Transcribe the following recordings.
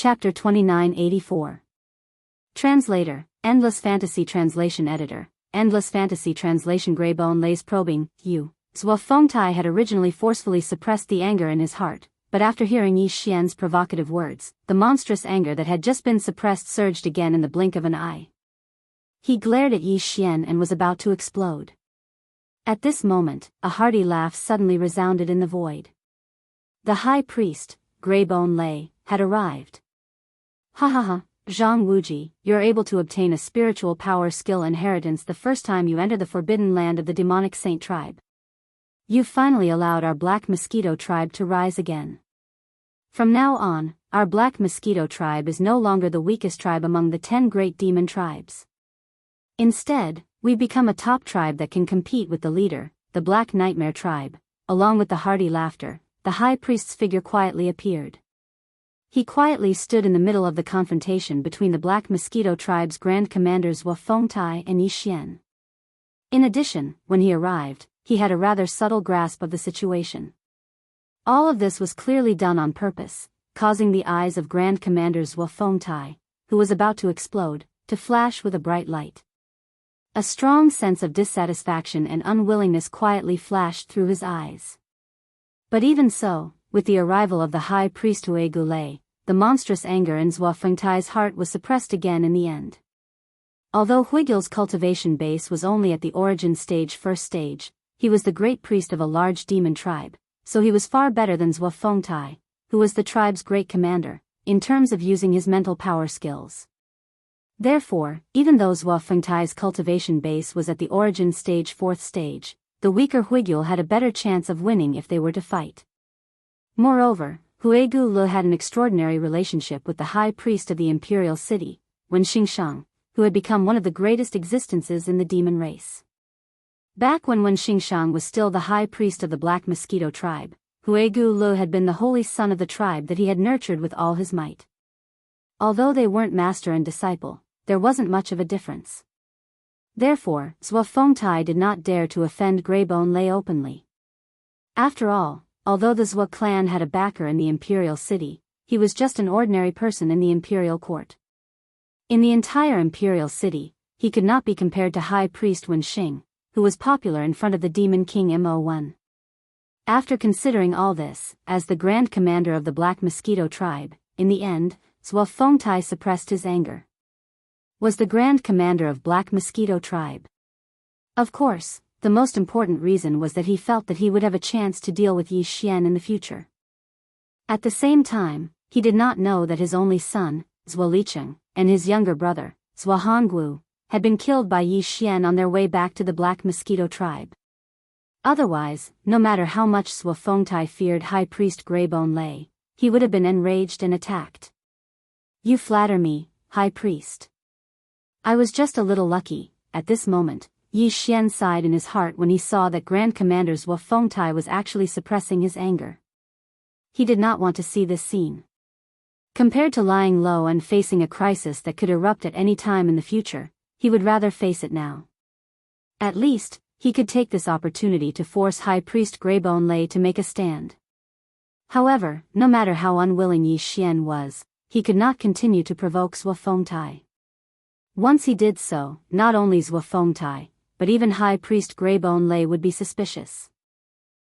Chapter 2984. Translator, Endless Fantasy Translation Editor, Endless Fantasy Translation. Greybone lays probing. Zhuo Fengtai had originally forcefully suppressed the anger in his heart, but after hearing Yi Xian's provocative words, the monstrous anger that had just been suppressed surged again in the blink of an eye. He glared at Yi Xian and was about to explode. At this moment, a hearty laugh suddenly resounded in the void. The high priest, Greybone Lei, had arrived. Ha ha ha, Zhang Wuji, you're able to obtain a spiritual power skill inheritance the first time you enter the forbidden land of the demonic saint tribe. You've finally allowed our Black Mosquito tribe to rise again. From now on, our Black Mosquito tribe is no longer the weakest tribe among the 10 great demon tribes. Instead, we've become a top tribe that can compete with the leader, the Black Nightmare tribe. Along with the hearty laughter, the high priest's figure quietly appeared. He quietly stood in the middle of the confrontation between the Black Mosquito tribe's grand commanders Zhuo Fengtai and Yi Xian. In addition, when he arrived, he had a rather subtle grasp of the situation. All of this was clearly done on purpose, causing the eyes of Grand Commander Zhuo Fengtai, who was about to explode, to flash with a bright light. A strong sense of dissatisfaction and unwillingness quietly flashed through his eyes. But even so, with the arrival of the high priest Hui Gulei, the monstrous anger in Zhuo Fengtai's heart was suppressed again in the end. Although Huigil's cultivation base was only at the origin stage first stage, he was the great priest of a large demon tribe, so he was far better than Zhuo Fengtai, who was the tribe's great commander, in terms of using his mental power skills. Therefore, even though Zhuo Fengtai's cultivation base was at the origin stage fourth stage, the weaker Huigil had a better chance of winning if they were to fight. Moreover, Huigu Lu had an extraordinary relationship with the high priest of the imperial city, Wen Xingshang, who had become one of the greatest existences in the demon race. Back when Wen Xingshang was still the high priest of the Black Mosquito tribe, Huigu Lu had been the holy son of the tribe that he had nurtured with all his might. Although they weren't master and disciple, there wasn't much of a difference. Therefore, Zhuo Fengtai did not dare to offend Greybone Lei openly. After all, although the Zhuo clan had a backer in the imperial city, he was just an ordinary person in the imperial court. In the entire imperial city, he could not be compared to High Priest Wen Xing, who was popular in front of the Demon King Mo1. After considering all this, as the Grand Commander of the Black Mosquito tribe, in the end, Zhuo Fengtai suppressed his anger. Was the Grand Commander of Black Mosquito tribe. Of course, the most important reason was that he felt that he would have a chance to deal with Yi Xian in the future. At the same time, he did not know that his only son, Zhuo Licheng, and his younger brother, Zhuo Hongwu, had been killed by Yi Xian on their way back to the Black Mosquito tribe. Otherwise, no matter how much Zhuo Fengtai feared High Priest Greybone Lei, he would have been enraged and attacked. You flatter me, High Priest. I was just a little lucky. At this moment, Yi Xian sighed in his heart when he saw that Grand Commander Zhuo Fengtai was actually suppressing his anger. He did not want to see this scene. Compared to lying low and facing a crisis that could erupt at any time in the future, he would rather face it now. At least, he could take this opportunity to force High Priest Greybone Lei to make a stand. However, no matter how unwilling Yi Xian was, he could not continue to provoke Zhuo Fengtai. Once he did so, not only Zhuo Fengtai, but even High Priest Greybone Lei would be suspicious.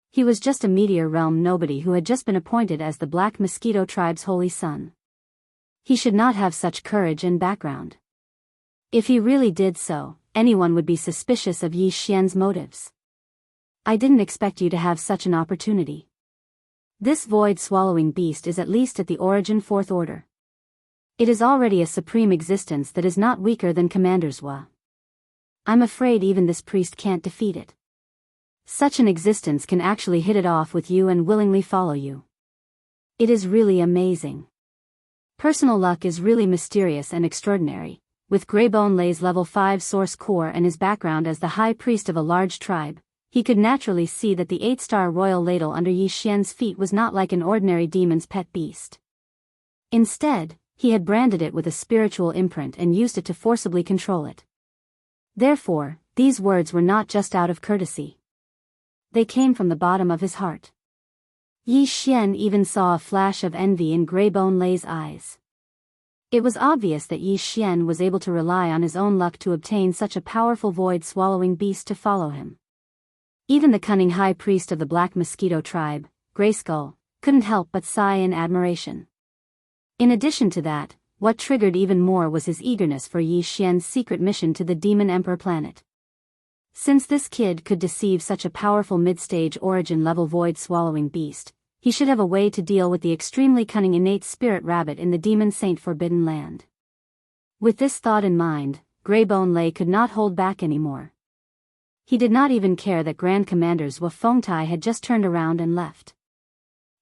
He was just a meteor realm nobody who had just been appointed as the Black Mosquito tribe's holy son. He should not have such courage and background. If he really did so, anyone would be suspicious of Yi Xian's motives. I didn't expect you to have such an opportunity. This void-swallowing beast is at least at the origin fourth order. It is already a supreme existence that is not weaker than Commander Zhuo. I'm afraid even this priest can't defeat it. Such an existence can actually hit it off with you and willingly follow you. It is really amazing. Personal luck is really mysterious and extraordinary. With Greybone Lei's level 5 source core and his background as the high priest of a large tribe, he could naturally see that the 8-star royal ladle under Yi Xian's feet was not like an ordinary demon's pet beast. Instead, he had branded it with a spiritual imprint and used it to forcibly control it. Therefore, these words were not just out of courtesy. They came from the bottom of his heart. Yi Xian even saw a flash of envy in Greybone Lei's eyes. It was obvious that Yi Xian was able to rely on his own luck to obtain such a powerful void-swallowing beast to follow him. Even the cunning high priest of the Black Mosquito tribe, Grayskull, couldn't help but sigh in admiration. In addition to that, what triggered even more was his eagerness for Yi Xian's secret mission to the Demon Emperor planet. Since this kid could deceive such a powerful mid-stage origin-level void-swallowing beast, he should have a way to deal with the extremely cunning innate spirit rabbit in the Demon Saint Forbidden Land. With this thought in mind, Greybone Lei could not hold back anymore. He did not even care that Grand Commanders Wu Fengtai had just turned around and left.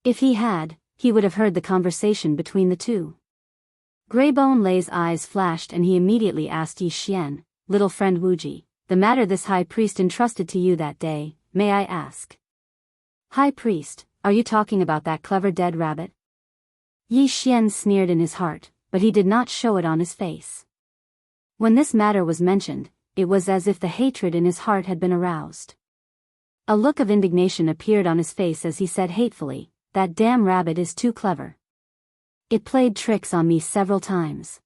If he had, he would have heard the conversation between the two. Greybone Lei's eyes flashed and he immediately asked Yi Xian, "Little friend Wuji, the matter this high priest entrusted to you that day, may I ask?" "High priest, are you talking about that clever dead rabbit?" Yi Xian sneered in his heart, but he did not show it on his face. When this matter was mentioned, it was as if the hatred in his heart had been aroused. A look of indignation appeared on his face as he said hatefully, "That damn rabbit is too clever. It played tricks on me several times.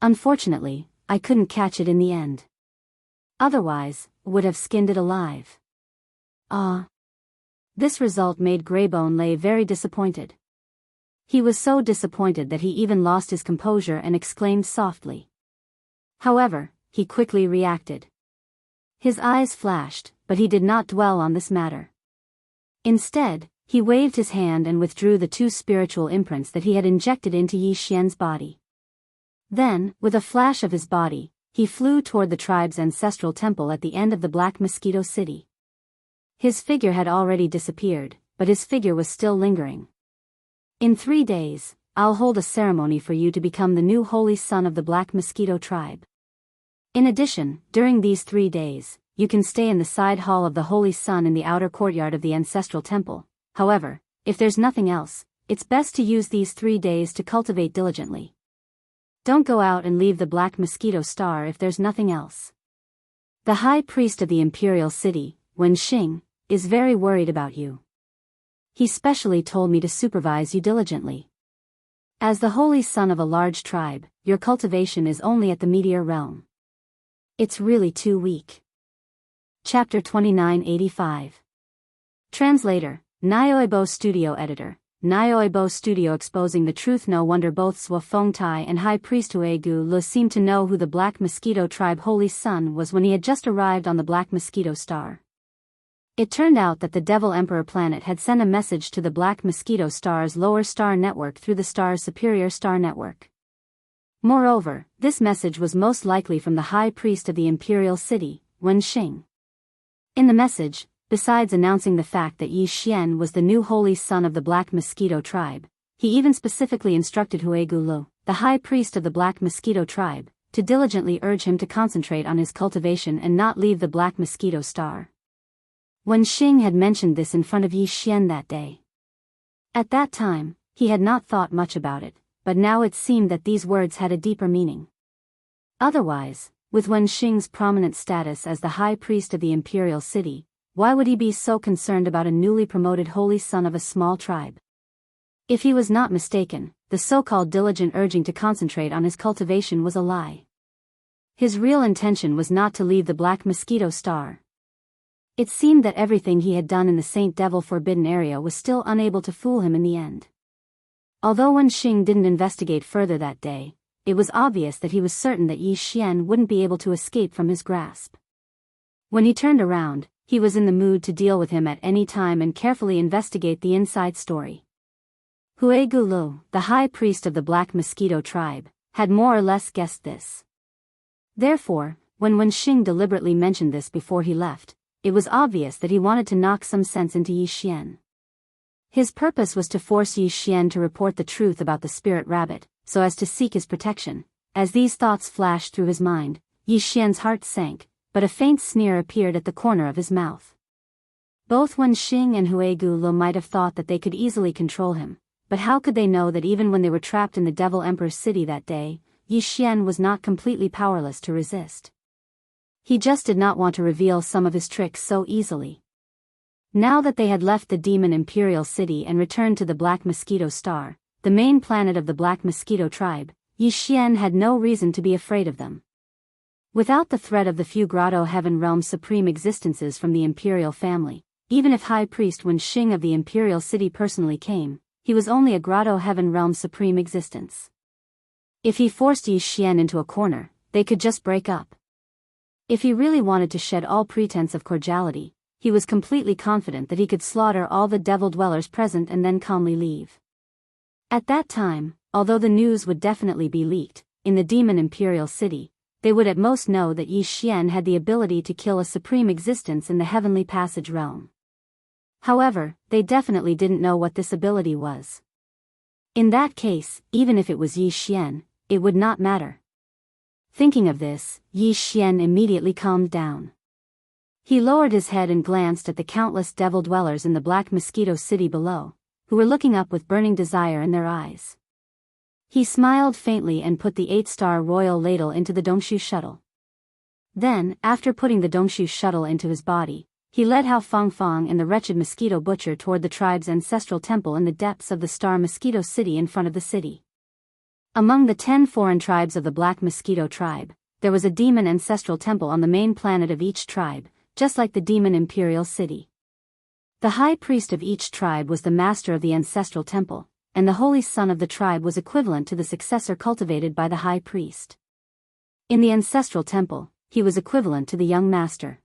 Unfortunately, I couldn't catch it in the end. Otherwise, would have skinned it alive." This result made Greybone Lei very disappointed. He was so disappointed that he even lost his composure and exclaimed softly. However, he quickly reacted. His eyes flashed, but he did not dwell on this matter. Instead, he waved his hand and withdrew the 2 spiritual imprints that he had injected into Yi Xian's body. Then, with a flash of his body, he flew toward the tribe's ancestral temple at the end of the Black Mosquito City. His figure had already disappeared, but his figure was still lingering. "In 3 days, I'll hold a ceremony for you to become the new holy son of the Black Mosquito tribe. In addition, during these 3 days, you can stay in the side hall of the Holy Sun in the outer courtyard of the ancestral temple. However, if there's nothing else, it's best to use these 3 days to cultivate diligently. Don't go out and leave the Black Mosquito Star if there's nothing else. The High Priest of the Imperial City, Wen Xing, is very worried about you. He specially told me to supervise you diligently. As the holy son of a large tribe, your cultivation is only at the meteor realm. It's really too weak." Chapter 2985. Translator, Nioibo Studio Editor, Nioibo Studio exposing the truth. No wonder both Zhuo Fengtai and High Priest Huegu Lu seemed to know who the Black Mosquito tribe Holy Sun was when he had just arrived on the Black Mosquito Star. It turned out that the Devil Emperor planet had sent a message to the Black Mosquito Star's lower star network through the star's superior star network. Moreover, this message was most likely from the High Priest of the Imperial City, Wen Xing. In the message, besides announcing the fact that Yi Xian was the new holy son of the Black Mosquito tribe, he even specifically instructed Huegu Lu, the High Priest of the Black Mosquito tribe, to diligently urge him to concentrate on his cultivation and not leave the Black Mosquito Star. Wen Xing had mentioned this in front of Yi Xian that day. At that time, he had not thought much about it, but now it seemed that these words had a deeper meaning. Otherwise, with Wen Xing's prominent status as the High Priest of the Imperial City, why would he be so concerned about a newly promoted holy son of a small tribe? If he was not mistaken, the so-called diligent urging to concentrate on his cultivation was a lie. His real intention was not to leave the Black Mosquito Star. It seemed that everything he had done in the Saint Devil Forbidden area was still unable to fool him in the end. Although Wen Xing didn't investigate further that day, it was obvious that he was certain that Yi Xian wouldn't be able to escape from his grasp. When he turned around, he was in the mood to deal with him at any time and carefully investigate the inside story. Huegu Lu, the High Priest of the Black Mosquito tribe, had more or less guessed this. Therefore, when Wen Xing deliberately mentioned this before he left, it was obvious that he wanted to knock some sense into Yi Xian. His purpose was to force Yi Xian to report the truth about the spirit rabbit, so as to seek his protection. As these thoughts flashed through his mind, Yi Xian's heart sank, but a faint sneer appeared at the corner of his mouth. Both Wen Xing and Huegu Lu might have thought that they could easily control him, but how could they know that even when they were trapped in the Devil Emperor's city that day, Yi Xian was not completely powerless to resist? He just did not want to reveal some of his tricks so easily. Now that they had left the Demon Imperial City and returned to the Black Mosquito Star, the main planet of the Black Mosquito tribe, Yi Xian had no reason to be afraid of them. Without the threat of the few Grotto Heaven Realm supreme existences from the imperial family, even if High Priest Wen Xing of the imperial city personally came, he was only a Grotto Heaven Realm supreme existence. If he forced Yi Xian into a corner, they could just break up. If he really wanted to shed all pretense of cordiality, he was completely confident that he could slaughter all the devil dwellers present and then calmly leave. At that time, although the news would definitely be leaked, in the demon imperial city, they would at most know that Yi Xian had the ability to kill a supreme existence in the heavenly passage realm. However, they definitely didn't know what this ability was. In that case, even if it was Yi Xian, it would not matter. Thinking of this, Yi Xian immediately calmed down. He lowered his head and glanced at the countless devil dwellers in the Black Mosquito City below, who were looking up with burning desire in their eyes. He smiled faintly and put the 8-star royal ladle into the Dongshu shuttle. Then, after putting the Dongshu shuttle into his body, he led Hao Fangfang and the wretched mosquito butcher toward the tribe's ancestral temple in the depths of the Star Mosquito City in front of the city. Among the 10 foreign tribes of the Black Mosquito tribe, there was a demon ancestral temple on the main planet of each tribe, just like the demon imperial city. The high priest of each tribe was the master of the ancestral temple, and the holy son of the tribe was equivalent to the successor cultivated by the high priest. In the ancestral temple, he was equivalent to the young master.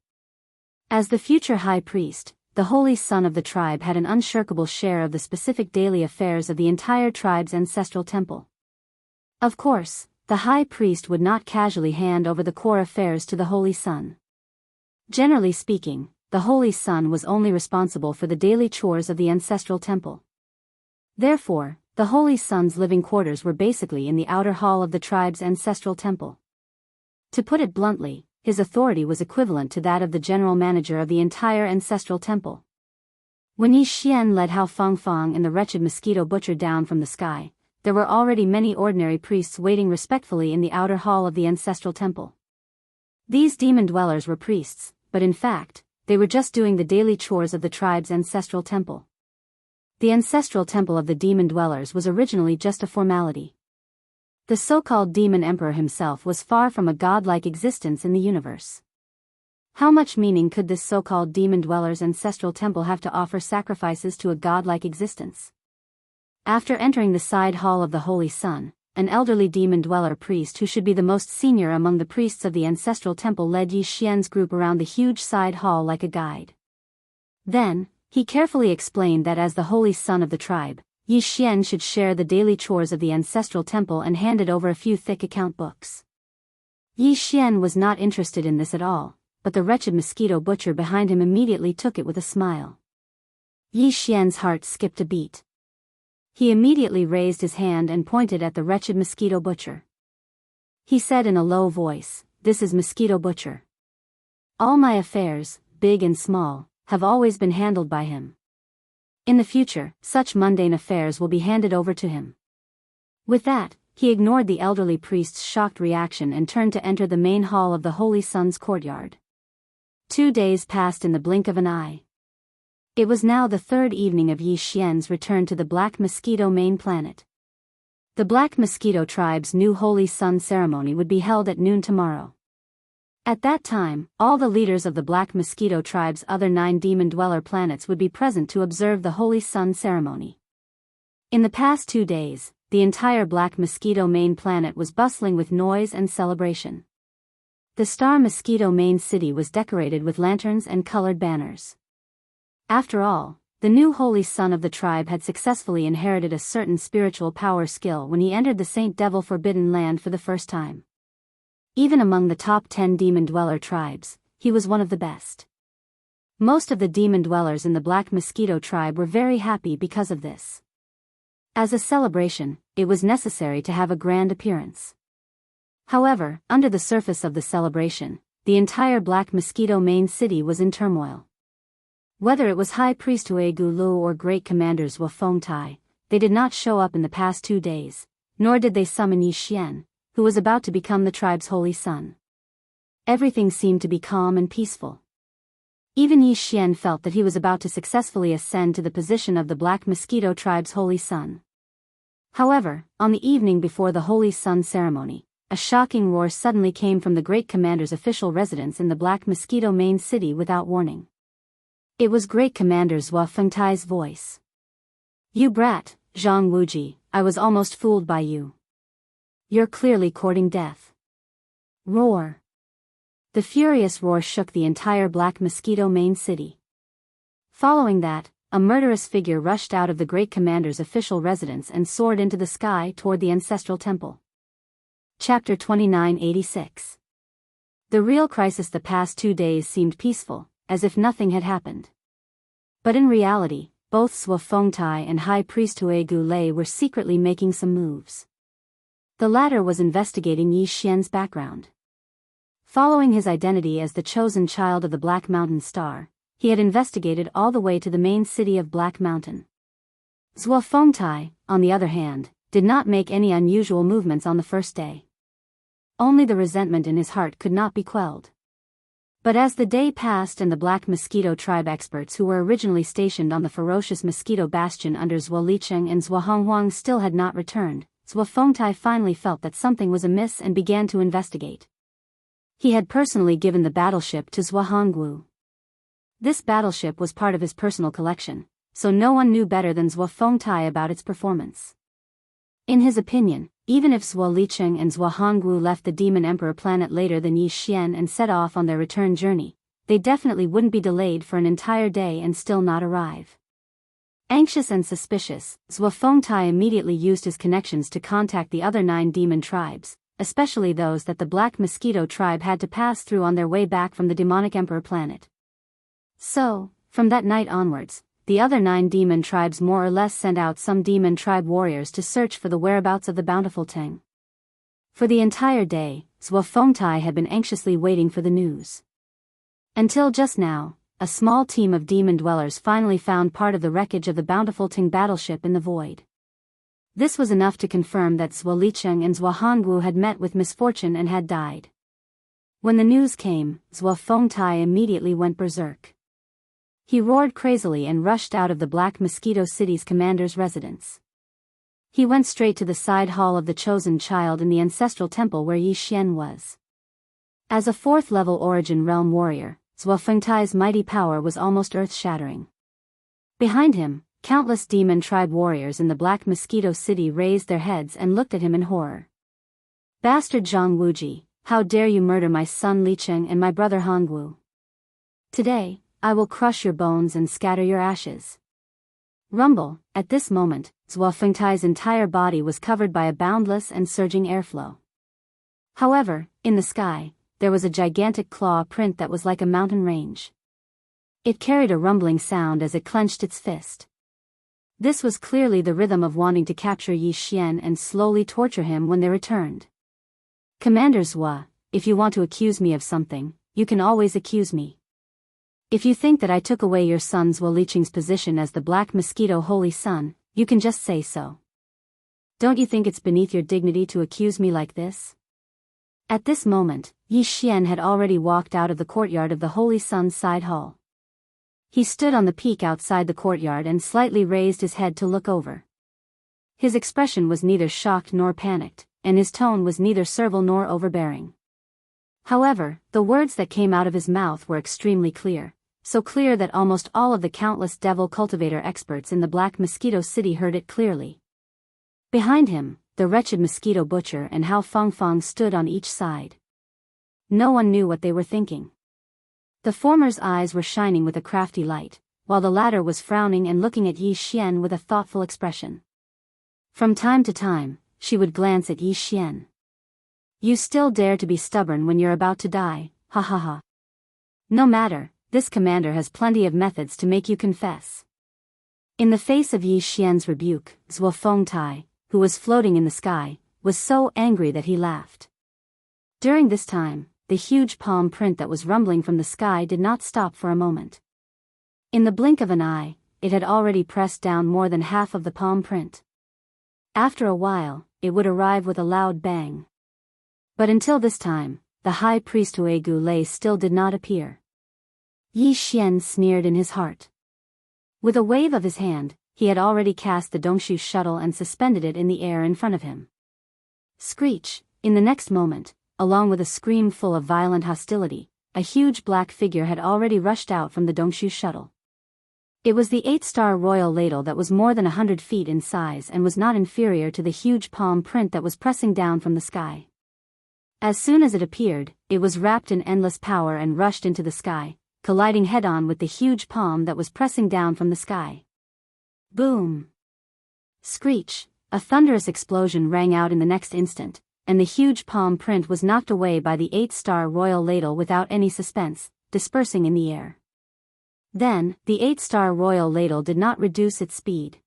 As the future high priest, the holy son of the tribe had an unshirkable share of the specific daily affairs of the entire tribe's ancestral temple. Of course, the high priest would not casually hand over the core affairs to the holy son. Generally speaking, the holy son was only responsible for the daily chores of the ancestral temple. Therefore, the holy son's living quarters were basically in the outer hall of the tribe's ancestral temple. To put it bluntly, his authority was equivalent to that of the general manager of the entire ancestral temple. When Yi Xian led Hao Fangfang and the wretched mosquito butcher down from the sky, there were already many ordinary priests waiting respectfully in the outer hall of the ancestral temple. These demon dwellers were priests, but in fact, they were just doing the daily chores of the tribe's ancestral temple. The ancestral temple of the demon dwellers was originally just a formality. The so-called demon emperor himself was far from a godlike existence in the universe. How much meaning could this so-called demon dweller's ancestral temple have to offer sacrifices to a godlike existence? After entering the side hall of the Holy Sun, an elderly demon dweller priest who should be the most senior among the priests of the ancestral temple led Yi Xian's group around the huge side hall like a guide. Then, he carefully explained that as the holy son of the tribe, Yi Xian should share the daily chores of the ancestral temple and handed over a few thick account books. Yi Xian was not interested in this at all, but the wretched mosquito butcher behind him immediately took it with a smile. Yi Xian's heart skipped a beat. He immediately raised his hand and pointed at the wretched mosquito butcher. He said in a low voice, "This is Mosquito Butcher. All my affairs, big and small, have always been handled by him. In the future, such mundane affairs will be handed over to him." With that, he ignored the elderly priest's shocked reaction and turned to enter the main hall of the Holy Sun's courtyard. 2 days passed in the blink of an eye. It was now the 3rd evening of Yi Xian's return to the Black Mosquito main planet. The Black Mosquito tribe's new Holy Sun ceremony would be held at noon tomorrow. At that time, all the leaders of the Black Mosquito tribe's other 9 demon dweller planets would be present to observe the Holy Sun ceremony. In the past 2 days, the entire Black Mosquito main planet was bustling with noise and celebration. The Star Mosquito main city was decorated with lanterns and colored banners. After all, the new Holy Son of the tribe had successfully inherited a certain spiritual power skill when he entered the Saint Devil Forbidden Land for the first time. Even among the top 10 demon dweller tribes, he was one of the best. Most of the demon dwellers in the Black Mosquito tribe were very happy because of this. As a celebration, it was necessary to have a grand appearance. However, under the surface of the celebration, the entire Black Mosquito main city was in turmoil. Whether it was High Priest Wei Gulu or Great Commanders Wu Fengtai, they did not show up in the past 2 days, nor did they summon Yi Xian, who was about to become the tribe's holy son. Everything seemed to be calm and peaceful. Even Yi Xian felt that he was about to successfully ascend to the position of the Black Mosquito tribe's holy son. However, on the evening before the Holy Sun ceremony, a shocking roar suddenly came from the great commander's official residence in the Black Mosquito main city without warning. It was Great Commander Zhuo Fengtai's voice. "You brat, Zhang Wuji, I was almost fooled by you. You're clearly courting death." Roar. The furious roar shook the entire Black Mosquito main city. Following that, a murderous figure rushed out of the Great Commander's official residence and soared into the sky toward the ancestral temple. Chapter 2986. The real crisis. The past 2 days seemed peaceful, as if nothing had happened. But in reality, both Zhuo Fengtai and High Priest Hue Gulei were secretly making some moves. The latter was investigating Yi Xian's background. Following his identity as the chosen child of the Black Mountain Star, he had investigated all the way to the main city of Black Mountain. Zhuo Fengtai, on the other hand, did not make any unusual movements on the first day. Only the resentment in his heart could not be quelled. But as the day passed and the Black Mosquito tribe experts who were originally stationed on the ferocious Mosquito Bastion under Zhuo Licheng and Zhuo Honghuang still had not returned, Zhuo Fengtai finally felt that something was amiss and began to investigate. He had personally given the battleship to Zhuo Hongwu. This battleship was part of his personal collection, so no one knew better than Zhuo Fengtai about its performance. In his opinion, even if Zhuo Licheng and Zhuo Hongwu left the Demon Emperor planet later than Yi Xian and set off on their return journey, they definitely wouldn't be delayed for an entire day and still not arrive. Anxious and suspicious, Zhuo Fengtai immediately used his connections to contact the other 9 demon tribes, especially those that the Black Mosquito tribe had to pass through on their way back from the Demonic Emperor planet. So, from that night onwards, the other 9 demon tribes more or less sent out some demon tribe warriors to search for the whereabouts of the bountiful Teng. For the entire day, Zhuo Fengtai had been anxiously waiting for the news. Until just now, a small team of demon dwellers finally found part of the wreckage of the bountiful Teng battleship in the void. This was enough to confirm that Zhuo Licheng and Zhuo Hongwu had met with misfortune and had died. When the news came, Zhuo Fengtai immediately went berserk. He roared crazily and rushed out of the Black Mosquito City's commander's residence. He went straight to the side hall of the chosen child in the ancestral temple where Yi Xian was. As a 4th-level Origin Realm warrior, Zhuo Fengtai's mighty power was almost earth-shattering. Behind him, countless demon tribe warriors in the Black Mosquito City raised their heads and looked at him in horror. "Bastard Zhang Wuji, how dare you murder my son Licheng and my brother Hongwu? Today, I will crush your bones and scatter your ashes." Rumble. At this moment, Zhuo Fengtai's entire body was covered by a boundless and surging airflow. However, in the sky, there was a gigantic claw print that was like a mountain range. It carried a rumbling sound as it clenched its fist. This was clearly the rhythm of wanting to capture Yi Xian and slowly torture him when they returned. "Commander Zhuo, if you want to accuse me of something, you can always accuse me. If you think that I took away your son Zhuo Licheng's position as the Black Mosquito Holy Sun, you can just say so. Don't you think it's beneath your dignity to accuse me like this?" At this moment, Yi Xian had already walked out of the courtyard of the Holy Sun's side hall. He stood on the peak outside the courtyard and slightly raised his head to look over. His expression was neither shocked nor panicked, and his tone was neither servile nor overbearing. However, the words that came out of his mouth were extremely clear. So clear that almost all of the countless devil cultivator experts in the Black Mosquito City heard it clearly. Behind him, the wretched mosquito butcher and Hao Fengfeng stood on each side. No one knew what they were thinking. The former's eyes were shining with a crafty light, while the latter was frowning and looking at Yi Xian with a thoughtful expression. From time to time, she would glance at Yi Xian. "You still dare to be stubborn when you're about to die, ha ha ha. No matter. This commander has plenty of methods to make you confess." In the face of Yi Xian's rebuke, Zhuo Fengtai, who was floating in the sky, was so angry that he laughed. During this time, the huge palm print that was rumbling from the sky did not stop for a moment. In the blink of an eye, it had already pressed down more than half of the palm print. After a while, it would arrive with a loud bang. But until this time, the High Priest Hue Gulei still did not appear. Yi Xian sneered in his heart. With a wave of his hand, he had already cast the Dongshu shuttle and suspended it in the air in front of him. Screech! In the next moment, along with a scream full of violent hostility, a huge black figure had already rushed out from the Dongshu shuttle. It was the 8-star royal ladle that was more than 100 feet in size and was not inferior to the huge palm print that was pressing down from the sky. As soon as it appeared, it was wrapped in endless power and rushed into the sky, colliding head-on with the huge palm that was pressing down from the sky. Boom! Screech! A thunderous explosion rang out in the next instant, and the huge palm print was knocked away by the 8-star royal ladle without any suspense, dispersing in the air. Then, the 8-star royal ladle did not reduce its speed.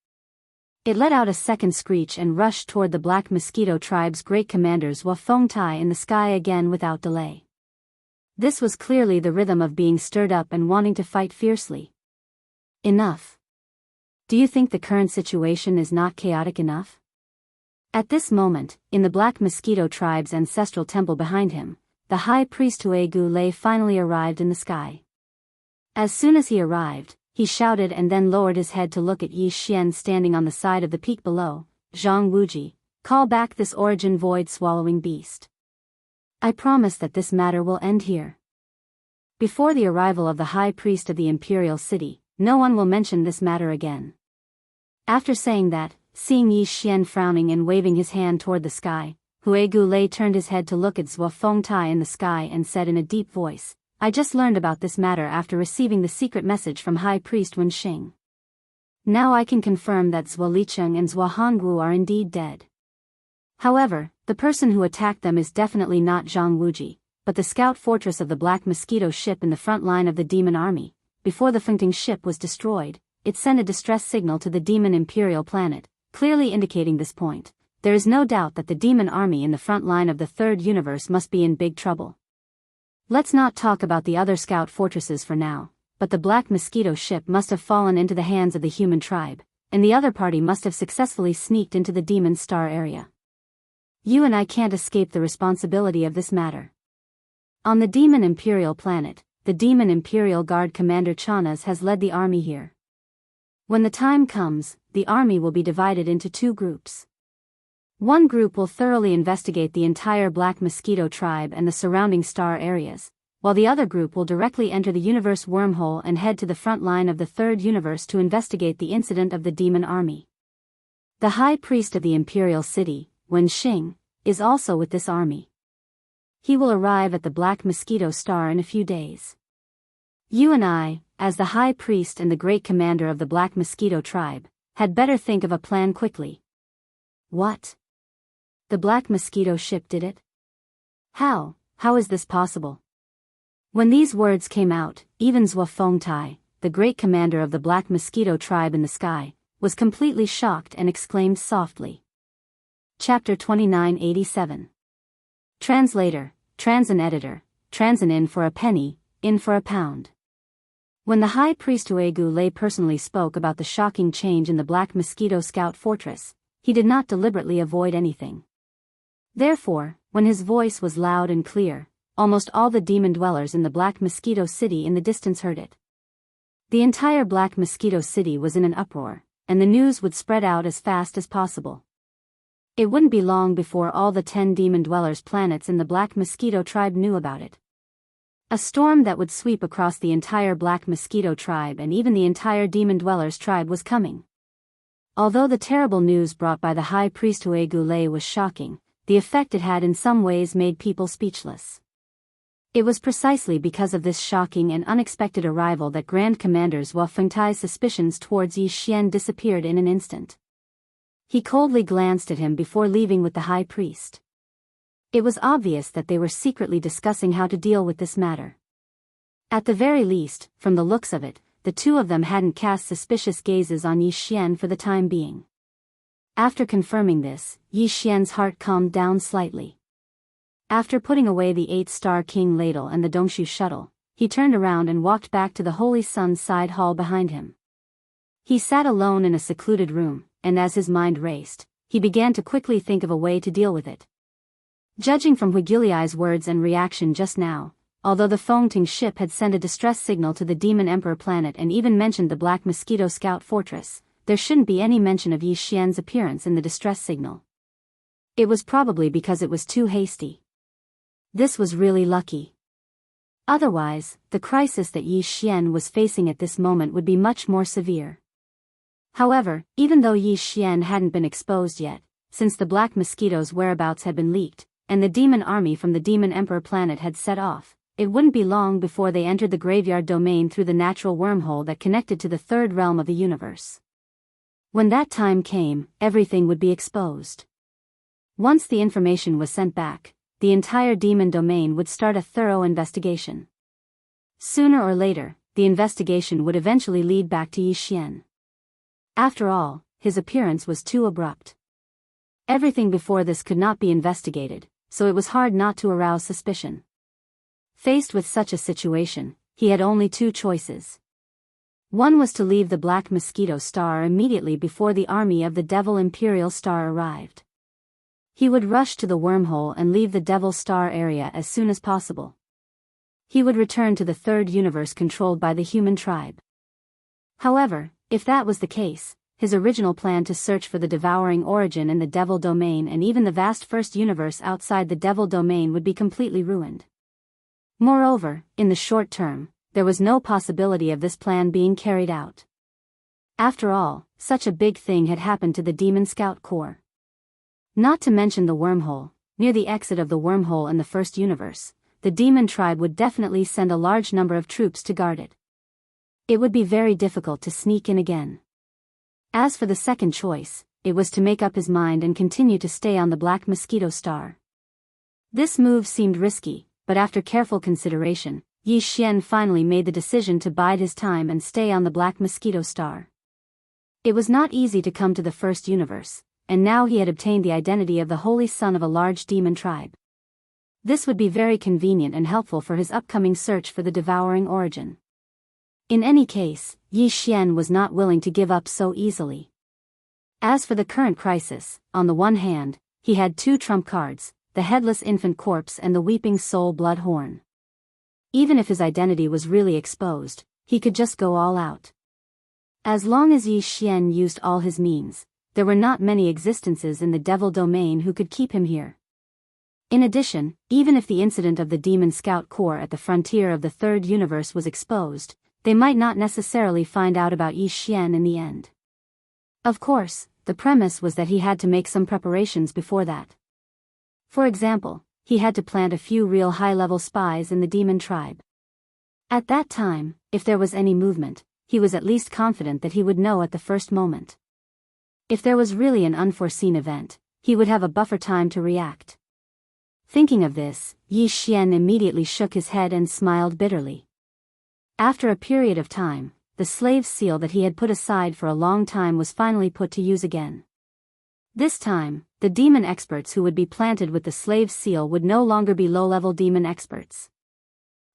It let out a second screech and rushed toward the Black Mosquito tribe's great commanders Fengtai in the sky again without delay. This was clearly the rhythm of being stirred up and wanting to fight fiercely. Enough. Do you think the current situation is not chaotic enough? At this moment, in the Black Mosquito tribe's ancestral temple behind him, the high priest Huegu Lei finally arrived in the sky. As soon as he arrived, he shouted and then lowered his head to look at Yi Xian standing on the side of the peak below. Zhang Wuji, call back this origin void-swallowing beast. I promise that this matter will end here. Before the arrival of the high priest of the imperial city, no one will mention this matter again. After saying that, seeing Yi Xian frowning and waving his hand toward the sky, Huegu Lei turned his head to look at Fengtai in the sky and said in a deep voice, I just learned about this matter after receiving the secret message from High Priest Wenxing. Now I can confirm that Licheng and Hongwu are indeed dead. However, the person who attacked them is definitely not Zhang Wuji, but the scout fortress of the Black Mosquito ship in the front line of the demon army. Before the Fengting ship was destroyed, it sent a distress signal to the demon imperial planet, clearly indicating this point. There is no doubt that the demon army in the front line of the third universe must be in big trouble. Let's not talk about the other scout fortresses for now, but the Black Mosquito ship must have fallen into the hands of the human tribe, and the other party must have successfully sneaked into the demon star area. You and I can't escape the responsibility of this matter. On the demon imperial planet, the demon imperial guard commander Chanas has led the army here. When the time comes, the army will be divided into two groups. One group will thoroughly investigate the entire Black Mosquito tribe and the surrounding star areas, while the other group will directly enter the universe wormhole and head to the front line of the third universe to investigate the incident of the demon army. The high priest of the imperial city, Wenxing, is also with this army. He will arrive at the Black Mosquito star in a few days. You and I, as the high priest and the great commander of the Black Mosquito tribe, had better think of a plan quickly. What? The Black Mosquito ship did it? How is this possible? When these words came out, even Fengtai, the great commander of the Black Mosquito tribe in the sky, was completely shocked and exclaimed softly. Chapter 2987. Translator, Transin editor, Transin in for a penny, in for a pound. When the high priest Huegu Lei personally spoke about the shocking change in the Black Mosquito scout fortress, he did not deliberately avoid anything. Therefore, when his voice was loud and clear, almost all the demon dwellers in the Black Mosquito city in the distance heard it. The entire Black Mosquito city was in an uproar, and the news would spread out as fast as possible. It wouldn't be long before all the 10 demon dwellers' planets in the Black Mosquito tribe knew about it. A storm that would sweep across the entire Black Mosquito tribe and even the entire demon dwellers' tribe was coming. Although the terrible news brought by the high priest Huegu Lei was shocking, the effect it had in some ways made people speechless. It was precisely because of this shocking and unexpected arrival that Grand Commander's Fengtai's suspicions towards Yi Xian disappeared in an instant. He coldly glanced at him before leaving with the high priest. It was obvious that they were secretly discussing how to deal with this matter. At the very least, from the looks of it, the two of them hadn't cast suspicious gazes on Yi Xian for the time being. After confirming this, Yi Xian's heart calmed down slightly. After putting away the 8-star king ladle and the Dongshu shuttle, he turned around and walked back to the Holy Sun's side hall behind him. He sat alone in a secluded room, and as his mind raced, he began to quickly think of a way to deal with it. Judging from Huegu Lei's words and reaction just now, although the Fengting ship had sent a distress signal to the Demon Emperor planet and even mentioned the Black Mosquito Scout Fortress, there shouldn't be any mention of Yi Xian's appearance in the distress signal. It was probably because it was too hasty. This was really lucky. Otherwise, the crisis that Yi Xian was facing at this moment would be much more severe. However, even though Yi Xian hadn't been exposed yet, since the Black Mosquito's whereabouts had been leaked, and the demon army from the Demon Emperor planet had set off, it wouldn't be long before they entered the graveyard domain through the natural wormhole that connected to the third realm of the universe. When that time came, everything would be exposed. Once the information was sent back, the entire demon domain would start a thorough investigation. Sooner or later, the investigation would eventually lead back to Yi Xian. After all, his appearance was too abrupt. Everything before this could not be investigated, so it was hard not to arouse suspicion. Faced with such a situation, he had only two choices. One was to leave the Black Mosquito Star immediately before the army of the Devil Imperial Star arrived. He would rush to the wormhole and leave the Devil Star area as soon as possible. He would return to the third universe controlled by the human tribe. However, if that was the case, his original plan to search for the devouring origin in the Devil Domain and even the vast first universe outside the Devil Domain would be completely ruined. Moreover, in the short term, there was no possibility of this plan being carried out. After all, such a big thing had happened to the Demon Scout Corps. Not to mention the wormhole, near the exit of the wormhole in the first universe, the demon tribe would definitely send a large number of troops to guard it. It would be very difficult to sneak in again. As for the second choice, it was to make up his mind and continue to stay on the Black Mosquito Star. This move seemed risky, but after careful consideration, Yi Xian finally made the decision to bide his time and stay on the Black Mosquito Star. It was not easy to come to the first universe, and now he had obtained the identity of the holy son of a large demon tribe. This would be very convenient and helpful for his upcoming search for the devouring origin. In any case, Yi Xian was not willing to give up so easily. As for the current crisis, on the one hand, he had two trump cards, the headless infant corpse and the weeping soul blood horn. Even if his identity was really exposed, he could just go all out. As long as Yi Xian used all his means, there were not many existences in the Devil Domain who could keep him here. In addition, even if the incident of the Demon Scout Corps at the frontier of the third universe was exposed, they might not necessarily find out about Yi Xian in the end. Of course, the premise was that he had to make some preparations before that. For example, he had to plant a few real high-level spies in the demon tribe. At that time, if there was any movement, he was at least confident that he would know at the first moment. If there was really an unforeseen event, he would have a buffer time to react. Thinking of this, Yi Xian immediately shook his head and smiled bitterly. After a period of time, the slave seal that he had put aside for a long time was finally put to use again. This time, the demon experts who would be planted with the slave seal would no longer be low-level demon experts.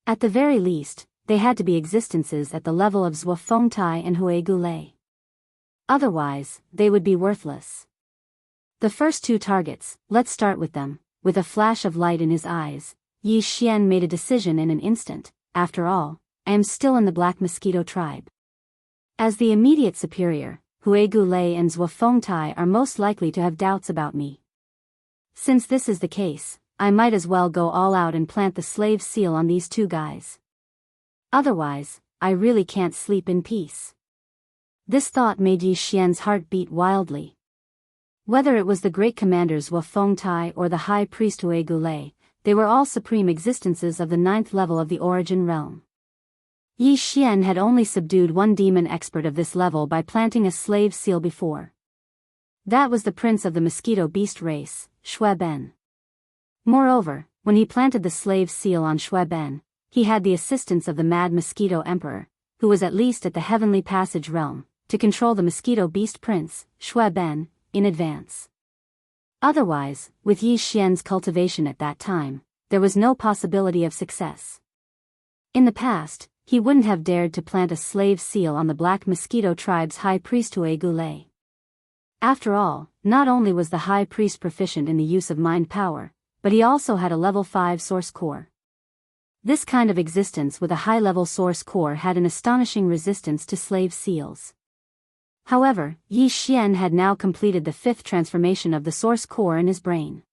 At the very least, they had to be existences at the level of Zhuo Fengtai and Hui Gulei. Otherwise, they would be worthless. The first two targets, let's start with them. With a flash of light in his eyes, Yi Xian made a decision in an instant. After all, I am still in the Black Mosquito tribe. As the immediate superior, Hui Gulei and Zhuo Fengtai are most likely to have doubts about me. Since this is the case, I might as well go all out and plant the slave seal on these two guys. Otherwise, I really can't sleep in peace. This thought made Yi Xian's heart beat wildly. Whether it was the great commanders Zhuo Fengtai or the high priest Hui Gulei, they were all supreme existences of the 9th level of the origin realm. Yi Xian had only subdued one demon expert of this level by planting a slave seal before. That was the prince of the mosquito beast race, Shui Ben. Moreover, when he planted the slave seal on Shui Ben, he had the assistance of the mad mosquito emperor, who was at least at the heavenly passage realm, to control the mosquito beast prince, Shui Ben, in advance. Otherwise, with Yi Xian's cultivation at that time, there was no possibility of success. In the past, he wouldn't have dared to plant a slave seal on the Black Mosquito tribe's high priest Hui Gulei. After all, not only was the high priest proficient in the use of mind power, but he also had a level 5 source core. This kind of existence with a high-level source core had an astonishing resistance to slave seals. However, Yi Xian had now completed the 5th transformation of the source core in his brain.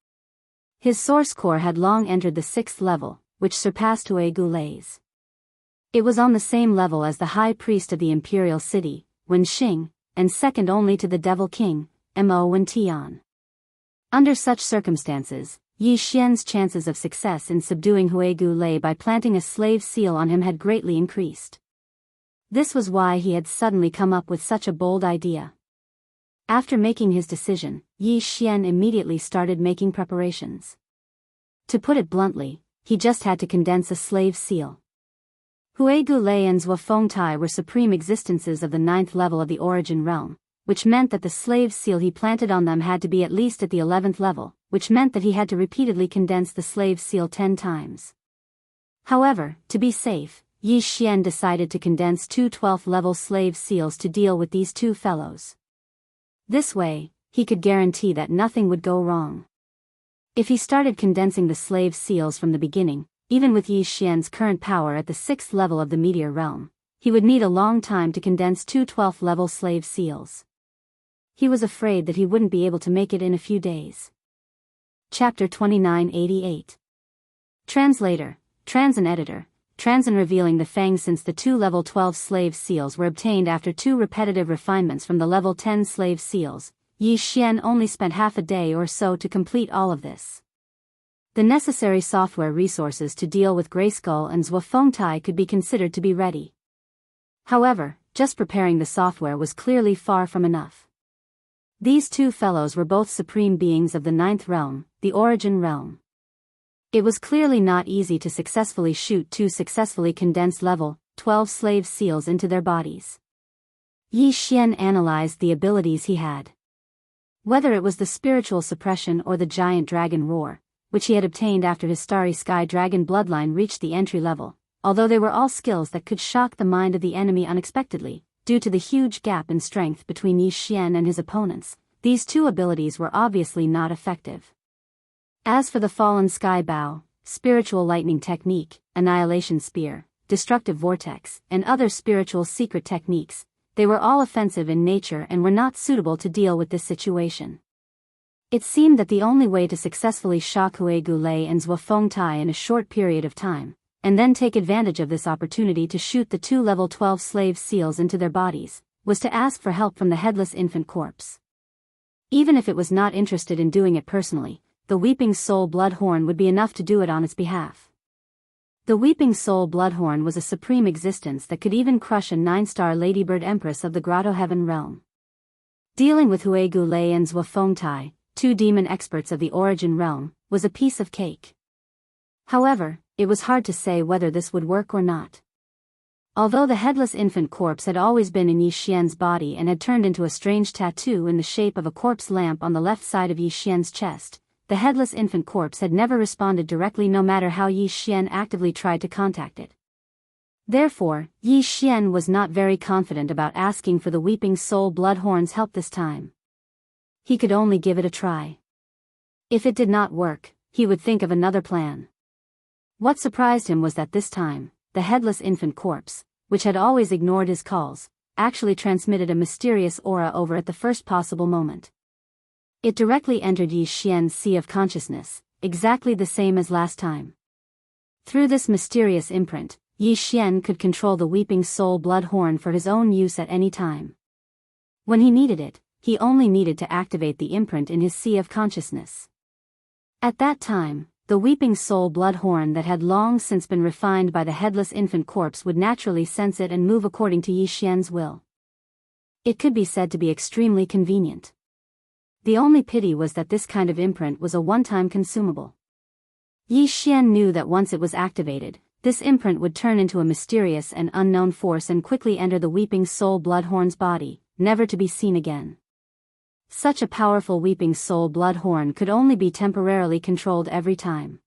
His source core had long entered the 6th level, which surpassed Hui Gulei's. It was on the same level as the high priest of the imperial city, Wen Xing, and second only to the devil king, Mo Wen Tian. Under such circumstances, Yi Xian's chances of success in subduing Hui Gulei by planting a slave seal on him had greatly increased. This was why he had suddenly come up with such a bold idea. After making his decision, Yi Xian immediately started making preparations. To put it bluntly, he just had to condense a slave seal. Hui Gulei and Zhuo Fengtai were supreme existences of the 9th level of the origin realm, which meant that the slave seal he planted on them had to be at least at the 11th level, which meant that he had to repeatedly condense the slave seal 10 times. However, to be safe, Yi Xian decided to condense 2 12th level slave seals to deal with these two fellows. This way, he could guarantee that nothing would go wrong. If he started condensing the slave seals from the beginning, even with Yi Xian's current power at the 6th level of the meteor realm, he would need a long time to condense 2 12th level slave seals. He was afraid that he wouldn't be able to make it in a few days. Chapter 2988. Translator, Transin Editor, Transin revealing the Fang. Since the 2 level 12 slave seals were obtained after 2 repetitive refinements from the level 10 slave seals, Yi Xian only spent half a day or so to complete all of this. The necessary software resources to deal with Grayskull and Zhuo Fengtai could be considered to be ready. However, just preparing the software was clearly far from enough. These two fellows were both supreme beings of the 9th realm, the origin realm. It was clearly not easy to successfully shoot 2 successfully condensed level 12 slave seals into their bodies. Yi Xian analyzed the abilities he had. Whether it was the spiritual suppression or the giant dragon roar, which he had obtained after his Starry Sky Dragon bloodline reached the entry level, although they were all skills that could shock the mind of the enemy unexpectedly, due to the huge gap in strength between Yi Xian and his opponents, these two abilities were obviously not effective. As for the Fallen Sky Bow, Spiritual Lightning Technique, Annihilation Spear, Destructive Vortex, and other spiritual secret techniques, they were all offensive in nature and were not suitable to deal with this situation. It seemed that the only way to successfully shock Hui Gulei and Zhuo Fengtai in a short period of time, and then take advantage of this opportunity to shoot the 2 level 12 slave seals into their bodies, was to ask for help from the headless infant corpse. Even if it was not interested in doing it personally, the Weeping Soul Bloodhorn would be enough to do it on its behalf. The Weeping Soul Bloodhorn was a supreme existence that could even crush a 9-star Ladybird Empress of the Grotto Heaven realm. Dealing with Hui Gulei and Zhuo Fengtai, 2 demon experts of the origin realm, was a piece of cake. However, it was hard to say whether this would work or not. Although the headless infant corpse had always been in Yi Xian's body and had turned into a strange tattoo in the shape of a corpse lamp on the left side of Yi Xian's chest, the headless infant corpse had never responded directly no matter how Yi Xian actively tried to contact it. Therefore, Yi Xian was not very confident about asking for the Weeping Soul Bloodhorn's help this time. He could only give it a try. If it did not work, he would think of another plan. What surprised him was that this time, the headless infant corpse, which had always ignored his calls, actually transmitted a mysterious aura over at the first possible moment. It directly entered Yi Xian's sea of consciousness, exactly the same as last time. Through this mysterious imprint, Yi Xian could control the Weeping Soul Bloodhorn for his own use at any time. When he needed it, he only needed to activate the imprint in his sea of consciousness. At that time, the Weeping Soul Bloodhorn that had long since been refined by the headless infant corpse would naturally sense it and move according to Yi Xian's will. It could be said to be extremely convenient. The only pity was that this kind of imprint was a one-time consumable. Yi Xian knew that once it was activated, this imprint would turn into a mysterious and unknown force and quickly enter the Weeping Soul Bloodhorn's body, never to be seen again. Such a powerful Weeping Soul Bloodhorn could only be temporarily controlled every time.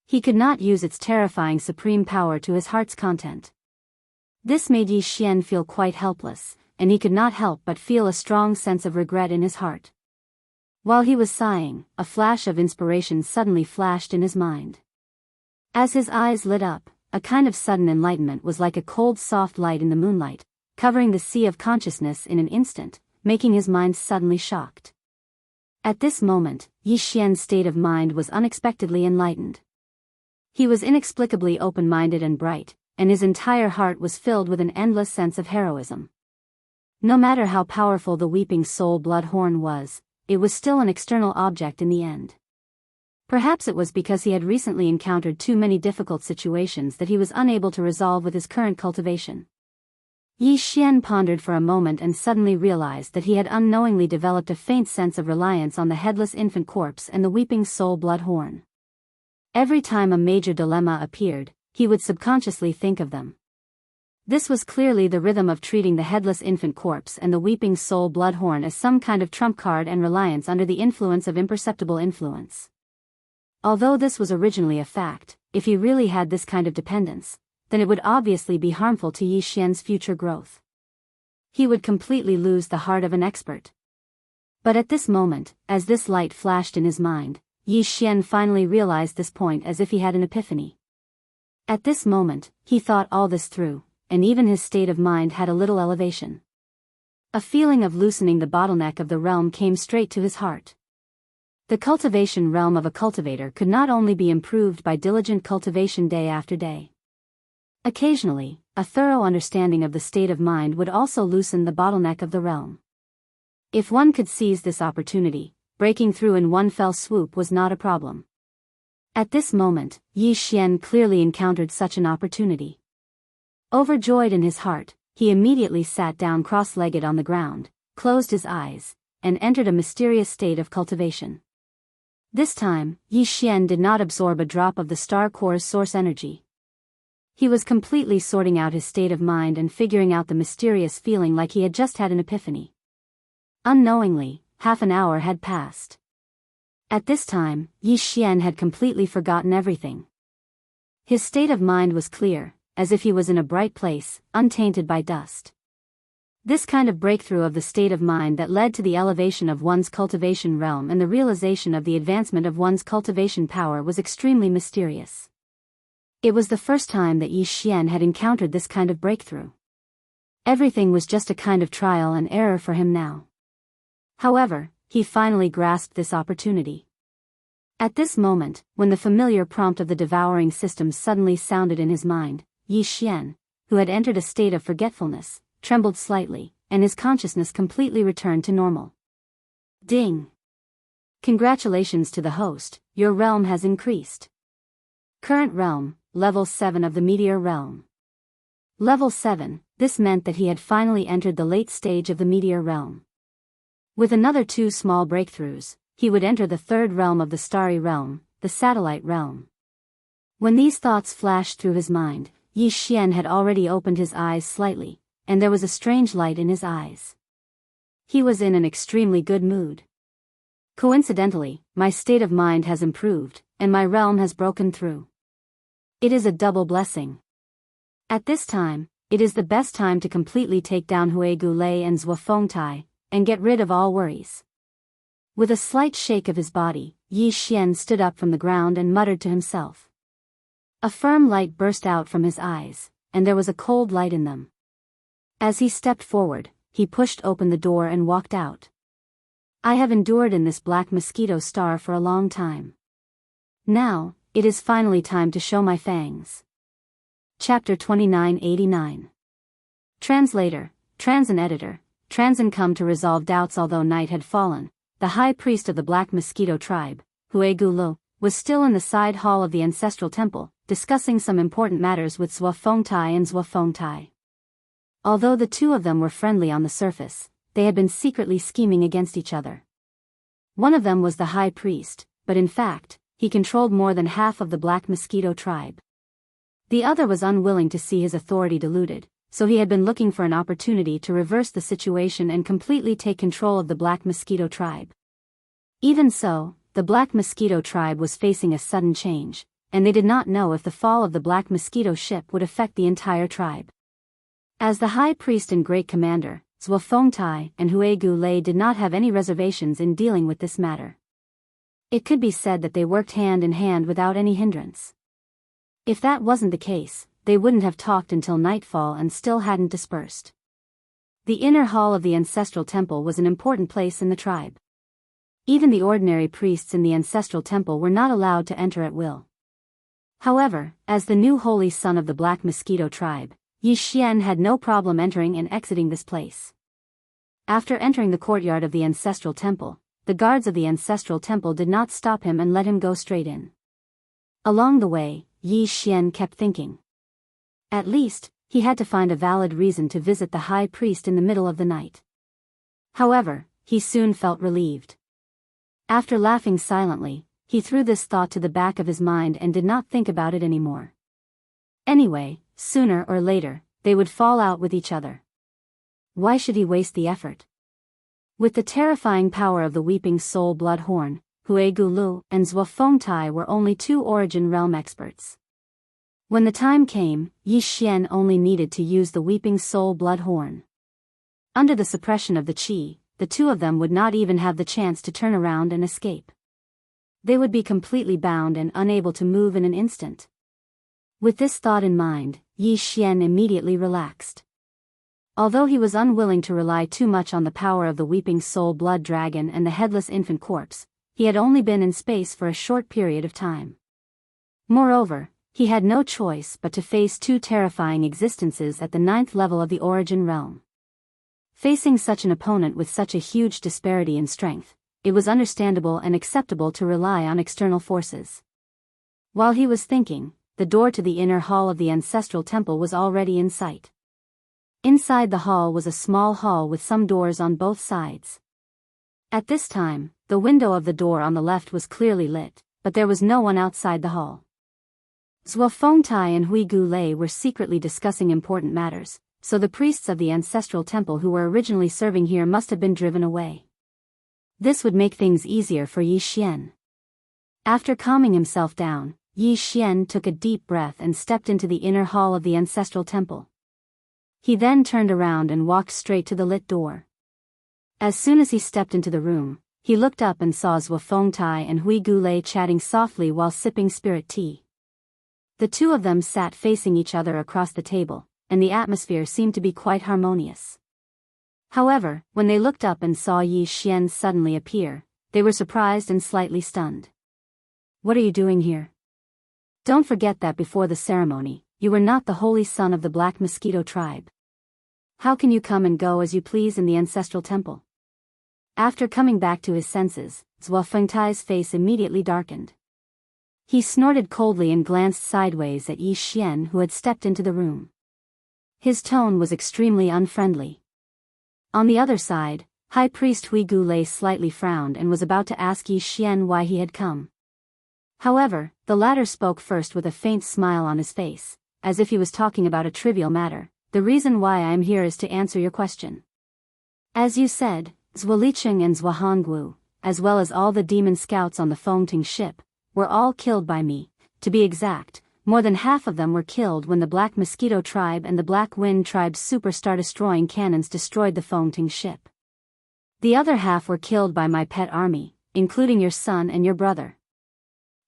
He could not use its terrifying supreme power to his heart's content. This made Yi Xian feel quite helpless, and he could not help but feel a strong sense of regret in his heart. While he was sighing, a flash of inspiration suddenly flashed in his mind. As his eyes lit up, a kind of sudden enlightenment was like a cold soft light in the moonlight, covering the sea of consciousness in an instant, making his mind suddenly shocked. At this moment, Yi Xian's state of mind was unexpectedly enlightened. He was inexplicably open-minded and bright, and his entire heart was filled with an endless sense of heroism. No matter how powerful the weeping soul blood horn was, it was still an external object in the end. Perhaps it was because he had recently encountered too many difficult situations that he was unable to resolve with his current cultivation. Yi Xian pondered for a moment and suddenly realized that he had unknowingly developed a faint sense of reliance on the headless infant corpse and the weeping soul blood horn. Every time a major dilemma appeared, he would subconsciously think of them. This was clearly the rhythm of treating the headless infant corpse and the weeping soul blood horn as some kind of trump card and reliance under the influence of imperceptible influence. Although this was originally a fact, if he really had this kind of dependence, then it would obviously be harmful to Yi Xian's future growth. He would completely lose the heart of an expert. But at this moment, as this light flashed in his mind, Yi Xian finally realized this point as if he had an epiphany. At this moment, he thought all this through, and even his state of mind had a little elevation. A feeling of loosening the bottleneck of the realm came straight to his heart. The cultivation realm of a cultivator could not only be improved by diligent cultivation day after day. Occasionally, a thorough understanding of the state of mind would also loosen the bottleneck of the realm. If one could seize this opportunity, breaking through in one fell swoop was not a problem. At this moment, Yi Xian clearly encountered such an opportunity. Overjoyed in his heart, he immediately sat down cross-legged on the ground, closed his eyes, and entered a mysterious state of cultivation. This time, Yi Xian did not absorb a drop of the star core's source energy. He was completely sorting out his state of mind and figuring out the mysterious feeling like he had just had an epiphany. Unknowingly, half an hour had passed. At this time, Yi Xian had completely forgotten everything. His state of mind was clear, as if he was in a bright place, untainted by dust. This kind of breakthrough of the state of mind that led to the elevation of one's cultivation realm and the realization of the advancement of one's cultivation power was extremely mysterious. It was the first time that Yi Xian had encountered this kind of breakthrough. Everything was just a kind of trial and error for him now. However, he finally grasped this opportunity. At this moment, when the familiar prompt of the devouring system suddenly sounded in his mind, Yi Xian, who had entered a state of forgetfulness, trembled slightly, and his consciousness completely returned to normal. Ding! Congratulations to the host, your realm has increased. Current realm, level 7 of the meteor realm. Level 7, this meant that he had finally entered the late stage of the meteor realm. With another 2 small breakthroughs, he would enter the third realm of the starry realm, the satellite realm. When these thoughts flashed through his mind, Yi Xian had already opened his eyes slightly, and there was a strange light in his eyes. He was in an extremely good mood. Coincidentally, my state of mind has improved, and my realm has broken through. It is a double blessing. At this time, it is the best time to completely take down Huigu Lei and Zhuo Fengtai, and get rid of all worries. With a slight shake of his body, Yi Xian stood up from the ground and muttered to himself. A firm light burst out from his eyes, and there was a cold light in them. As he stepped forward, he pushed open the door and walked out. I have endured in this black mosquito star for a long time. Now, it is finally time to show my fangs. Chapter 2989. Translator, Transin Editor, Transin come to resolve doubts. Although night had fallen, the high priest of the black mosquito tribe, Huigu Lo, was still in the side hall of the ancestral temple, discussing some important matters with Zhuo Fengtai and Zhuo Fengtai. Although the two of them were friendly on the surface, they had been secretly scheming against each other. One of them was the high priest, but in fact, he controlled more than half of the black mosquito tribe. The other was unwilling to see his authority diluted, so he had been looking for an opportunity to reverse the situation and completely take control of the black mosquito tribe. Even so, the black mosquito tribe was facing a sudden change, and they did not know if the fall of the black mosquito ship would affect the entire tribe. As the high priest and great commander, Zhuo Fengtai and Huigu Lei did not have any reservations in dealing with this matter. It could be said that they worked hand in hand without any hindrance. If that wasn't the case, they wouldn't have talked until nightfall and still hadn't dispersed. The inner hall of the ancestral temple was an important place in the tribe. Even the ordinary priests in the ancestral temple were not allowed to enter at will. However, as the new holy son of the Black Mosquito tribe, Yi Xian had no problem entering and exiting this place. After entering the courtyard of the ancestral temple, the guards of the ancestral temple did not stop him and let him go straight in. Along the way, Yi Xian kept thinking. At least, he had to find a valid reason to visit the high priest in the middle of the night. However, he soon felt relieved. After laughing silently, he threw this thought to the back of his mind and did not think about it anymore. Anyway, sooner or later, they would fall out with each other. Why should he waste the effort? With the terrifying power of the Weeping Soul Bloodhorn, Hue Gulu and Zhuo Fengtai were only two Origin Realm experts. When the time came, Yi Xian only needed to use the Weeping Soul Bloodhorn. Under the suppression of the qi, the two of them would not even have the chance to turn around and escape. They would be completely bound and unable to move in an instant. With this thought in mind, Yi Xian immediately relaxed. Although he was unwilling to rely too much on the power of the Weeping Soul Blood Dragon and the Headless Infant Corpse, he had only been in space for a short period of time. Moreover, he had no choice but to face two terrifying existences at the 9th level of the Origin Realm. Facing such an opponent with such a huge disparity in strength, it was understandable and acceptable to rely on external forces. While he was thinking, the door to the inner hall of the ancestral temple was already in sight. Inside the hall was a small hall with some doors on both sides. At this time, the window of the door on the left was clearly lit, but there was no one outside the hall. Zhuo Fengtai and Hui Gulei were secretly discussing important matters, so the priests of the ancestral temple who were originally serving here must have been driven away. This would make things easier for Yi Xian. After calming himself down, Yi Xian took a deep breath and stepped into the inner hall of the ancestral temple. He then turned around and walked straight to the lit door. As soon as he stepped into the room, he looked up and saw Zhuo Fengtai and Hui Gulei chatting softly while sipping spirit tea. The two of them sat facing each other across the table, and the atmosphere seemed to be quite harmonious. However, when they looked up and saw Yi Xian suddenly appear, they were surprised and slightly stunned. "What are you doing here? Don't forget that before the ceremony, you were not the holy son of the Black Mosquito tribe. How can you come and go as you please in the ancestral temple?" After coming back to his senses, Zhuo Fengtai's face immediately darkened. He snorted coldly and glanced sideways at Yi Xian, who had stepped into the room. His tone was extremely unfriendly. On the other side, High Priest Hui Gulei slightly frowned and was about to ask Yi Xian why he had come. However, the latter spoke first with a faint smile on his face, as if he was talking about a trivial matter. "The reason why I am here is to answer your question. As you said, Zhuo Liqing and Zhuo Hongwu, as well as all the demon scouts on the Fengting ship, were all killed by me. To be exact, more than half of them were killed when the Black Mosquito tribe and the Black Wind tribe's superstar destroying cannons destroyed the Fengting ship. The other half were killed by my pet army, including your son and your brother."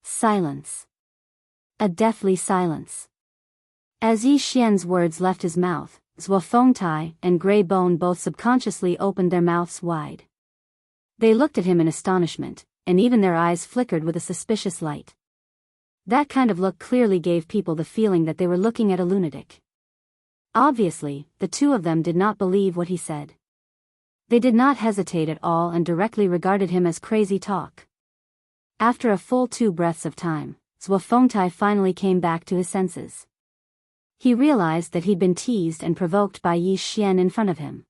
Silence. A deathly silence. As Yi Xian's words left his mouth, Zhuo Fengtai and Grey Bone both subconsciously opened their mouths wide. They looked at him in astonishment, and even their eyes flickered with a suspicious light. That kind of look clearly gave people the feeling that they were looking at a lunatic. Obviously, the two of them did not believe what he said. They did not hesitate at all and directly regarded him as crazy talk. After a full 2 breaths of time, Zhuo Fengtai finally came back to his senses. He realized that he'd been teased and provoked by Yi Xian in front of him.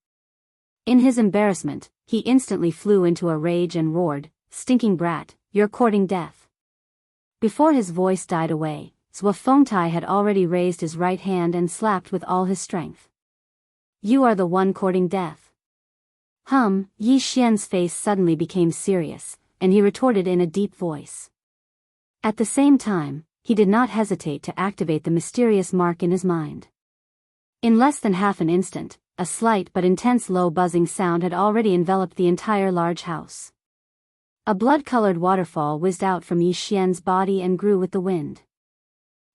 In his embarrassment, he instantly flew into a rage and roared, "Stinking brat, you're courting death." Before his voice died away, Zhuo Fengtai had already raised his right hand and slapped with all his strength. "You are the one courting death." Yi Xian's face suddenly became serious, and he retorted in a deep voice. At the same time, he did not hesitate to activate the mysterious mark in his mind. In less than half an instant, a slight but intense low buzzing sound had already enveloped the entire large house. A blood-colored waterfall whizzed out from Yi Xian's body and grew with the wind.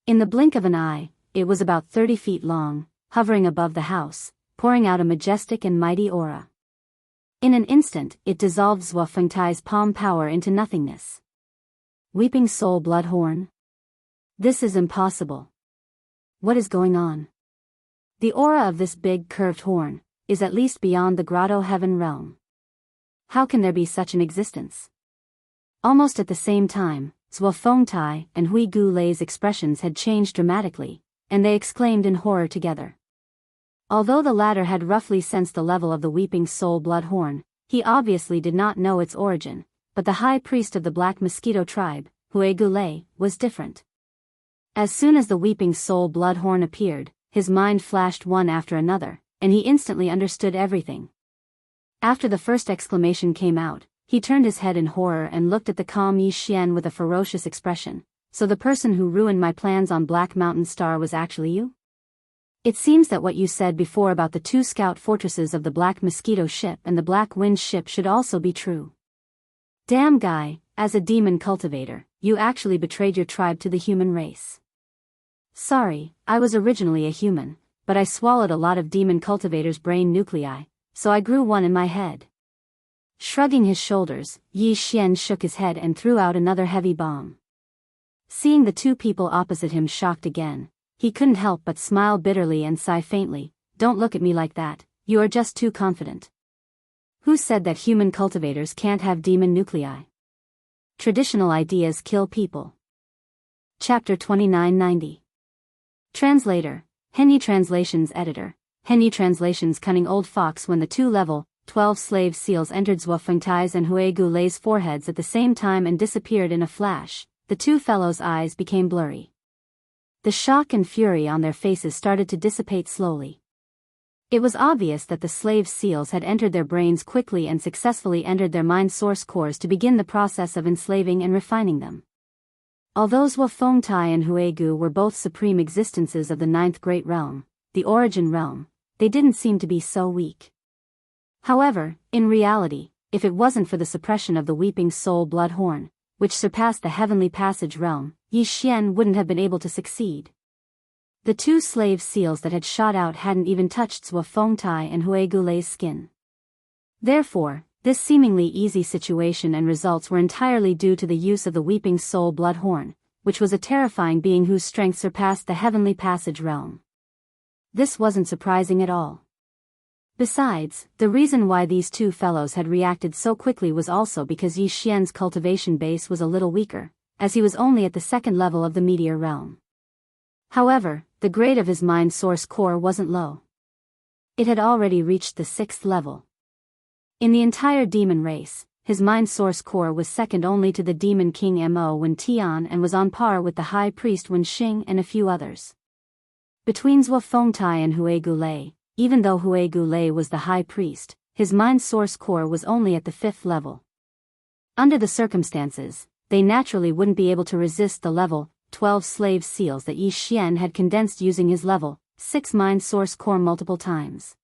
In the blink of an eye, it was about 30 feet long, hovering above the house, pouring out a majestic and mighty aura. In an instant, it dissolved Zhuo Fengtai's palm power into nothingness. Weeping Soul Bloodhorn? This is impossible. What is going on? The aura of this big curved horn is at least beyond the grotto heaven realm. How can there be such an existence? Almost at the same time, Zhuo Fengtai and Hui Gulei's expressions had changed dramatically, and they exclaimed in horror together. Although the latter had roughly sensed the level of the Weeping Soul Bloodhorn, he obviously did not know its origin, but the high priest of the Black Mosquito tribe, Hui Gulei, was different. As soon as the Weeping Soul Bloodhorn appeared, his mind flashed one after another, and he instantly understood everything. After the first exclamation came out, he turned his head in horror and looked at the calm Yi Xian with a ferocious expression. So the person who ruined my plans on Black Mountain Star was actually you? It seems that what you said before about the 2 scout fortresses of the Black Mosquito ship and the Black Wind ship should also be true. Damn guy, as a demon cultivator, you actually betrayed your tribe to the human race. Sorry, I was originally a human, but I swallowed a lot of demon cultivators' brain nuclei, so I grew one in my head. Shrugging his shoulders, Yi Xian shook his head and threw out another heavy bomb. Seeing the two people opposite him shocked again, he couldn't help but smile bitterly and sigh faintly. Don't look at me like that, you are just too confident. Who said that human cultivators can't have demon nuclei? Traditional ideas kill people. Chapter 2990. Translator, Henyi Translations Editor, Henyi Translations Cunning Old Fox. When the 2 level 12 slave seals entered Zhuo Fengtai's and Hui Gulei's foreheads at the same time and disappeared in a flash, the 2 fellows' eyes became blurry. The shock and fury on their faces started to dissipate slowly. It was obvious that the slave seals had entered their brains quickly and successfully entered their mind source cores to begin the process of enslaving and refining them. Although Zhuo Fengtai and Hui Gu were both supreme existences of the 9th Great Realm, the Origin Realm, they didn't seem to be so weak. However, in reality, if it wasn't for the suppression of the Weeping Soul Bloodhorn, which surpassed the Heavenly Passage realm, Yi Xian wouldn't have been able to succeed. The 2 slave seals that had shot out hadn't even touched Zhuo Fengtai and Hui Gulei's skin. Therefore, this seemingly easy situation and results were entirely due to the use of the Weeping Soul Bloodhorn, which was a terrifying being whose strength surpassed the Heavenly Passage realm. This wasn't surprising at all. Besides, the reason why these 2 fellows had reacted so quickly was also because Yi Xian's cultivation base was a little weaker, as he was only at the 2nd level of the Meteor Realm. However, the grade of his mind source core wasn't low. It had already reached the 6th level. In the entire demon race, his mind source core was second only to the Demon King Mo Wen Tian and was on par with the High Priest Wen Xing and a few others. Between Zhuo Fengtai and Hui Gulei, even though Hui Gulei was the high priest, his mind source core was only at the 5th level. Under the circumstances, they naturally wouldn't be able to resist the level 12 slave seals that Yi Xian had condensed using his level 6 mind source core multiple times.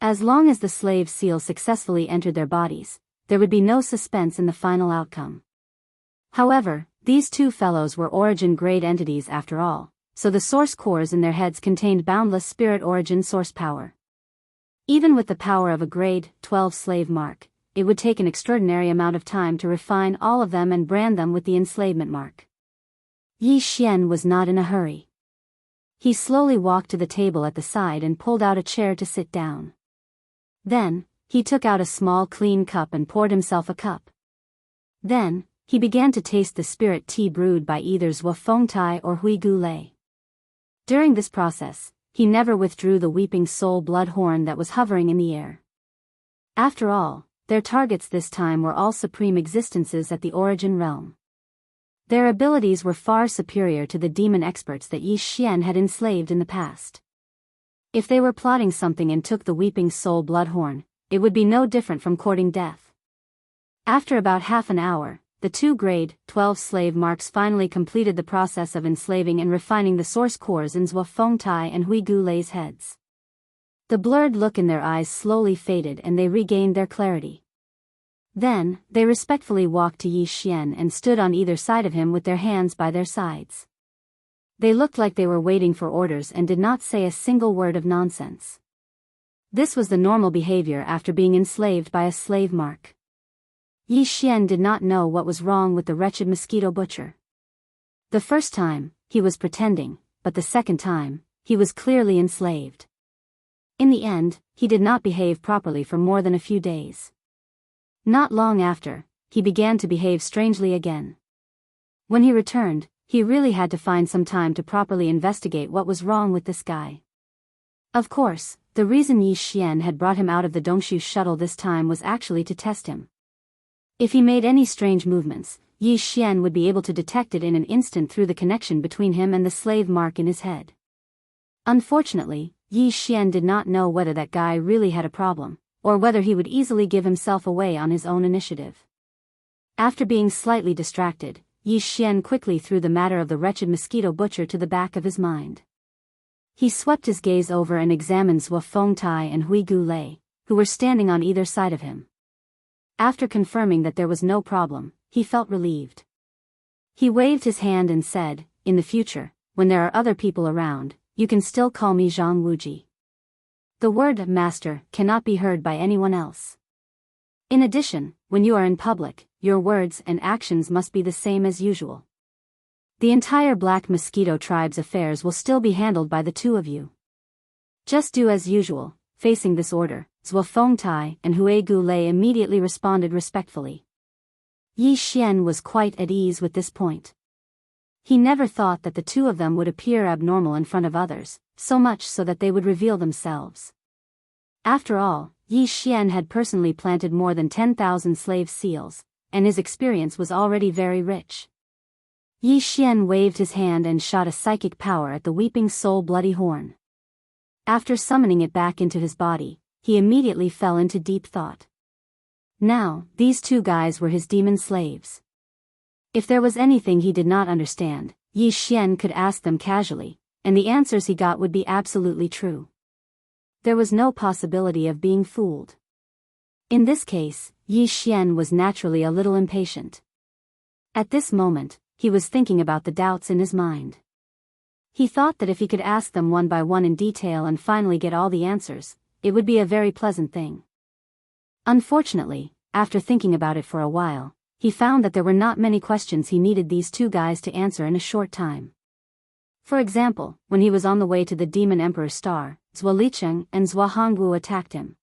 As long as the slave seals successfully entered their bodies, there would be no suspense in the final outcome. However, these 2 fellows were origin grade entities after all, so the source cores in their heads contained boundless spirit origin source power. Even with the power of a grade 12 slave mark, it would take an extraordinary amount of time to refine all of them and brand them with the enslavement mark. Yi Xian was not in a hurry. He slowly walked to the table at the side and pulled out a chair to sit down. Then, he took out a small clean cup and poured himself a cup. Then, he began to taste the spirit tea brewed by either Zhuo Fengtai or Hui Gulei. During this process, he never withdrew the Weeping Soul Bloodhorn that was hovering in the air. After all, their targets this time were all supreme existences at the Origin Realm. Their abilities were far superior to the demon experts that Yi Xian had enslaved in the past. If they were plotting something and took the Weeping Soul Bloodhorn, it would be no different from courting death. After about half an hour, the 2 grade 12 slave marks finally completed the process of enslaving and refining the source cores in Zhuo Fengtai and Hui Gulei's heads. The blurred look in their eyes slowly faded and they regained their clarity. Then, they respectfully walked to Yi Xian and stood on either side of him with their hands by their sides. They looked like they were waiting for orders and did not say a single word of nonsense. This was the normal behavior after being enslaved by a slave mark. Yi Xian did not know what was wrong with the wretched mosquito butcher. The first time, he was pretending, but the second time, he was clearly enslaved. In the end, he did not behave properly for more than a few days. Not long after, he began to behave strangely again. When he returned, he really had to find some time to properly investigate what was wrong with this guy. Of course, the reason Yi Xian had brought him out of the Dongshu shuttle this time was actually to test him. If he made any strange movements, Yi Xian would be able to detect it in an instant through the connection between him and the slave mark in his head. Unfortunately, Yi Xian did not know whether that guy really had a problem, or whether he would easily give himself away on his own initiative. After being slightly distracted, Yi Xian quickly threw the matter of the wretched mosquito butcher to the back of his mind. He swept his gaze over and examined Zhuo Fengtai and Hui Gulei, who were standing on either side of him. After confirming that there was no problem, he felt relieved. He waved his hand and said, "In the future, when there are other people around, you can still call me Zhang Wuji. The word master cannot be heard by anyone else. In addition, when you are in public, your words and actions must be the same as usual. The entire Black Mosquito tribe's affairs will still be handled by the two of you. Just do as usual." Facing this order, Zhuo Fengtai and Hui Gulei immediately responded respectfully. Yi Xian was quite at ease with this point. He never thought that the two of them would appear abnormal in front of others, so much so that they would reveal themselves. After all, Yi Xian had personally planted more than 10,000 slave seals, and his experience was already very rich. Yi Xian waved his hand and shot a psychic power at the Weeping Soul bloody horn. After summoning it back into his body, he immediately fell into deep thought. Now, these two guys were his demon slaves. If there was anything he did not understand, Yi Xian could ask them casually, and the answers he got would be absolutely true. There was no possibility of being fooled. In this case, Yi Xian was naturally a little impatient. At this moment, he was thinking about the doubts in his mind. He thought that if he could ask them one by one in detail and finally get all the answers, it would be a very pleasant thing. Unfortunately, after thinking about it for a while, he found that there were not many questions he needed these two guys to answer in a short time. For example, when he was on the way to the Demon Emperor's Star, Zhuo Licheng and Zhuo Hongwu attacked him.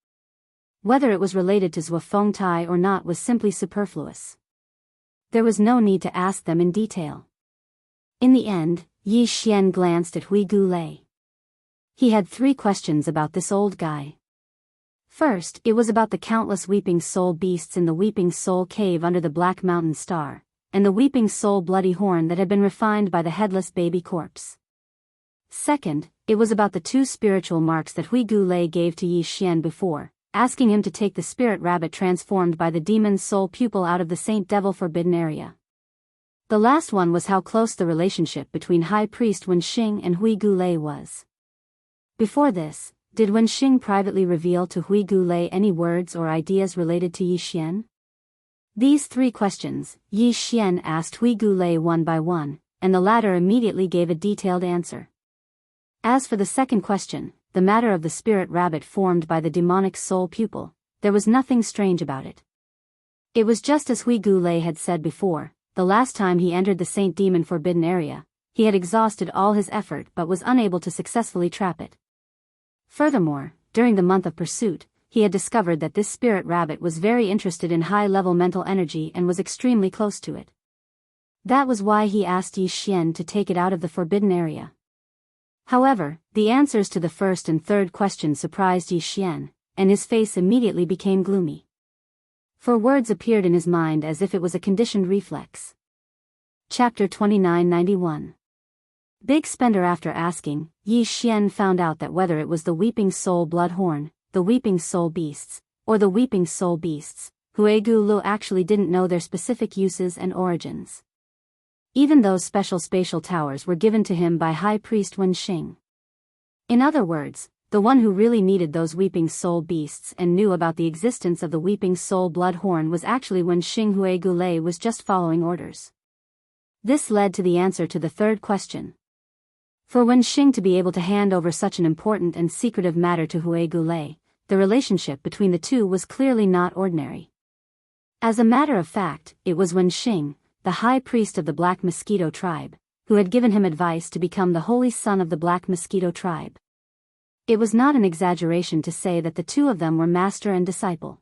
Whether it was related to Zhuo Fengtai or not was simply superfluous. There was no need to ask them in detail. In the end, Yi Xian glanced at Hui Gulei. He had 3 questions about this old guy. First, it was about the countless Weeping Soul beasts in the Weeping Soul cave under the Black Mountain Star, and the Weeping Soul bloody horn that had been refined by the headless baby corpse. Second, it was about the 2 spiritual marks that Hui Gulei gave to Yi Xian before, asking him to take the spirit rabbit transformed by the demon soul pupil out of the Saint Devil Forbidden area. The last one was how close the relationship between High Priest Wenxing and Hui Gulei was. Before this, did Wenxing privately reveal to Hui Gulei any words or ideas related to Yi Xian? These 3 questions, Yi Xian asked Hui Gulei one by one, and the latter immediately gave a detailed answer. As for the second question, the matter of the spirit rabbit formed by the demonic soul pupil, there was nothing strange about it. It was just as Hui Gulei had said before. The last time he entered the Saint Demon Forbidden area, he had exhausted all his effort but was unable to successfully trap it. Furthermore, during the month of pursuit, he had discovered that this spirit rabbit was very interested in high-level mental energy and was extremely close to it. That was why he asked Yi Xian to take it out of the forbidden area. However, the answers to the first and third questions surprised Yi Xian, and his face immediately became gloomy. For words appeared in his mind as if it was a conditioned reflex. Chapter 2991. Big Spender. After asking, Yi Xian found out that whether it was the Weeping Soul Bloodhorn, the Weeping Soul Beasts, or the Weeping Soul Beasts, Hui Gulei actually didn't know their specific uses and origins. Even those special spatial towers were given to him by High Priest Wenxing. In other words, the one who really needed those Weeping Soul Beasts and knew about the existence of the Weeping Soul Bloodhorn was actually Wenxing. Hui Gulei was just following orders. This led to the answer to the third question. For Wenxing to be able to hand over such an important and secretive matter to Hui Gulei, the relationship between the two was clearly not ordinary. As a matter of fact, it was Wenxing, the high priest of the Black Mosquito tribe, who had given him advice to become the holy son of the Black Mosquito tribe. It was not an exaggeration to say that the two of them were master and disciple.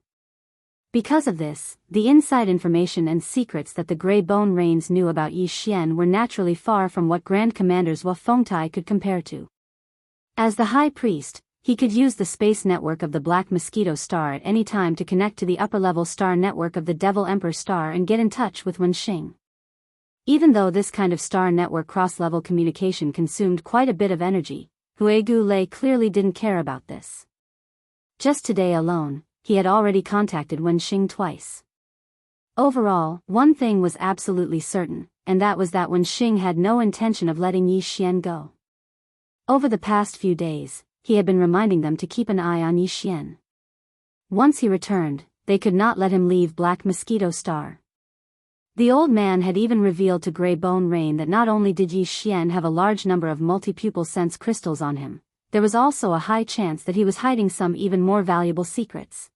Because of this, the inside information and secrets that the Grey Bone Rains knew about Yi Xian were naturally far from what Grand Commanders Wu Fengtai could compare to. As the High Priest, he could use the space network of the Black Mosquito Star at any time to connect to the upper-level star network of the Devil Emperor Star and get in touch with Wenxing. Even though this kind of star network cross-level communication consumed quite a bit of energy, Huigu Lei clearly didn't care about this. Just today alone, he had already contacted Wenxing twice. Overall, one thing was absolutely certain, and that was that Wenxing had no intention of letting Yi Xian go. Over the past few days, he had been reminding them to keep an eye on Yi Xian. Once he returned, they could not let him leave Black Mosquito Star. The old man had even revealed to Grey Bone Rain that not only did Yi Xian have a large number of multi-pupil sense crystals on him, there was also a high chance that he was hiding some even more valuable secrets.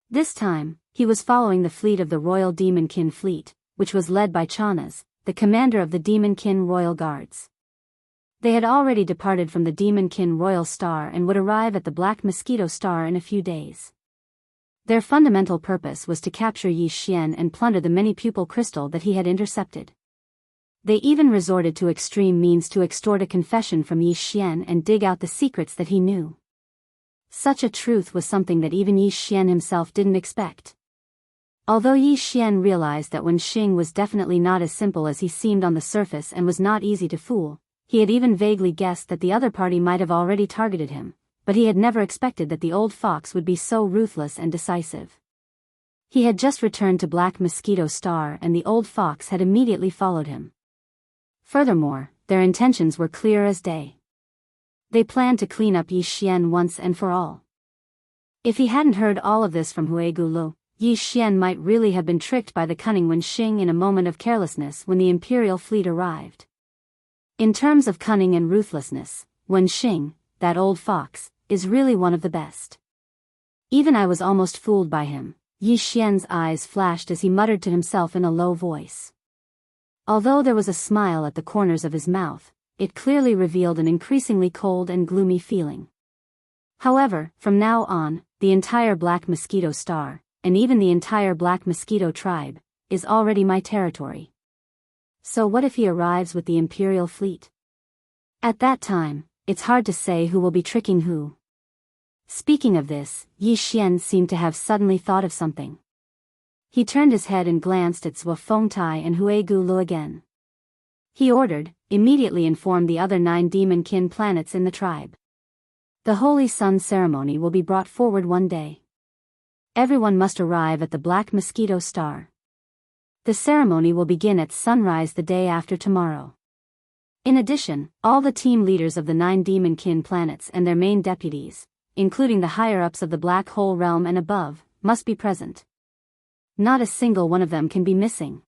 This time, he was following the fleet of the Royal Demonkin Fleet, which was led by Chanas, the commander of the Demonkin Royal Guards. They had already departed from the Demonkin Royal Star and would arrive at the Black Mosquito Star in a few days. Their fundamental purpose was to capture Yi Xian and plunder the many pupil crystal that he had intercepted. They even resorted to extreme means to extort a confession from Yi Xian and dig out the secrets that he knew. Such a truth was something that even Yi Xian himself didn't expect. Although Yi Xian realized that Wenxing was definitely not as simple as he seemed on the surface and was not easy to fool, he had even vaguely guessed that the other party might have already targeted him, but he had never expected that the old fox would be so ruthless and decisive. He had just returned to Black Mosquito Star and the old fox had immediately followed him. Furthermore, their intentions were clear as day. They planned to clean up Yi Xian once and for all. If he hadn't heard all of this from Huigu Lu, Yi Xian might really have been tricked by the cunning Wenxing in a moment of carelessness when the Imperial fleet arrived. In terms of cunning and ruthlessness, Wenxing, that old fox, is really one of the best. Even I was almost fooled by him, Yi Xian's eyes flashed as he muttered to himself in a low voice. Although there was a smile at the corners of his mouth, it clearly revealed an increasingly cold and gloomy feeling. However, from now on, the entire Black Mosquito Star, and even the entire Black Mosquito tribe, is already my territory. So what if he arrives with the Imperial fleet? At that time, it's hard to say who will be tricking who. Speaking of this, Yi Xian seemed to have suddenly thought of something. He turned his head and glanced at Wu Fengtai and Huigu Lu again. He ordered, immediately inform the other 9 Demonkin planets in the tribe. The Holy Sun ceremony will be brought forward one day. Everyone must arrive at the Black Mosquito Star. The ceremony will begin at sunrise the day after tomorrow. In addition, all the team leaders of the 9 Demonkin planets and their main deputies, including the higher-ups of the Black Hole Realm and above, must be present. Not a single one of them can be missing.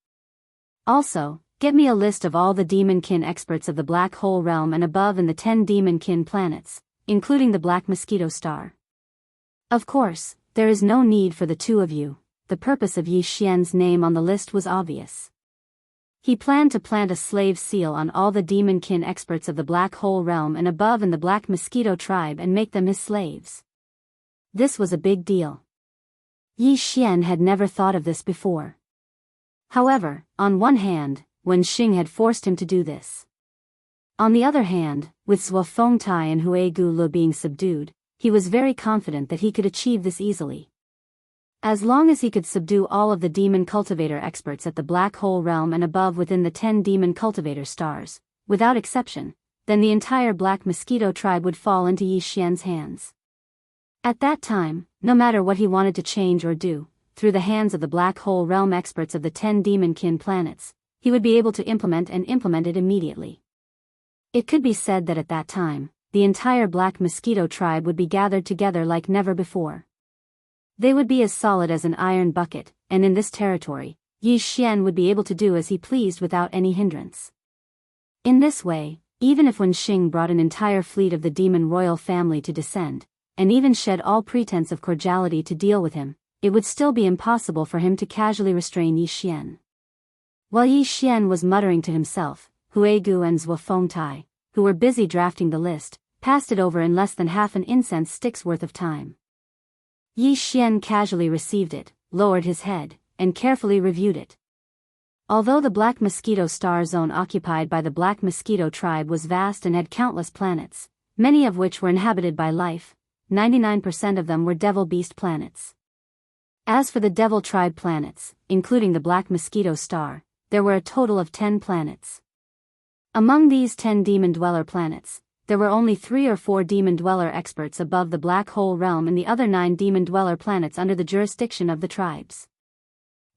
Also, get me a list of all the Demonkin experts of the Black Hole Realm and above and the 10 Demonkin planets, including the Black Mosquito Star. Of course, there is no need for the two of you. The purpose of Yi Xian's name on the list was obvious. He planned to plant a slave seal on all the Demonkin experts of the Black Hole Realm and above and the Black Mosquito tribe and make them his slaves. This was a big deal. Yi Xian had never thought of this before. However, on one hand, Wenxing had forced him to do this. On the other hand, with Wu Fengtai and Huigu Lu being subdued, he was very confident that he could achieve this easily. As long as he could subdue all of the demon cultivator experts at the Black Hole Realm and above within the 10 demon cultivator stars, without exception, then the entire Black Mosquito tribe would fall into Yi Xian's hands. At that time, no matter what he wanted to change or do, through the hands of the Black Hole Realm experts of the 10 Demonkin planets, he would be able to implement it immediately. It could be said that at that time, the entire Black Mosquito tribe would be gathered together like never before. They would be as solid as an iron bucket, and in this territory, Yi Xian would be able to do as he pleased without any hindrance. In this way, even if Wenxing brought an entire fleet of the demon royal family to descend, and even shed all pretense of cordiality to deal with him, it would still be impossible for him to casually restrain Yi Xian. While Yi Xian was muttering to himself, Hui Gu and Zhuo Fengtai, who were busy drafting the list, passed it over in less than half an incense stick's worth of time. Yi Xian casually received it, lowered his head, and carefully reviewed it. Although the Black Mosquito star zone occupied by the Black Mosquito tribe was vast and had countless planets, many of which were inhabited by life, 99% of them were Devil Beast planets. As for the Devil tribe planets, including the Black Mosquito star, there were a total of 10 planets. Among these 10 Demon Dweller planets, there were only 3 or 4 Demon Dweller experts above the Black Hole realm and the other 9 Demon Dweller planets under the jurisdiction of the tribes.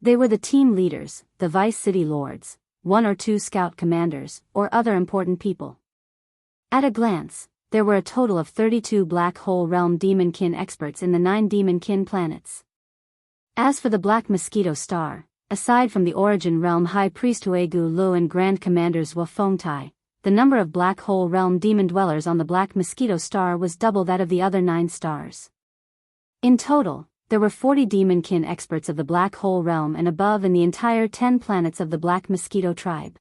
They were the team leaders, the vice city lords, 1 or 2 scout commanders, or other important people. At a glance, there were a total of 32 Black Hole realm Demonkin experts in the 9 Demonkin planets. As for the Black Mosquito star, aside from the Origin Realm High Priest Huegu Lu and Grand Commanders Wu Fengtai, the number of Black Hole Realm Demon Dwellers on the Black Mosquito star was double that of the other 9 stars. In total, there were 40 Demonkin experts of the Black Hole Realm and above in the entire 10 planets of the Black Mosquito tribe.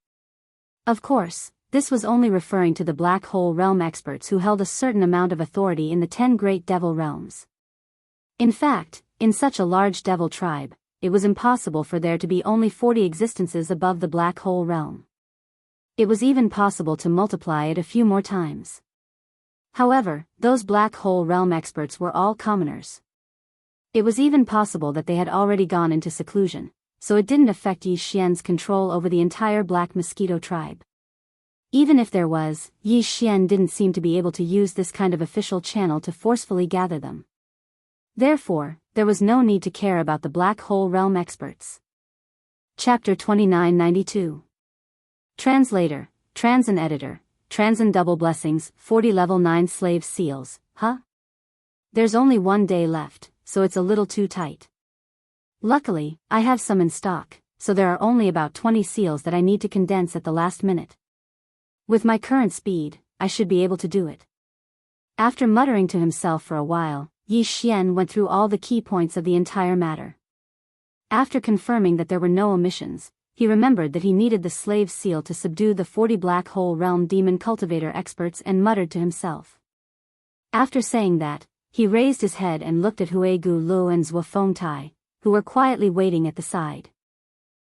Of course, this was only referring to the Black Hole Realm experts who held a certain amount of authority in the 10 Great Devil Realms. In fact, in such a large devil tribe, it was impossible for there to be only 40 existences above the Black Hole realm. It was even possible to multiply it a few more times. However, those Black Hole realm experts were all commoners. It was even possible that they had already gone into seclusion, so it didn't affect Yi Xian's control over the entire Black Mosquito tribe. Even if there was, Yi Xian didn't seem to be able to use this kind of official channel to forcefully gather them. Therefore, there was no need to care about the Black Hole realm experts. Chapter 2992. Translator, Transin Editor, Transin Double Blessings, 40 Level 9 Slave Seals, huh? There's only 1 day left, so it's a little too tight. Luckily, I have some in stock, so there are only about 20 seals that I need to condense at the last minute. With my current speed, I should be able to do it. After muttering to himself for a while, Yi Xian went through all the key points of the entire matter. After confirming that there were no omissions, he remembered that he needed the slave seal to subdue the 40 Black Hole Realm Demon Cultivator experts and muttered to himself. After saying that, he raised his head and looked at Huegu Lu and Zhuo Fengtai, who were quietly waiting at the side.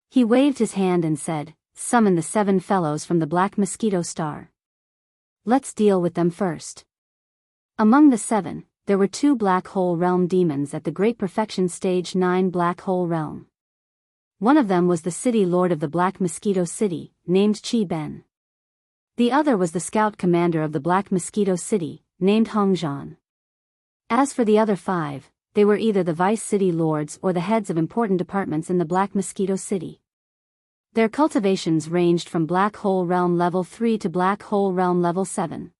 He waved his hand and said, "Summon the 7 fellows from the Black Mosquito star. Let's deal with them first." Among the 7, there were 2 Black Hole Realm demons at the Great Perfection Stage 9 Black Hole Realm. One of them was the City Lord of the Black Mosquito City, named Qi Ben. The other was the Scout Commander of the Black Mosquito City, named Hong Zhan. As for the other 5, they were either the Vice City Lords or the heads of important departments in the Black Mosquito City. Their cultivations ranged from Black Hole Realm Level 3 to Black Hole Realm Level 7.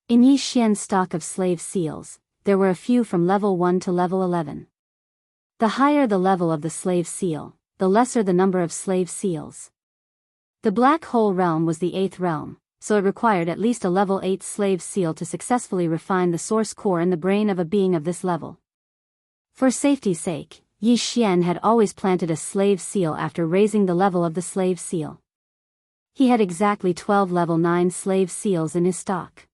In Yi Xian's stock of slave seals, there were a few from level 1 to level 11. The higher the level of the slave seal, the lesser the number of slave seals. The Black Hole realm was the 8th realm, so it required at least a level 8 slave seal to successfully refine the source core in the brain of a being of this level. For safety's sake, Yi Xian had always planted a slave seal after raising the level of the slave seal. He had exactly 12 level 9 slave seals in his stock.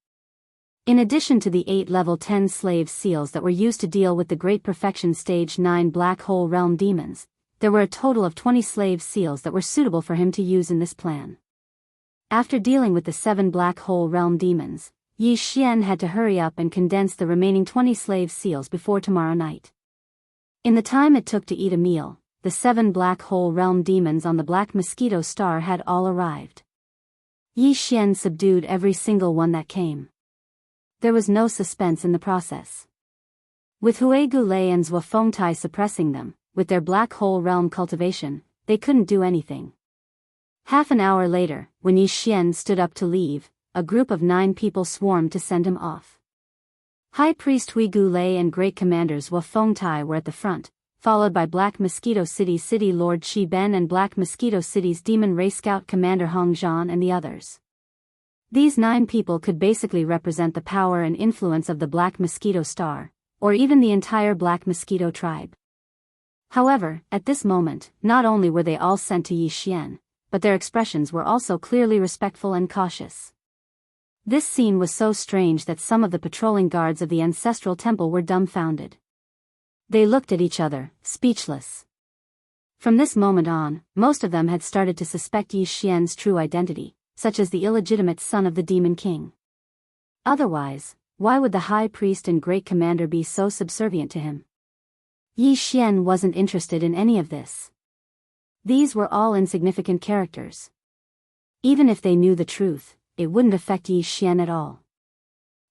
In addition to the 8 level 10 slave seals that were used to deal with the Great Perfection Stage 9 Black Hole Realm demons, there were a total of 20 slave seals that were suitable for him to use in this plan. After dealing with the 7 Black Hole Realm demons, Yi Xian had to hurry up and condense the remaining 20 slave seals before tomorrow night. In the time it took to eat a meal, the 7 Black Hole Realm demons on the Black Mosquito star had all arrived. Yi Xian subdued every single one that came. There was no suspense in the process. With Huegu Lei and Zhuo Fengtai suppressing them, with their Black Hole Realm cultivation, they couldn't do anything. Half an hour later, when Yi Xian stood up to leave, a group of 9 people swarmed to send him off. High Priest Huegu Lei and Great Commanders Wu Fengtai were at the front, followed by Black Mosquito City's City Lord Qi Ben and Black Mosquito City's Demon Race Scout Commander Hong Zhan and the others. These 9 people could basically represent the power and influence of the Black Mosquito Star, or even the entire Black Mosquito tribe. However, at this moment, not only were they all sent to Yi Xian, but their expressions were also clearly respectful and cautious. This scene was so strange that some of the patrolling guards of the ancestral temple were dumbfounded. They looked at each other, speechless. From this moment on, most of them had started to suspect Yi Xian's true identity, such as the illegitimate son of the Demon King. Otherwise, why would the high priest and great commander be so subservient to him? Yi Xian wasn't interested in any of this. These were all insignificant characters. Even if they knew the truth, it wouldn't affect Yi Xian at all.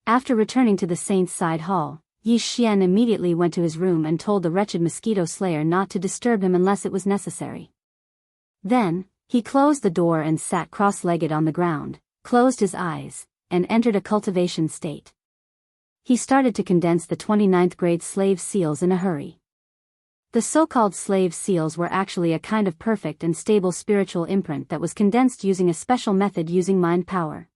After returning to the saint's side hall, Yi Xian immediately went to his room and told the wretched mosquito slayer not to disturb him unless it was necessary. Then, he closed the door and sat cross-legged on the ground, closed his eyes, and entered a cultivation state. He started to condense the 29th grade slave seals in a hurry. The so-called slave seals were actually a kind of perfect and stable spiritual imprint that was condensed using a special method using mind power.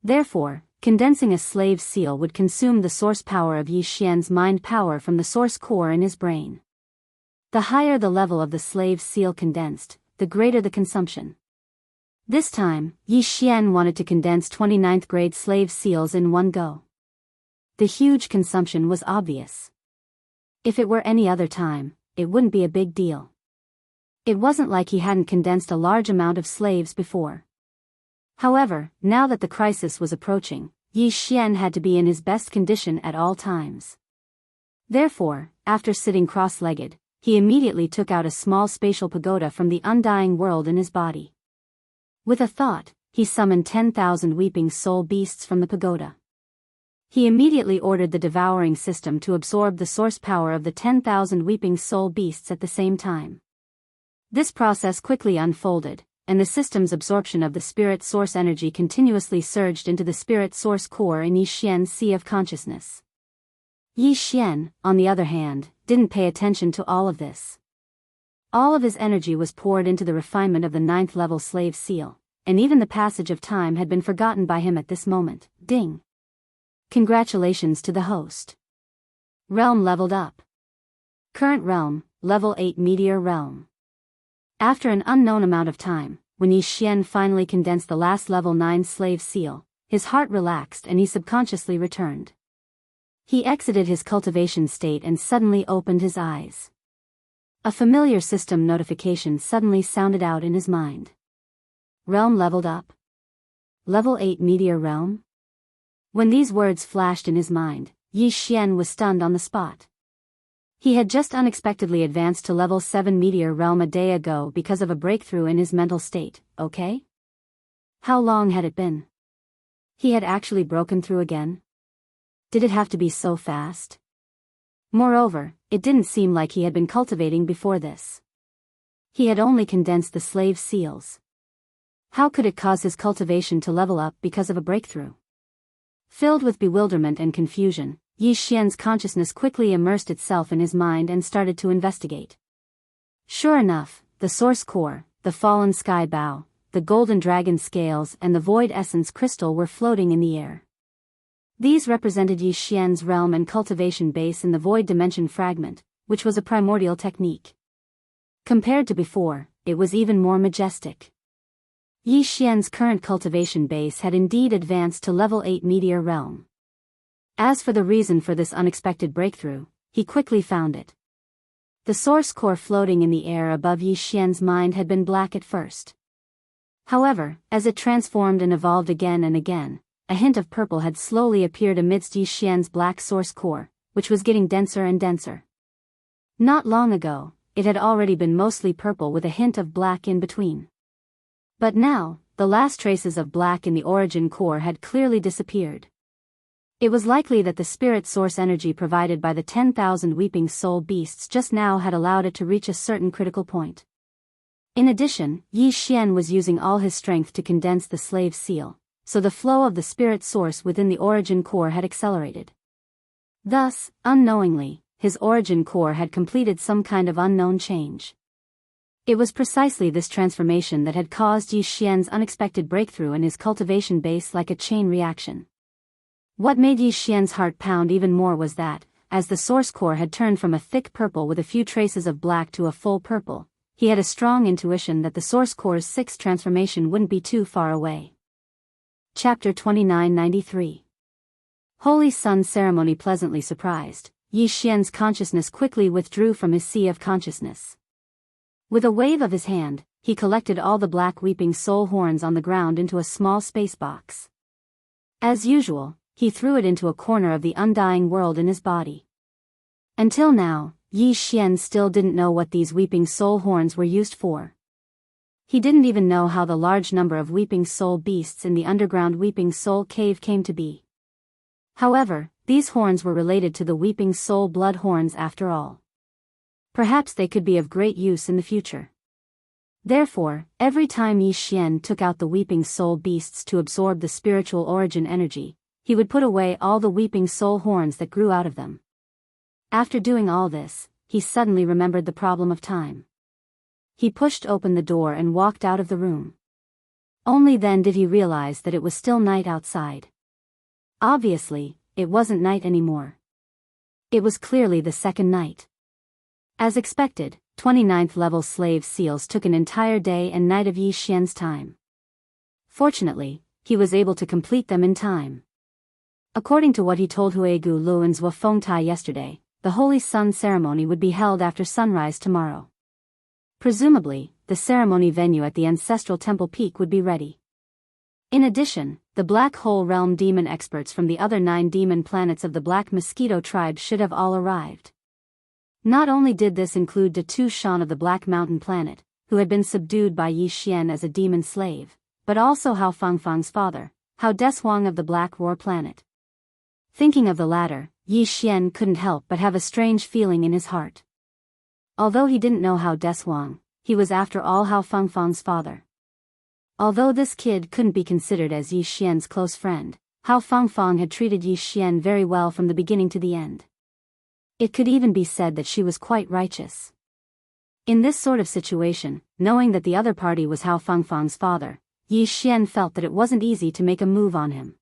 Therefore, condensing a slave seal would consume the source power of Yi Xian's mind power from the source core in his brain. The higher the level of the slave seal condensed, the greater the consumption. This time, Yi Xian wanted to condense 29th grade slave seals in one go. The huge consumption was obvious. If it were any other time, it wouldn't be a big deal. It wasn't like he hadn't condensed a large amount of slaves before. However, now that the crisis was approaching, Yi Xian had to be in his best condition at all times. Therefore, after sitting cross-legged, he immediately took out a small spatial pagoda from the undying world in his body. With a thought, he summoned 10,000 weeping soul beasts from the pagoda. He immediately ordered the devouring system to absorb the source power of the 10,000 weeping soul beasts at the same time. This process quickly unfolded, and the system's absorption of the spirit source energy continuously surged into the spirit source core in Yi Xian's sea of consciousness. Yi Xian, on the other hand, didn't pay attention to all of this. All of his energy was poured into the refinement of the 9th level slave seal, and even the passage of time had been forgotten by him at this moment. Ding! Congratulations to the host. Realm leveled up. Current realm, level 8 Meteor Realm. After an unknown amount of time, when Yi Xian finally condensed the last level 9 slave seal, his heart relaxed and he subconsciously returned. He exited his cultivation state and suddenly opened his eyes. A familiar system notification suddenly sounded out in his mind. Realm leveled up. Level 8 Meteor Realm? When these words flashed in his mind, Yi Xian was stunned on the spot. He had just unexpectedly advanced to level 7 Meteor Realm a day ago because of a breakthrough in his mental state, okay? How long had it been? He had actually broken through again? Did it have to be so fast? Moreover, it didn't seem like he had been cultivating before this. He had only condensed the slave seals. How could it cause his cultivation to level up because of a breakthrough? Filled with bewilderment and confusion, Yi Xian's consciousness quickly immersed itself in his mind and started to investigate. Sure enough, the source core, the fallen sky bow, the golden dragon scales and the void essence crystal were floating in the air. These represented Yi Xian's realm and cultivation base in the void dimension fragment, which was a primordial technique. Compared to before, it was even more majestic. Yi Xian's current cultivation base had indeed advanced to level 8 Meteor Realm. As for the reason for this unexpected breakthrough, he quickly found it. The source core floating in the air above Yi Xian's mind had been black at first. However, as it transformed and evolved again and again, a hint of purple had slowly appeared amidst Yi Xian's black source core, which was getting denser and denser. Not long ago, it had already been mostly purple with a hint of black in between. But now, the last traces of black in the origin core had clearly disappeared. It was likely that the spirit source energy provided by the 10,000 weeping soul beasts just now had allowed it to reach a certain critical point. In addition, Yi Xian was using all his strength to condense the slave seal, so the flow of the spirit source within the origin core had accelerated. Thus, unknowingly, his origin core had completed some kind of unknown change. It was precisely this transformation that had caused Yi Xian's unexpected breakthrough in his cultivation base like a chain reaction. What made Yi Xian's heart pound even more was that, as the source core had turned from a thick purple with a few traces of black to a full purple, he had a strong intuition that the source core's sixth transformation wouldn't be too far away. Chapter 2993. Holy Sun Ceremony. Pleasantly surprised, Yi Xian's consciousness quickly withdrew from his sea of consciousness. With a wave of his hand, he collected all the black weeping soul horns on the ground into a small space box. As usual, he threw it into a corner of the undying world in his body. Until now, Yi Xian still didn't know what these weeping soul horns were used for. He didn't even know how the large number of weeping soul beasts in the underground weeping soul cave came to be. However, these horns were related to the weeping soul blood horns after all. Perhaps they could be of great use in the future. Therefore, every time Yi Xian took out the weeping soul beasts to absorb the spiritual origin energy, he would put away all the weeping soul horns that grew out of them. After doing all this, he suddenly remembered the problem of time. He pushed open the door and walked out of the room. Only then did he realize that it was still night outside. Obviously, it wasn't night anymore. It was clearly the second night. As expected, 29th level slave seals took an entire day and night of Yi Xian's time. Fortunately, he was able to complete them in time. According to what he told Huigu Lu and Zhuo Fengtai yesterday, the Holy Sun ceremony would be held after sunrise tomorrow. Presumably, the ceremony venue at the ancestral temple peak would be ready. In addition, the Black Hole Realm demon experts from the other 9 demon planets of the Black Mosquito tribe should have all arrived. Not only did this include Datu Shan of the Black Mountain planet, who had been subdued by Yi Xian as a demon slave, but also Hao Fangfang's father, Hao Deshuang of the Black Roar planet. Thinking of the latter, Yi Xian couldn't help but have a strange feeling in his heart. Although he didn't know Hao Deshuang, he was after all Hao Fangfang's father. Although this kid couldn't be considered as Yi Xian's close friend, Hao Fangfang had treated Yi Xian very well from the beginning to the end. It could even be said that she was quite righteous. In this sort of situation, knowing that the other party was Hao Fangfang's father, Yi Xian felt that it wasn't easy to make a move on him.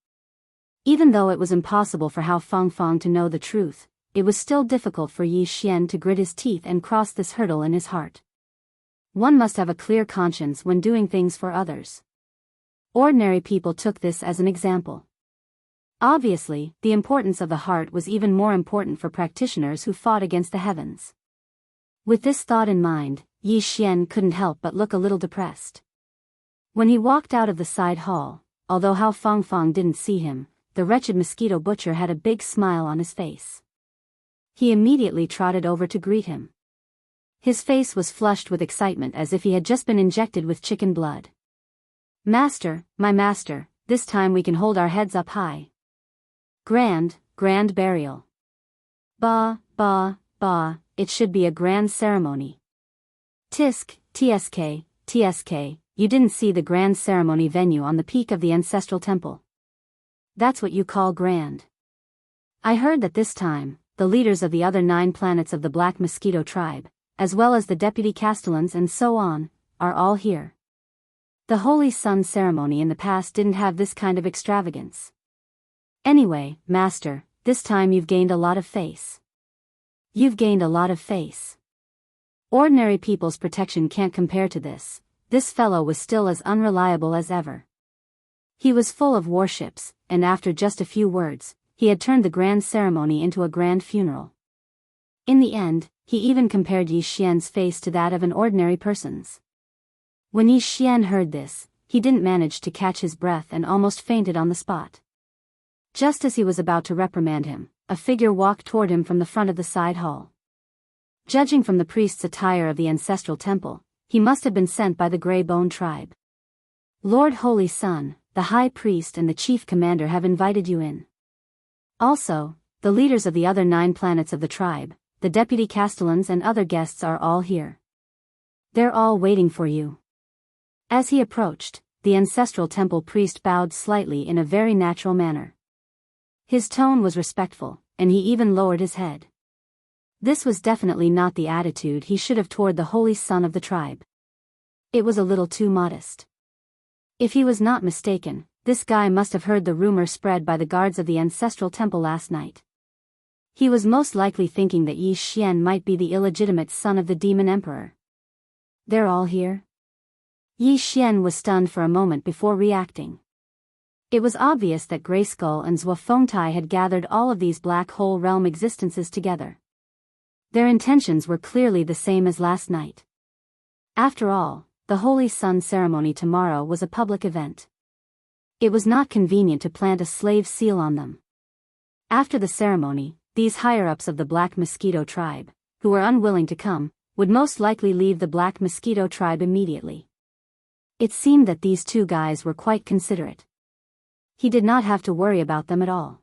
Even though it was impossible for Hao Fangfang to know the truth, it was still difficult for Yi Xian to grit his teeth and cross this hurdle in his heart. One must have a clear conscience when doing things for others. Ordinary people took this as an example. Obviously, the importance of the heart was even more important for practitioners who fought against the heavens. With this thought in mind, Yi Xian couldn't help but look a little depressed. When he walked out of the side hall, although Hao Fangfang didn't see him, the wretched mosquito butcher had a big smile on his face. He immediately trotted over to greet him. His face was flushed with excitement as if he had just been injected with chicken blood. "Master, my master, this time we can hold our heads up high. Grand burial. Ba, it should be a grand ceremony. TSK, you didn't see the grand ceremony venue on the peak of the ancestral temple. That's what you call grand. I heard that this time, the leaders of the other 9 planets of the Black Mosquito tribe, as well as the deputy castellans and so on, are all here. The Holy Sun ceremony in the past didn't have this kind of extravagance. Anyway, master, this time you've gained a lot of face. Ordinary people's protection can't compare to this. This fellow was still as unreliable as ever. He was full of warships, and after just a few words, he had turned the grand ceremony into a grand funeral. In the end, he even compared Yi Xian's face to that of an ordinary person's. When Yi Xian heard this, he didn't manage to catch his breath and almost fainted on the spot. Just as he was about to reprimand him, a figure walked toward him from the front of the side hall. Judging from the priest's attire of the ancestral temple, he must have been sent by the Grey Bone tribe. "Lord Holy Sun, the High Priest and the Chief Commander have invited you in. Also, the leaders of the other 9 planets of the tribe, the deputy castellans and other guests are all here. They're all waiting for you." As he approached, the ancestral temple priest bowed slightly in a very natural manner. His tone was respectful, and he even lowered his head. This was definitely not the attitude he should have toward the Holy Son of the tribe. It was a little too modest. If he was not mistaken, this guy must have heard the rumor spread by the guards of the ancestral temple last night. He was most likely thinking that Yi Xian might be the illegitimate son of the demon emperor. They're all here? Yi Xian was stunned for a moment before reacting. It was obvious that Grayskull and Zhuo Fengtai had gathered all of these black hole realm existences together. Their intentions were clearly the same as last night. After all, the Holy Sun ceremony tomorrow was a public event. It was not convenient to plant a slave seal on them. After the ceremony, these higher-ups of the Black Mosquito tribe, who were unwilling to come, would most likely leave the Black Mosquito tribe immediately. It seemed that these two guys were quite considerate. He did not have to worry about them at all.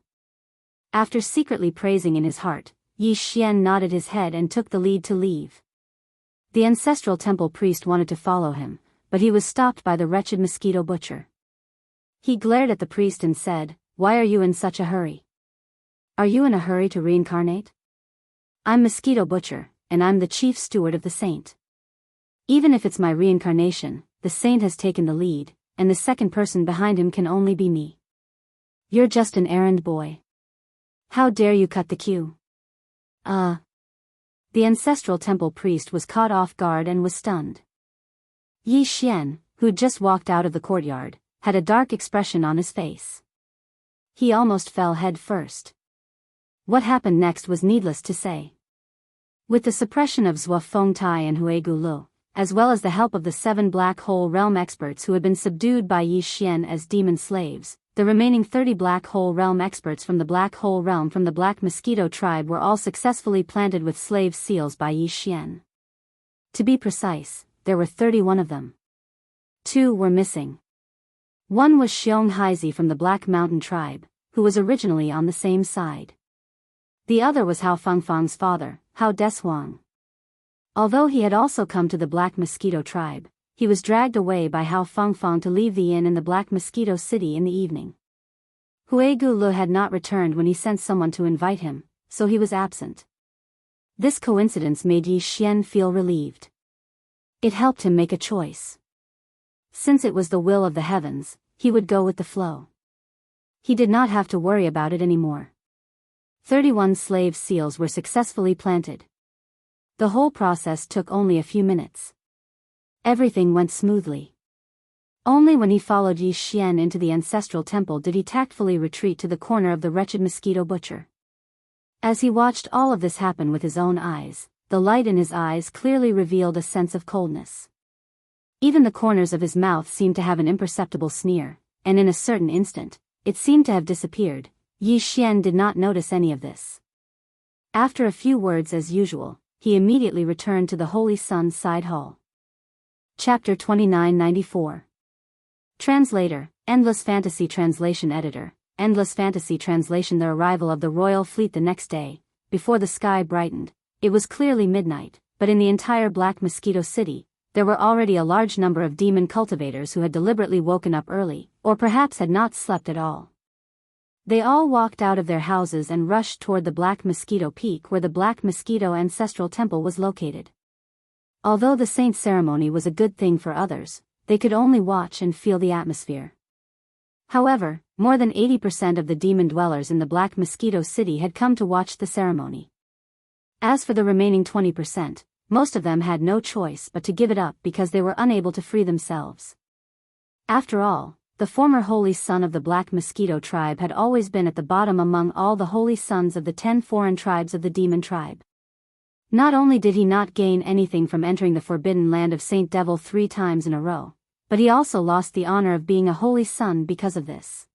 After secretly praising in his heart, Yi Xian nodded his head and took the lead to leave. The ancestral temple priest wanted to follow him, but he was stopped by the wretched mosquito butcher. He glared at the priest and said, "Why are you in such a hurry? Are you in a hurry to reincarnate? I'm Mosquito Butcher, and I'm the chief steward of the saint. Even if it's my reincarnation, the saint has taken the lead, and the second person behind him can only be me. You're just an errand boy. How dare you cut the queue?" The ancestral temple priest was caught off guard and was stunned. Yi Xian, who'd just walked out of the courtyard, had a dark expression on his face. He almost fell head first. What happened next was needless to say. With the suppression of Zhuo Fengtai and Huegu Lu, as well as the help of the 7 Black Hole Realm experts who had been subdued by Yi Xian as demon slaves, the remaining 30 Black Hole Realm experts from the Black Hole Realm from the Black Mosquito tribe were all successfully planted with slave seals by Yi Xian. To be precise, there were 31 of them. 2 were missing. One was Xiong Haizi from the Black Mountain tribe, who was originally on the same side. The other was Hao Fengfeng's father, Hao Deshuang. Although he had also come to the Black Mosquito tribe, he was dragged away by Hao Fengfeng to leave the inn in the Black Mosquito city in the evening. Huegu Lu had not returned when he sent someone to invite him, so he was absent. This coincidence made Yi Xian feel relieved. It helped him make a choice. Since it was the will of the heavens, he would go with the flow. He did not have to worry about it anymore. 31 slave seals were successfully planted. The whole process took only a few minutes. Everything went smoothly. Only when he followed Yi Xian into the ancestral temple did he tactfully retreat to the corner of the wretched mosquito butcher. As he watched all of this happen with his own eyes, the light in his eyes clearly revealed a sense of coldness. Even the corners of his mouth seemed to have an imperceptible sneer, and in a certain instant, it seemed to have disappeared. Yi Xian did not notice any of this. After a few words as usual, he immediately returned to the Holy Sun's side hall. Chapter 2994. Translator, Endless Fantasy Translation Editor, Endless Fantasy Translation. The arrival of the royal fleet the next day, before the sky brightened, it was clearly midnight, but in the entire Black Mosquito City, there were already a large number of demon cultivators who had deliberately woken up early, or perhaps had not slept at all. They all walked out of their houses and rushed toward the Black Mosquito Peak where the Black Mosquito Ancestral Temple was located. Although the saint ceremony was a good thing for others, they could only watch and feel the atmosphere. However, more than 80% of the demon dwellers in the Black Mosquito City had come to watch the ceremony. As for the remaining 20%, most of them had no choice but to give it up because they were unable to free themselves. After all, the former Holy Son of the Black Mosquito tribe had always been at the bottom among all the Holy Sons of the 10 foreign tribes of the Demon tribe. Not only did he not gain anything from entering the forbidden land of Saint Devil 3 times in a row, but he also lost the honor of being a Holy Son because of this.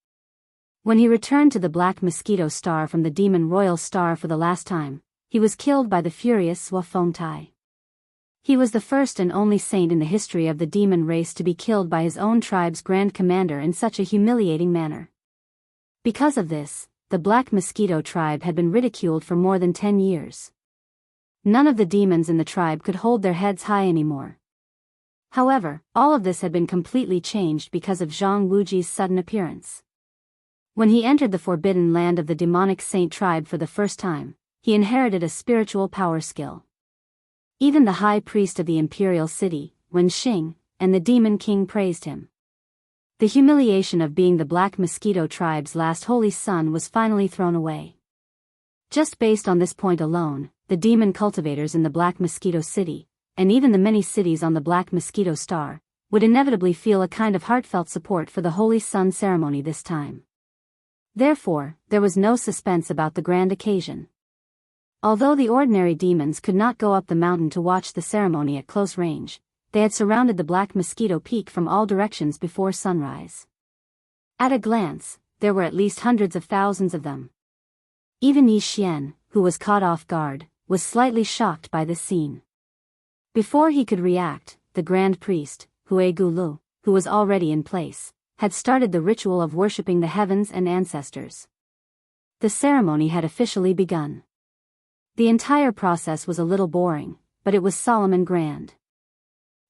When he returned to the Black Mosquito Star from the Demon Royal Star for the last time, he was killed by the furious Zhuo Fengtai. He was the first and only saint in the history of the demon race to be killed by his own tribe's grand commander in such a humiliating manner. Because of this, the Black Mosquito tribe had been ridiculed for more than 10 years. None of the demons in the tribe could hold their heads high anymore. However, all of this had been completely changed because of Zhang Wuji's sudden appearance. When he entered the forbidden land of the demonic saint tribe for the first time, he inherited a spiritual power skill. Even the high priest of the imperial city, Wen Xing, and the Demon King praised him. The humiliation of being the Black Mosquito tribe's last holy son was finally thrown away. Just based on this point alone, the demon cultivators in the Black Mosquito City, and even the many cities on the Black Mosquito Star, would inevitably feel a kind of heartfelt support for the Holy Sun ceremony this time. Therefore, there was no suspense about the grand occasion. Although the ordinary demons could not go up the mountain to watch the ceremony at close range, they had surrounded the Black Mosquito Peak from all directions before sunrise. At a glance, there were at least hundreds of thousands of them. Even Yi Xian, who was caught off guard, was slightly shocked by this scene. Before he could react, the Grand Priest, Hue Gulu, who was already in place, had started the ritual of worshipping the heavens and ancestors. The ceremony had officially begun. The entire process was a little boring, but it was solemn and grand.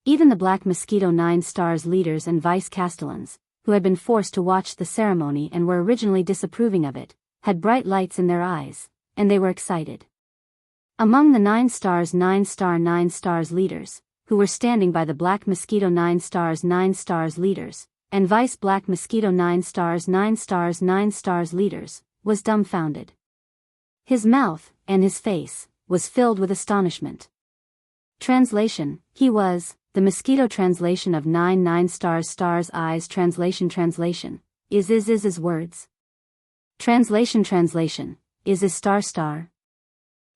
Even the Black Mosquito 9 Stars leaders and vice-castellans, who had been forced to watch the ceremony and were originally disapproving of it, had bright lights in their eyes, and they were excited. Among the 9 Stars leaders, who were standing by the Black Mosquito 9 Stars leaders, and Vice Black Mosquito 9 Stars leaders, was dumbfounded. His mouth, and his face, was filled with astonishment. Translation: he was, the Mosquito translation of 9 stars eyes translation is words. Translation is star.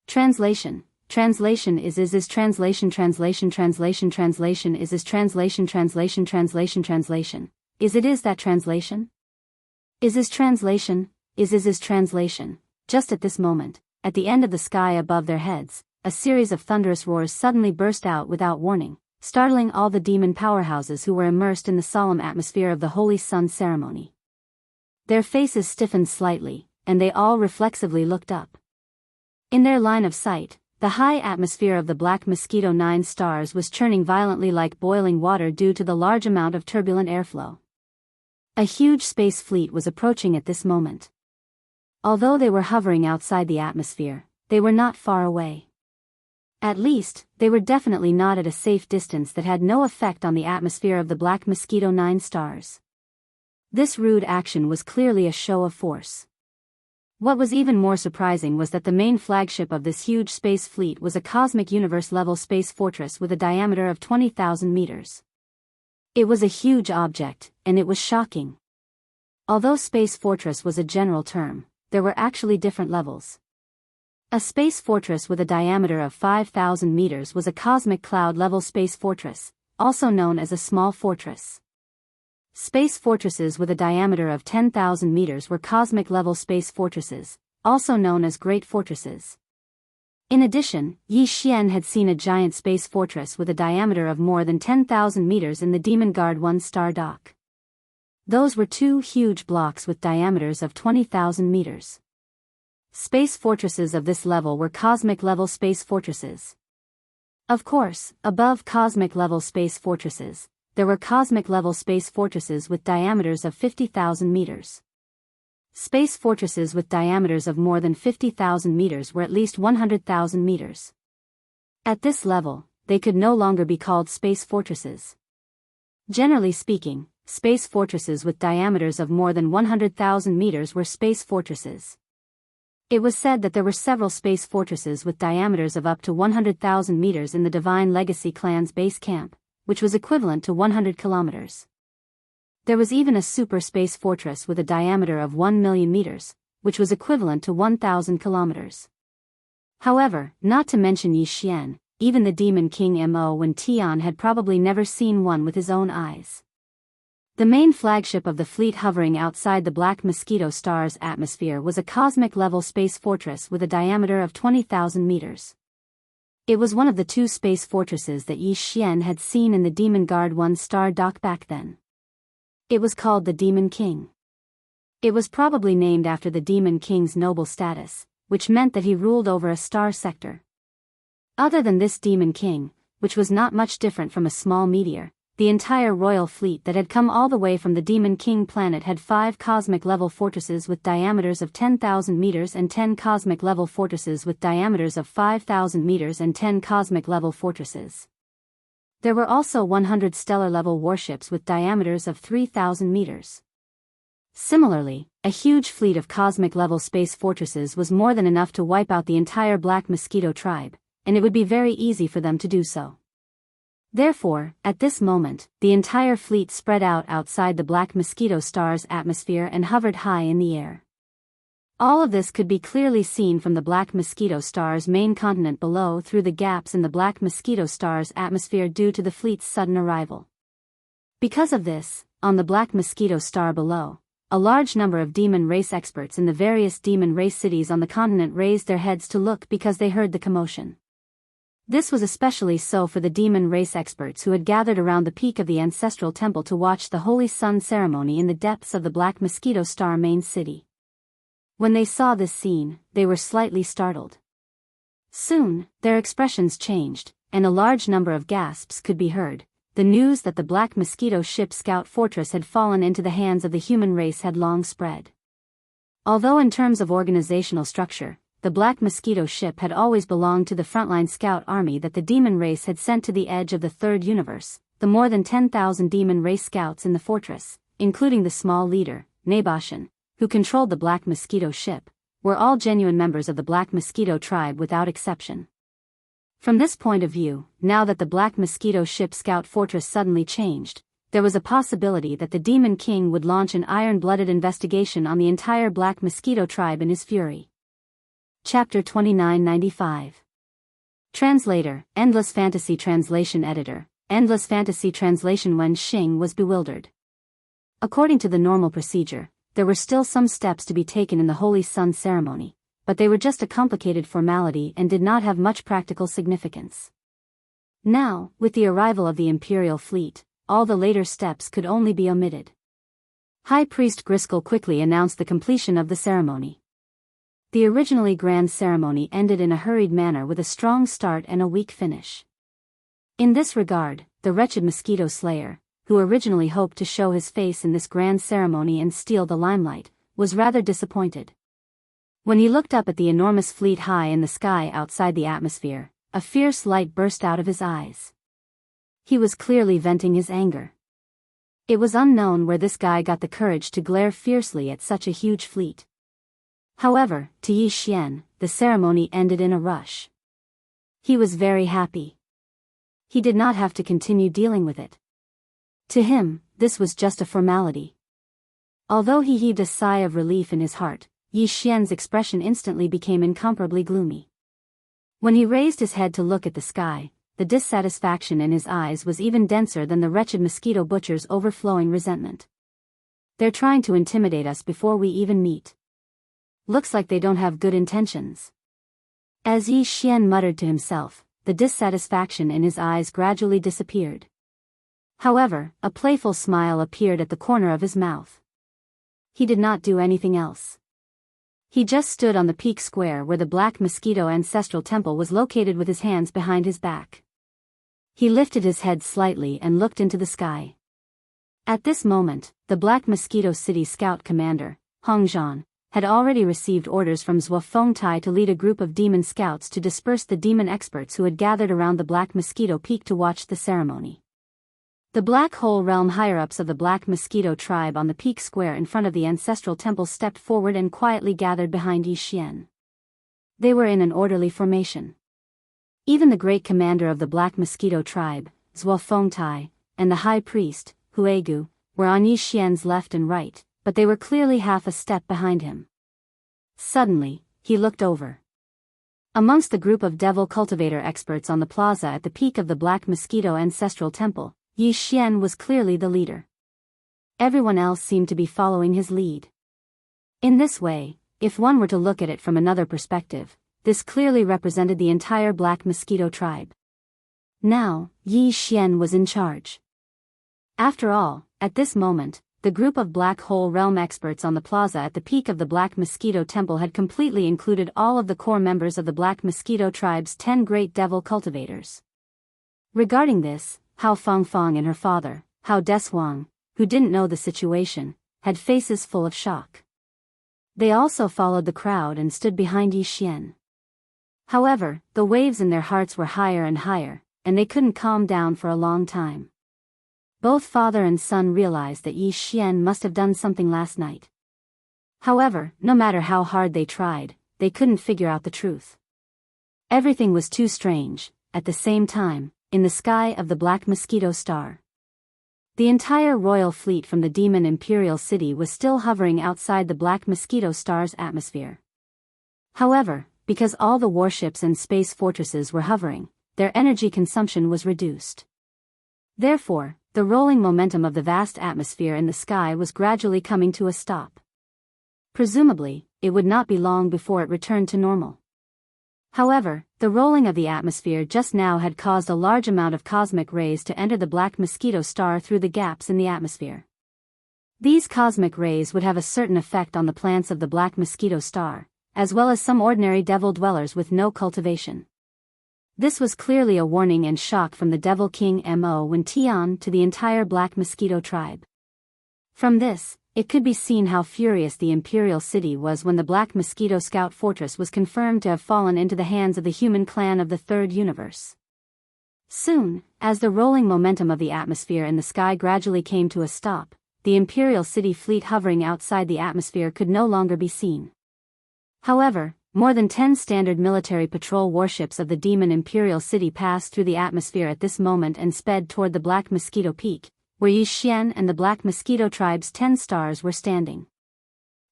Translation is translation is translation is that translation? Is translation. Just at this moment, at the end of the sky above their heads, a series of thunderous roars suddenly burst out without warning, startling all the demon powerhouses who were immersed in the solemn atmosphere of the Holy Sun ceremony. Their faces stiffened slightly, and they all reflexively looked up. In their line of sight, the high atmosphere of the Black Mosquito 9 Stars was churning violently like boiling water due to the large amount of turbulent airflow. A huge space fleet was approaching at this moment. Although they were hovering outside the atmosphere, they were not far away. At least, they were definitely not at a safe distance that had no effect on the atmosphere of the Black Mosquito 9 Stars. This rude action was clearly a show of force. What was even more surprising was that the main flagship of this huge space fleet was a cosmic universe-level space fortress with a diameter of 20,000 meters. It was a huge object, and it was shocking. Although space fortress was a general term, there were actually different levels. A space fortress with a diameter of 5,000 meters was a cosmic cloud-level space fortress, also known as a small fortress. Space fortresses with a diameter of 10,000 meters were cosmic-level space fortresses, also known as great fortresses. In addition, Yi Xian had seen a giant space fortress with a diameter of more than 10,000 meters in the Demon Guard 1-star dock. Those were two huge blocks with diameters of 20,000 meters. Space fortresses of this level were cosmic-level space fortresses. Of course, above cosmic-level space fortresses, there were cosmic-level space fortresses with diameters of 50,000 meters. Space fortresses with diameters of more than 50,000 meters were at least 100,000 meters. At this level, they could no longer be called space fortresses. Generally speaking, space fortresses with diameters of more than 100,000 meters were space fortresses. It was said that there were several space fortresses with diameters of up to 100,000 meters in the Divine Legacy clan's base camp, which was equivalent to 100 kilometers. There was even a super space fortress with a diameter of 1 million meters, which was equivalent to 1,000 kilometers. However, not to mention Yi Xian, even the Demon King Mo Wen Tian had probably never seen one with his own eyes. The main flagship of the fleet hovering outside the Black Mosquito Star's atmosphere was a cosmic-level space fortress with a diameter of 20,000 meters. It was one of the two space fortresses that Yi Xian had seen in the Demon Guard 1-star dock back then. It was called the Demon King. It was probably named after the Demon King's noble status, which meant that he ruled over a star sector. Other than this Demon King, which was not much different from a small meteor, the entire royal fleet that had come all the way from the Demon King planet had 5 cosmic-level fortresses with diameters of 10,000 meters and 10 cosmic-level fortresses with diameters of 5,000 meters and 10 cosmic-level fortresses. There were also 100 stellar-level warships with diameters of 3,000 meters. Similarly, a huge fleet of cosmic-level space fortresses was more than enough to wipe out the entire Black Mosquito tribe, and it would be very easy for them to do so. Therefore, at this moment, the entire fleet spread out outside the Black Mosquito star's atmosphere and hovered high in the air. All of this could be clearly seen from the Black Mosquito star's main continent below through the gaps in the Black Mosquito star's atmosphere due to the fleet's sudden arrival. Because of this, on the Black Mosquito star below, a large number of demon race experts in the various demon race cities on the continent raised their heads to look because they heard the commotion. This was especially so for the demon race experts who had gathered around the peak of the ancestral temple to watch the Holy Sun ceremony in the depths of the Black Mosquito star main city. When they saw this scene, they were slightly startled. Soon, their expressions changed, and a large number of gasps could be heard. The news that the Black Mosquito ship Scout Fortress had fallen into the hands of the human race had long spread. Although in terms of organizational structure, the Black Mosquito ship had always belonged to the frontline scout army that the demon race had sent to the edge of the third universe, the more than 10,000 demon race scouts in the fortress, including the small leader, Nabashan, who controlled the Black Mosquito ship, were all genuine members of the Black Mosquito tribe without exception. From this point of view, now that the Black Mosquito ship Scout Fortress suddenly changed, there was a possibility that the Demon King would launch an iron-blooded investigation on the entire Black Mosquito tribe in his fury. Chapter 2995. Translator, Endless Fantasy Translation Editor, Endless Fantasy Translation. Wen Xing was bewildered. According to the normal procedure, there were still some steps to be taken in the Holy Sun ceremony, but they were just a complicated formality and did not have much practical significance. Now, with the arrival of the Imperial fleet, all the later steps could only be omitted. High Priest Griskel quickly announced the completion of the ceremony. The originally grand ceremony ended in a hurried manner with a strong start and a weak finish. In this regard, the wretched mosquito slayer, who originally hoped to show his face in this grand ceremony and steal the limelight, was rather disappointed. When he looked up at the enormous fleet high in the sky outside the atmosphere, a fierce light burst out of his eyes. He was clearly venting his anger. It was unknown where this guy got the courage to glare fiercely at such a huge fleet. However, to Yi Xian, the ceremony ended in a rush. He was very happy. He did not have to continue dealing with it. To him, this was just a formality. Although he heaved a sigh of relief in his heart, Yi Xian's expression instantly became incomparably gloomy. When he raised his head to look at the sky, the dissatisfaction in his eyes was even denser than the wretched mosquito butcher's overflowing resentment. They're trying to intimidate us before we even meet. Looks like they don't have good intentions. As Yi Xian muttered to himself, the dissatisfaction in his eyes gradually disappeared. However, a playful smile appeared at the corner of his mouth. He did not do anything else. He just stood on the peak square where the Black Mosquito Ancestral Temple was located with his hands behind his back. He lifted his head slightly and looked into the sky. At this moment, the Black Mosquito City Scout Commander, Hong Zhan, had already received orders from Zhuo Fengtai to lead a group of demon scouts to disperse the demon experts who had gathered around the Black Mosquito Peak to watch the ceremony. The Black Hole Realm higher-ups of the Black Mosquito tribe on the peak square in front of the ancestral temple stepped forward and quietly gathered behind Yi Xian. They were in an orderly formation. Even the great commander of the Black Mosquito tribe, Zhuo Fengtai, and the high priest, Huegu, were on Yi Xian's left and right, but they were clearly half a step behind him. Suddenly, he looked over. Amongst the group of devil cultivator experts on the plaza at the peak of the Black Mosquito Ancestral Temple, Yi Xian was clearly the leader. Everyone else seemed to be following his lead. In this way, if one were to look at it from another perspective, this clearly represented the entire Black Mosquito tribe. Now, Yi Xian was in charge. After all, at this moment, the group of Black Hole Realm experts on the plaza at the peak of the Black Mosquito Temple had completely included all of the core members of the Black Mosquito tribe's 10 great devil cultivators. Regarding this, Hao Fangfang and her father, Hao Deshuang, who didn't know the situation, had faces full of shock. They also followed the crowd and stood behind Yi Xian. However, the waves in their hearts were higher and higher, and they couldn't calm down for a long time. Both father and son realized that Yi Xian must have done something last night. However, no matter how hard they tried, they couldn't figure out the truth. Everything was too strange. At the same time, in the sky of the Black Mosquito Star, the entire royal fleet from the demon imperial city was still hovering outside the Black Mosquito Star's atmosphere. However, because all the warships and space fortresses were hovering, their energy consumption was reduced. Therefore, the rolling momentum of the vast atmosphere in the sky was gradually coming to a stop. Presumably, it would not be long before it returned to normal. However, the rolling of the atmosphere just now had caused a large amount of cosmic rays to enter the Black Mosquito Star through the gaps in the atmosphere. These cosmic rays would have a certain effect on the plants of the Black Mosquito Star, as well as some ordinary devil dwellers with no cultivation. This was clearly a warning and shock from the Devil King Mo Wen Tian to the entire Black Mosquito tribe. From this, it could be seen how furious the Imperial City was when the Black Mosquito Scout Fortress was confirmed to have fallen into the hands of the human clan of the Third Universe. Soon, as the rolling momentum of the atmosphere in the sky gradually came to a stop, the Imperial City fleet hovering outside the atmosphere could no longer be seen. However, more than 10 standard military patrol warships of the Demon Imperial City passed through the atmosphere at this moment and sped toward the Black Mosquito Peak, where Yi Xian and the Black Mosquito Tribe's 10 stars were standing.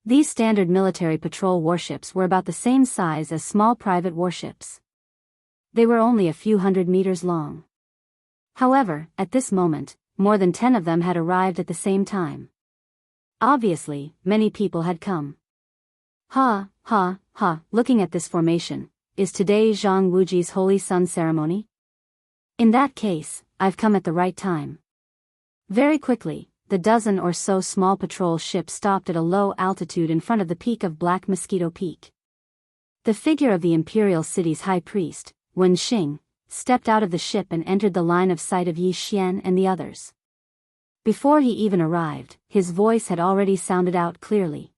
These standard military patrol warships were about the same size as small private warships. They were only a few hundred meters long. However, at this moment, more than 10 of them had arrived at the same time. Obviously, many people had come. Ha, ha, ha, looking at this formation, is today Zhang Wuji's Holy Sun ceremony? In that case, I've come at the right time. Very quickly, the dozen or so small patrol ships stopped at a low altitude in front of the peak of Black Mosquito Peak. The figure of the Imperial City's high priest, Wen Xing, stepped out of the ship and entered the line of sight of Yi Xian and the others. Before he even arrived, his voice had already sounded out clearly.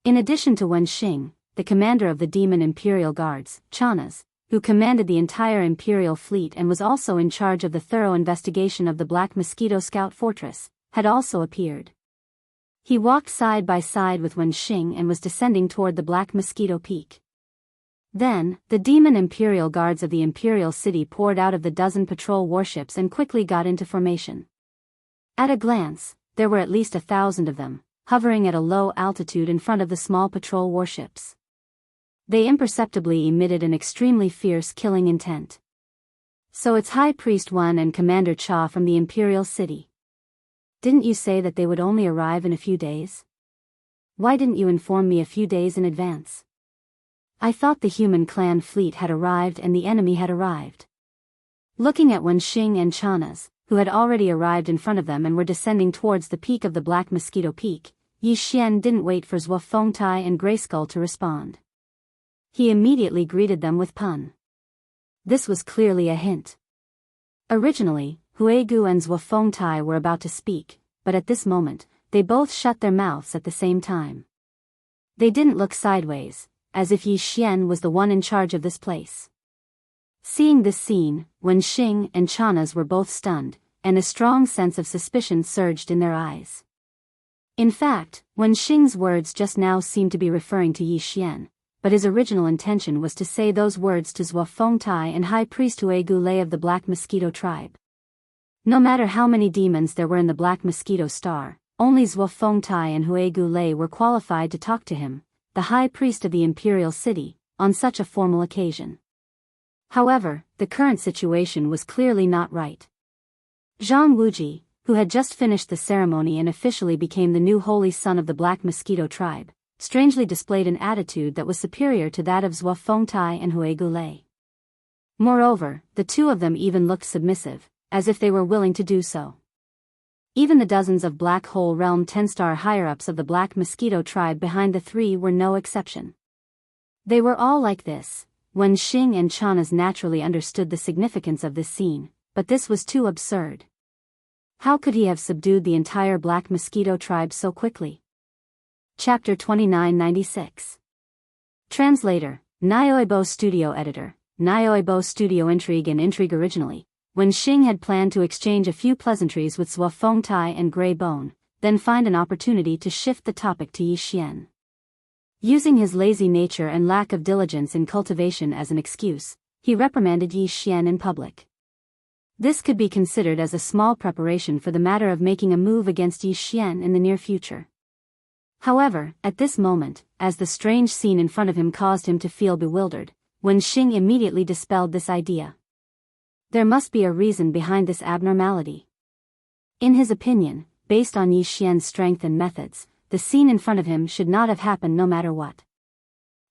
In addition to Wen Xing, the commander of the Demon Imperial Guards, Chanas, who commanded the entire Imperial fleet and was also in charge of the thorough investigation of the Black Mosquito Scout Fortress, had also appeared. He walked side by side with Wen Xing and was descending toward the Black Mosquito Peak. Then, the Demon Imperial Guards of the Imperial City poured out of the dozen patrol warships and quickly got into formation. At a glance, there were at least 1,000 of them, hovering at a low altitude in front of the small patrol warships. They imperceptibly emitted an extremely fierce killing intent. So it's High Priest Wen and Commander Cha from the Imperial City. Didn't you say that they would only arrive in a few days? Why didn't you inform me a few days in advance? I thought the human clan fleet had arrived and the enemy had arrived. Looking at Wen Xing and Chanas, who had already arrived in front of them and were descending towards the peak of the Black Mosquito Peak, Yi Xian didn't wait for Zhuo Fengtai and Grayskull to respond. He immediately greeted them with pun. This was clearly a hint. Originally, Huigu and Zhuo Fengtai were about to speak, but at this moment, they both shut their mouths at the same time. They didn't look sideways, as if Yi Xian was the one in charge of this place. Seeing this scene, Wen Xing and Chanas were both stunned, and a strong sense of suspicion surged in their eyes. In fact, Wen Xing's words just now seemed to be referring to Yi Xian, but his original intention was to say those words to Zhuo Fengtai and High Priest Huigu Lei of the Black Mosquito Tribe. No matter how many demons there were in the Black Mosquito Star, only Zhuo Fengtai and Huigu Lei were qualified to talk to him, the High Priest of the Imperial City, on such a formal occasion. However, the current situation was clearly not right. Zhang Wuji, who had just finished the ceremony and officially became the new Holy Son of the Black Mosquito Tribe, strangely displayed an attitude that was superior to that of Zhuo Fengtai and Huigu Lei. Moreover, the two of them even looked submissive, as if they were willing to do so. Even the dozens of Black Hole Realm 10-star higher-ups of the Black Mosquito Tribe behind the three were no exception. They were all like this. Wen Xing and Chanas naturally understood the significance of this scene, but this was too absurd. How could he have subdued the entire Black Mosquito Tribe so quickly? Chapter 2996. Translator, Nyoibo Studio Editor, Audiobook studio intrigue and intrigue originally, when Xing had planned to exchange a few pleasantries with Zhuo Fengtai and Grey Bone, then find an opportunity to shift the topic to Yi Xian. Using his lazy nature and lack of diligence in cultivation as an excuse, he reprimanded Yi Xian in public. This could be considered as a small preparation for the matter of making a move against Yi Xian in the near future. However, at this moment, as the strange scene in front of him caused him to feel bewildered, Wen Xing immediately dispelled this idea. There must be a reason behind this abnormality. In his opinion, based on Yi Xian's strength and methods, the scene in front of him should not have happened no matter what.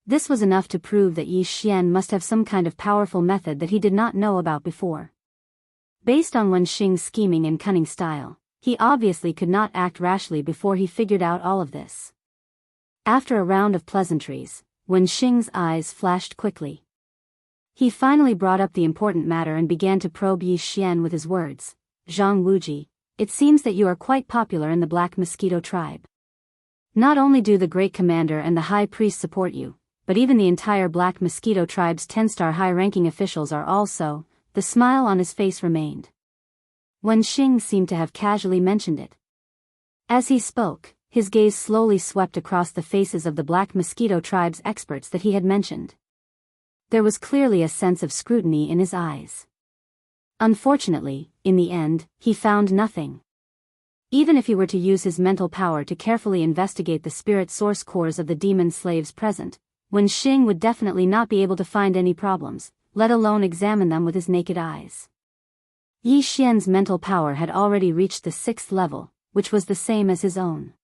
This was enough to prove that Yi Xian must have some kind of powerful method that he did not know about before. Based on Wen Xing's scheming and cunning style, he obviously could not act rashly before he figured out all of this. After a round of pleasantries, Wen Xing's eyes flashed quickly. He finally brought up the important matter and began to probe Yi Xian with his words. Zhang Wuji, it seems that you are quite popular in the Black Mosquito tribe. Not only do the Great Commander and the High Priest support you, but even the entire Black Mosquito tribe's 10-star high-ranking officials are also. The smile on his face remained. Wen Xing seemed to have casually mentioned it. As he spoke, his gaze slowly swept across the faces of the Black Mosquito tribe's experts that he had mentioned. There was clearly a sense of scrutiny in his eyes. Unfortunately, in the end, he found nothing. Even if he were to use his mental power to carefully investigate the spirit source cores of the demon slaves present, Wen Xing would definitely not be able to find any problems, let alone examine them with his naked eyes. Yi Xian's mental power had already reached the 6th level, which was the same as his own.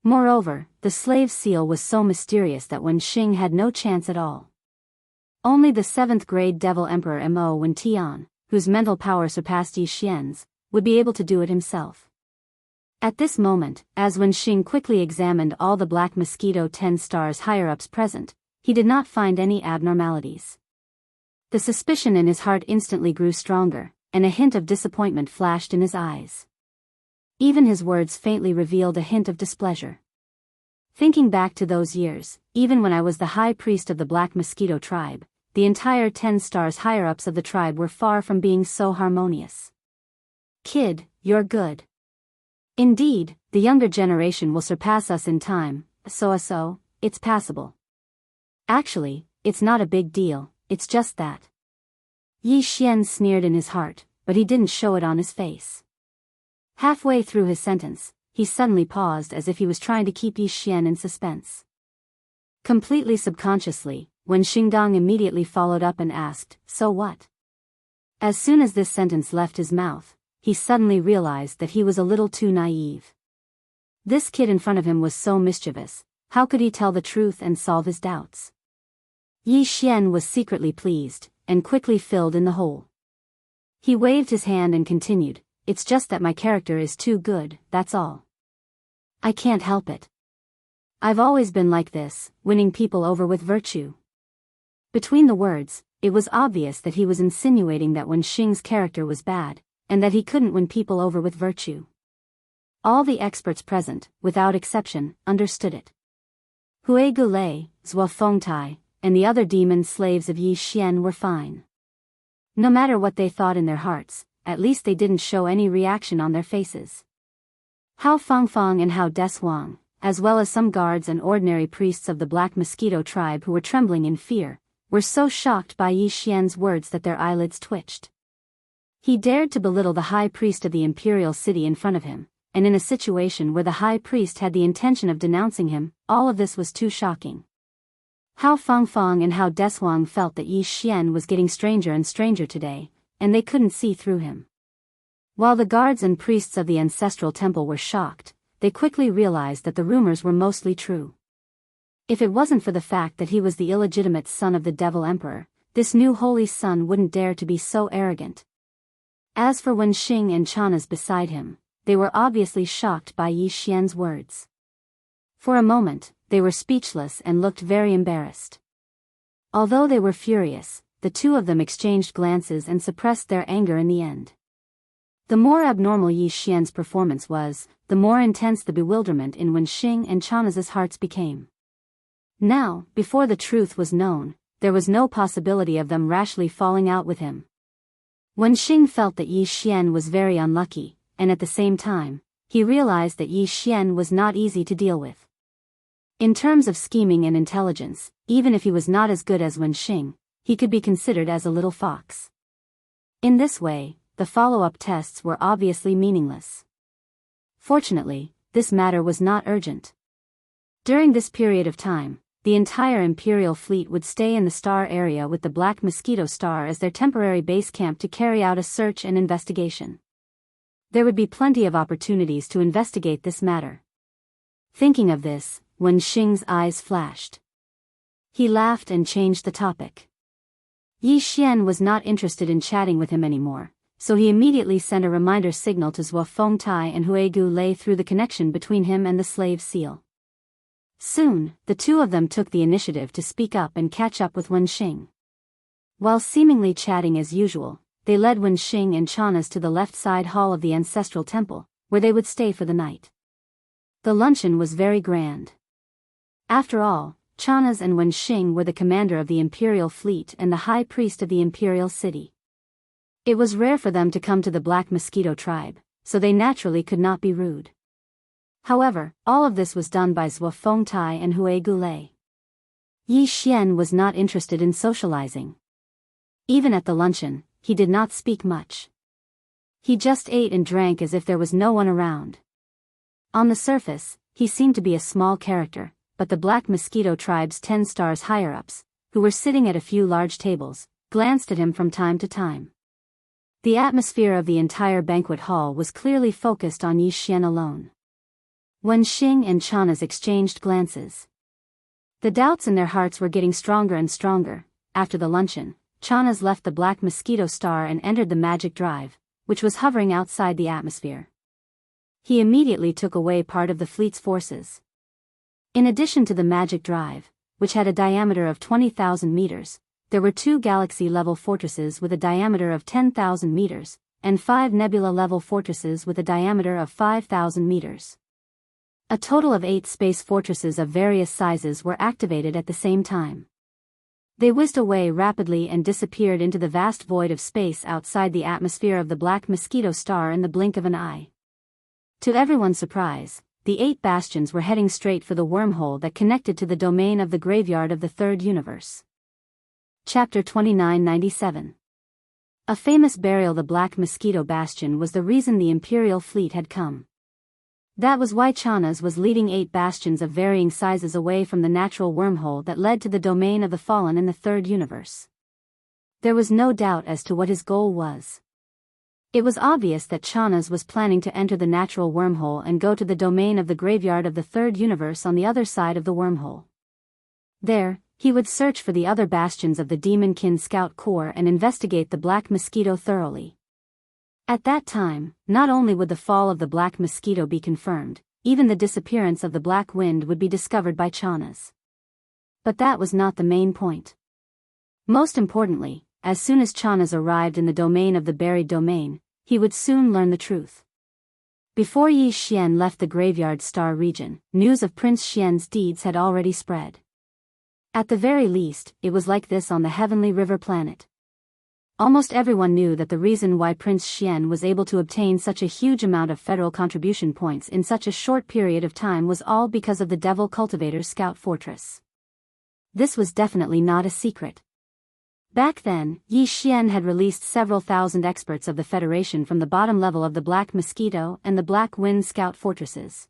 Moreover, the slave seal was so mysterious that Wen Xing had no chance at all. Only the 7th grade Devil Emperor Mo Wen Tian, whose mental power surpassed Yi Xian's, would be able to do it himself. At this moment, as Wen Xing quickly examined all the Black Mosquito 10 stars higher-ups present, he did not find any abnormalities. The suspicion in his heart instantly grew stronger, and a hint of disappointment flashed in his eyes. Even his words faintly revealed a hint of displeasure. Thinking back to those years, even when I was the high priest of the Black Mosquito tribe, the entire 10 stars higher-ups of the tribe were far from being so harmonious. Kid, you're good. Indeed, the younger generation will surpass us in time, so, it's passable. Actually, it's not a big deal. It's just that. Yi Xian sneered in his heart, but he didn't show it on his face. Halfway through his sentence, he suddenly paused as if he was trying to keep Yi Xian in suspense. Completely subconsciously, Wen Xingdong immediately followed up and asked, "So what?" As soon as this sentence left his mouth, he suddenly realized that he was a little too naive. This kid in front of him was so mischievous, how could he tell the truth and solve his doubts? Yi Xian was secretly pleased, and quickly filled in the hole. He waved his hand and continued, "It's just that my character is too good, that's all. I can't help it. I've always been like this, winning people over with virtue." Between the words, it was obvious that he was insinuating that Wen Xing's character was bad, and that he couldn't win people over with virtue. All the experts present, without exception, understood it. Hui Gulei, Zhuo Fengtai, and the other demon slaves of Yi Xian were fine. No matter what they thought in their hearts, at least they didn't show any reaction on their faces. Hao Fangfang and Hao Deshuang, as well as some guards and ordinary priests of the Black Mosquito tribe who were trembling in fear, were so shocked by Yi Xian's words that their eyelids twitched. He dared to belittle the high priest of the imperial city in front of him, and in a situation where the high priest had the intention of denouncing him, all of this was too shocking. Hao Fangfang and Hao Deshuang felt that Yi Xian was getting stranger and stranger today, and they couldn't see through him. While the guards and priests of the ancestral temple were shocked, they quickly realized that the rumors were mostly true. If it wasn't for the fact that he was the illegitimate son of the Devil Emperor, this new holy son wouldn't dare to be so arrogant. As for Wen Xing and Chanaz beside him, they were obviously shocked by Yi Xian's words. For a moment, they were speechless and looked very embarrassed. Although they were furious, the two of them exchanged glances and suppressed their anger in the end. The more abnormal Yi Xian's performance was, the more intense the bewilderment in Wen Xing and Chanaz's hearts became. Now, before the truth was known, there was no possibility of them rashly falling out with him. Wenxing felt that Yi Xian was very unlucky, and at the same time, he realized that Yi Xian was not easy to deal with. In terms of scheming and intelligence, even if he was not as good as Wenxing, he could be considered as a little fox. In this way, the follow-up tests were obviously meaningless. Fortunately, this matter was not urgent. During this period of time, the entire Imperial fleet would stay in the star area with the Black Mosquito Star as their temporary base camp to carry out a search and investigation. There would be plenty of opportunities to investigate this matter. Thinking of this, Wenxing's eyes flashed. He laughed and changed the topic. Yi Xian was not interested in chatting with him anymore, so he immediately sent a reminder signal to Zhuo Fengtai and Huigu Lei through the connection between him and the slave seal. Soon, the two of them took the initiative to speak up and catch up with Wenxing. While seemingly chatting as usual, they led Wenxing and Chanas to the left side hall of the ancestral temple, where they would stay for the night. The luncheon was very grand. After all, Chanas and Wenxing were the commander of the Imperial fleet and the high priest of the Imperial city. It was rare for them to come to the Black Mosquito tribe, so they naturally could not be rude. However, all of this was done by Zhuo Fengtai and Huigu Lei. Yi Xian was not interested in socializing. Even at the luncheon, he did not speak much. He just ate and drank as if there was no one around. On the surface, he seemed to be a small character, but the Black Mosquito tribe's 10 stars higher-ups, who were sitting at a few large tables, glanced at him from time to time. The atmosphere of the entire banquet hall was clearly focused on Yi Xian alone. Wenxing and Chanas exchanged glances. The doubts in their hearts were getting stronger and stronger. After the luncheon, Chanas left the Black Mosquito Star and entered the magic drive, which was hovering outside the atmosphere. He immediately took away part of the fleet's forces. In addition to the magic drive, which had a diameter of 20,000 meters, there were 2 galaxy-level fortresses with a diameter of 10,000 meters, and 5 nebula-level fortresses with a diameter of 5,000 meters. A total of 8 space fortresses of various sizes were activated at the same time. They whizzed away rapidly and disappeared into the vast void of space outside the atmosphere of the Black Mosquito Star in the blink of an eye. To everyone's surprise, the 8 bastions were heading straight for the wormhole that connected to the domain of the graveyard of the Third Universe. Chapter 2997. A famous burial. The Black Mosquito Bastion was the reason the Imperial fleet had come. That was why Chanas was leading 8 bastions of varying sizes away from the natural wormhole that led to the domain of the fallen in the Third Universe. There was no doubt as to what his goal was. It was obvious that Chanas was planning to enter the natural wormhole and go to the domain of the graveyard of the Third Universe on the other side of the wormhole. There, he would search for the other bastions of the Demonkin Scout Corps and investigate the Black Mosquito thoroughly. At that time, not only would the fall of the Black Mosquito be confirmed, even the disappearance of the Black Wind would be discovered by Chanas. But that was not the main point. Most importantly, as soon as Chanas arrived in the domain of the buried domain, he would soon learn the truth. Before Yi Xian left the Graveyard Star region, news of Prince Xian's deeds had already spread. At the very least, it was like this on the Heavenly River planet. Almost everyone knew that the reason why Prince Xian was able to obtain such a huge amount of federal contribution points in such a short period of time was all because of the Devil Cultivator's Scout Fortress. This was definitely not a secret. Back then, Yi Xian had released several thousand experts of the Federation from the bottom level of the Black Mosquito and the Black Wind Scout Fortresses.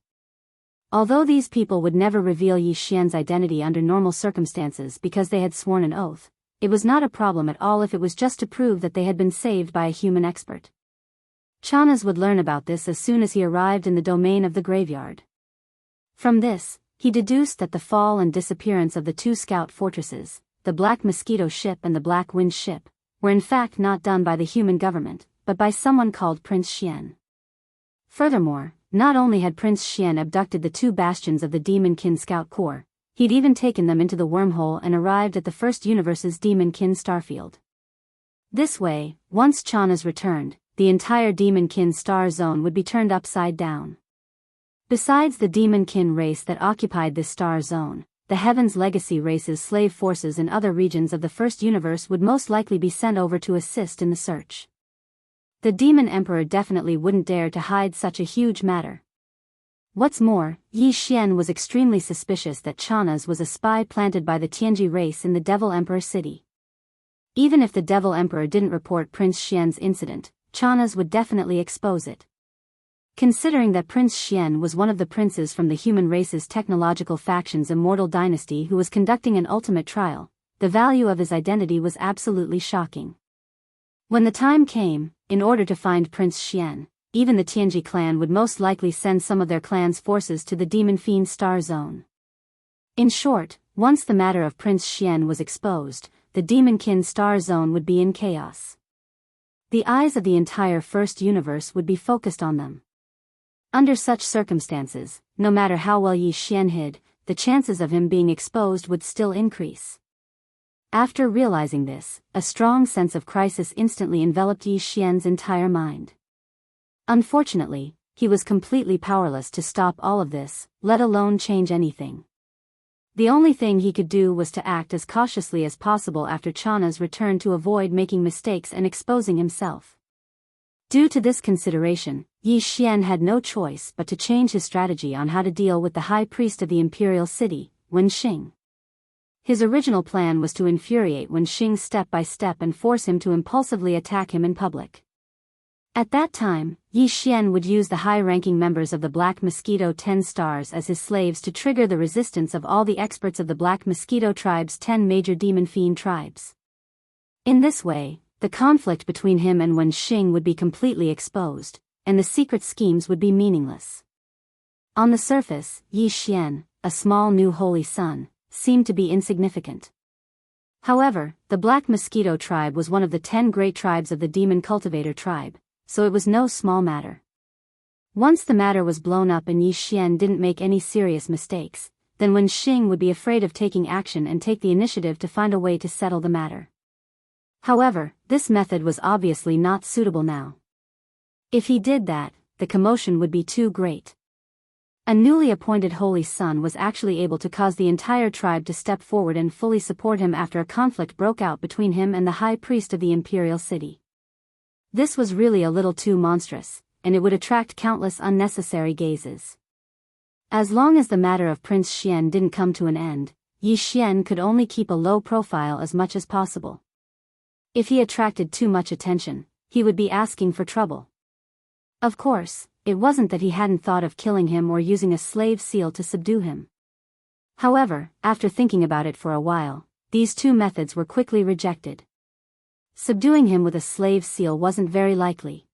Although these people would never reveal Yi Xian's identity under normal circumstances because they had sworn an oath, it was not a problem at all if it was just to prove that they had been saved by a human expert. Chanas would learn about this as soon as he arrived in the domain of the graveyard. From this, he deduced that the fall and disappearance of the 2 scout fortresses, the Black Mosquito ship and the Black Wind ship, were in fact not done by the human government, but by someone called Prince Xian. Furthermore, not only had Prince Xian abducted the 2 bastions of the Demonkin Scout Corps, he'd even taken them into the wormhole and arrived at the First Universe's Demonkin starfield. This way, once Chanas returned, the entire Demonkin star zone would be turned upside down. Besides the Demonkin race that occupied this star zone, the Heaven's Legacy race's slave forces in other regions of the First Universe would most likely be sent over to assist in the search. The Demon Emperor definitely wouldn't dare to hide such a huge matter. What's more, Yi Xian was extremely suspicious that Chanaz was a spy planted by the Tianji race in the Devil Emperor city. Even if the Devil Emperor didn't report Prince Xian's incident, Chanaz would definitely expose it. Considering that Prince Xian was one of the princes from the human race's technological faction's immortal dynasty who was conducting an ultimate trial, the value of his identity was absolutely shocking. When the time came, in order to find Prince Xian, even the Tianji clan would most likely send some of their clan's forces to the Demon Fiend Star Zone. In short, once the matter of Prince Xian was exposed, the Demonkin Star Zone would be in chaos. The eyes of the entire First Universe would be focused on them. Under such circumstances, no matter how well Yi Xian hid, the chances of him being exposed would still increase. After realizing this, a strong sense of crisis instantly enveloped Yi Xian's entire mind. Unfortunately, he was completely powerless to stop all of this, let alone change anything. The only thing he could do was to act as cautiously as possible after Chanaz returned to avoid making mistakes and exposing himself. Due to this consideration, Yi Xian had no choice but to change his strategy on how to deal with the High Priest of the Imperial City, Wen Xing. His original plan was to infuriate Wen Xing step by step and force him to impulsively attack him in public. At that time, Yi Xian would use the high-ranking members of the Black Mosquito 10 Stars as his slaves to trigger the resistance of all the experts of the Black Mosquito tribe's 10 major demon fiend tribes. In this way, the conflict between him and Wen Xing would be completely exposed, and the secret schemes would be meaningless. On the surface, Yi Xian, a small new holy son, seemed to be insignificant. However, the Black Mosquito tribe was one of the 10 great tribes of the Demon Cultivator tribe, so it was no small matter. Once the matter was blown up and Yi Xian didn't make any serious mistakes, then Wen Xing would be afraid of taking action and take the initiative to find a way to settle the matter. However, this method was obviously not suitable now. If he did that, the commotion would be too great. A newly appointed holy son was actually able to cause the entire tribe to step forward and fully support him after a conflict broke out between him and the high priest of the imperial city. This was really a little too monstrous, and it would attract countless unnecessary gazes. As long as the matter of Prince Xian didn't come to an end, Yi Xian could only keep a low profile as much as possible. If he attracted too much attention, he would be asking for trouble. Of course, it wasn't that he hadn't thought of killing him or using a slave seal to subdue him. However, after thinking about it for a while, these two methods were quickly rejected. Subduing him with a slave seal wasn't very likely.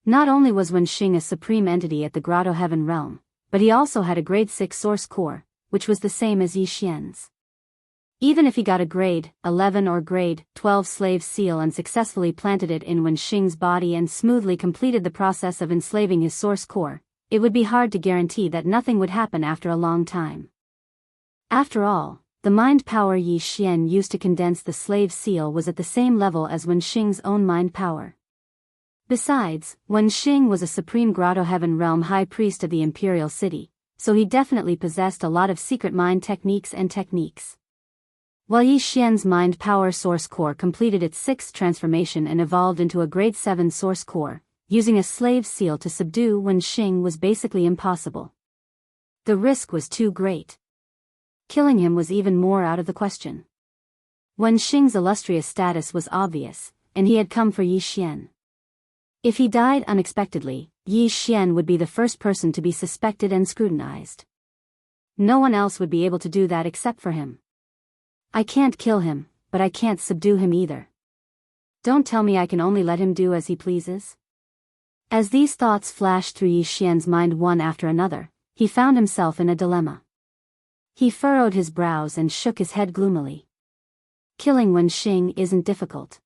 Not only was Wen Xing a supreme entity at the Grotto Heaven realm, but he also had a grade 6 source core, which was the same as Yi Xian's. Even if he got a grade 11 or grade 12 slave seal and successfully planted it in Wen Xing's body and smoothly completed the process of enslaving his source core, it would be hard to guarantee that nothing would happen after a long time. After all, the mind power Yi Xian used to condense the slave seal was at the same level as Wen Xing's own mind power. Besides, Wen Xing was a supreme Grotto Heaven realm high priest of the imperial city, so he definitely possessed a lot of secret mind techniques. While Yi Xian's mind power source core completed its 6th transformation and evolved into a grade 7 source core, using a slave seal to subdue Wen Xing was basically impossible. The risk was too great. Killing him was even more out of the question. Wen Xing's illustrious status was obvious, and he had come for Yi Xian. If he died unexpectedly, Yi Xian would be the first person to be suspected and scrutinized. No one else would be able to do that except for him. I can't kill him, but I can't subdue him either. Don't tell me I can only let him do as he pleases. As these thoughts flashed through Yi Xian's mind one after another, he found himself in a dilemma. He furrowed his brows and shook his head gloomily. Killing Wen Xing isn't difficult.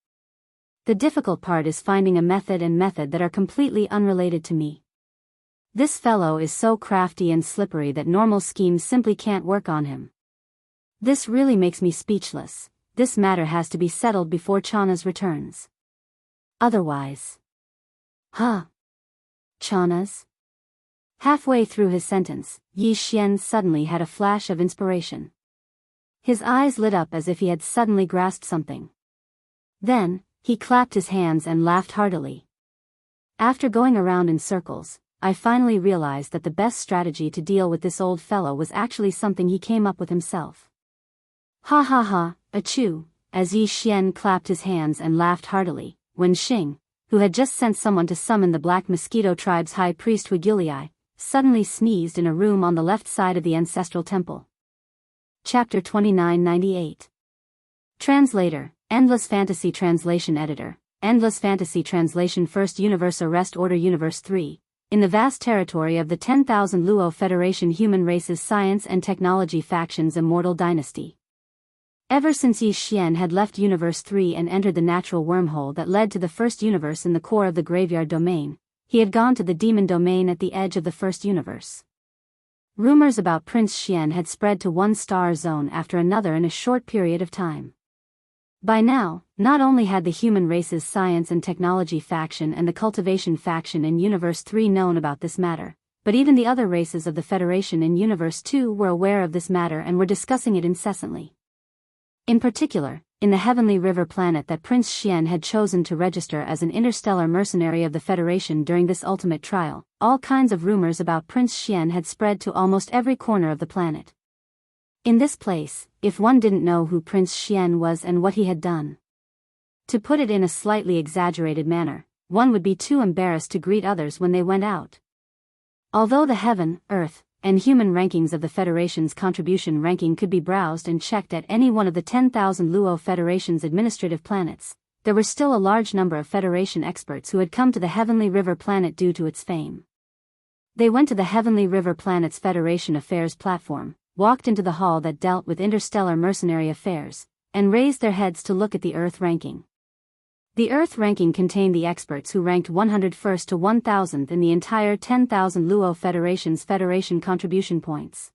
The difficult part is finding a method that are completely unrelated to me. This fellow is so crafty and slippery that normal schemes simply can't work on him. This really makes me speechless. This matter has to be settled before Chanaz returns. Otherwise. Chanaz? Halfway through his sentence, Yi Xian suddenly had a flash of inspiration. His eyes lit up as if he had suddenly grasped something. Then, he clapped his hands and laughed heartily. After going around in circles, I finally realized that the best strategy to deal with this old fellow was actually something he came up with himself. Ha ha ha, achoo, as Yi Xian clapped his hands and laughed heartily, when Xing, who had just sent someone to summon the Black Mosquito tribe's high priest Wuxia, suddenly sneezed in a room on the left side of the ancestral temple. Chapter 2998. Translator, Endless Fantasy Translation Editor, Endless Fantasy Translation First Universe Arrest Order Universe 3, in the vast territory of the 10,000 Luo Federation Human Races Science and Technology Factions Immortal Dynasty. Ever since Yi Xian had left Universe 3 and entered the natural wormhole that led to the first universe in the core of the Graveyard Domain, he had gone to the Demon Domain at the edge of the first universe. Rumors about Prince Xian had spread to one star zone after another in a short period of time. By now, not only had the Human Races Science and Technology faction and the Cultivation faction in Universe 3 known about this matter, but even the other races of the Federation in Universe 2 were aware of this matter and were discussing it incessantly. In particular, in the Heavenly River planet that Prince Xian had chosen to register as an interstellar mercenary of the Federation during this ultimate trial, all kinds of rumors about Prince Xian had spread to almost every corner of the planet. In this place, if one didn't know who Prince Xian was and what he had done, to put it in a slightly exaggerated manner, one would be too embarrassed to greet others when they went out. Although the Heaven, Earth, and Human rankings of the Federation's contribution ranking could be browsed and checked at any one of the 10,000 Luo Federation's administrative planets, there were still a large number of Federation experts who had come to the Heavenly River planet due to its fame. They went to the Heavenly River planet's Federation Affairs platform, walked into the hall that dealt with interstellar mercenary affairs, and raised their heads to look at the Earth ranking. The Earth ranking contained the experts who ranked 101st to 1000th in the entire 10,000 Luo Federation's Federation contribution points.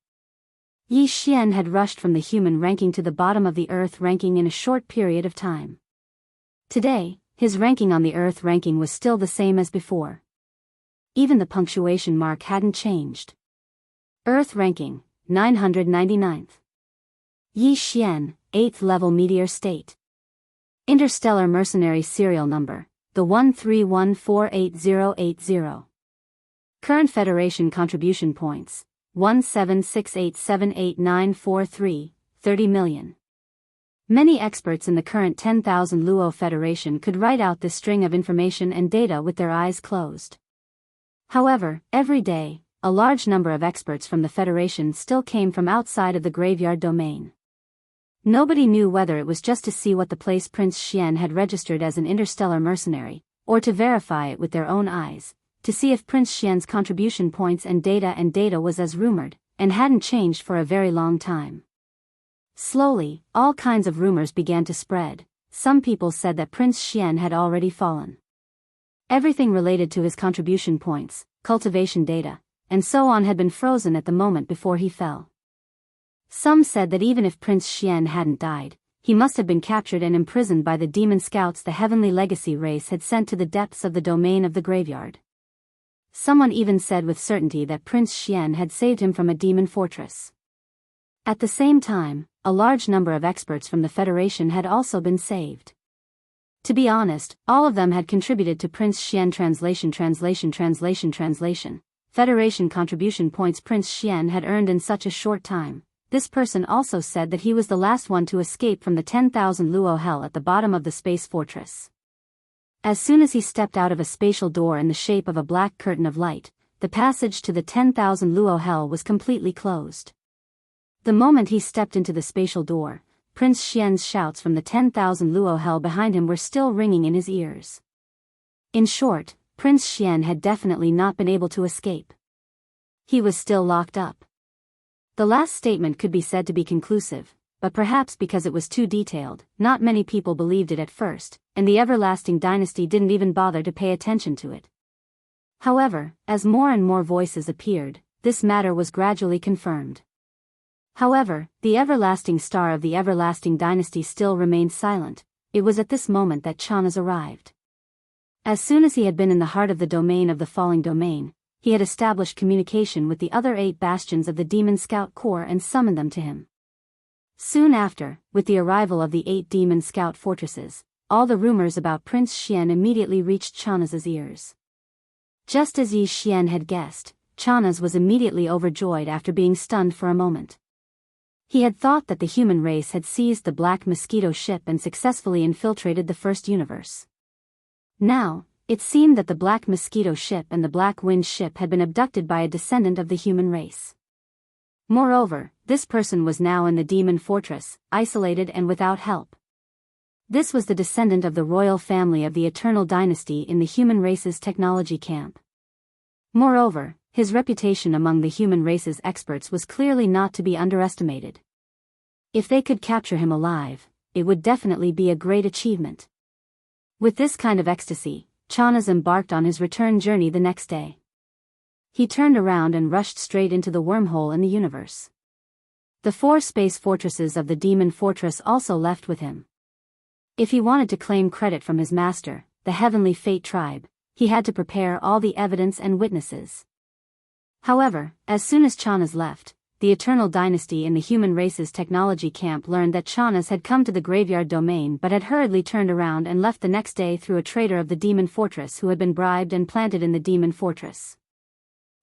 Yi Xian had rushed from the Human ranking to the bottom of the Earth ranking in a short period of time. Today, his ranking on the Earth ranking was still the same as before. Even the punctuation mark hadn't changed. Earth ranking, 999th. Yi Xian, 8th level meteor state. Interstellar Mercenary Serial Number, the 131488080. Current Federation Contribution Points, 176878943, 30 million. Many experts in the current 10,000 Luo Federation could write out this string of information and data with their eyes closed. However, every day, a large number of experts from the Federation still came from outside of the Graveyard Domain. Nobody knew whether it was just to see what the place Prince Xian had registered as an interstellar mercenary, or to verify it with their own eyes, to see if Prince Xian's contribution points and data was as rumored, and hadn't changed for a very long time. Slowly, all kinds of rumors began to spread. Some people said that Prince Xian had already fallen. Everything related to his contribution points, cultivation data, and so on had been frozen at the moment before he fell. Some said that even if Prince Xian hadn't died, he must have been captured and imprisoned by the demon scouts the Heavenly Legacy race had sent to the depths of the domain of the graveyard. Someone even said with certainty that Prince Xian had saved him from a demon fortress. At the same time, a large number of experts from the Federation had also been saved. To be honest, all of them had contributed to Prince Xian translation. Federation contribution points Prince Xian had earned in such a short time. This person also said that he was the last one to escape from the 10,000 Luo hell at the bottom of the space fortress. As soon as he stepped out of a spatial door in the shape of a black curtain of light, the passage to the 10,000 Luo hell was completely closed. The moment he stepped into the spatial door, Prince Xian's shouts from the 10,000 Luo hell behind him were still ringing in his ears. In short, Prince Xian had definitely not been able to escape. He was still locked up. The last statement could be said to be conclusive, but perhaps because it was too detailed, not many people believed it at first, and the Everlasting Dynasty didn't even bother to pay attention to it. However, as more and more voices appeared, this matter was gradually confirmed. However, the everlasting star of the Everlasting Dynasty still remained silent. It was at this moment that Chanas arrived. As soon as he had been in the heart of the domain of the falling domain, he had established communication with the other 8 bastions of the Demon Scout Corps and summoned them to him. Soon after, with the arrival of the 8 demon scout fortresses, all the rumors about Prince Xian immediately reached Chanaz's ears. Just as Yi Xian had guessed, Chanaz was immediately overjoyed after being stunned for a moment. He had thought that the human race had seized the Black Mosquito ship and successfully infiltrated the First Universe. Now, it seemed that the Black Mosquito ship and the Black Wind ship had been abducted by a descendant of the human race. Moreover, this person was now in the demon fortress, isolated and without help. This was the descendant of the royal family of the Eternal Dynasty in the human race's technology camp. Moreover, his reputation among the human race's experts was clearly not to be underestimated. If they could capture him alive, it would definitely be a great achievement. With this kind of ecstasy, Chanaz embarked on his return journey the next day. He turned around and rushed straight into the wormhole in the universe. The 4 space fortresses of the demon fortress also left with him. If he wanted to claim credit from his master, the Heavenly Fate tribe, he had to prepare all the evidence and witnesses. However, as soon as Chanaz left, the Eternal Dynasty in the human race's technology camp learned that Chanaz had come to the graveyard domain but had hurriedly turned around and left the next day through a traitor of the demon fortress who had been bribed and planted in the demon fortress.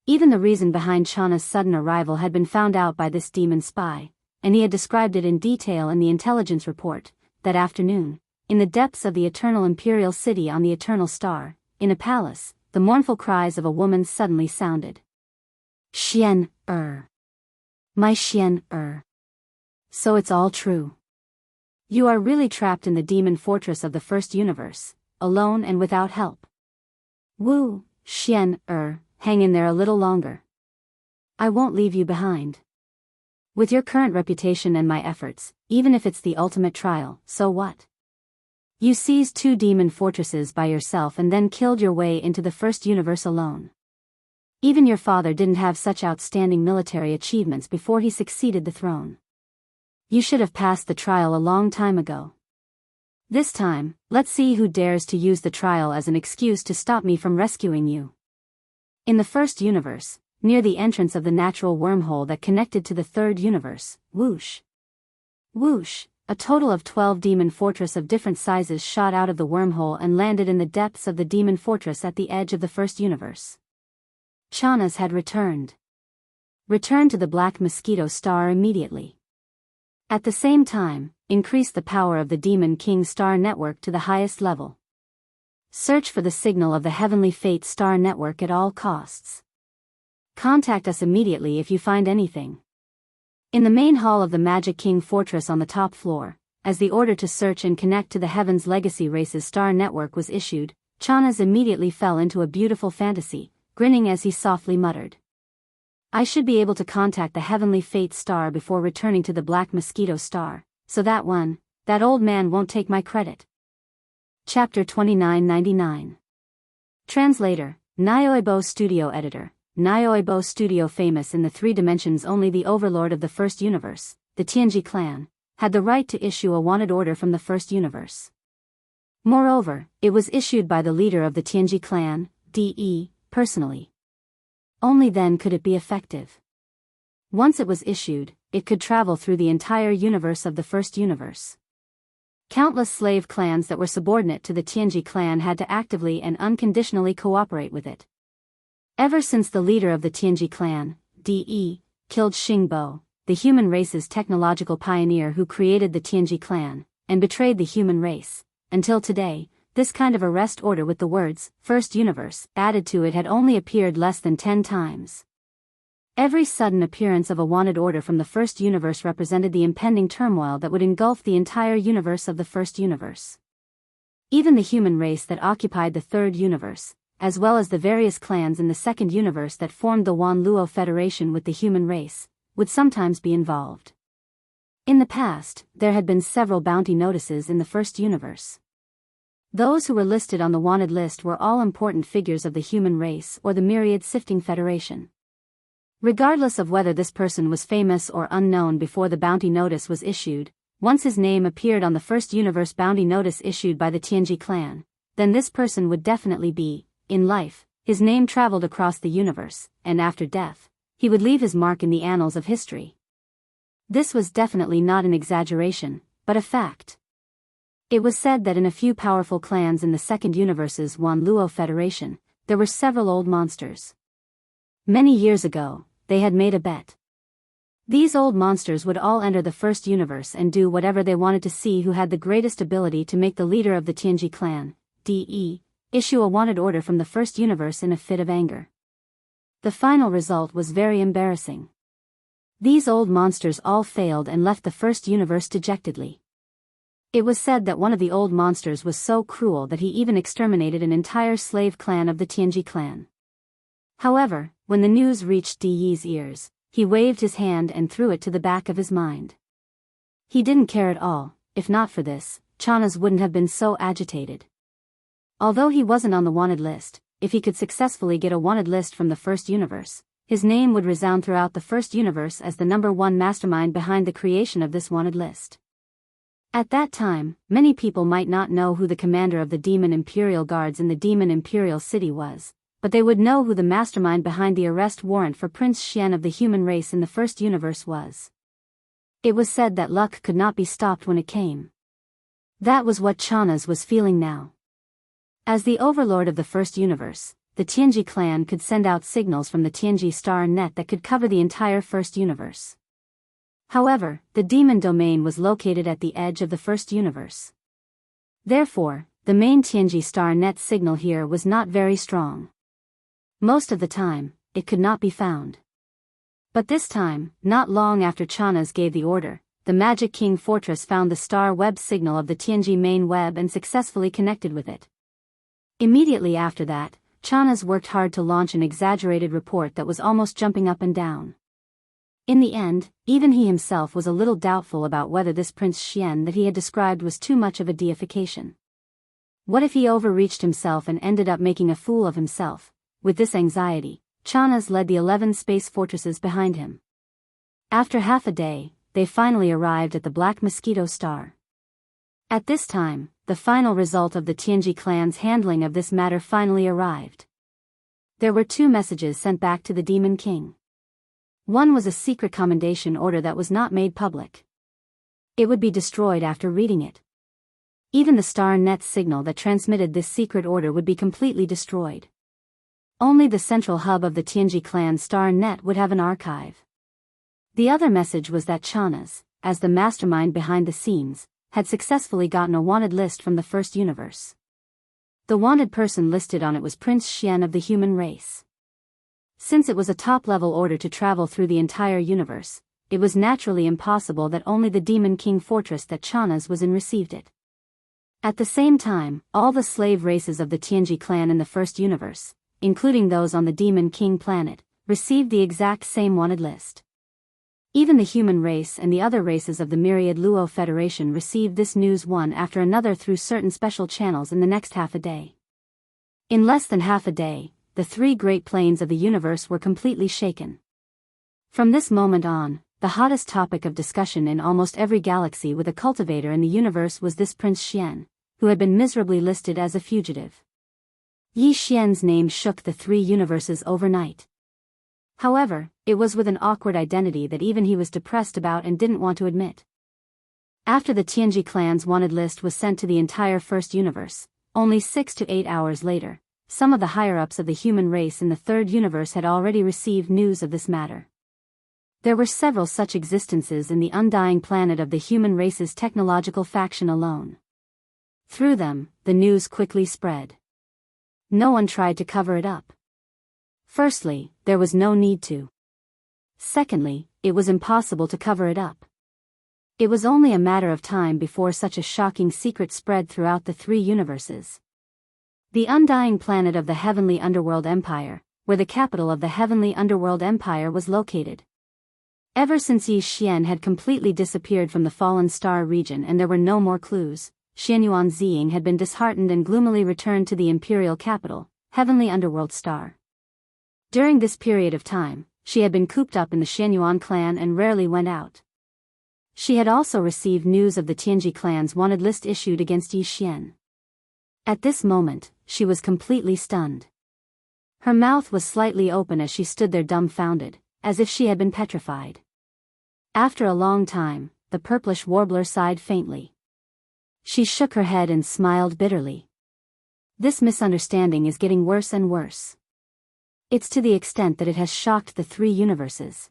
Even the reason behind Chanaz's sudden arrival had been found out by this demon spy, and he had described it in detail in the intelligence report. That afternoon, in the depths of the eternal imperial city on the eternal star, in a palace, the mournful cries of a woman suddenly sounded. Xian, my Xian, So it's all true. You are really trapped in the demon fortress of the First Universe, alone and without help. Wu, Xian, hang in there a little longer. I won't leave you behind. With your current reputation and my efforts, even if it's the ultimate trial, so what? You seized 2 demon fortresses by yourself and then killed your way into the First Universe alone. Even your father didn't have such outstanding military achievements before he succeeded the throne. You should have passed the trial a long time ago. This time, let's see who dares to use the trial as an excuse to stop me from rescuing you. In the First Universe, near the entrance of the natural wormhole that connected to the Third Universe, whoosh, a total of 12 demon fortress of different sizes shot out of the wormhole and landed in the depths of the demon fortress at the edge of the First Universe. Chanaz had returned. Return to the Black Mosquito star immediately. At the same time, increase the power of the Demon King star network to the highest level. Search for the signal of the Heavenly Fate star network at all costs. Contact us immediately if you find anything. In the main hall of the Magic King Fortress on the top floor, as the order to search and connect to the Heaven's Legacy Races star network was issued, Chanaz immediately fell into a beautiful fantasy, grinning as he softly muttered. I should be able to contact the Heavenly Fate star before returning to the Black Mosquito star, so that old man won't take my credit. Chapter 2999. Translator, Nyoibo Studio Editor. Nyoibo Studio famous in the 3 dimensions. Only the overlord of the First Universe, the Tianji clan, had the right to issue a wanted order from the First Universe. Moreover, it was issued by the leader of the Tianji clan, DE, personally. Only then could it be effective. Once it was issued, it could travel through the entire universe of the First Universe. Countless slave clans that were subordinate to the Tianji clan had to actively and unconditionally cooperate with it. Ever since the leader of the Tianji clan, DE, killed Xingbo, the human race's technological pioneer who created the Tianji clan, and betrayed the human race, until today, this kind of arrest order with the words, First Universe, added to it had only appeared less than 10 times. Every sudden appearance of a wanted order from the First Universe represented the impending turmoil that would engulf the entire universe of the First Universe. Even the human race that occupied the Third Universe, as well as the various clans in the Second Universe that formed the Wanluo Federation with the human race, would sometimes be involved. In the past, there had been several bounty notices in the First Universe. Those who were listed on the wanted list were all important figures of the human race or the Myriad Sifting Federation. Regardless of whether this person was famous or unknown before the bounty notice was issued, once his name appeared on the First Universe bounty notice issued by the Tianji clan, then this person would definitely be, in life, his name traveled across the universe, and after death, he would leave his mark in the annals of history. This was definitely not an exaggeration, but a fact. It was said that in a few powerful clans in the Second Universe's Wanluo Federation, there were several old monsters. Many years ago, they had made a bet. These old monsters would all enter the First Universe and do whatever they wanted to see who had the greatest ability to make the leader of the Tianji clan, DE, issue a wanted order from the First Universe in a fit of anger. The final result was very embarrassing. These old monsters all failed and left the First Universe dejectedly. It was said that one of the old monsters was so cruel that he even exterminated an entire slave clan of the Tianji clan. However, when the news reached DE's ears, he waved his hand and threw it to the back of his mind. He didn't care at all. If not for this, Chanas wouldn't have been so agitated. Although he wasn't on the wanted list, if he could successfully get a wanted list from the First Universe, his name would resound throughout the First Universe as the #1 mastermind behind the creation of this wanted list. At that time, many people might not know who the commander of the Demon Imperial Guards in the Demon Imperial City was, but they would know who the mastermind behind the arrest warrant for Prince Xian of the human race in the First Universe was. It was said that luck could not be stopped when it came. That was what Chanas was feeling now. As the overlord of the First Universe, the Tianji clan could send out signals from the Tianji star net that could cover the entire First Universe. However, the demon domain was located at the edge of the First Universe. Therefore, the main Tianji star net signal here was not very strong. Most of the time, it could not be found. But this time, not long after Chanas gave the order, the Magic King Fortress found the star web signal of the Tianji main web and successfully connected with it. Immediately after that, Chanas worked hard to launch an exaggerated report that was almost jumping up and down. In the end, even he himself was a little doubtful about whether this Prince Xian that he had described was too much of a deification. What if he overreached himself and ended up making a fool of himself? With this anxiety, Chanas led the 11 space fortresses behind him. After half a day, they finally arrived at the Black Mosquito Star. At this time, the final result of the Tianji clan's handling of this matter finally arrived. There were 2 messages sent back to the Demon King. One was a secret commendation order that was not made public. It would be destroyed after reading it. Even the star net signal that transmitted this secret order would be completely destroyed. Only the central hub of the Tianji clan star net would have an archive. The other message was that Chanas, as the mastermind behind the scenes, had successfully gotten a wanted list from the First Universe. The wanted person listed on it was Prince Xian of the human race. Since it was a top-level order to travel through the entire universe, it was naturally impossible that only the Demon King Fortress that Chanas was in received it. At the same time, all the slave races of the Tianji clan in the First Universe, including those on the Demon King planet, received the exact same wanted list. Even the human race and the other races of the Myriad Luo Federation received this news one after another through certain special channels in the next half a day. In less than half a day, the 3 great planes of the universe were completely shaken. From this moment on, the hottest topic of discussion in almost every galaxy with a cultivator in the universe was this Prince Xian, who had been miserably listed as a fugitive. Yi Xian's name shook the 3 universes overnight. However, it was with an awkward identity that even he was depressed about and didn't want to admit. After the Tianji clan's wanted list was sent to the entire First Universe, only 6 to 8 hours later, some of the higher-ups of the human race in the Third Universe had already received news of this matter. There were several such existences in the undying planet of the human race's technological faction alone. Through them, the news quickly spread. No one tried to cover it up. Firstly, there was no need to. Secondly, it was impossible to cover it up. It was only a matter of time before such a shocking secret spread throughout the 3 universes. The undying planet of the Heavenly Underworld Empire, where the capital of the Heavenly Underworld Empire was located. Ever since Yi Xian had completely disappeared from the Fallen Star region and there were no more clues, Xianyuan Ziying had been disheartened and gloomily returned to the imperial capital, Heavenly Underworld Star. During this period of time, she had been cooped up in the Xianyuan clan and rarely went out. She had also received news of the Tianji clan's wanted list issued against Yi Xian. At this moment, she was completely stunned. Her mouth was slightly open as she stood there dumbfounded, as if she had been petrified. After a long time, the purplish warbler sighed faintly. She shook her head and smiled bitterly. This misunderstanding is getting worse and worse. It's to the extent that it has shocked the 3 universes.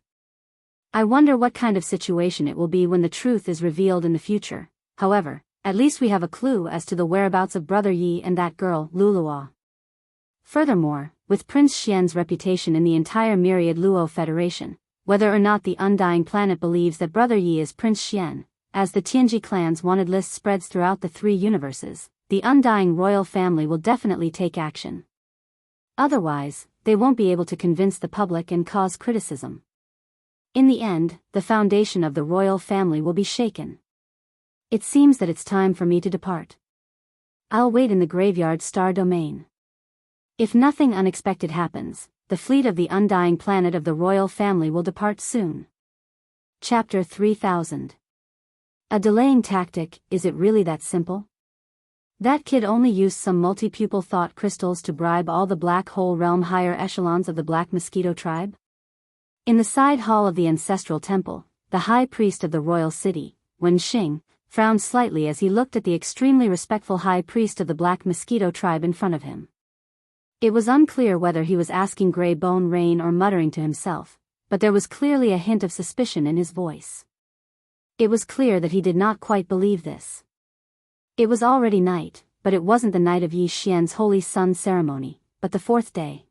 I wonder what kind of situation it will be when the truth is revealed in the future. However, at least we have a clue as to the whereabouts of Brother Yi and that girl, Luluo. Furthermore, with Prince Xian's reputation in the entire myriad Luo Federation, whether or not the Undying Planet believes that Brother Yi is Prince Xian, as the Tianji clan's wanted list spreads throughout the 3 universes, the Undying royal family will definitely take action. Otherwise, they won't be able to convince the public and cause criticism. In the end, the foundation of the royal family will be shaken. It seems that it's time for me to depart. I'll wait in the graveyard star domain. If nothing unexpected happens, the fleet of the Undying Planet of the royal family will depart soon. Chapter 3000. A delaying tactic, is it really that simple? That kid only used some multi-pupil thought crystals to bribe all the black hole realm higher echelons of the Black Mosquito tribe? In the side hall of the ancestral temple, the high priest of the royal city, Wen Xing, frowned slightly as he looked at the extremely respectful high priest of the Black Mosquito tribe in front of him. It was unclear whether he was asking Grey Bone Rain or muttering to himself, but there was clearly a hint of suspicion in his voice. It was clear that he did not quite believe this. It was already night, but it wasn't the night of Yi Xian's Holy Sun ceremony, but the 4th day.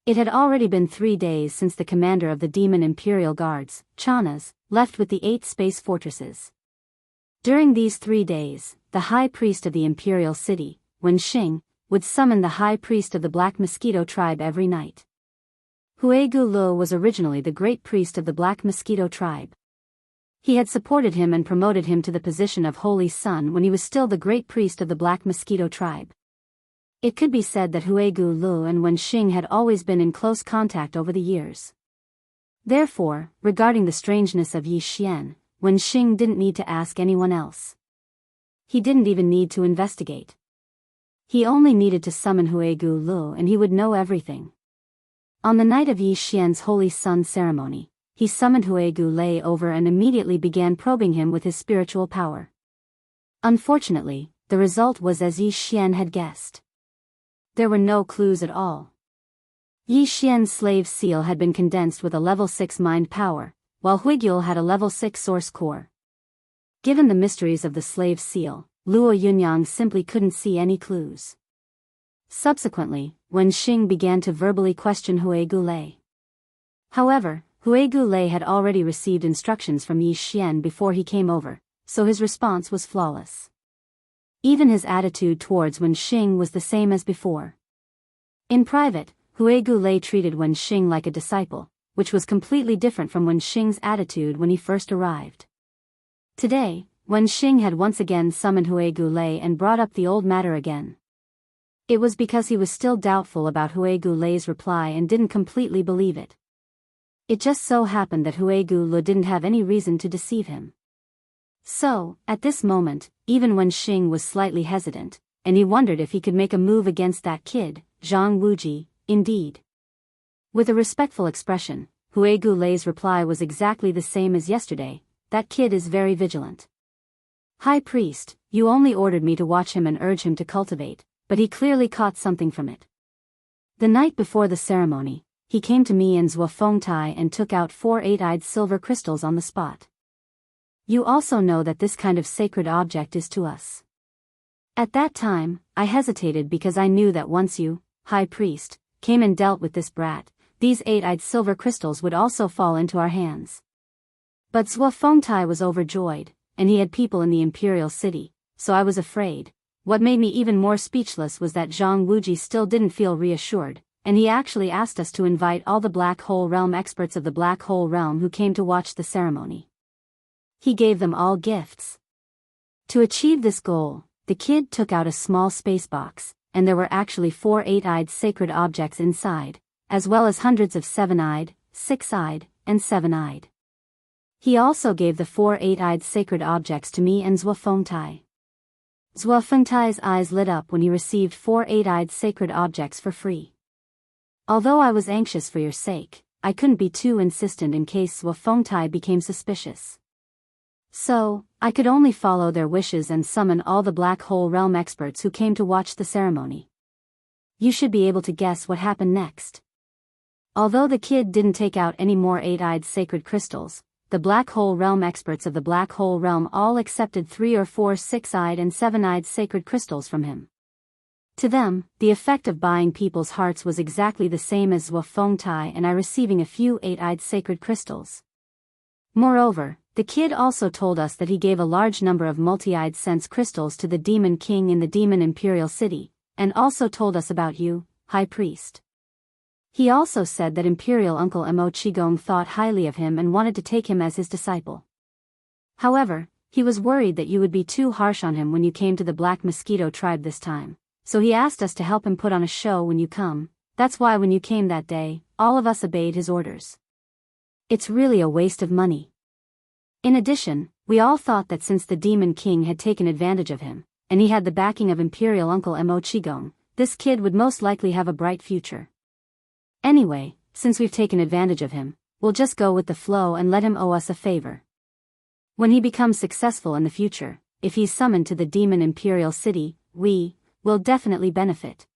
It had already been 3 days since the commander of the Demon Imperial Guards, Chanas, left with the 8 space fortresses. During these 3 days, the high priest of the imperial city, Wen Xing, would summon the high priest of the Black Mosquito tribe every night. Huigu Lu was originally the great priest of the Black Mosquito tribe. He had supported him and promoted him to the position of Holy Sun when he was still the great priest of the Black Mosquito tribe. It could be said that Huigu Lu and Wen Xing had always been in close contact over the years. Therefore, regarding the strangeness of Yi Xian, Wen Xing didn't need to ask anyone else. He didn't even need to investigate. He only needed to summon Huigu Lu and he would know everything. On the night of Yi Xian's Holy Sun ceremony, he summoned Huigu Lu over and immediately began probing him with his spiritual power. Unfortunately, the result was as Yi Xian had guessed. There were no clues at all. Yi Xian's slave seal had been condensed with a level 6 mind power, while Huigu had a level 6 source core. Given the mysteries of the slave seal, Luo Yunyang simply couldn't see any clues. Subsequently, Wen Xing began to verbally question Huigu Lu. However, Huigu Lu had already received instructions from Yi Xian before he came over, so his response was flawless. Even his attitude towards Wen Xing was the same as before. In private, Huigu Lu treated Wen Xing like a disciple, which was completely different from Wen Xing's attitude when he first arrived. Today, Wen Xing had once again summoned Huigu Lu and brought up the old matter again. It was because he was still doubtful about Huigu Lu's reply and didn't completely believe it. It just so happened that Huigu Lu didn't have any reason to deceive him. So, at this moment, even Wen Xing was slightly hesitant, and he wondered if he could make a move against that kid, Zhang Wuji, indeed. With a respectful expression, Huigu Lu's reply was exactly the same as yesterday: that kid is very vigilant. High Priest, you only ordered me to watch him and urge him to cultivate, but he clearly caught something from it. The night before the ceremony, he came to me and Zhuo Fengtai and took out 4 8-eyed silver crystals on the spot. You also know that this kind of sacred object is to us. At that time, I hesitated because I knew that once you, High Priest, came and dealt with this brat, these 8-eyed silver crystals would also fall into our hands. But Zhuo Fengtai was overjoyed, and he had people in the imperial city, so I was afraid. What made me even more speechless was that Zhang Wuji still didn't feel reassured, and he actually asked us to invite all the Black Hole Realm experts of the Black Hole Realm who came to watch the ceremony. He gave them all gifts. To achieve this goal, the kid took out a small space box, and there were actually 4 8-eyed sacred objects inside, as well as hundreds of 7-eyed, 6-eyed, and 7-eyed. He also gave the 4 8-eyed sacred objects to me and Zhuo Fengtai. Zhuo Fengtai's eyes lit up when he received 4 8-eyed sacred objects for free. Although I was anxious for your sake, I couldn't be too insistent in case Zhuo Fengtai became suspicious. So, I could only follow their wishes and summon all the Black Hole Realm experts who came to watch the ceremony. You should be able to guess what happened next. Although the kid didn't take out any more eight-eyed sacred crystals, the Black Hole Realm experts of the Black Hole Realm all accepted 3 or 4 six-eyed and seven-eyed sacred crystals from him. To them, the effect of buying people's hearts was exactly the same as Zhuo Fengtai and I receiving a few eight-eyed sacred crystals. Moreover, the kid also told us that he gave a large number of multi-eyed sense crystals to the Demon King in the Demon Imperial City, and also told us about you, High Priest. He also said that Imperial Uncle Mo Qigong thought highly of him and wanted to take him as his disciple. However, he was worried that you would be too harsh on him when you came to the Black Mosquito tribe this time, so he asked us to help him put on a show when you come. That's why when you came that day, all of us obeyed his orders. It's really a waste of money. In addition, we all thought that since the Demon King had taken advantage of him, and he had the backing of Imperial Uncle Mo Qigong, this kid would most likely have a bright future. Anyway, since we've taken advantage of him, we'll just go with the flow and let him owe us a favor. When he becomes successful in the future, if he's summoned to the Demon Imperial City, we will definitely benefit.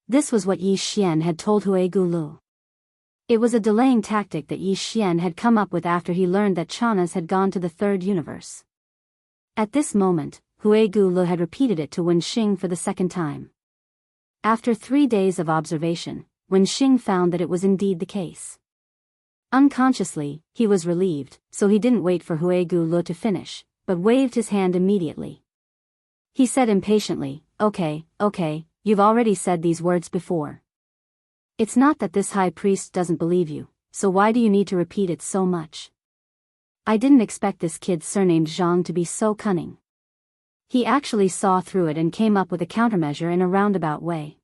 This was what Yi Xian had told Hui Gulu. It was a delaying tactic that Yi Xian had come up with after he learned that Chanas had gone to the third universe. At this moment, Hui Gulu had repeated it to Wen Xing for the second time. After 3 days of observation, Wen Xing found that it was indeed the case. Unconsciously, he was relieved, so he didn't wait for Hui Gulu to finish, but waved his hand immediately. He said impatiently, Okay, you've already said these words before. It's not that this high priest doesn't believe you, so why do you need to repeat it so much? I didn't expect this kid surnamed Zhang to be so cunning. He actually saw through it and came up with a countermeasure in a roundabout way.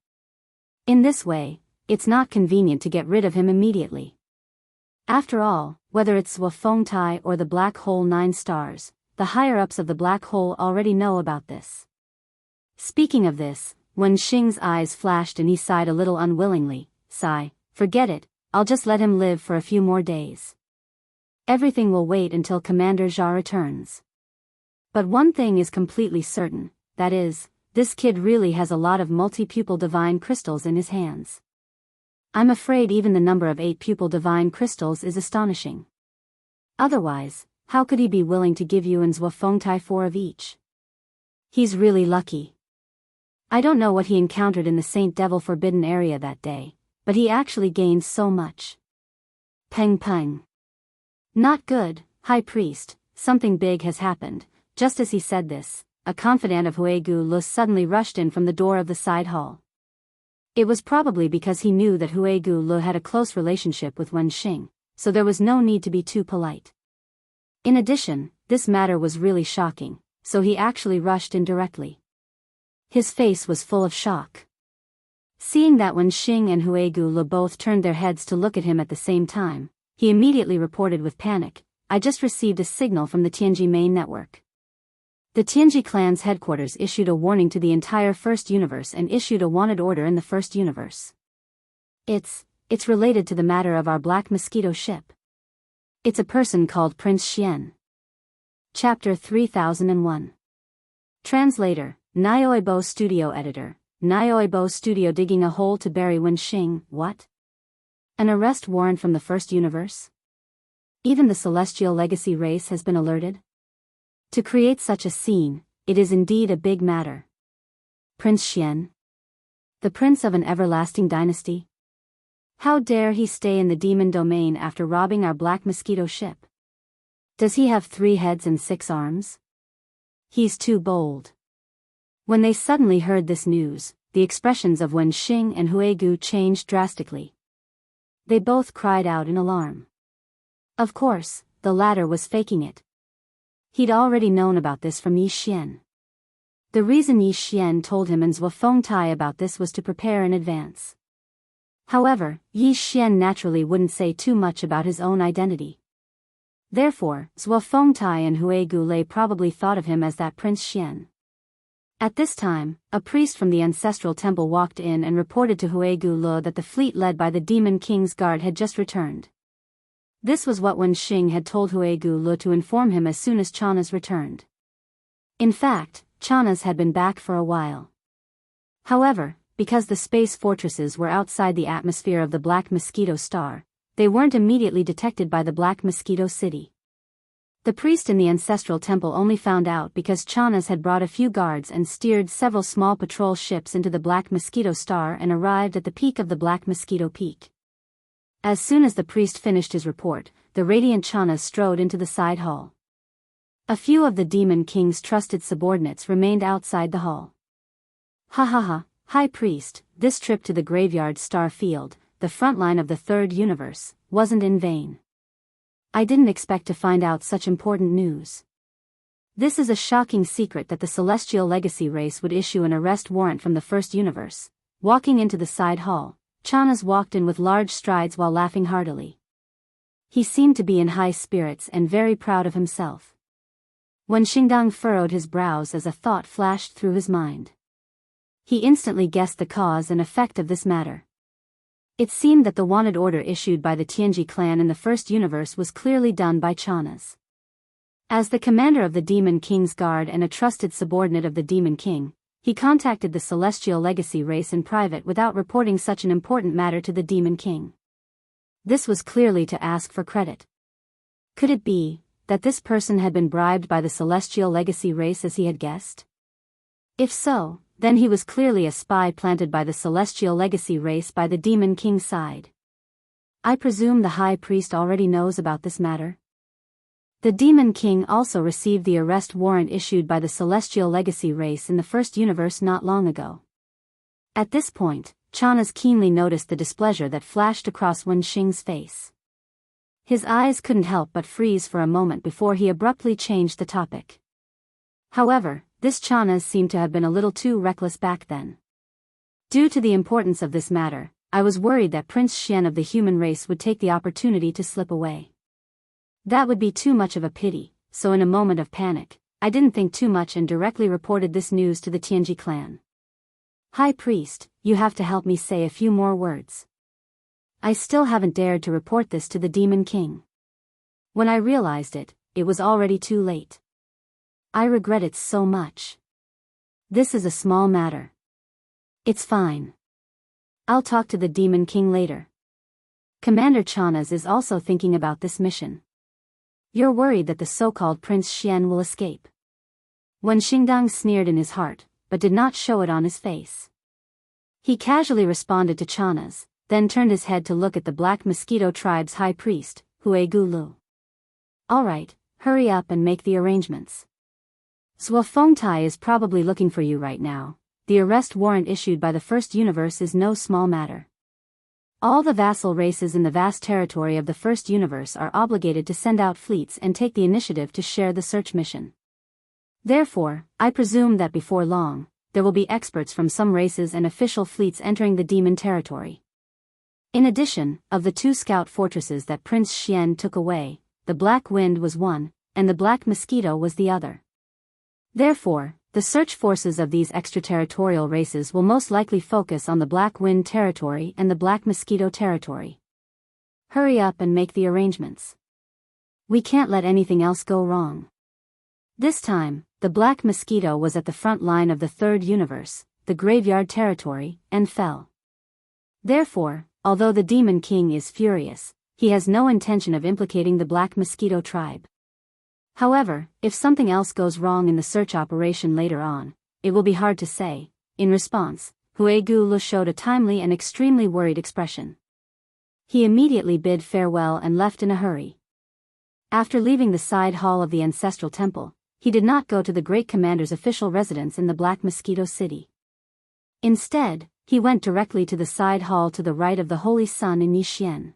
In this way, it's not convenient to get rid of him immediately. After all, whether it's Zhuo Fengtai or the Black Hole 9 stars, the higher-ups of the Black Hole already know about this. Speaking of this, Wen Xing's eyes flashed and he sighed a little unwillingly. Sigh, forget it, I'll just let him live for a few more days. Everything will wait until Commander Zha returns. But one thing is completely certain, that is, this kid really has a lot of multi-pupil divine crystals in his hands. I'm afraid even the number of 8 pupil divine crystals is astonishing. Otherwise, how could he be willing to give you and Zhuo Fengtai 4 of each? He's really lucky. I don't know what he encountered in the Saint Devil Forbidden area that day, but he actually gained so much. Peng peng. Not good, High Priest, something big has happened. Just as he said this, a confidant of Hui Gulu suddenly rushed in from the door of the side hall. It was probably because he knew that Hui Gulu had a close relationship with Wen Xing, so there was no need to be too polite. In addition, this matter was really shocking, so he actually rushed in directly. His face was full of shock. Seeing that Wen Xing and Hui Gulu both turned their heads to look at him at the same time, he immediately reported with panic, I just received a signal from the Tianji main network. The Tianji clan's headquarters issued a warning to the entire First Universe and issued a wanted order in the First Universe. It's related to the matter of our Black Mosquito ship. It's a person called Prince Xian. Chapter 3001. Translator, Nyoibo Studio Editor, Nyoibo Studio digging a hole to bury Wen Xing, what? An arrest warrant from the First Universe? Even the Celestial Legacy race has been alerted? To create such a scene, it is indeed a big matter. Prince Xian? The prince of an everlasting dynasty? How dare he stay in the demon domain after robbing our Black Mosquito ship? Does he have 3 heads and 6 arms? He's too bold. When they suddenly heard this news, the expressions of Wen Xing and Hui Gu changed drastically. They both cried out in alarm. Of course, the latter was faking it. He'd already known about this from Yi Xian. The reason Yi Xian told him and Zhuo Fengtai about this was to prepare in advance. However, Yi Xian naturally wouldn't say too much about his own identity. Therefore, Zhuo Fengtai and Hui Gulei probably thought of him as that Prince Xian. At this time, a priest from the ancestral temple walked in and reported to Huegu Lu that the fleet led by the Demon King's guard had just returned. This was what Wen Xing had told Huegu Lu to inform him as soon as Chanas returned. In fact, Chanas had been back for a while. However, because the space fortresses were outside the atmosphere of the Black Mosquito Star, they weren't immediately detected by the Black Mosquito City. The priest in the ancestral temple only found out because Chanas had brought a few guards and steered several small patrol ships into the Black Mosquito Star and arrived at the peak of the Black Mosquito Peak. As soon as the priest finished his report, the radiant Chanas strode into the side hall. A few of the Demon King's trusted subordinates remained outside the hall. Ha ha ha, High Priest, this trip to the Graveyard Star Field, the front line of the Third Universe, wasn't in vain. I didn't expect to find out such important news. This is a shocking secret that the Celestial Legacy race would issue an arrest warrant from the First Universe. Walking into the side hall, Chanas walked in with large strides while laughing heartily. He seemed to be in high spirits and very proud of himself. When Xingdang furrowed his brows as a thought flashed through his mind. He instantly guessed the cause and effect of this matter. It seemed that the wanted order issued by the Tianji clan in the First Universe was clearly done by Chanas. As the commander of the Demon King's guard and a trusted subordinate of the Demon King, he contacted the Celestial Legacy race in private without reporting such an important matter to the Demon King. This was clearly to ask for credit. Could it be that this person had been bribed by the Celestial Legacy race as he had guessed? If so, then he was clearly a spy planted by the Celestial Legacy race by the Demon King's side. I presume the High Priest already knows about this matter. The Demon King also received the arrest warrant issued by the Celestial Legacy race in the First Universe not long ago. At this point, Chanas keenly noticed the displeasure that flashed across Wen Xing's face. His eyes couldn't help but freeze for a moment before he abruptly changed the topic. However, this Chanas seemed to have been a little too reckless back then. Due to the importance of this matter, I was worried that Prince Xian of the human race would take the opportunity to slip away. That would be too much of a pity, so in a moment of panic, I didn't think too much and directly reported this news to the Tianji clan. High Priest, you have to help me say a few more words. I still haven't dared to report this to the Demon King. When I realized it, it was already too late. I regret it so much. This is a small matter. It's fine. I'll talk to the Demon King later. Commander Chanas is also thinking about this mission. You're worried that the so-called Prince Xian will escape. Wen Xingdang sneered in his heart, but did not show it on his face. He casually responded to Chanas, then turned his head to look at the Black Mosquito Tribe's High Priest, Huegu Lu. All right, hurry up and make the arrangements. Zhuo Fengtai is probably looking for you right now. The arrest warrant issued by the First Universe is no small matter. All the vassal races in the vast territory of the First Universe are obligated to send out fleets and take the initiative to share the search mission. Therefore, I presume that before long, there will be experts from some races and official fleets entering the demon territory. In addition, of the two scout fortresses that Prince Xian took away, the Black Wind was one, and the Black Mosquito was the other. Therefore, the search forces of these extraterritorial races will most likely focus on the Black Wind territory and the Black Mosquito territory. Hurry up and make the arrangements. We can't let anything else go wrong. This time, the Black Mosquito was at the front line of the Third Universe, the Graveyard territory, and fell. Therefore, although the Demon King is furious, he has no intention of implicating the Black Mosquito tribe. However, if something else goes wrong in the search operation later on, it will be hard to say. In response, Huegu Lu showed a timely and extremely worried expression. He immediately bid farewell and left in a hurry. After leaving the side hall of the ancestral temple, he did not go to the great commander's official residence in the Black Mosquito City. Instead, he went directly to the side hall to the right of the Holy Sun in Yixian.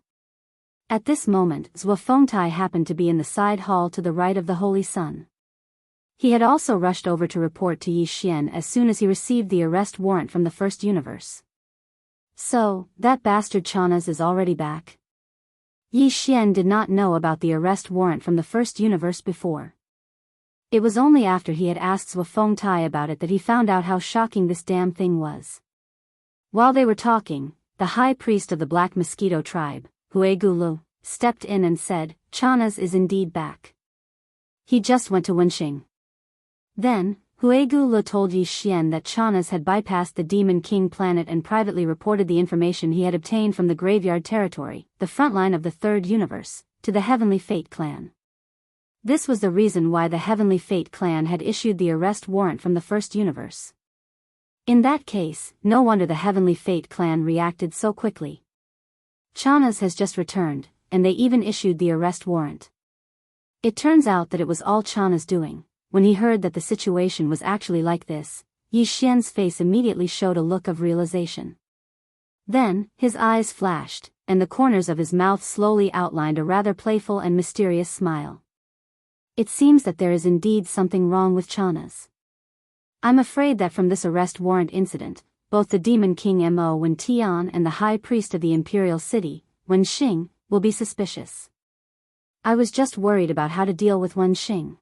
At this moment, Zhuo Fengtai happened to be in the side hall to the right of the Holy Sun. He had also rushed over to report to Yixian as soon as he received the arrest warrant from the First Universe. So, that bastard Chanas is already back? Yixian did not know about the arrest warrant from the First Universe before. It was only after he had asked Zhuo Fengtai about it that he found out how shocking this damn thing was. While they were talking, the high priest of the Black Mosquito tribe, Huigulu, stepped in and said, "Chanas is indeed back. He just went to Wenxing." Then, Huigulu told Yi Xian that Chanas had bypassed the Demon King planet and privately reported the information he had obtained from the Graveyard Territory, the front line of the Third Universe, to the Heavenly Fate clan. This was the reason why the Heavenly Fate clan had issued the arrest warrant from the First Universe. In that case, no wonder the Heavenly Fate clan reacted so quickly. Chanas has just returned, and they even issued the arrest warrant. It turns out that it was all Chanas doing. When he heard that the situation was actually like this, Yi Xian's face immediately showed a look of realization. Then, his eyes flashed, and the corners of his mouth slowly outlined a rather playful and mysterious smile. It seems that there is indeed something wrong with Chanas. I'm afraid that from this arrest warrant incident, both the Demon King Mo Wen Tian and the High Priest of the Imperial City, Wenxing, will be suspicious. I was just worried about how to deal with Wenxing.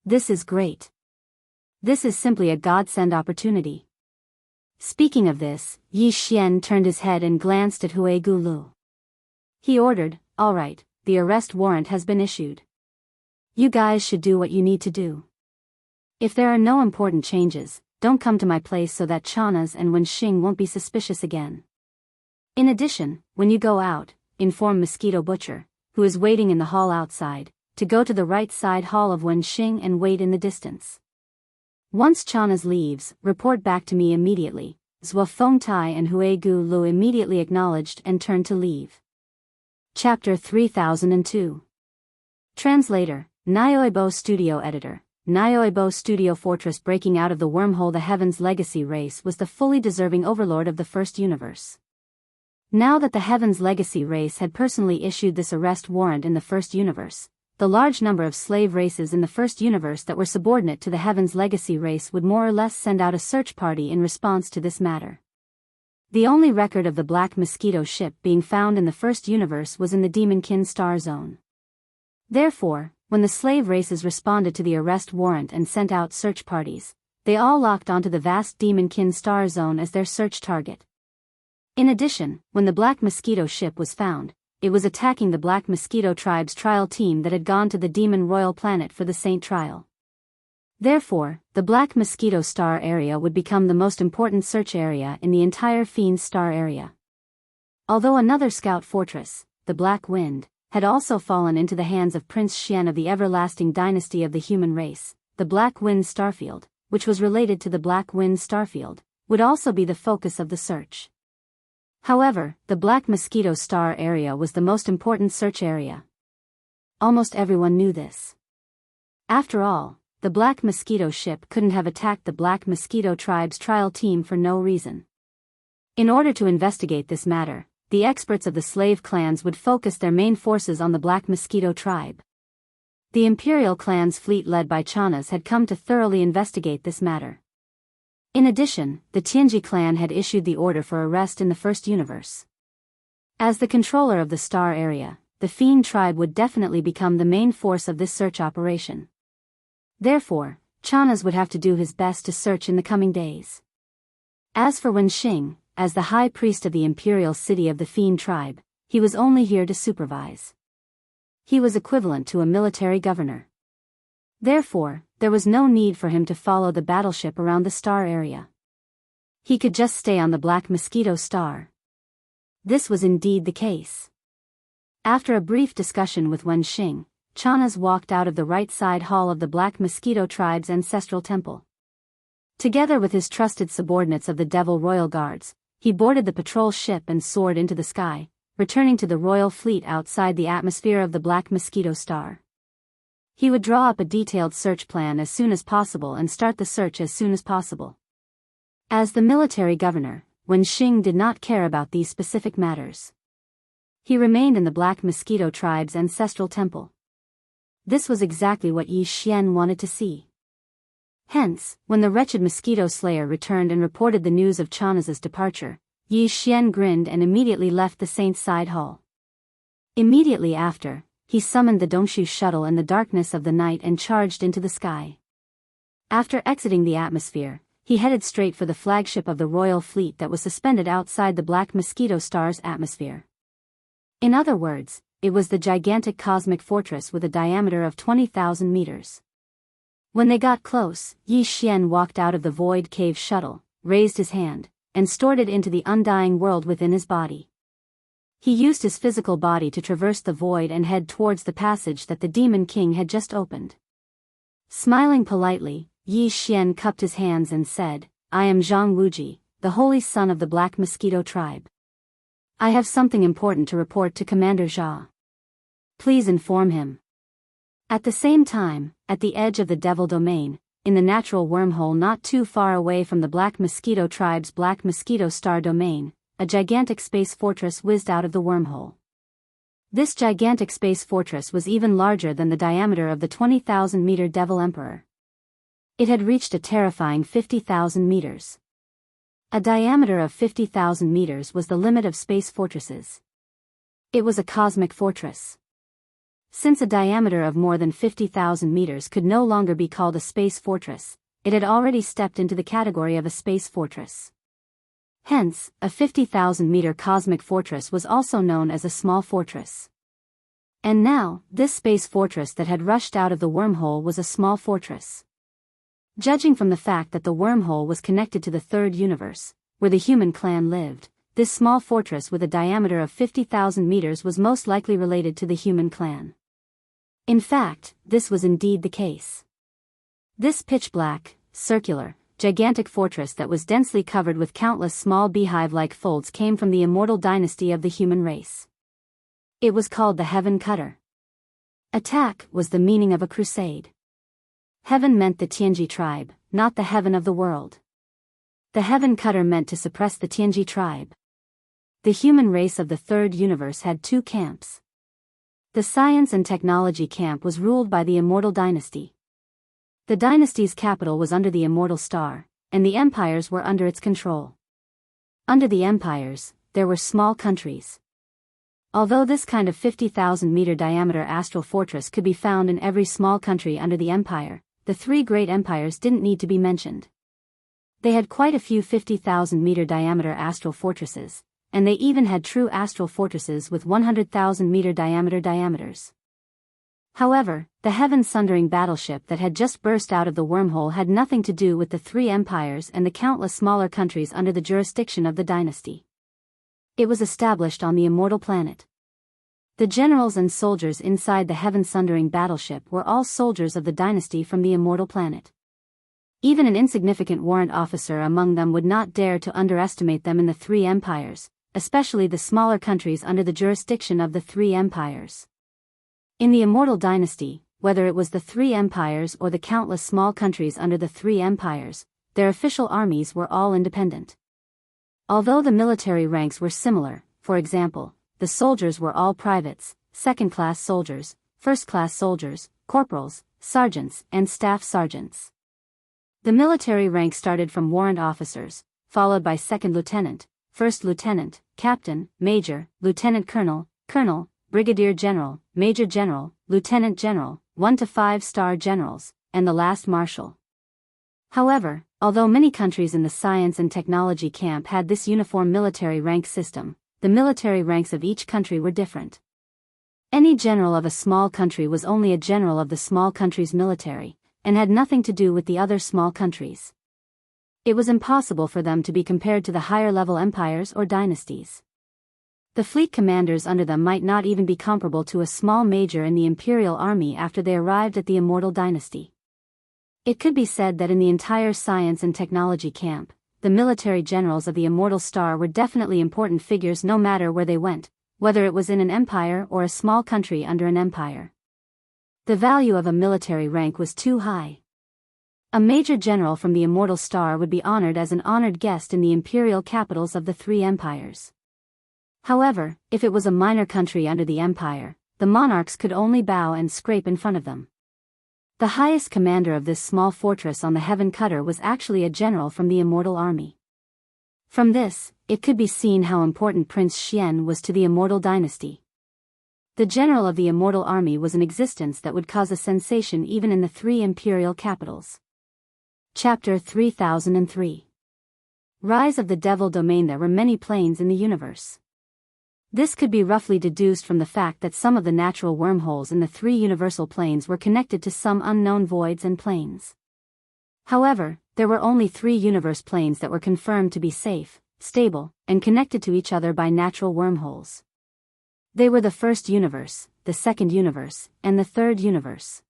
This is great. This is simply a godsend opportunity. Speaking of this, Yi Xian turned his head and glanced at Huigulu. He ordered, "All right, the arrest warrant has been issued. You guys should do what you need to do. If there are no important changes, don't come to my place so that Chanas and Wenxing won't be suspicious again. In addition, when you go out, inform Mosquito Butcher, who is waiting in the hall outside, to go to the right side hall of Wenxing and wait in the distance. Once Chanas leaves, report back to me immediately." Zhuo Fengtai and Huigulu immediately acknowledged and turned to leave. Chapter 3002. Translator, Nyoibo Studio Editor. Nyoibo Studio Fortress. Breaking out of the wormhole, the Heaven's Legacy race was the fully deserving overlord of the First Universe. Now that the Heaven's Legacy race had personally issued this arrest warrant in the First Universe, the large number of slave races in the First Universe that were subordinate to the Heaven's Legacy race would more or less send out a search party in response to this matter. The only record of the Black Mosquito ship being found in the First Universe was in the Demonkin Star Zone. Therefore, when the slave races responded to the arrest warrant and sent out search parties, they all locked onto the vast Demonkin Star Zone as their search target. In addition, when the Black Mosquito ship was found, it was attacking the Black Mosquito tribe's trial team that had gone to the Demon Royal Planet for the Saint Trial. Therefore, the Black Mosquito Star area would become the most important search area in the entire Fiend Star area. Although another scout fortress, the Black Wind, had also fallen into the hands of Prince Xian of the everlasting dynasty of the human race, the Black Wind Starfield, which was related to the Black Wind Starfield, would also be the focus of the search. However, the Black Mosquito Star area was the most important search area. Almost everyone knew this. After all, the Black Mosquito ship couldn't have attacked the Black Mosquito tribe's trial team for no reason. In order to investigate this matter, the experts of the slave clans would focus their main forces on the Black Mosquito tribe. The Imperial clan's fleet led by Chanas had come to thoroughly investigate this matter. In addition, the Tianji clan had issued the order for arrest in the First Universe. As the controller of the star area, the Fiend tribe would definitely become the main force of this search operation. Therefore, Chanas would have to do his best to search in the coming days. As for Wenxing, as the high priest of the imperial city of the Fiend tribe, he was only here to supervise. He was equivalent to a military governor. Therefore, there was no need for him to follow the battleship around the star area. He could just stay on the Black Mosquito Star. This was indeed the case. After a brief discussion with Wenxing, Chanas walked out of the right side hall of the Black Mosquito tribe's ancestral temple. Together with his trusted subordinates of the Devil Royal Guards, he boarded the patrol ship and soared into the sky, returning to the royal fleet outside the atmosphere of the Black Mosquito Star. He would draw up a detailed search plan as soon as possible and start the search as soon as possible. As the military governor, Wenxing did not care about these specific matters. He remained in the Black Mosquito tribe's ancestral temple. This was exactly what Yi Xian wanted to see. Hence, when the wretched mosquito slayer returned and reported the news of Chanas's departure, Yi Xian grinned and immediately left the Saint's side hall. Immediately after, he summoned the Dongshu shuttle in the darkness of the night and charged into the sky. After exiting the atmosphere, he headed straight for the flagship of the royal fleet that was suspended outside the Black Mosquito Star's atmosphere. In other words, it was the gigantic cosmic fortress with a diameter of 20,000 meters. When they got close, Yi Xian walked out of the void cave shuttle, raised his hand, and stored it into the undying world within his body. He used his physical body to traverse the void and head towards the passage that the Demon King had just opened. Smiling politely, Yi Xian cupped his hands and said, "I am Zhang Wuji, the holy son of the Black Mosquito tribe. I have something important to report to Commander Jia. Please inform him." At the same time, at the edge of the Devil Domain, in the natural wormhole not too far away from the Black Mosquito tribe's Black Mosquito Star domain, a gigantic space fortress whizzed out of the wormhole. This gigantic space fortress was even larger than the diameter of the 20,000-meter Devil Emperor. It had reached a terrifying 50,000 meters. A diameter of 50,000 meters was the limit of space fortresses. It was a cosmic fortress. Since a diameter of more than 50,000 meters could no longer be called a space fortress, it had already stepped into the category of a space fortress. Hence, a 50,000-meter cosmic fortress was also known as a small fortress. And now, this space fortress that had rushed out of the wormhole was a small fortress. Judging from the fact that the wormhole was connected to the third universe, where the human clan lived, this small fortress with a diameter of 50,000 meters was most likely related to the human clan. In fact, this was indeed the case. This pitch-black, circular, gigantic fortress that was densely covered with countless small beehive-like folds came from the immortal dynasty of the human race. It was called the Heaven Cutter. Attack was the meaning of a crusade. Heaven meant the Tianji tribe, not the heaven of the world. The Heaven Cutter meant to suppress the Tianji tribe. The human race of the third universe had two camps. The science and technology camp was ruled by the immortal dynasty. The dynasty's capital was under the immortal star, and the empires were under its control. Under the empires, there were small countries. Although this kind of 50,000-meter diameter astral fortress could be found in every small country under the empire, the three great empires didn't need to be mentioned. They had quite a few 50,000-meter diameter astral fortresses, and they even had true astral fortresses with 100,000-meter diameters. However, the heaven-sundering battleship that had just burst out of the wormhole had nothing to do with the three empires and the countless smaller countries under the jurisdiction of the dynasty. It was established on the immortal planet. The generals and soldiers inside the heaven-sundering battleship were all soldiers of the dynasty from the immortal planet. Even an insignificant warrant officer among them would not dare to underestimate them in the three empires, especially the smaller countries under the jurisdiction of the three empires. In the immortal dynasty, whether it was the three empires or the countless small countries under the three empires, their official armies were all independent. Although the military ranks were similar, for example, the soldiers were all privates, second-class soldiers, first-class soldiers, corporals, sergeants, and staff sergeants. The military rank started from warrant officers, followed by second lieutenant, first lieutenant, captain, major, lieutenant colonel, colonel, brigadier general, major general, lieutenant general, 1 to 5-star generals, and the last marshal. However, although many countries in the science and technology camp had this uniform military rank system, the military ranks of each country were different. Any general of a small country was only a general of the small country's military, and had nothing to do with the other small countries. It was impossible for them to be compared to the higher-level empires or dynasties. The fleet commanders under them might not even be comparable to a small major in the imperial army after they arrived at the immortal dynasty. It could be said that in the entire science and technology camp, the military generals of the immortal star were definitely important figures no matter where they went, whether it was in an empire or a small country under an empire. The value of a military rank was too high. A major general from the immortal star would be honored as an honored guest in the imperial capitals of the three empires. However, if it was a minor country under the empire, the monarchs could only bow and scrape in front of them. The highest commander of this small fortress on the Heaven Cutter was actually a general from the immortal army. From this, it could be seen how important Prince Xian was to the immortal dynasty. The general of the immortal army was an existence that would cause a sensation even in the three imperial capitals. Chapter 3003. Rise of the Devil Domain. There were many planes in the universe. This could be roughly deduced from the fact that some of the natural wormholes in the three universal planes were connected to some unknown voids and planes. However, there were only 3 universe planes that were confirmed to be safe, stable, and connected to each other by natural wormholes. They were the first universe, the second universe, and the third universe.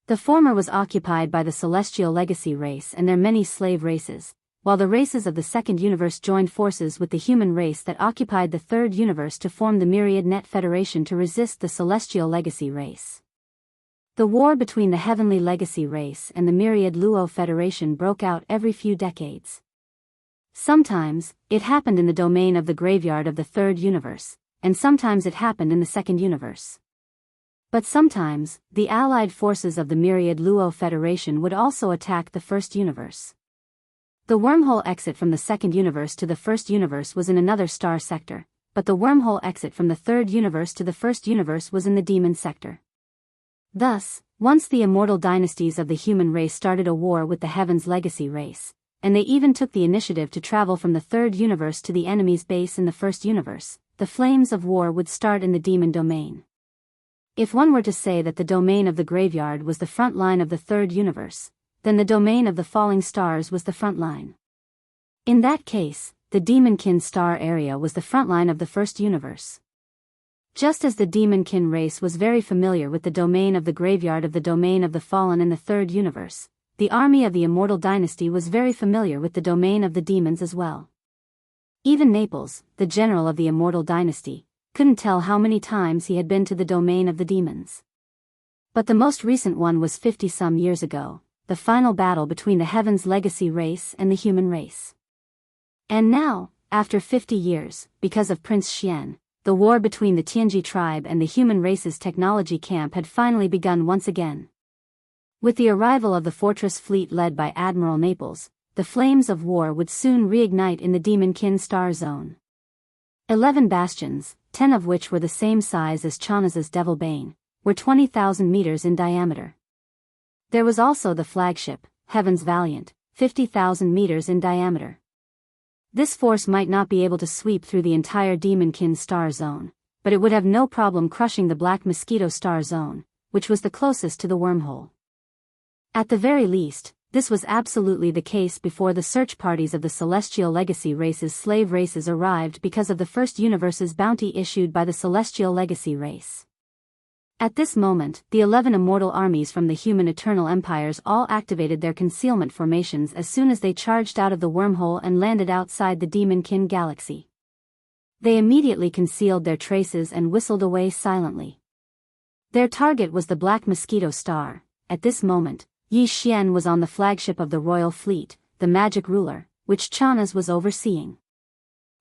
The former was occupied by the celestial legacy race and their many slave races, while the races of the second universe joined forces with the human race that occupied the third universe to form the Myriad Net Federation to resist the celestial legacy race. The war between the heavenly legacy race and the Myriad Luo Federation broke out every few decades. Sometimes, it happened in the domain of the graveyard of the third universe, and sometimes it happened in the second universe. But sometimes, the allied forces of the Myriad Luo Federation would also attack the first universe. The wormhole exit from the second universe to the first universe was in another star sector, but the wormhole exit from the third universe to the first universe was in the demon sector. Thus, once the immortal dynasties of the human race started a war with the heaven's legacy race, and they even took the initiative to travel from the third universe to the enemy's base in the first universe, the flames of war would start in the demon domain. If one were to say that the domain of the graveyard was the front line of the third universe, then the domain of the falling stars was the front line. In that case, the demonkin star area was the front line of the first universe. Just as the demonkin race was very familiar with the domain of the graveyard of the domain of the fallen in the third universe, the army of the immortal dynasty was very familiar with the domain of the demons as well. Even Naples, the general of the immortal dynasty, couldn't tell how many times he had been to the domain of the demons. But the most recent one was 50-some years ago, the final battle between the heaven's legacy race and the human race. And now, after 50 years, because of Prince Xian, the war between the Tianji tribe and the human race's technology camp had finally begun once again. With the arrival of the fortress fleet led by Admiral Naples, the flames of war would soon reignite in the demonkin star zone. 11 bastions, 10 of which were the same size as Chanaz's Devil Bane, were 20,000 meters in diameter. There was also the flagship, Heaven's Valiant, 50,000 meters in diameter. This force might not be able to sweep through the entire demonkin star zone, but it would have no problem crushing the Black Mosquito star zone, which was the closest to the wormhole. At the very least, this was absolutely the case before the search parties of the Celestial Legacy race's slave races arrived because of the first universe's bounty issued by the Celestial Legacy race. At this moment, the 11 immortal armies from the human eternal empires all activated their concealment formations as soon as they charged out of the wormhole and landed outside the demonkin galaxy. They immediately concealed their traces and whistled away silently. Their target was the Black Mosquito star. At this moment, Yi Xian was on the flagship of the royal fleet, the magic ruler, which Chanaz was overseeing.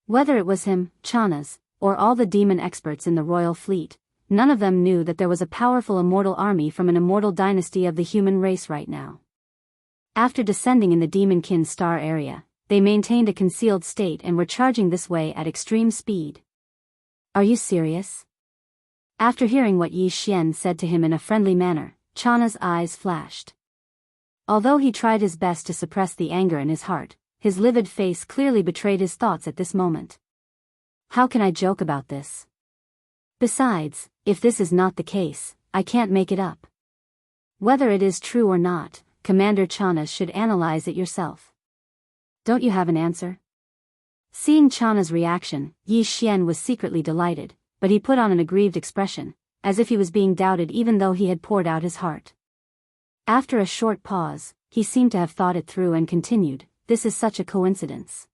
Whether it was him, Chanaz, or all the demon experts in the royal fleet, none of them knew that there was a powerful immortal army from an immortal dynasty of the human race right now. After descending in the demonkin star area, they maintained a concealed state and were charging this way at extreme speed. Are you serious? After hearing what Yi Xian said to him in a friendly manner, Chanaz's eyes flashed. Although he tried his best to suppress the anger in his heart, his livid face clearly betrayed his thoughts at this moment. How can I joke about this? Besides, if this is not the case, I can't make it up. Whether it is true or not, Commander Chanaz should analyze it yourself. Don't you have an answer? Seeing Chanaz's reaction, Yi Xian was secretly delighted, but he put on an aggrieved expression, as if he was being doubted even though he had poured out his heart. After a short pause, he seemed to have thought it through and continued, "This is such a coincidence.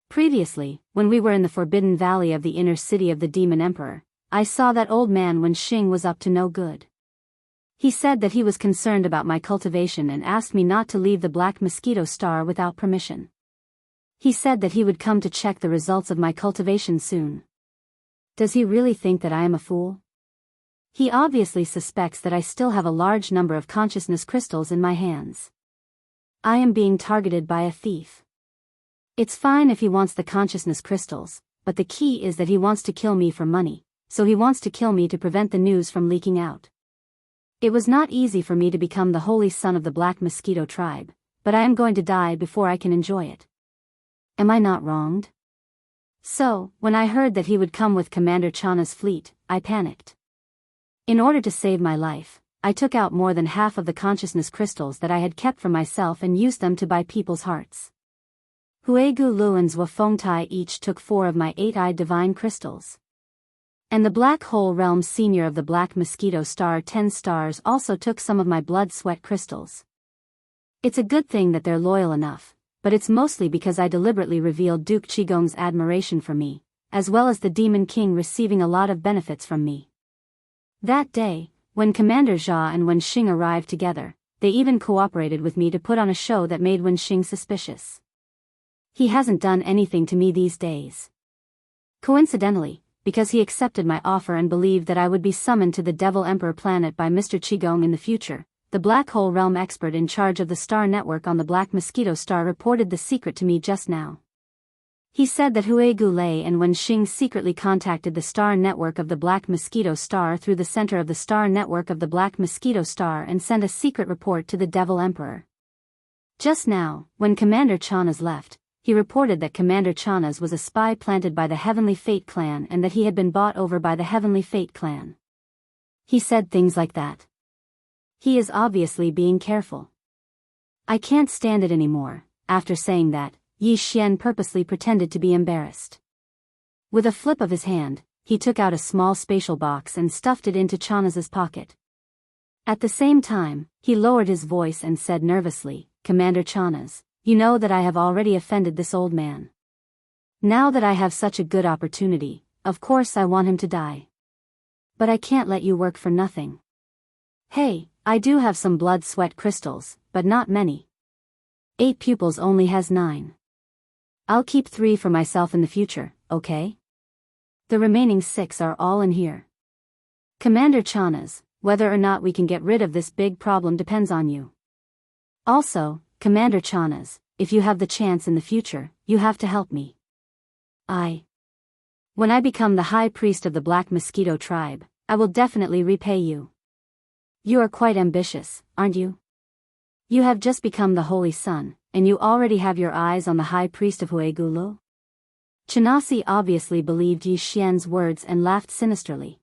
Previously, when we were in the Forbidden Valley of the inner city of the Demon Emperor, I saw that old man when Xing was up to no good. He said that he was concerned about my cultivation and asked me not to leave the Black Mosquito star without permission. He said that he would come to check the results of my cultivation soon. Does he really think that I am a fool? He obviously suspects that I still have a large number of consciousness crystals in my hands. I am being targeted by a thief. It's fine if he wants the consciousness crystals, but the key is that he wants to kill me for money, so he wants to kill me to prevent the news from leaking out. It was not easy for me to become the holy son of the Black Mosquito tribe, but I am going to die before I can enjoy it. Am I not wronged? So, when I heard that he would come with Commander Chana's fleet, I panicked. In order to save my life, I took out more than half of the consciousness crystals that I had kept for myself and used them to buy people's hearts. Huigu Lu and Zhua Fengtai each took 4 of my 8-eyed divine crystals. And the Black Hole Realm Senior of the Black Mosquito Star 10 Stars also took some of my blood sweat crystals. It's a good thing that they're loyal enough, but it's mostly because I deliberately revealed Duke Qigong's admiration for me, as well as the Demon King receiving a lot of benefits from me. That day, when Commander Jia and Wen Xing arrived together, they even cooperated with me to put on a show that made Wen Xing suspicious. He hasn't done anything to me these days. Coincidentally, because he accepted my offer and believed that I would be summoned to the Devil Emperor planet by Mr. Qigong in the future, the Black Hole Realm expert in charge of the star network on the Black Mosquito Star reported the secret to me just now. He said that Huigu Lei and Wen Xing secretly contacted the star network of the Black Mosquito Star through the center of the star network of the Black Mosquito Star and sent a secret report to the Devil Emperor. Just now, when Commander Chana's left, he reported that Commander Chana's was a spy planted by the Heavenly Fate clan and that he had been bought over by the Heavenly Fate clan. He said things like that. He is obviously being careful. I can't stand it anymore. After saying that, Yi Xian purposely pretended to be embarrassed. With a flip of his hand, he took out a small spatial box and stuffed it into Chana's pocket. At the same time, he lowered his voice and said nervously, "Commander Chana's, you know that I have already offended this old man. Now that I have such a good opportunity, of course I want him to die. But I can't let you work for nothing. Hey, I do have some blood sweat crystals, but not many. 8 pupils only has 9. I'll keep 3 for myself in the future, okay? The remaining 6 are all in here. Commander Chana's, whether or not we can get rid of this big problem depends on you. Also, Commander Chana's, if you have the chance in the future, you have to help me. When I become the High Priest of the Black Mosquito tribe, I will definitely repay you. You are quite ambitious, aren't you? You have just become the Holy Sun, and you already have your eyes on the High Priest of Huigulu? Chenasi obviously believed Yi Xian's words and laughed sinisterly.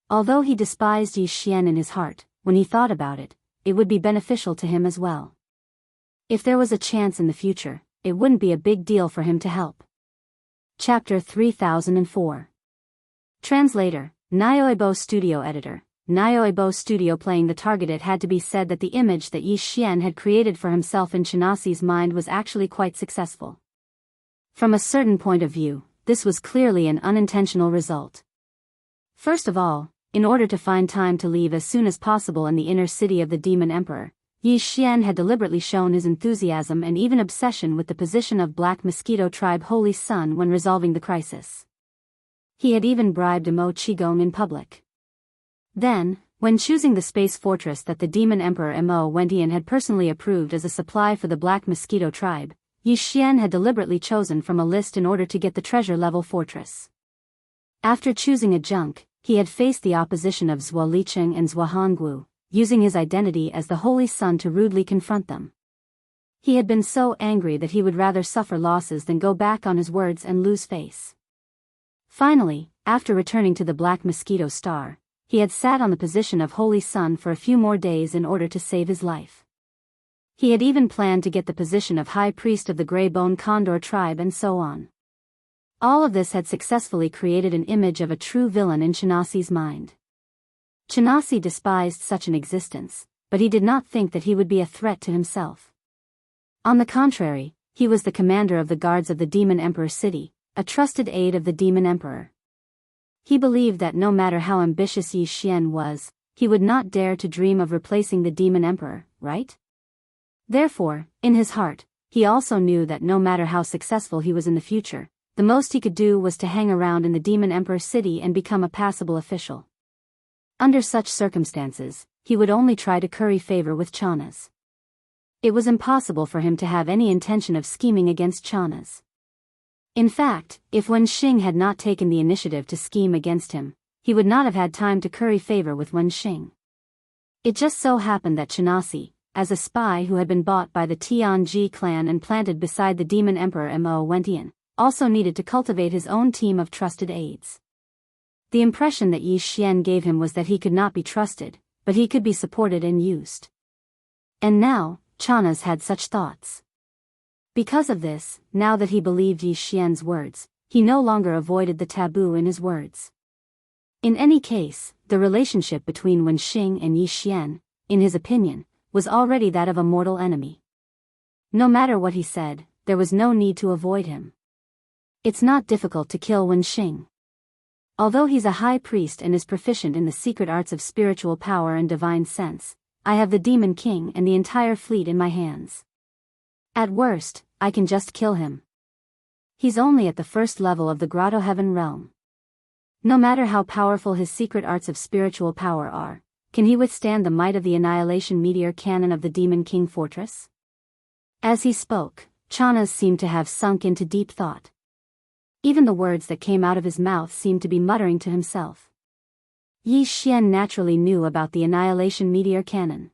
Although he despised Yi Xian in his heart, when he thought about it, it would be beneficial to him as well. If there was a chance in the future, it wouldn't be a big deal for him to help. Chapter 3004. Translator, Nyoibo Studio Editor. Nyoibo Studio. Playing the target. It had to be said that the image that Yi Xian had created for himself in Chenasi's mind was actually quite successful. From a certain point of view, this was clearly an unintentional result. First of all, in order to find time to leave as soon as possible in the inner city of the Demon Emperor, Yi Xian had deliberately shown his enthusiasm and even obsession with the position of Black Mosquito Tribe Holy Sun when resolving the crisis. He had even bribed Mo Qigong in public. Then, when choosing the space fortress that the Demon Emperor Mo Wentian had personally approved as a supply for the Black Mosquito Tribe, Yi Xian had deliberately chosen from a list in order to get the treasure-level fortress. After choosing a junk, he had faced the opposition of Zhuo Licheng and Zhuo Honggu, using his identity as the Holy Sun to rudely confront them. He had been so angry that he would rather suffer losses than go back on his words and lose face. Finally, after returning to the Black Mosquito Star, he had sat on the position of Holy Sun for a few more days in order to save his life. He had even planned to get the position of High Priest of the Grey Bone Condor tribe and so on. All of this had successfully created an image of a true villain in Chenasi's mind. Chenasi despised such an existence, but he did not think that he would be a threat to himself. On the contrary, he was the commander of the guards of the Demon Emperor city, a trusted aide of the Demon Emperor. He believed that no matter how ambitious Yi Xian was, he would not dare to dream of replacing the Demon Emperor, right? Therefore, in his heart, he also knew that no matter how successful he was in the future, the most he could do was to hang around in the Demon Emperor city and become a passable official. Under such circumstances, he would only try to curry favor with Chana's. It was impossible for him to have any intention of scheming against Chana's. In fact, if Wen Xing had not taken the initiative to scheme against him, he would not have had time to curry favor with Wen Xing. It just so happened that Xianxia, as a spy who had been bought by the Tianji clan and planted beside the demon emperor Mo Wentian, also needed to cultivate his own team of trusted aides. The impression that Yi Xian gave him was that he could not be trusted, but he could be supported and used. And now, Chanas had such thoughts. Because of this, now that he believed Yi Xian's words, he no longer avoided the taboo in his words. In any case, the relationship between Wen Xing and Yi Xian, in his opinion, was already that of a mortal enemy. No matter what he said, there was no need to avoid him. It's not difficult to kill Wen Xing. Although he's a high priest and is proficient in the secret arts of spiritual power and divine sense, I have the Demon King and the entire fleet in my hands. At worst, I can just kill him. He's only at the first level of the Grotto Heaven realm. No matter how powerful his secret arts of spiritual power are, can he withstand the might of the annihilation meteor cannon of the Demon King fortress? As he spoke, Chanas seemed to have sunk into deep thought. Even the words that came out of his mouth seemed to be muttering to himself. Yi Xian naturally knew about the annihilation meteor cannon.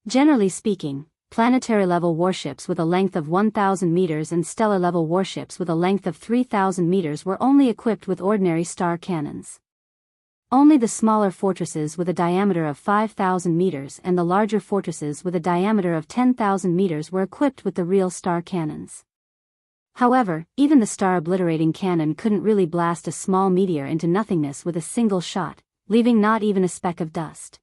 Generally speaking, planetary-level warships with a length of 1,000 meters and stellar-level warships with a length of 3,000 meters were only equipped with ordinary star cannons. Only the smaller fortresses with a diameter of 5,000 meters and the larger fortresses with a diameter of 10,000 meters were equipped with the real star cannons. However, even the star-obliterating cannon couldn't really blast a small meteor into nothingness with a single shot, leaving not even a speck of dust.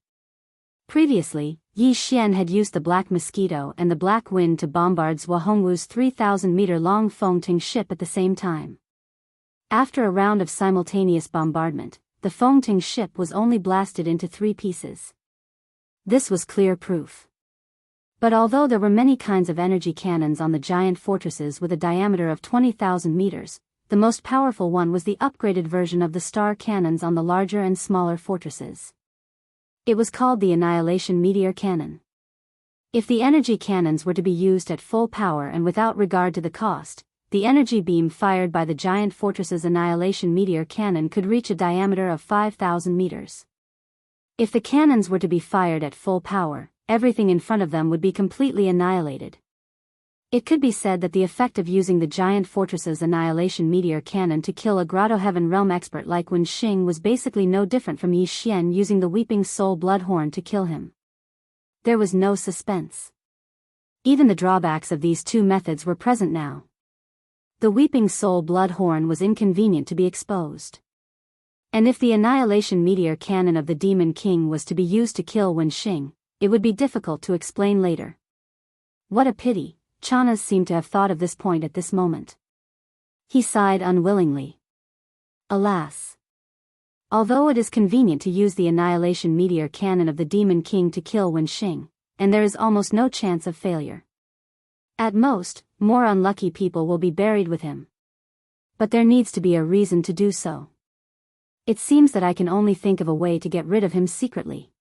Previously, Yi Xian had used the Black Mosquito and the Black Wind to bombard Zhua Hongwu's 3,000-meter-long Fengting ship at the same time. After a round of simultaneous bombardment, the Fengting ship was only blasted into 3 pieces. This was clear proof. But although there were many kinds of energy cannons on the giant fortresses with a diameter of 20,000 meters, the most powerful one was the upgraded version of the star cannons on the larger and smaller fortresses. It was called the Annihilation Meteor Cannon. If the energy cannons were to be used at full power and without regard to the cost, the energy beam fired by the giant fortress's Annihilation Meteor Cannon could reach a diameter of 5,000 meters. If the cannons were to be fired at full power, everything in front of them would be completely annihilated. It could be said that the effect of using the giant fortress's Annihilation Meteor Cannon to kill a Grotto Heaven realm expert like Wen Xing was basically no different from Yi Xian using the Weeping Soul Bloodhorn to kill him. There was no suspense. Even the drawbacks of these two methods were present now. The Weeping Soul Bloodhorn was inconvenient to be exposed. And if the Annihilation Meteor Cannon of the Demon King was to be used to kill Wen Xing, it would be difficult to explain later. What a pity, Chanas seemed to have thought of this point at this moment. He sighed unwillingly. Alas! Although it is convenient to use the Annihilation Meteor Cannon of the Demon King to kill Wen Xing, and there is almost no chance of failure. At most, more unlucky people will be buried with him. But there needs to be a reason to do so. It seems that I can only think of a way to get rid of him secretly.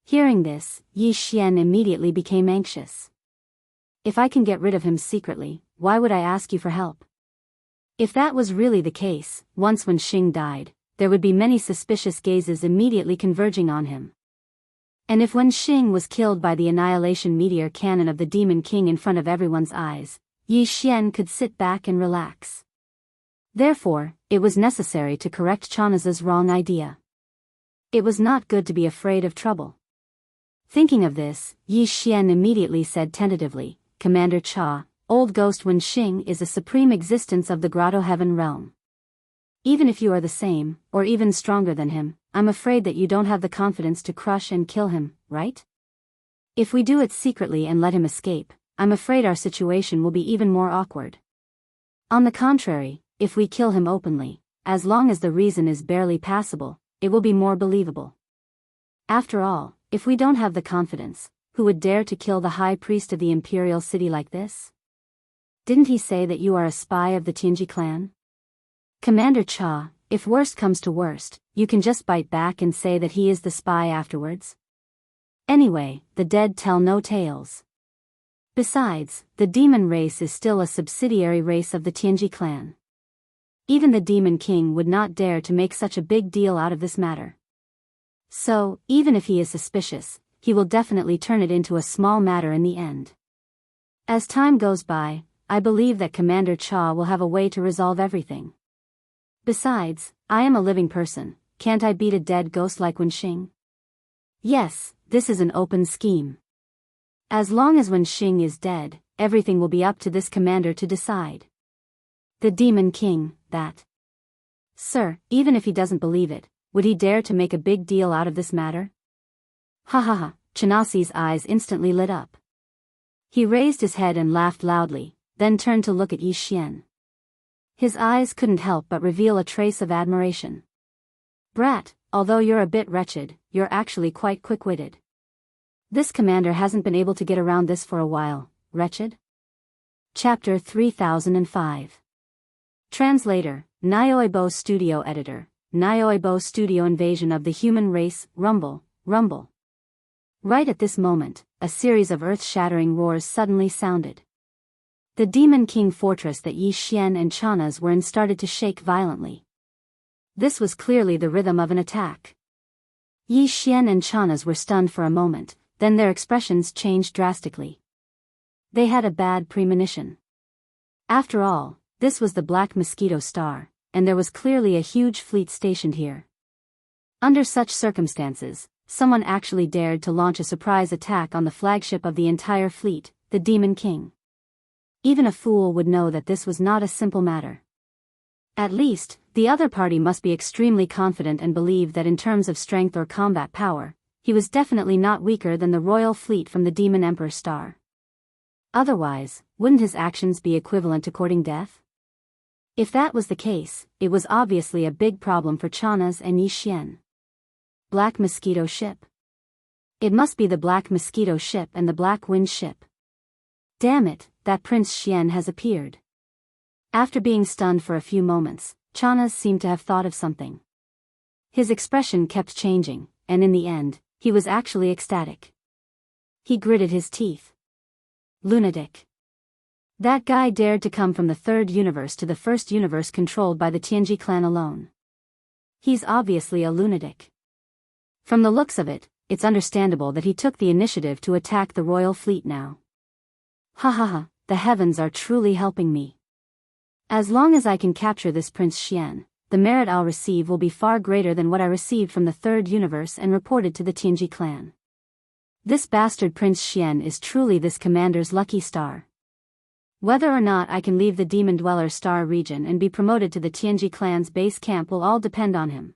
Hearing this, Yi Xian immediately became anxious. If I can get rid of him secretly, why would I ask you for help? If that was really the case, once Wen Xing died, there would be many suspicious gazes immediately converging on him. And if Wen Xing was killed by the Annihilation Meteor Cannon of the Demon King in front of everyone's eyes, Yi Xian could sit back and relax. Therefore, it was necessary to correct Chanas's wrong idea. It was not good to be afraid of trouble. Thinking of this, Yi Xian immediately said tentatively, "Commander Cha, old ghost Wen Xing is a supreme existence of the Grotto Heaven realm. Even if you are the same, or even stronger than him, I'm afraid that you don't have the confidence to crush and kill him, right? If we do it secretly and let him escape, I'm afraid our situation will be even more awkward. On the contrary, if we kill him openly, as long as the reason is barely passable, it will be more believable. After all, if we don't have the confidence, who would dare to kill the high priest of the imperial city like this? Didn't he say that you are a spy of the Tianji clan? Commander Cha, if worst comes to worst, you can just bite back and say that he is the spy afterwards. Anyway, the dead tell no tales. Besides, the demon race is still a subsidiary race of the Tianji clan. Even the Demon King would not dare to make such a big deal out of this matter. So, even if he is suspicious, he will definitely turn it into a small matter in the end. As time goes by, I believe that Commander Cha will have a way to resolve everything. Besides, I am a living person, can't I beat a dead ghost like Wenxing? Yes, this is an open scheme. As long as Wenxing is dead, everything will be up to this commander to decide. The Demon King, that. Sir, even if he doesn't believe it, would he dare to make a big deal out of this matter? Ha ha ha, Chanasi's eyes instantly lit up. He raised his head and laughed loudly, then turned to look at Yi Xian. His eyes couldn't help but reveal a trace of admiration. Brat, although you're a bit wretched, you're actually quite quick-witted. This commander hasn't been able to get around this for a while, wretched? Chapter 3005. Translator, Nyoibo Studio Editor, Nyoibo Studio Invasion of the Human Race, Rumble, Rumble. Right at this moment, a series of earth-shattering roars suddenly sounded. The Demon King fortress that Yi Xian and Chanas were in started to shake violently. This was clearly the rhythm of an attack. Yi Xian and Chanas were stunned for a moment, then their expressions changed drastically. They had a bad premonition. After all, this was the Black Mosquito Star, and there was clearly a huge fleet stationed here. Under such circumstances, someone actually dared to launch a surprise attack on the flagship of the entire fleet, the Demon King. Even a fool would know that this was not a simple matter. At least, the other party must be extremely confident and believe that in terms of strength or combat power, he was definitely not weaker than the royal fleet from the Demon Emperor Star. Otherwise, wouldn't his actions be equivalent to courting death? If that was the case, it was obviously a big problem for Chanas and Yi Xian. Black Mosquito Ship. It must be the Black Mosquito Ship and the Black Wind Ship. Damn it, that Prince Xian has appeared. After being stunned for a few moments, Chanas seemed to have thought of something. His expression kept changing, and in the end, he was actually ecstatic. He gritted his teeth. Lunatic. That guy dared to come from the third universe to the first universe controlled by the Tianji clan alone. He's obviously a lunatic. From the looks of it, it's understandable that he took the initiative to attack the royal fleet now. Ha ha ha, the heavens are truly helping me. As long as I can capture this Prince Xian, the merit I'll receive will be far greater than what I received from the third universe and reported to the Tianji clan. This bastard Prince Xian is truly this commander's lucky star. Whether or not I can leave the Demon Dweller Star region and be promoted to the Tianji clan's base camp will all depend on him.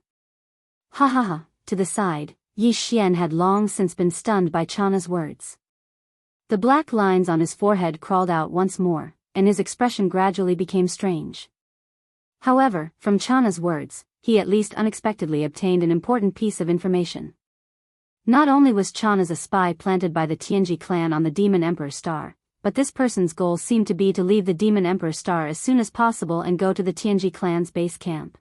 Ha ha ha, to the side, Yi Xian had long since been stunned by Chana's words. The black lines on his forehead crawled out once more, and his expression gradually became strange. However, from Chana's words, he at least unexpectedly obtained an important piece of information. Not only was Chana's a spy planted by the Tianji clan on the Demon Emperor Star, but this person's goal seemed to be to leave the Demon Emperor Star as soon as possible and go to the Tianji clan's base camp.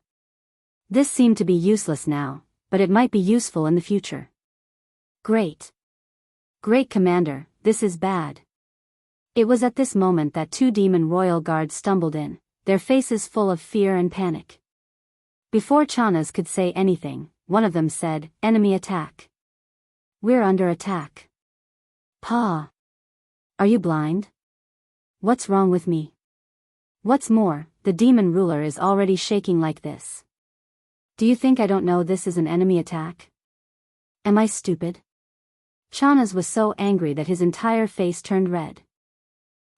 This seemed to be useless now, but it might be useful in the future. Great. Great Commander, this is bad. It was at this moment that two demon royal guards stumbled in, their faces full of fear and panic. Before Chanas could say anything, one of them said, "Enemy attack. We're under attack." Pa. Are you blind? What's wrong with me? What's more, the demon ruler is already shaking like this. Do you think I don't know this is an enemy attack? Am I stupid? Chanas was so angry that his entire face turned red.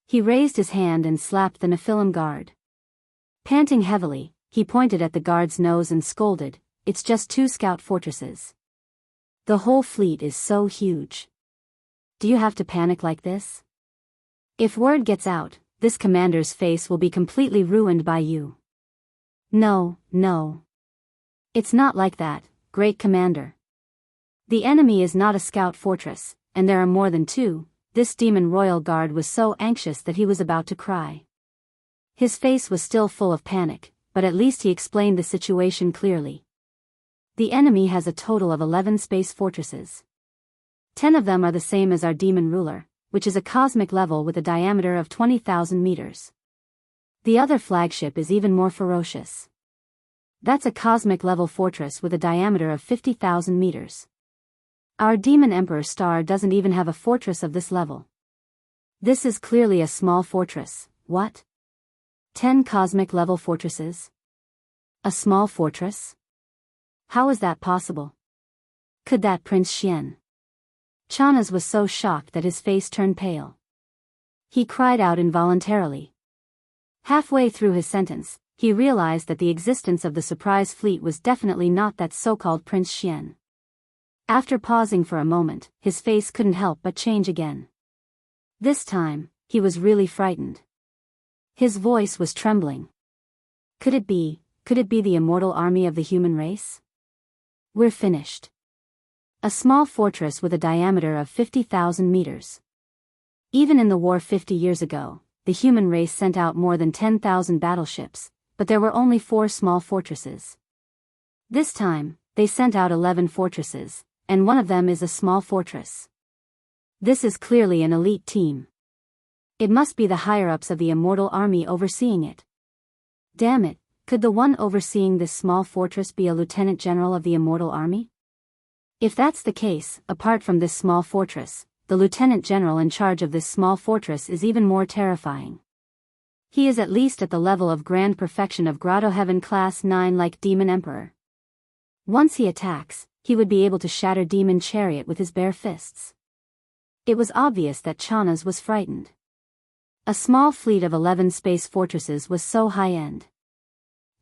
He raised his hand and slapped the Nephilim guard. Panting heavily, he pointed at the guard's nose and scolded, "It's just 2 scout fortresses. The whole fleet is so huge. Do you have to panic like this? If word gets out, this commander's face will be completely ruined by you." No. It's not like that, great commander. The enemy is not a scout fortress, and there are more than 2. This demon royal guard was so anxious that he was about to cry. His face was still full of panic, but at least he explained the situation clearly. The enemy has a total of 11 space fortresses. 10 of them are the same as our demon ruler, which is a cosmic level with a diameter of 20,000 meters. The other flagship is even more ferocious. That's a cosmic level fortress with a diameter of 50,000 meters. Our Demon Emperor star doesn't even have a fortress of this level. This is clearly a small fortress. What? 10 cosmic level fortresses? A small fortress? How is that possible? Could that Prince Xian? Chanas was so shocked that his face turned pale. He cried out involuntarily. Halfway through his sentence, he realized that the existence of the surprise fleet was definitely not that so-called Prince Xian. After pausing for a moment, his face couldn't help but change again. This time, he was really frightened. His voice was trembling. Could it be the immortal army of the human race? We're finished. A small fortress with a diameter of 50,000 meters. Even in the war 50 years ago, the human race sent out more than 10,000 battleships, but there were only 4 small fortresses. This time, they sent out 11 fortresses, and one of them is a small fortress. This is clearly an elite team. It must be the higher-ups of the immortal army overseeing it. Damn it, could the one overseeing this small fortress be a lieutenant general of the immortal army? If that's the case, apart from this small fortress, the lieutenant general in charge of this small fortress is even more terrifying. He is at least at the level of grand perfection of Grotto Heaven Class 9 like Demon Emperor. Once he attacks, he would be able to shatter Demon Chariot with his bare fists. It was obvious that Chanas was frightened. A small fleet of 11 space fortresses was so high-end.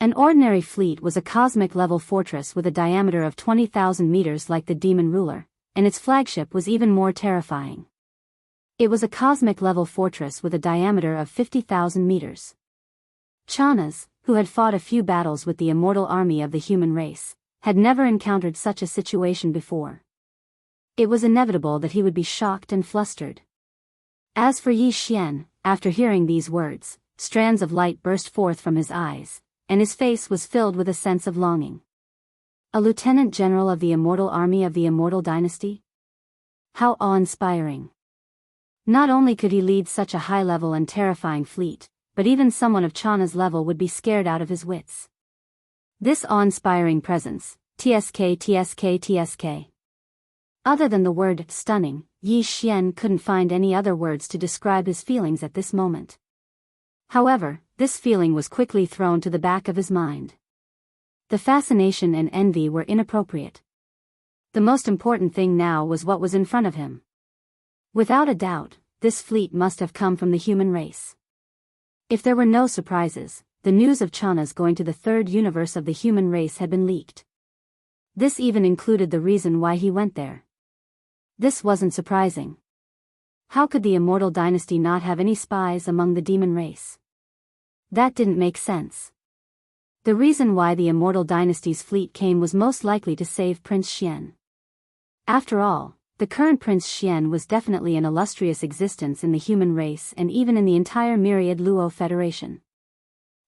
An ordinary fleet was a cosmic-level fortress with a diameter of 20,000 meters like the Demon Ruler, and its flagship was even more terrifying. It was a cosmic-level fortress with a diameter of 50,000 meters. Chanas, who had fought a few battles with the immortal army of the human race, had never encountered such a situation before. It was inevitable that he would be shocked and flustered. As for Yi Xian, after hearing these words, strands of light burst forth from his eyes, and his face was filled with a sense of longing. A lieutenant general of the immortal army of the immortal dynasty? How awe-inspiring. Not only could he lead such a high-level and terrifying fleet, but even someone of Chana's level would be scared out of his wits. This awe-inspiring presence, TSK. Other than the word stunning, Yi Xian couldn't find any other words to describe his feelings at this moment. However, this feeling was quickly thrown to the back of his mind. The fascination and envy were inappropriate. The most important thing now was what was in front of him. Without a doubt, this fleet must have come from the human race. If there were no surprises, the news of Chana's going to the third universe of the human race had been leaked. This even included the reason why he went there. This wasn't surprising. How could the immortal dynasty not have any spies among the demon race? That didn't make sense. The reason why the immortal dynasty's fleet came was most likely to save Prince Xian. After all, the current Prince Xian was definitely an illustrious existence in the human race and even in the entire myriad Luo Federation.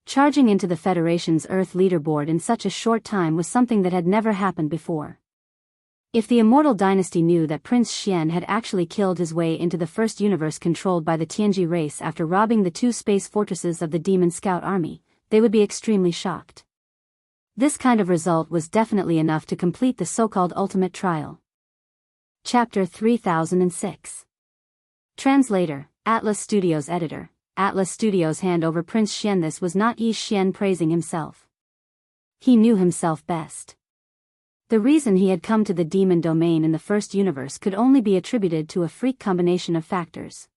Charging into the Federation's Earth leaderboard in such a short time was something that had never happened before. If the immortal dynasty knew that Prince Xian had actually killed his way into the first universe controlled by the Tianji race after robbing the 2 space fortresses of the Demon Scout Army, they would be extremely shocked. This kind of result was definitely enough to complete the so-called ultimate trial. Chapter 3006. Translator, Atlas Studios Editor. Atlas Studios hand over Prince Xian. This was not Yi Xian praising himself. He knew himself best. The reason he had come to the demon domain in the first universe could only be attributed to a freak combination of factors.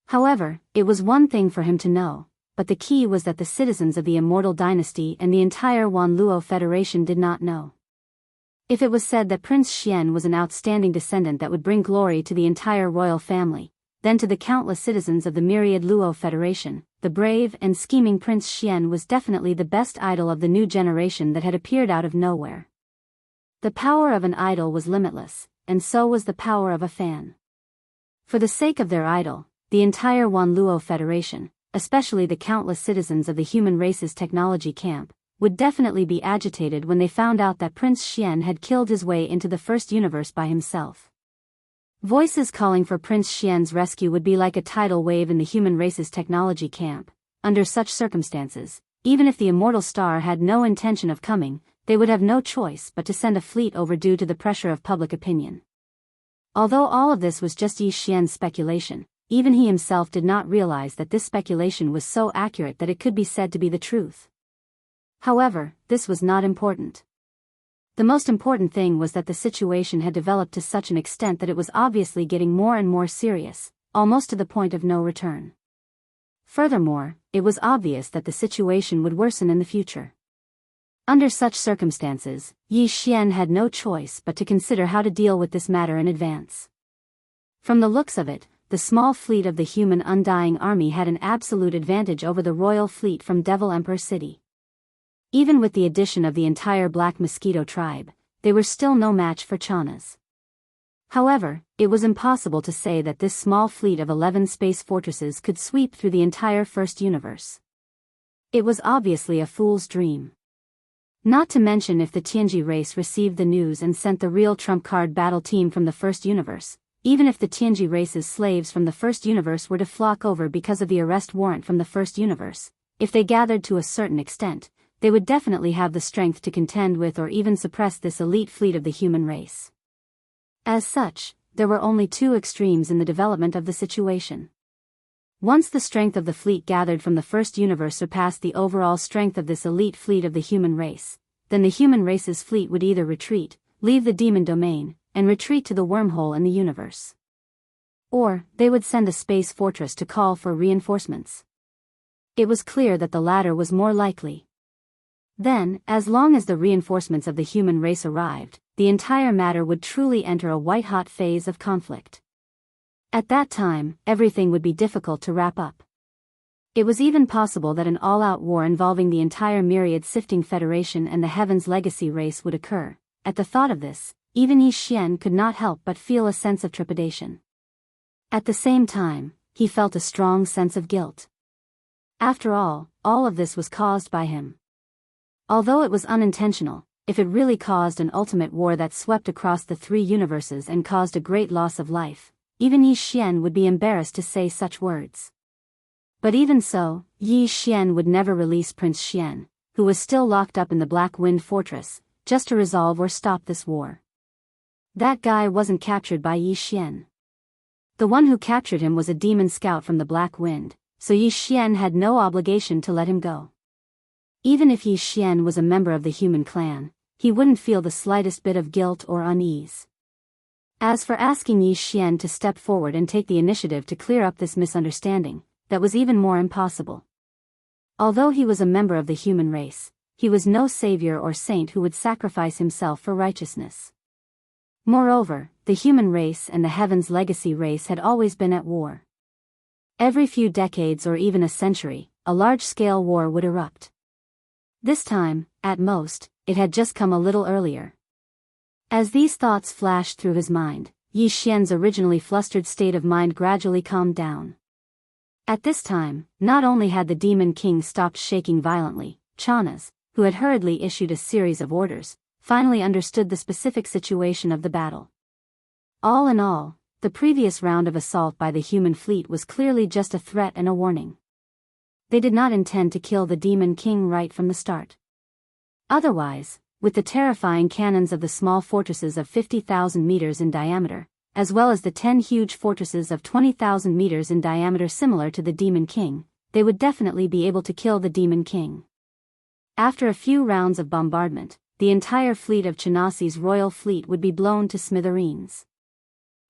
However, it was one thing for him to know, but the key was that the citizens of the Immortal Dynasty and the entire Wanluo Federation did not know. If it was said that Prince Xian was an outstanding descendant that would bring glory to the entire royal family, then to the countless citizens of the myriad Luo Federation, the brave and scheming Prince Xian was definitely the best idol of the new generation that had appeared out of nowhere. The power of an idol was limitless, and so was the power of a fan. For the sake of their idol, the entire Wanluo Federation, especially the countless citizens of the human race's technology camp, would definitely be agitated when they found out that Prince Xian had killed his way into the first universe by himself. Voices calling for Prince Xian's rescue would be like a tidal wave in the human race's technology camp. Under such circumstances, even if the immortal star had no intention of coming, they would have no choice but to send a fleet over due to the pressure of public opinion. Although all of this was just Yi Xian's speculation, even he himself did not realize that this speculation was so accurate that it could be said to be the truth. However, this was not important. The most important thing was that the situation had developed to such an extent that it was obviously getting more and more serious, almost to the point of no return. Furthermore, it was obvious that the situation would worsen in the future. Under such circumstances, Yi Xian had no choice but to consider how to deal with this matter in advance. From the looks of it, the small fleet of the human Undying Army had an absolute advantage over the royal fleet from Devil Emperor City. Even with the addition of the entire Black Mosquito tribe, they were still no match for Chana's. However, it was impossible to say that this small fleet of 11 space fortresses could sweep through the entire First Universe. It was obviously a fool's dream. Not to mention if the Tianji race received the news and sent the real trump card battle team from the First Universe, even if the Tianji race's slaves from the First Universe were to flock over because of the arrest warrant from the First Universe, if they gathered to a certain extent, they would definitely have the strength to contend with or even suppress this elite fleet of the human race. As such, there were only two extremes in the development of the situation. Once the strength of the fleet gathered from the First Universe surpassed the overall strength of this elite fleet of the human race, then the human race's fleet would either retreat, leave the demon domain, and retreat to the wormhole in the universe. Or, they would send a space fortress to call for reinforcements. It was clear that the latter was more likely. Then, as long as the reinforcements of the human race arrived, the entire matter would truly enter a white-hot phase of conflict. At that time, everything would be difficult to wrap up. It was even possible that an all-out war involving the entire Myriad Sifting Federation and the Heaven's Legacy race would occur. At the thought of this, even Yi Xian could not help but feel a sense of trepidation. At the same time, he felt a strong sense of guilt. After all of this was caused by him. Although it was unintentional, if it really caused an ultimate war that swept across the three universes and caused a great loss of life, even Yi Xian would be embarrassed to say such words. But even so, Yi Xian would never release Prince Xian, who was still locked up in the Black Wind Fortress, just to resolve or stop this war. That guy wasn't captured by Yi Xian. The one who captured him was a demon scout from the Black Wind, so Yi Xian had no obligation to let him go. Even if Yi Xian was a member of the human clan, he wouldn't feel the slightest bit of guilt or unease. As for asking Yi Xian to step forward and take the initiative to clear up this misunderstanding, that was even more impossible. Although he was a member of the human race, he was no savior or saint who would sacrifice himself for righteousness. Moreover, the human race and the Heaven's Legacy race had always been at war. Every few decades or even a century, a large-scale war would erupt. This time, at most, it had just come a little earlier. As these thoughts flashed through his mind, Yi Xian's originally flustered state of mind gradually calmed down. At this time, not only had the Demon King stopped shaking violently, Chana's, who had hurriedly issued a series of orders, finally understood the specific situation of the battle. All in all, the previous round of assault by the human fleet was clearly just a threat and a warning. They did not intend to kill the Demon King right from the start. Otherwise, with the terrifying cannons of the small fortresses of 50,000 meters in diameter, as well as the 10 huge fortresses of 20,000 meters in diameter similar to the Demon King, they would definitely be able to kill the Demon King. After a few rounds of bombardment, the entire fleet of Chanasi's royal fleet would be blown to smithereens.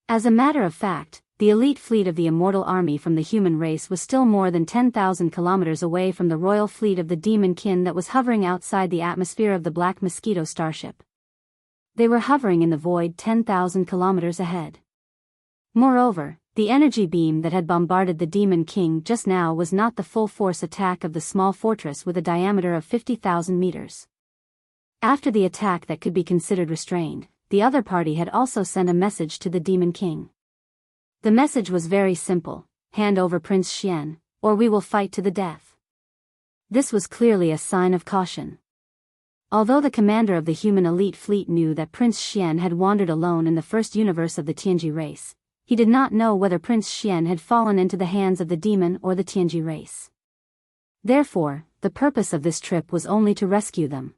As a matter of fact, the elite fleet of the immortal army from the human race was still more than 10,000 kilometers away from the royal fleet of the Demon Kin that was hovering outside the atmosphere of the Black Mosquito starship. They were hovering in the void 10,000 kilometers ahead. Moreover, the energy beam that had bombarded the Demon King just now was not the full-force attack of the small fortress with a diameter of 50,000 meters. After the attack that could be considered restrained, the other party had also sent a message to the Demon King. The message was very simple: hand over Prince Xian, or we will fight to the death. This was clearly a sign of caution. Although the commander of the human elite fleet knew that Prince Xian had wandered alone in the first universe of the Tianji race, he did not know whether Prince Xian had fallen into the hands of the demon or the Tianji race. Therefore, the purpose of this trip was only to rescue them.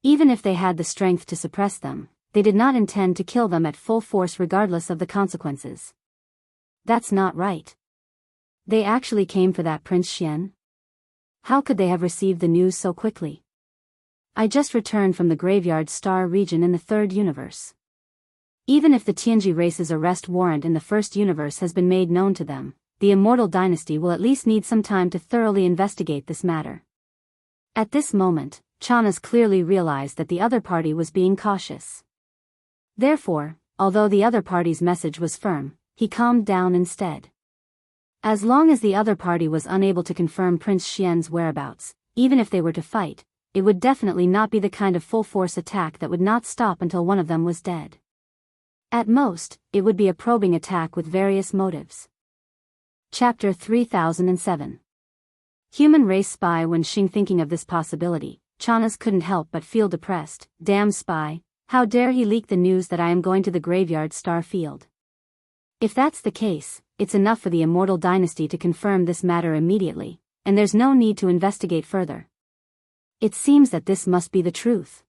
Even if they had the strength to suppress them, they did not intend to kill them at full force regardless of the consequences. That's not right. They actually came for that Prince Xian? How could they have received the news so quickly? I just returned from the Graveyard Star region in the third universe. Even if the Tianji race's arrest warrant in the first universe has been made known to them, the Immortal Dynasty will at least need some time to thoroughly investigate this matter. At this moment, Chanas clearly realized that the other party was being cautious. Therefore, although the other party's message was firm, he calmed down instead. As long as the other party was unable to confirm Prince Xian's whereabouts, even if they were to fight, it would definitely not be the kind of full-force attack that would not stop until one of them was dead. At most, it would be a probing attack with various motives. Chapter 3007. Human race spy. When Xing thinking of this possibility, Chanas couldn't help but feel depressed. Damn spy, how dare he leak the news that I am going to the Graveyard Star field. If that's the case, it's enough for the Immortal Dynasty to confirm this matter immediately, and there's no need to investigate further. It seems that this must be the truth.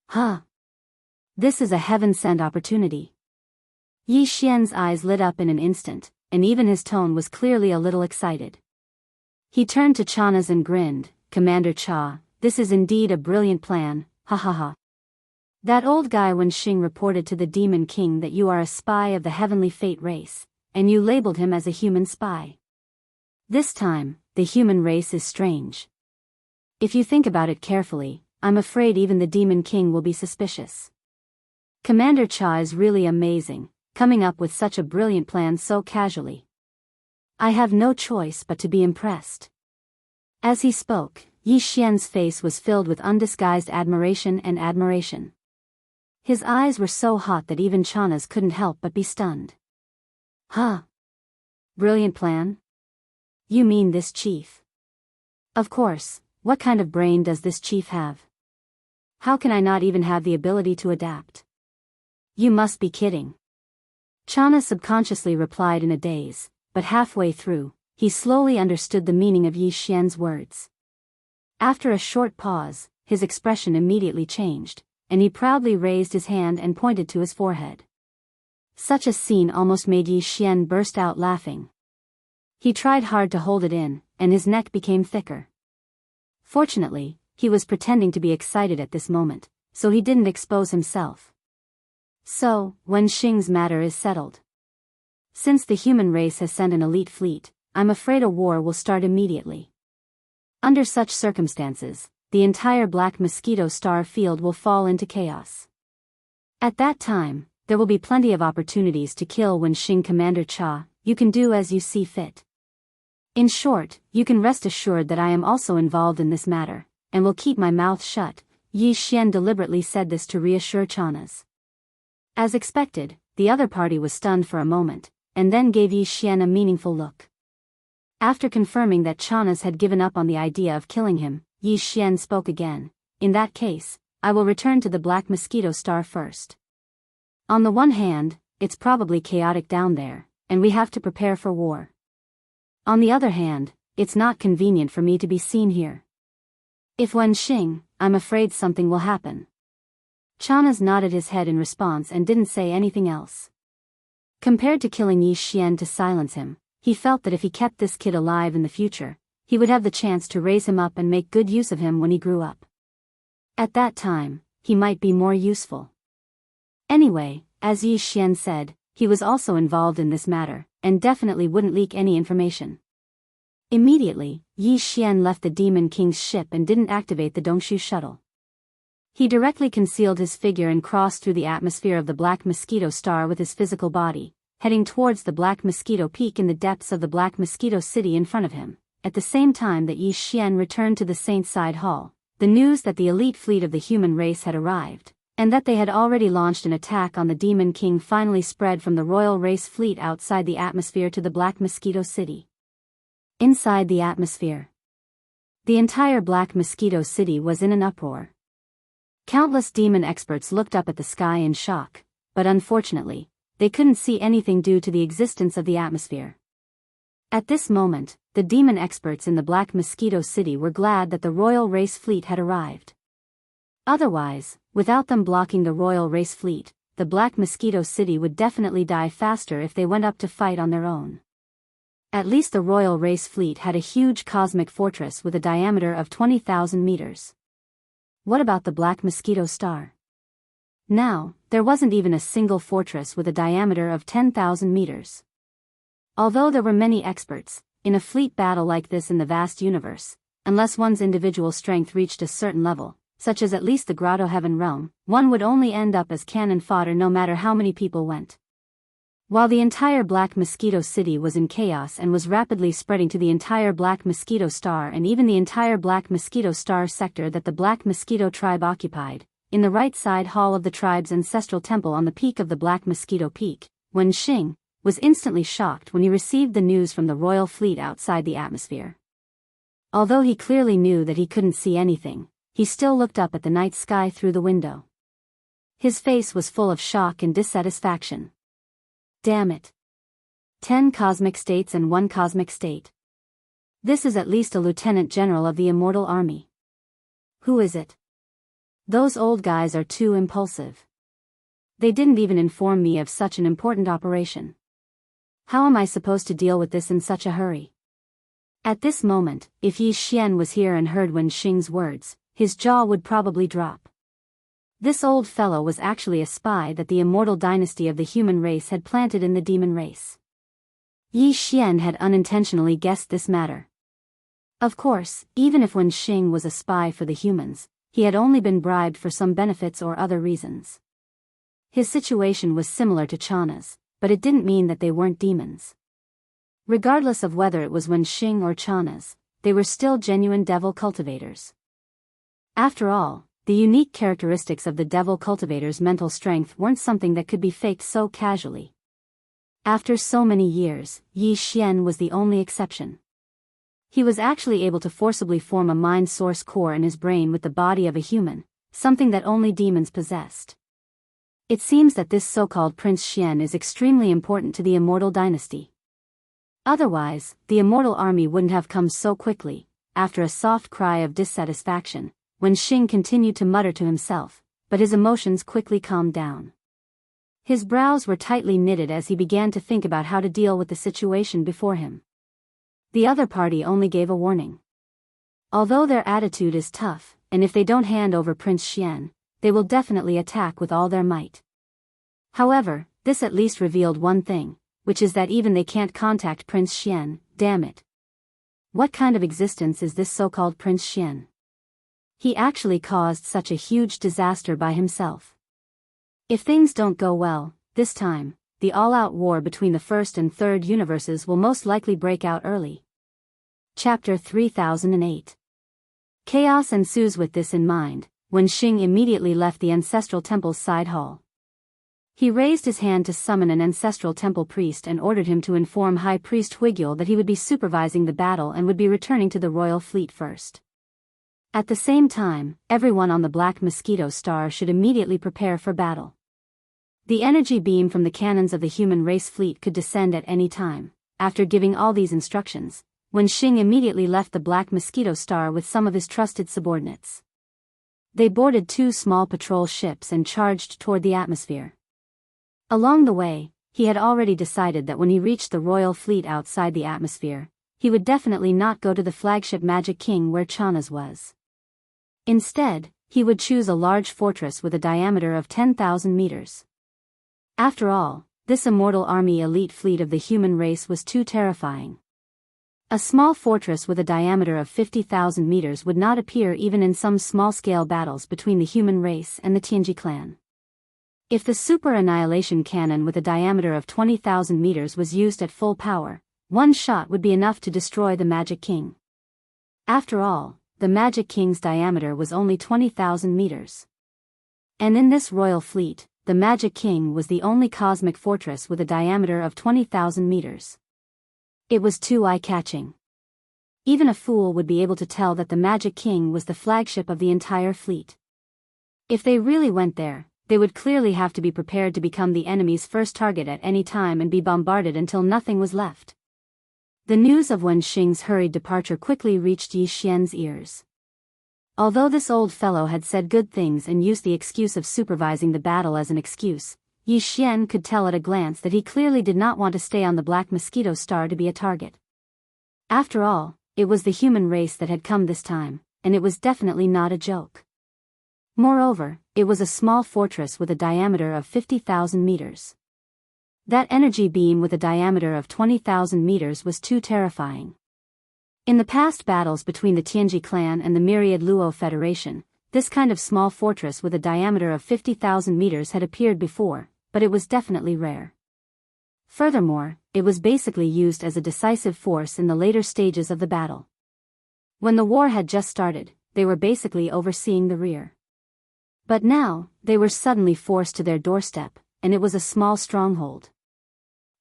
Huh. This is a heaven-sent opportunity. Yi Xian's eyes lit up in an instant, and even his tone was clearly a little excited. He turned to Chanas and grinned. Commander Cha, this is indeed a brilliant plan, ha ha ha. That old guy when Xing reported to the Demon King that you are a spy of the Heavenly Fate race, and you labeled him as a human spy. This time, the human race is strange. If you think about it carefully, I'm afraid even the Demon King will be suspicious. Commander Cha is really amazing, coming up with such a brilliant plan so casually. I have no choice but to be impressed. As he spoke, Yi Xian's face was filled with undisguised admiration and admiration. His eyes were so hot that even Chanas couldn't help but be stunned. Huh? Brilliant plan? You mean this chief? Of course, what kind of brain does this chief have? How can I not even have the ability to adapt? You must be kidding. Chanas subconsciously replied in a daze, but halfway through, he slowly understood the meaning of Yi Xian's words. After a short pause, his expression immediately changed, and he proudly raised his hand and pointed to his forehead. Such a scene almost made Yi Xian burst out laughing. He tried hard to hold it in, and his neck became thicker. Fortunately, he was pretending to be excited at this moment, so he didn't expose himself. So, when Xing's matter is settled. Since the human race has sent an elite fleet, I'm afraid a war will start immediately. Under such circumstances, the entire Black Mosquito Star field will fall into chaos. At that time, there will be plenty of opportunities to kill when Xing. Commander Cha, you can do as you see fit. In short, you can rest assured that I am also involved in this matter, and will keep my mouth shut. Yi Xian deliberately said this to reassure Chanas. As expected, the other party was stunned for a moment, and then gave Yi Xian a meaningful look. After confirming that Chanas had given up on the idea of killing him, Yi Xian spoke again. In that case, I will return to the Black Mosquito Star first. On the one hand, it's probably chaotic down there, and we have to prepare for war. On the other hand, it's not convenient for me to be seen here. If Wen Xing, I'm afraid something will happen. Chanas nodded his head in response and didn't say anything else. Compared to killing Yi Xian to silence him, he felt that if he kept this kid alive in the future, he would have the chance to raise him up and make good use of him when he grew up. At that time, he might be more useful. Anyway, as Yi Xian said, he was also involved in this matter, and definitely wouldn't leak any information. Immediately, Yi Xian left the Demon King's ship and didn't activate the Dongshu shuttle. He directly concealed his figure and crossed through the atmosphere of the Black Mosquito Star with his physical body, heading towards the Black Mosquito Peak in the depths of the Black Mosquito City in front of him. At the same time that Yi Xian returned to the Saint Side Hall, the news that the elite fleet of the human race had arrived, and that they had already launched an attack on the Demon King finally spread from the Royal Race fleet outside the atmosphere to the Black Mosquito City. Inside the atmosphere, the entire Black Mosquito City was in an uproar. Countless demon experts looked up at the sky in shock, but unfortunately, they couldn't see anything due to the existence of the atmosphere. At this moment, the demon experts in the Black Mosquito City were glad that the Royal Race Fleet had arrived. Otherwise, without them blocking the Royal Race Fleet, the Black Mosquito City would definitely die faster if they went up to fight on their own. At least the Royal Race Fleet had a huge cosmic fortress with a diameter of 20,000 meters. What about the Black Mosquito Star? Now, there wasn't even a single fortress with a diameter of 10,000 meters. Although there were many experts, in a fleet battle like this in the vast universe, unless one's individual strength reached a certain level, such as at least the Grotto Heaven realm, one would only end up as cannon fodder no matter how many people went. While the entire Black Mosquito City was in chaos and was rapidly spreading to the entire Black Mosquito Star and even the entire Black Mosquito Star sector that the Black Mosquito tribe occupied, in the right side hall of the tribe's ancestral temple on the peak of the Black Mosquito Peak, Wen Xing was instantly shocked when he received the news from the royal fleet outside the atmosphere. Although he clearly knew that he couldn't see anything, he still looked up at the night sky through the window. His face was full of shock and dissatisfaction. Damn it. 10 cosmic states and 1 cosmic state. This is at least a lieutenant general of the Immortal Army. Who is it? Those old guys are too impulsive. They didn't even inform me of such an important operation. How am I supposed to deal with this in such a hurry? At this moment, if Yi Xian was here and heard Wen Xing's words, his jaw would probably drop. This old fellow was actually a spy that the immortal dynasty of the human race had planted in the demon race. Yi Xian had unintentionally guessed this matter. Of course, even if Wen Xing was a spy for the humans, he had only been bribed for some benefits or other reasons. His situation was similar to Chana's, but it didn't mean that they weren't demons. Regardless of whether it was Wen Xing or Chana's, they were still genuine devil cultivators. After all, the unique characteristics of the devil cultivator's mental strength weren't something that could be faked so casually. After so many years, Yi Xian was the only exception. He was actually able to forcibly form a mind source core in his brain with the body of a human, something that only demons possessed. It seems that this so-called Prince Xian is extremely important to the immortal dynasty. Otherwise, the immortal army wouldn't have come so quickly. After a soft cry of dissatisfaction, Wen Xing continued to mutter to himself, but his emotions quickly calmed down. His brows were tightly knitted as he began to think about how to deal with the situation before him. The other party only gave a warning. Although their attitude is tough, and if they don't hand over Prince Xian, they will definitely attack with all their might. However, this at least revealed one thing, which is that even they can't contact Prince Xian. Damn it. What kind of existence is this so-called Prince Xian? He actually caused such a huge disaster by himself. If things don't go well, this time, the all-out war between the first and third universes will most likely break out early. Chapter 3008. Chaos ensues. With this in mind, Wen Xing immediately left the ancestral temple's side hall. He raised his hand to summon an ancestral temple priest and ordered him to inform High Priest Huigyul that he would be supervising the battle and would be returning to the royal fleet first. At the same time, everyone on the Black Mosquito Star should immediately prepare for battle. The energy beam from the cannons of the human race fleet could descend at any time. After giving all these instructions, Wen Xing immediately left the Black Mosquito Star with some of his trusted subordinates. They boarded 2 small patrol ships and charged toward the atmosphere. Along the way, he had already decided that when he reached the royal fleet outside the atmosphere, he would definitely not go to the flagship Magic King where Chana's was. Instead, he would choose a large fortress with a diameter of 10,000 meters. After all, this immortal army elite fleet of the human race was too terrifying. A small fortress with a diameter of 50,000 meters would not appear even in some small-scale battles between the human race and the Tianji clan. If the super annihilation cannon with a diameter of 20,000 meters was used at full power, one shot would be enough to destroy the Magic King. After all, the Magic King's diameter was only 20,000 meters. And in this royal fleet, the Magic King was the only cosmic fortress with a diameter of 20,000 meters. It was too eye-catching. Even a fool would be able to tell that the Magic King was the flagship of the entire fleet. If they really went there, they would clearly have to be prepared to become the enemy's first target at any time and be bombarded until nothing was left. The news of Wen Xing's hurried departure quickly reached Yi Xian's ears. Although this old fellow had said good things and used the excuse of supervising the battle as an excuse, Yi Xian could tell at a glance that he clearly did not want to stay on the Black Mosquito Star to be a target. After all, it was the human race that had come this time, and it was definitely not a joke. Moreover, it was a small fortress with a diameter of 50,000 meters. That energy beam with a diameter of 20,000 meters was too terrifying. In the past battles between the Tianji clan and the myriad Luo Federation, this kind of small fortress with a diameter of 50,000 meters had appeared before, but it was definitely rare. Furthermore, it was basically used as a decisive force in the later stages of the battle. When the war had just started, they were basically overseeing the rear. But now, they were suddenly forced to their doorstep, and it was a small stronghold.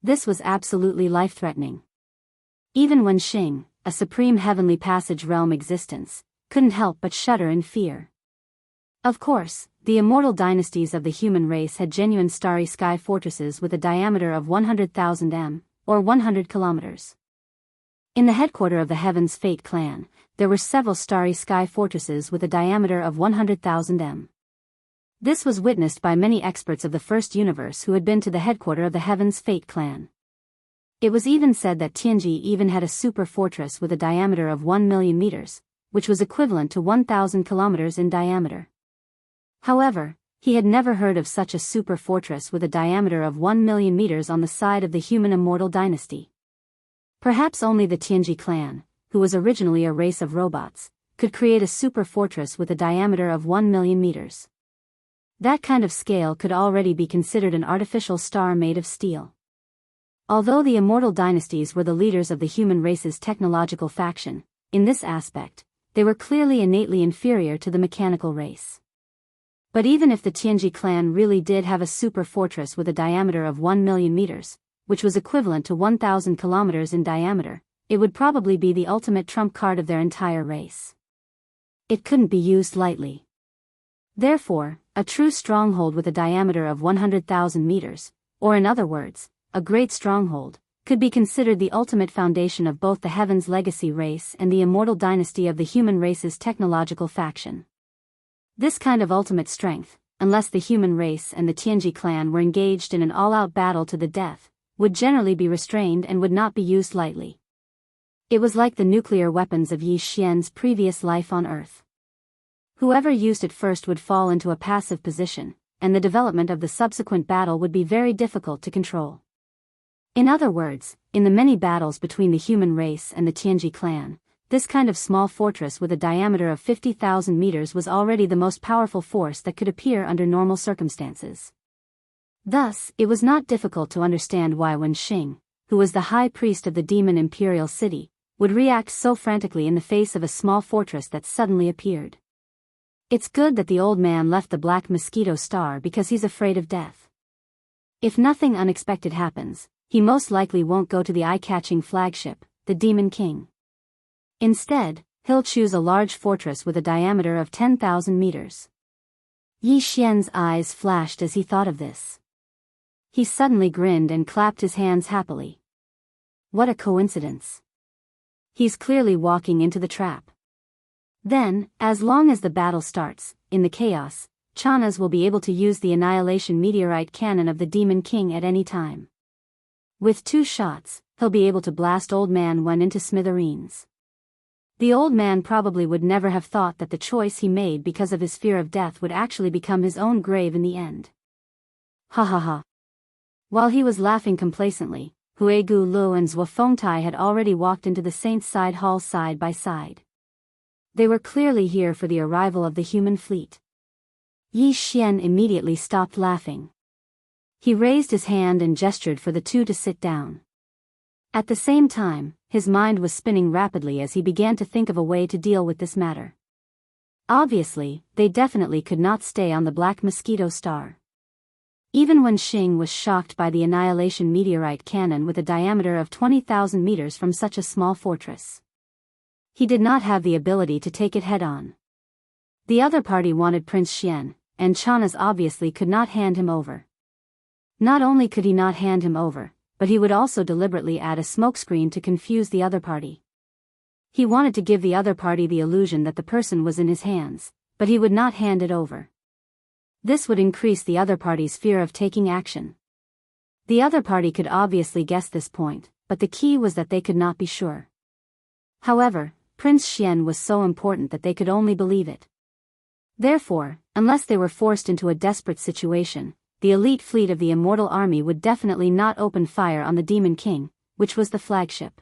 This was absolutely life-threatening. Even Wen Xing, a supreme heavenly passage realm existence, couldn't help but shudder in fear. Of course, the immortal dynasties of the human race had genuine starry sky fortresses with a diameter of 100,000 m, or 100 kilometers. In the headquarters of the Heaven's Fate clan, there were several starry sky fortresses with a diameter of 100,000 m. This was witnessed by many experts of the First Universe who had been to the headquarters of the Heaven's Fate clan. It was even said that Tianji even had a super fortress with a diameter of 1 million meters, which was equivalent to 1,000 kilometers in diameter. However, he had never heard of such a super fortress with a diameter of 1 million meters on the side of the human immortal dynasty. Perhaps only the Tianji clan, who was originally a race of robots, could create a super fortress with a diameter of 1 million meters. That kind of scale could already be considered an artificial star made of steel. Although the immortal dynasties were the leaders of the human race's technological faction, in this aspect, they were clearly innately inferior to the mechanical race. But even if the Tianji clan really did have a super fortress with a diameter of 1 million meters, which was equivalent to 1,000 kilometers in diameter, it would probably be the ultimate trump card of their entire race. It couldn't be used lightly. Therefore, a true stronghold with a diameter of 100,000 meters, or in other words, a great stronghold, could be considered the ultimate foundation of both the Heaven's Legacy race and the immortal dynasty of the human race's technological faction. This kind of ultimate strength, unless the human race and the Tianji clan were engaged in an all-out battle to the death, would generally be restrained and would not be used lightly. It was like the nuclear weapons of Yi Xian's previous life on Earth. Whoever used it first would fall into a passive position, and the development of the subsequent battle would be very difficult to control. In other words, in the many battles between the human race and the Tianji clan, this kind of small fortress with a diameter of 50,000 meters was already the most powerful force that could appear under normal circumstances. Thus, it was not difficult to understand why Wen Xing, who was the high priest of the demon imperial city, would react so frantically in the face of a small fortress that suddenly appeared. It's good that the old man left the Black Mosquito Star because he's afraid of death. If nothing unexpected happens, he most likely won't go to the eye-catching flagship, the Demon King. Instead, he'll choose a large fortress with a diameter of 10,000 meters. Yi Xian's eyes flashed as he thought of this. He suddenly grinned and clapped his hands happily. What a coincidence. He's clearly walking into the trap. Then, as long as the battle starts, in the chaos, Chanas will be able to use the annihilation meteorite cannon of the Demon King at any time. With 2 shots, he'll be able to blast Old Man Wen into smithereens. The old man probably would never have thought that the choice he made because of his fear of death would actually become his own grave in the end. Ha ha ha. While he was laughing complacently, Huigu Lu and Zhuo Fengtai had already walked into the Saint's Side Hall side by side. They were clearly here for the arrival of the human fleet. Yi Xian immediately stopped laughing. He raised his hand and gestured for the two to sit down. At the same time, his mind was spinning rapidly as he began to think of a way to deal with this matter. Obviously, they definitely could not stay on the Black Mosquito Star. Even when Xing was shocked by the annihilation meteorite cannon with a diameter of 20,000 meters from such a small fortress, he did not have the ability to take it head-on. The other party wanted Prince Xian, and Chanas obviously could not hand him over. Not only could he not hand him over, but he would also deliberately add a smokescreen to confuse the other party. He wanted to give the other party the illusion that the person was in his hands, but he would not hand it over. This would increase the other party's fear of taking action. The other party could obviously guess this point, but the key was that they could not be sure. However, Prince Xian was so important that they could only believe it. Therefore, unless they were forced into a desperate situation, the elite fleet of the Immortal Army would definitely not open fire on the Demon King, which was the flagship.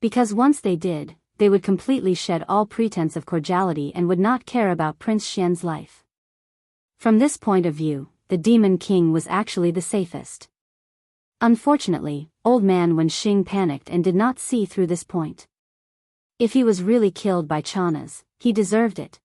Because once they did, they would completely shed all pretense of cordiality and would not care about Prince Xian's life. From this point of view, the Demon King was actually the safest. Unfortunately, Old Man Wenxing panicked and did not see through this point. If he was really killed by Chanas, he deserved it.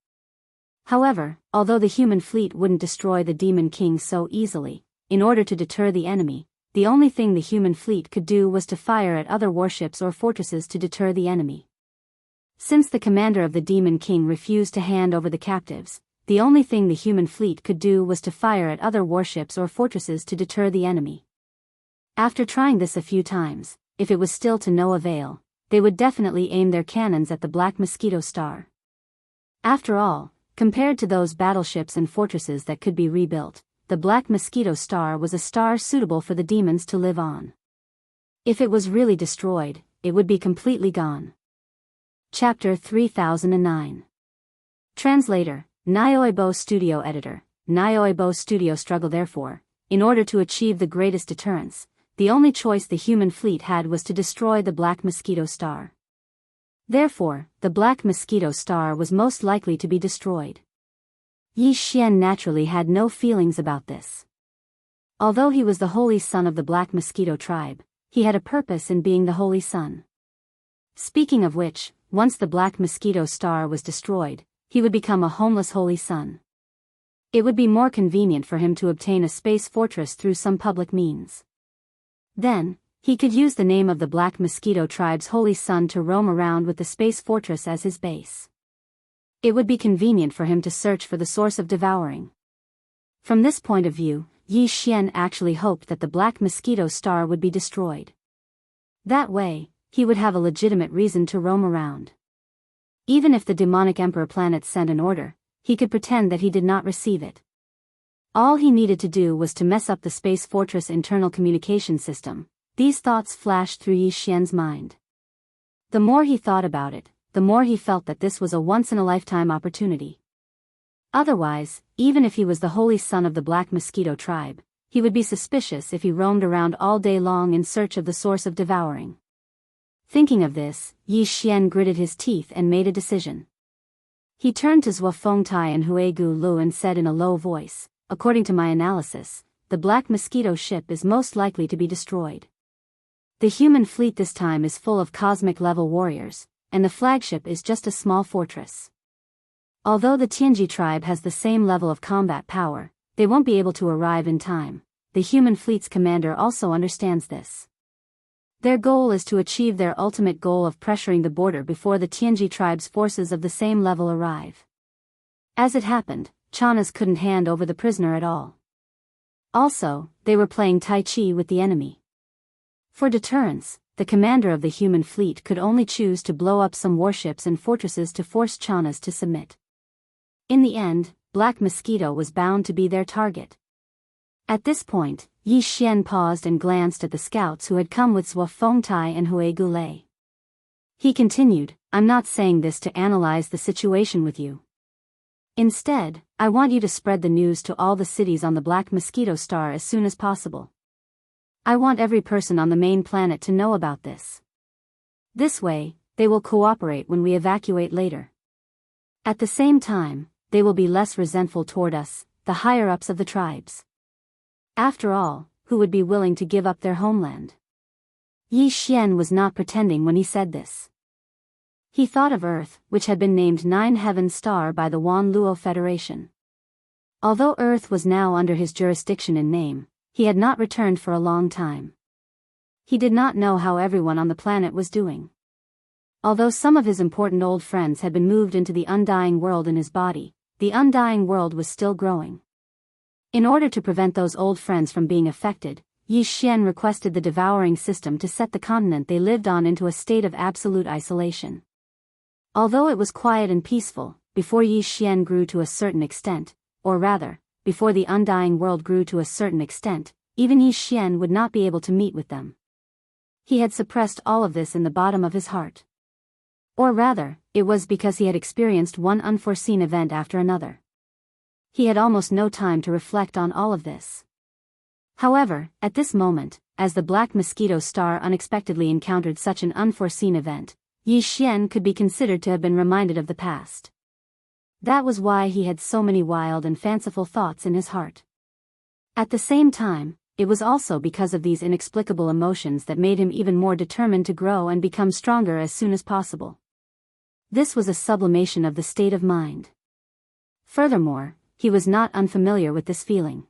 However, although the human fleet wouldn't destroy the Demon King so easily, in order to deter the enemy, the only thing the human fleet could do was to fire at other warships or fortresses to deter the enemy. Since the commander of the Demon King refused to hand over the captives, the only thing the human fleet could do was to fire at other warships or fortresses to deter the enemy. After trying this a few times, if it was still to no avail, they would definitely aim their cannons at the Black Mosquito Star. After all, compared to those battleships and fortresses that could be rebuilt, the Black Mosquito Star was a star suitable for the demons to live on. If it was really destroyed, it would be completely gone. Chapter 3009. Translator, Nyoibo Studio Editor, Nyoibo Studio struggle. Therefore, in order to achieve the greatest deterrence, the only choice the human fleet had was to destroy the Black Mosquito Star. Therefore, the Black Mosquito Star was most likely to be destroyed. Yi Xian naturally had no feelings about this. Although he was the holy son of the Black Mosquito tribe, he had a purpose in being the holy son. Speaking of which, once the Black Mosquito Star was destroyed, he would become a homeless holy son. It would be more convenient for him to obtain a space fortress through some public means. Then, he could use the name of the Black Mosquito tribe's holy son to roam around with the space fortress as his base. It would be convenient for him to search for the source of devouring. From this point of view, Yi Xian actually hoped that the Black Mosquito Star would be destroyed. That way, he would have a legitimate reason to roam around. Even if the demonic emperor planet sent an order, he could pretend that he did not receive it. All he needed to do was to mess up the space fortress internal communication system. These thoughts flashed through Yi Xian's mind. The more he thought about it, the more he felt that this was a once-in-a-lifetime opportunity. Otherwise, even if he was the holy son of the Black Mosquito tribe, he would be suspicious if he roamed around all day long in search of the source of devouring. Thinking of this, Yi Xian gritted his teeth and made a decision. He turned to Zhuo Fengtai and Huigu Lu and said in a low voice, "According to my analysis, the Black Mosquito ship is most likely to be destroyed. The human fleet this time is full of cosmic-level warriors, and the flagship is just a small fortress. Although the Tianji tribe has the same level of combat power, they won't be able to arrive in time. The human fleet's commander also understands this. Their goal is to achieve their ultimate goal of pressuring the border before the Tianji tribe's forces of the same level arrive." As it happened, Chanas couldn't hand over the prisoner at all. Also, they were playing Tai Chi with the enemy. For deterrence, the commander of the human fleet could only choose to blow up some warships and fortresses to force Chanas to submit. In the end, Black Mosquito was bound to be their target. At this point, Yi Xian paused and glanced at the scouts who had come with Zhuo Fengtai and Huigu Lei. He continued, "I'm not saying this to analyze the situation with you. Instead, I want you to spread the news to all the cities on the Black Mosquito Star as soon as possible. I want every person on the main planet to know about this. This way, they will cooperate when we evacuate later. At the same time, they will be less resentful toward us, the higher-ups of the tribes. After all, who would be willing to give up their homeland?" Yi Xian was not pretending when he said this. He thought of Earth, which had been named Nine Heaven Star by the Wan Luo Federation. Although Earth was now under his jurisdiction in name, he had not returned for a long time. He did not know how everyone on the planet was doing. Although some of his important old friends had been moved into the undying world in his body, the undying world was still growing. In order to prevent those old friends from being affected, Yi Xian requested the devouring system to set the continent they lived on into a state of absolute isolation. Although it was quiet and peaceful, before Yi Xian grew to a certain extent, or rather, before the undying world grew to a certain extent, even Yi Xian would not be able to meet with them. He had suppressed all of this in the bottom of his heart. Or rather, it was because he had experienced one unforeseen event after another. He had almost no time to reflect on all of this. However, at this moment, as the Black Mosquito Star unexpectedly encountered such an unforeseen event, Yi Xian could be considered to have been reminded of the past. That was why he had so many wild and fanciful thoughts in his heart. At the same time, it was also because of these inexplicable emotions that made him even more determined to grow and become stronger as soon as possible. This was a sublimation of the state of mind. Furthermore, he was not unfamiliar with this feeling.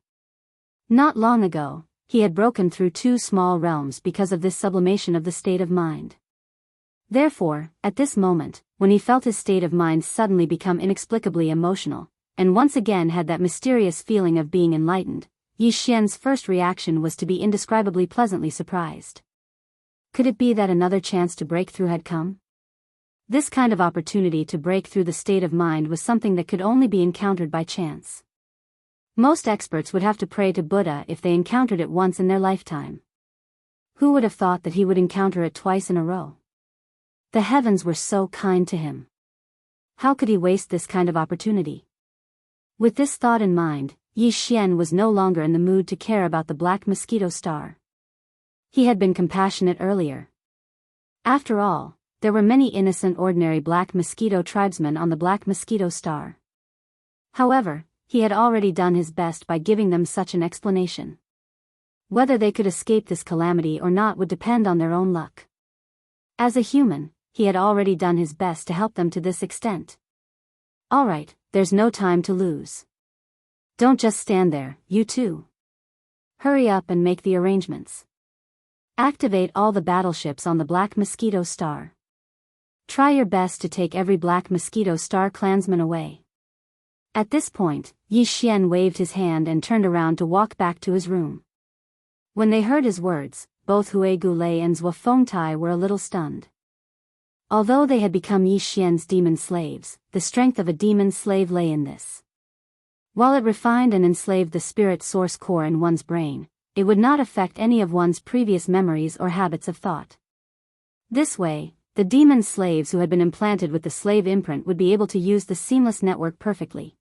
Not long ago, he had broken through 2 small realms because of this sublimation of the state of mind. Therefore, at this moment, when he felt his state of mind suddenly become inexplicably emotional, and once again had that mysterious feeling of being enlightened, Yi Xian's first reaction was to be indescribably pleasantly surprised. Could it be that another chance to break through had come? This kind of opportunity to break through the state of mind was something that could only be encountered by chance. Most experts would have to pray to Buddha if they encountered it once in their lifetime. Who would have thought that he would encounter it twice in a row? The heavens were so kind to him. How could he waste this kind of opportunity? With this thought in mind, Yi Xian was no longer in the mood to care about the Black Mosquito Star. He had been compassionate earlier. After all, there were many innocent ordinary Black Mosquito tribesmen on the Black Mosquito Star. However, he had already done his best by giving them such an explanation. Whether they could escape this calamity or not would depend on their own luck. As a human, he had already done his best to help them to this extent. Alright, there's no time to lose. Don't just stand there, you two. Hurry up and make the arrangements. Activate all the battleships on the Black Mosquito Star. Try your best to take every Black Mosquito Star clansman away. At this point, Yi Xian waved his hand and turned around to walk back to his room. When they heard his words, both Hui Gulei and Zhuo Fengtai were a little stunned. Although they had become Yi Xian's demon slaves, the strength of a demon slave lay in this. While it refined and enslaved the spirit source core in one's brain, it would not affect any of one's previous memories or habits of thought. This way, the demon slaves who had been implanted with the slave imprint would be able to use the seamless network perfectly.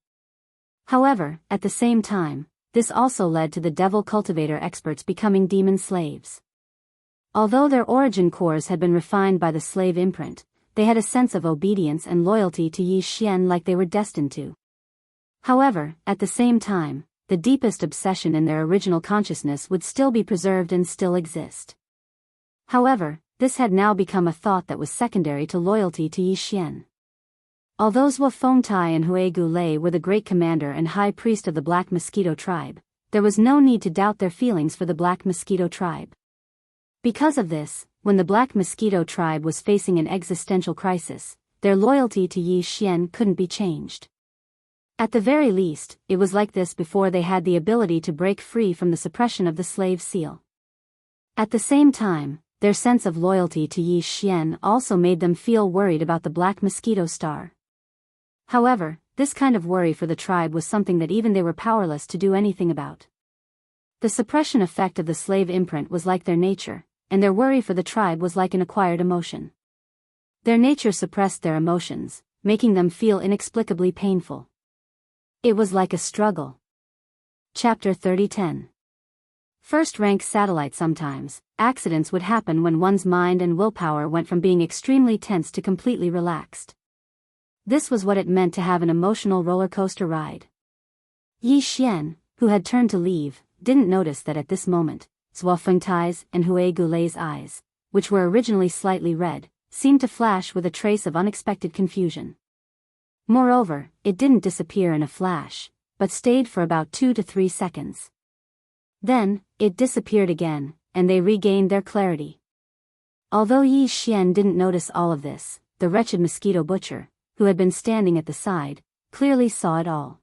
However, at the same time, this also led to the devil cultivator experts becoming demon slaves. Although their origin cores had been refined by the slave imprint, they had a sense of obedience and loyalty to Yi Xian like they were destined to. However, at the same time, the deepest obsession in their original consciousness would still be preserved and still exist. However, this had now become a thought that was secondary to loyalty to Yi Xian. Although Zhuo Fengtai and Hui Gulei were the great commander and high priest of the Black Mosquito tribe, there was no need to doubt their feelings for the Black Mosquito tribe. Because of this, when the Black Mosquito tribe was facing an existential crisis, their loyalty to Yi Xian couldn't be changed. At the very least, it was like this before they had the ability to break free from the suppression of the slave seal. At the same time, their sense of loyalty to Yi Xian also made them feel worried about the Black Mosquito Star. However, this kind of worry for the tribe was something that even they were powerless to do anything about. The suppression effect of the slave imprint was like their nature, and their worry for the tribe was like an acquired emotion. Their nature suppressed their emotions, making them feel inexplicably painful. It was like a struggle. Chapter 30:10. First-rank satellite. Sometimes, accidents would happen when one's mind and willpower went from being extremely tense to completely relaxed. This was what it meant to have an emotional roller coaster ride. Yi Xian, who had turned to leave, didn't notice that at this moment, Zhuo Fengtai's and Hui Gulei's eyes, which were originally slightly red, seemed to flash with a trace of unexpected confusion. Moreover, it didn't disappear in a flash, but stayed for about 2 to 3 seconds. Then, it disappeared again, and they regained their clarity. Although Yi Xian didn't notice all of this, the wretched mosquito butcher, who had been standing at the side, clearly saw it all.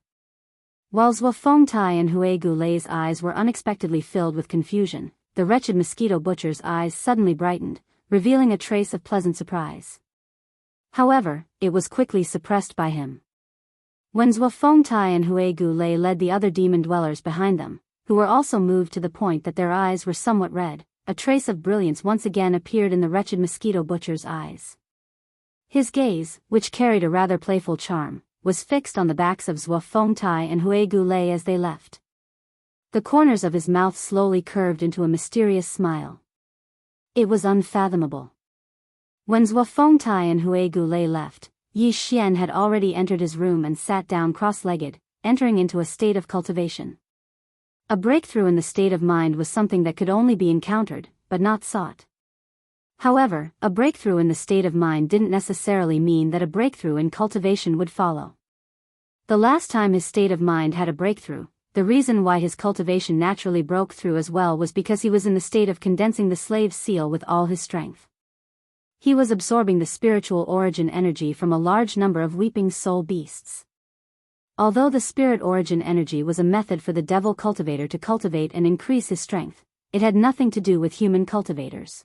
While Zhuo Fengtai and Hui Gulei's eyes were unexpectedly filled with confusion, the wretched mosquito butcher's eyes suddenly brightened, revealing a trace of pleasant surprise. However, it was quickly suppressed by him. When Zhuo Fengtai and Hui Gulei led the other demon dwellers behind them, who were also moved to the point that their eyes were somewhat red, a trace of brilliance once again appeared in the wretched mosquito butcher's eyes. His gaze, which carried a rather playful charm, was fixed on the backs of Zhuo Fengtai and Hui Gulei as they left. The corners of his mouth slowly curved into a mysterious smile. It was unfathomable. When Zhuo Fengtai and Hui Gulei left, Yi Xian had already entered his room and sat down cross-legged, entering into a state of cultivation. A breakthrough in the state of mind was something that could only be encountered, but not sought. However, a breakthrough in the state of mind didn't necessarily mean that a breakthrough in cultivation would follow. The last time his state of mind had a breakthrough, the reason why his cultivation naturally broke through as well was because he was in the state of condensing the slave seal with all his strength. He was absorbing the spiritual origin energy from a large number of weeping soul beasts. Although the spirit origin energy was a method for the devil cultivator to cultivate and increase his strength, it had nothing to do with human cultivators.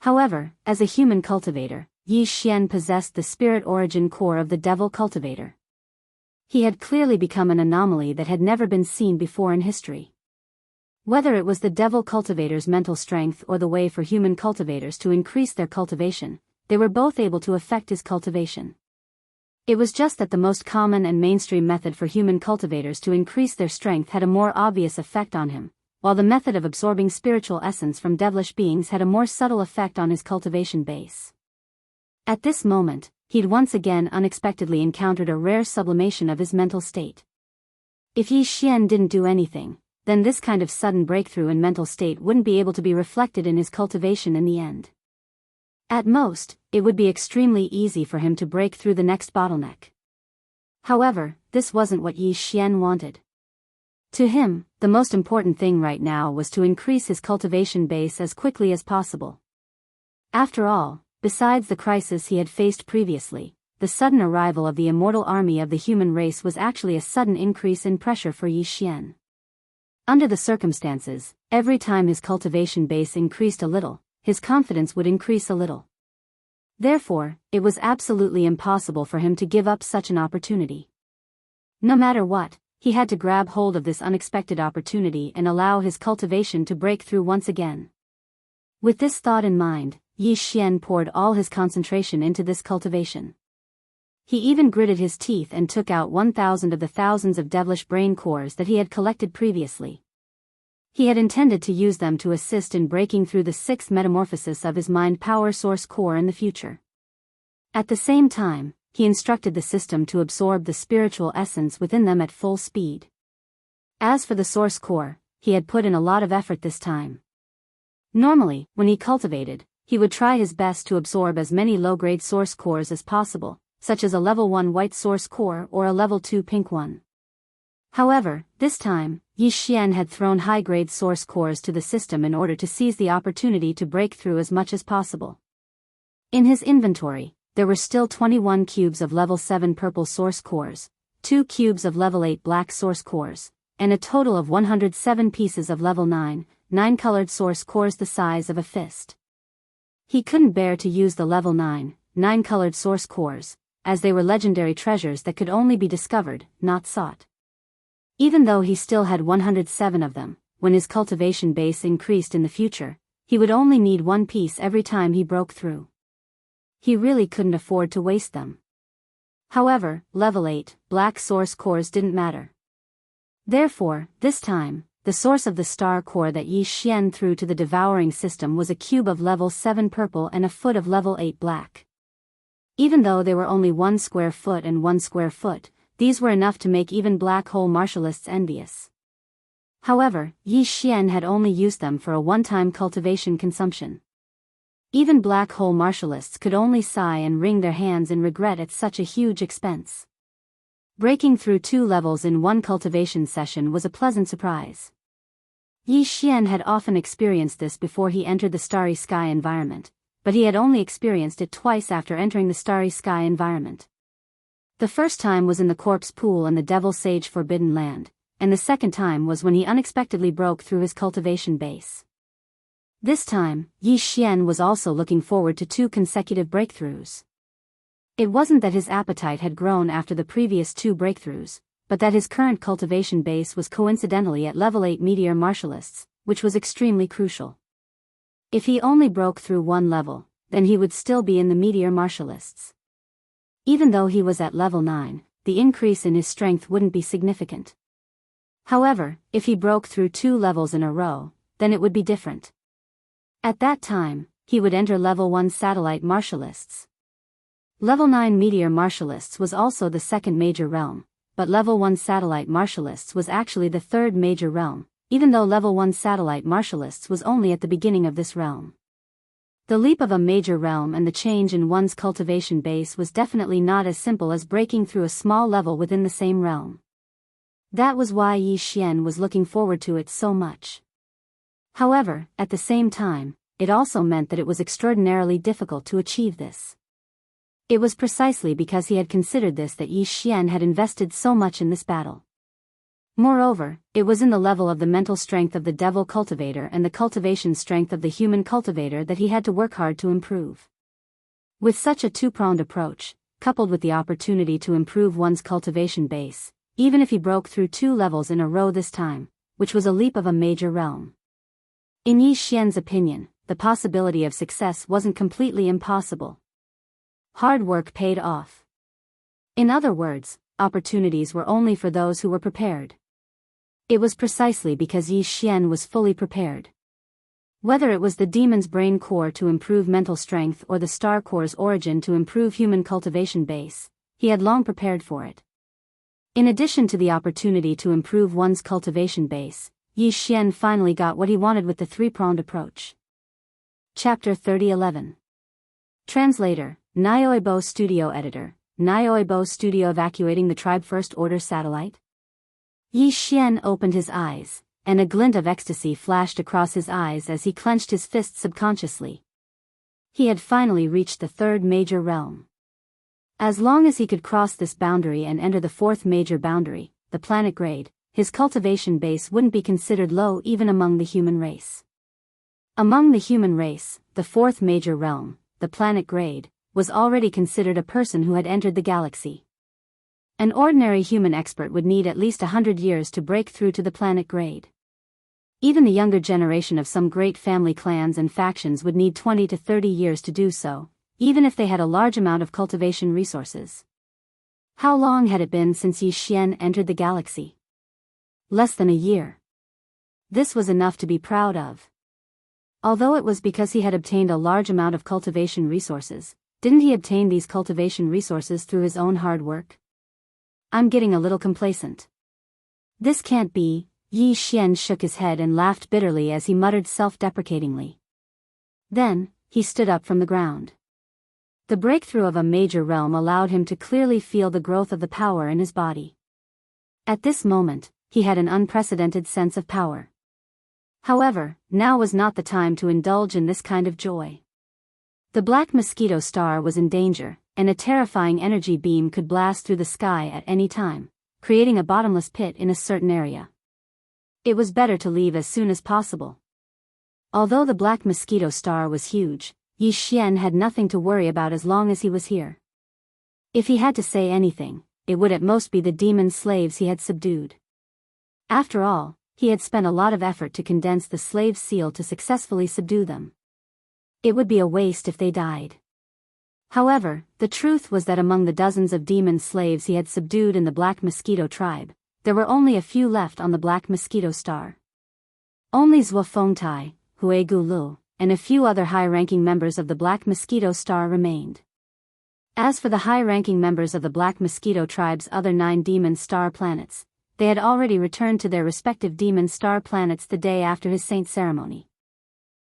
However, as a human cultivator, Yi Xian possessed the spirit origin core of the devil cultivator. He had clearly become an anomaly that had never been seen before in history. Whether it was the devil cultivator's mental strength or the way for human cultivators to increase their cultivation, they were both able to affect his cultivation. It was just that the most common and mainstream method for human cultivators to increase their strength had a more obvious effect on him, while the method of absorbing spiritual essence from devilish beings had a more subtle effect on his cultivation base. At this moment, he'd once again unexpectedly encountered a rare sublimation of his mental state. If Yi Xian didn't do anything, then this kind of sudden breakthrough in mental state wouldn't be able to be reflected in his cultivation in the end. At most, it would be extremely easy for him to break through the next bottleneck. However, this wasn't what Yi Xian wanted. To him, the most important thing right now was to increase his cultivation base as quickly as possible. After all, besides the crisis he had faced previously, the sudden arrival of the immortal army of the human race was actually a sudden increase in pressure for Yi Xian. Under the circumstances, every time his cultivation base increased a little, his confidence would increase a little. Therefore, it was absolutely impossible for him to give up such an opportunity. No matter what, he had to grab hold of this unexpected opportunity and allow his cultivation to break through once again. With this thought in mind, Yi Xian poured all his concentration into this cultivation. He even gritted his teeth and took out 1,000 of the thousands of devilish brain cores that he had collected previously. He had intended to use them to assist in breaking through the sixth metamorphosis of his mind power source core in the future. At the same time, he instructed the system to absorb the spiritual essence within them at full speed. As for the source core, he had put in a lot of effort this time. Normally, when he cultivated, he would try his best to absorb as many low-grade source cores as possible, such as a level 1 white source core or a level 2 pink one. However, this time, Yi Xian had thrown high-grade source cores to the system in order to seize the opportunity to break through as much as possible. In his inventory, there were still 21 cubes of level 7 purple source cores, 2 cubes of level 8 black source cores, and a total of 107 pieces of level 9 colored source cores the size of a fist. He couldn't bear to use the level 9 colored source cores, as they were legendary treasures that could only be discovered, not sought. Even though he still had 107 of them, when his cultivation base increased in the future, he would only need one piece every time he broke through. He really couldn't afford to waste them. However, level 8 black source cores didn't matter. Therefore, this time, the source of the star core that Yi Xian threw to the devouring system was a cube of level 7 purple and a foot of level 8 black. Even though they were only 1 square foot and 1 square foot, these were enough to make even black hole martialists envious. However, Yi Xian had only used them for a one-time cultivation consumption. Even black hole martialists could only sigh and wring their hands in regret at such a huge expense. Breaking through 2 levels in one cultivation session was a pleasant surprise. Yi Xian had often experienced this before he entered the Starry Sky environment, but he had only experienced it twice after entering the Starry Sky environment. The first time was in the corpse pool and the Devil Sage Forbidden Land, and the second time was when he unexpectedly broke through his cultivation base. This time, Yi Xian was also looking forward to 2 consecutive breakthroughs. It wasn't that his appetite had grown after the previous 2 breakthroughs, but that his current cultivation base was coincidentally at level 8 meteor martialists, which was extremely crucial. If he only broke through 1 level, then he would still be in the meteor martialists. Even though he was at level 9, the increase in his strength wouldn't be significant. However, if he broke through 2 levels in a row, then it would be different. At that time, he would enter level 1 satellite martialists. Level 9 meteor martialists was also the second major realm, but level 1 satellite martialists was actually the third major realm, even though level 1 satellite martialists was only at the beginning of this realm. The leap of a major realm and the change in one's cultivation base was definitely not as simple as breaking through a small level within the same realm. That was why Yi Xian was looking forward to it so much. However, at the same time, it also meant that it was extraordinarily difficult to achieve this. It was precisely because he had considered this that Yi Xian had invested so much in this battle. Moreover, it was in the level of the mental strength of the devil cultivator and the cultivation strength of the human cultivator that he had to work hard to improve. With such a 2-pronged approach, coupled with the opportunity to improve one's cultivation base, even if he broke through 2 levels in a row this time, which was a leap of a major realm. In Yi Xian's opinion, the possibility of success wasn't completely impossible. Hard work paid off. In other words, opportunities were only for those who were prepared. It was precisely because Yi Xian was fully prepared. Whether it was the demon's brain core to improve mental strength or the star core's origin to improve human cultivation base, he had long prepared for it. In addition to the opportunity to improve one's cultivation base, Yi Xian finally got what he wanted with the 3-pronged approach. Chapter 3011. Translator, Audiobook Studio Editor, Audiobook Studio evacuating the tribe First Order satellite? Yi Xian opened his eyes, and a glint of ecstasy flashed across his eyes as he clenched his fists subconsciously. He had finally reached the 3rd major realm. As long as he could cross this boundary and enter the 4th major boundary, the planet grade, his cultivation base wouldn't be considered low even among the human race. Among the human race, the 4th major realm, the planet grade, was already considered a person who had entered the galaxy. An ordinary human expert would need at least 100 years to break through to the planet grade. Even the younger generation of some great family clans and factions would need 20 to 30 years to do so, even if they had a large amount of cultivation resources. How long had it been since Yi Xian entered the galaxy? Less than a year. This was enough to be proud of. Although it was because he had obtained a large amount of cultivation resources, didn't he obtain these cultivation resources through his own hard work? I'm getting a little complacent. This can't be. Yi Xian shook his head and laughed bitterly as he muttered self-deprecatingly. Then, he stood up from the ground. The breakthrough of a major realm allowed him to clearly feel the growth of the power in his body. At this moment, he had an unprecedented sense of power. However, now was not the time to indulge in this kind of joy. The Black Mosquito Star was in danger, and a terrifying energy beam could blast through the sky at any time, creating a bottomless pit in a certain area. It was better to leave as soon as possible. Although the Black Mosquito Star was huge, Yi Xian had nothing to worry about as long as he was here. If he had to say anything, it would at most be the demon slaves he had subdued. After all, he had spent a lot of effort to condense the slave seal to successfully subdue them. It would be a waste if they died. However, the truth was that among the dozens of demon slaves he had subdued in the Black Mosquito tribe, there were only a few left on the Black Mosquito Star. Only Zhuo Fengtai, Hui Gulu, and a few other high-ranking members of the Black Mosquito Star remained. As for the high-ranking members of the Black Mosquito tribe's other 9 demon star planets, they had already returned to their respective demon star planets the day after his saint ceremony.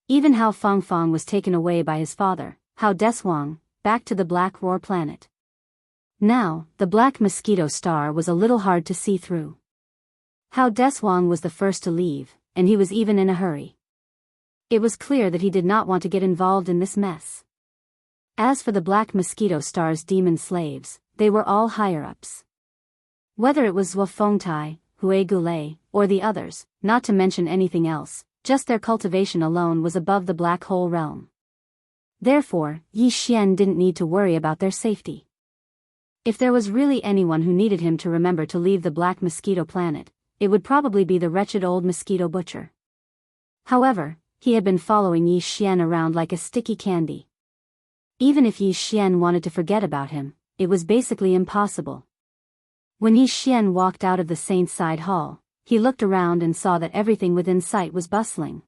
Even Hao Fangfang was taken away by his father, Hao Deshuang, back to the Black Roar planet. Now, the Black Mosquito Star was a little hard to see through. Hao Deshuang was the first to leave, and he was even in a hurry. It was clear that he did not want to get involved in this mess. As for the Black Mosquito Star's demon slaves, they were all higher-ups. Whether it was Zhuofengtai, Hui Gulei, or the others, not to mention anything else, just their cultivation alone was above the black hole realm. Therefore, Yi Xian didn't need to worry about their safety. If there was really anyone who needed him to remember to leave the Black Mosquito planet, it would probably be the wretched old mosquito butcher. However, he had been following Yi Xian around like a sticky candy. Even if Yi Xian wanted to forget about him, it was basically impossible. When Yi Xian walked out of the Saint's Side Hall, he looked around and saw that everything within sight was bustling.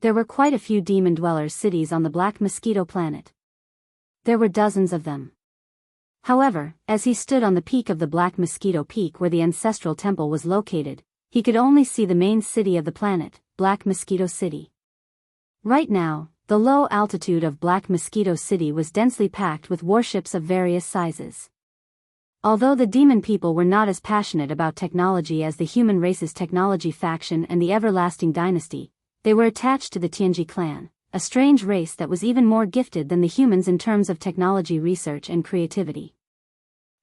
There were quite a few demon dwellers' cities on the Black Mosquito planet. There were dozens of them. However, as he stood on the peak of the Black Mosquito Peak where the ancestral temple was located, he could only see the main city of the planet, Black Mosquito City. Right now, the low altitude of Black Mosquito City was densely packed with warships of various sizes. Although the demon people were not as passionate about technology as the human race's technology faction and the Everlasting Dynasty, they were attached to the Tianji clan, a strange race that was even more gifted than the humans in terms of technology research and creativity.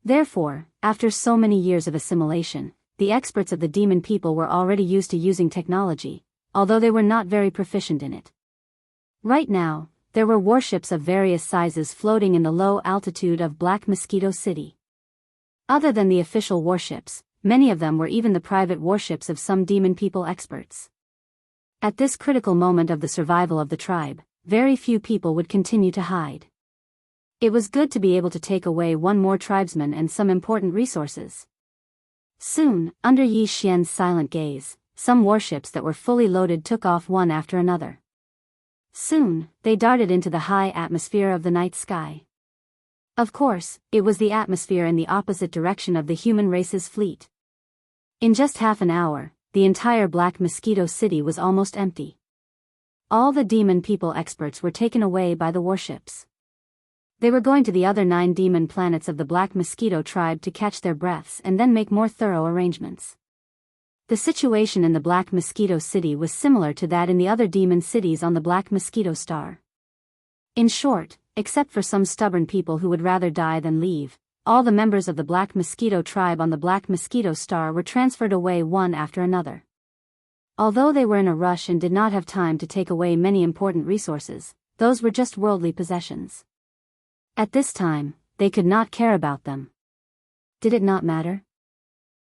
Therefore, after so many years of assimilation, the experts of the demon people were already used to using technology, although they were not very proficient in it. Right now, there were warships of various sizes floating in the low altitude of Black Mosquito City. Other than the official warships, many of them were even the private warships of some demon people experts. At this critical moment of the survival of the tribe, very few people would continue to hide. It was good to be able to take away one more tribesman and some important resources. Soon, under Yi Xian's silent gaze, some warships that were fully loaded took off one after another. Soon, they darted into the high atmosphere of the night sky. Of course, it was the atmosphere in the opposite direction of the human race's fleet. In just half an hour, the entire Black Mosquito City was almost empty. All the demon people experts were taken away by the warships. They were going to the other 9 demon planets of the Black Mosquito tribe to catch their breaths and then make more thorough arrangements. The situation in the Black Mosquito City was similar to that in the other demon cities on the Black Mosquito Star. In short, except for some stubborn people who would rather die than leave, all the members of the Black Mosquito tribe on the Black Mosquito Star were transferred away one after another. Although they were in a rush and did not have time to take away many important resources, those were just worldly possessions. At this time, they could not care about them. Did it not matter?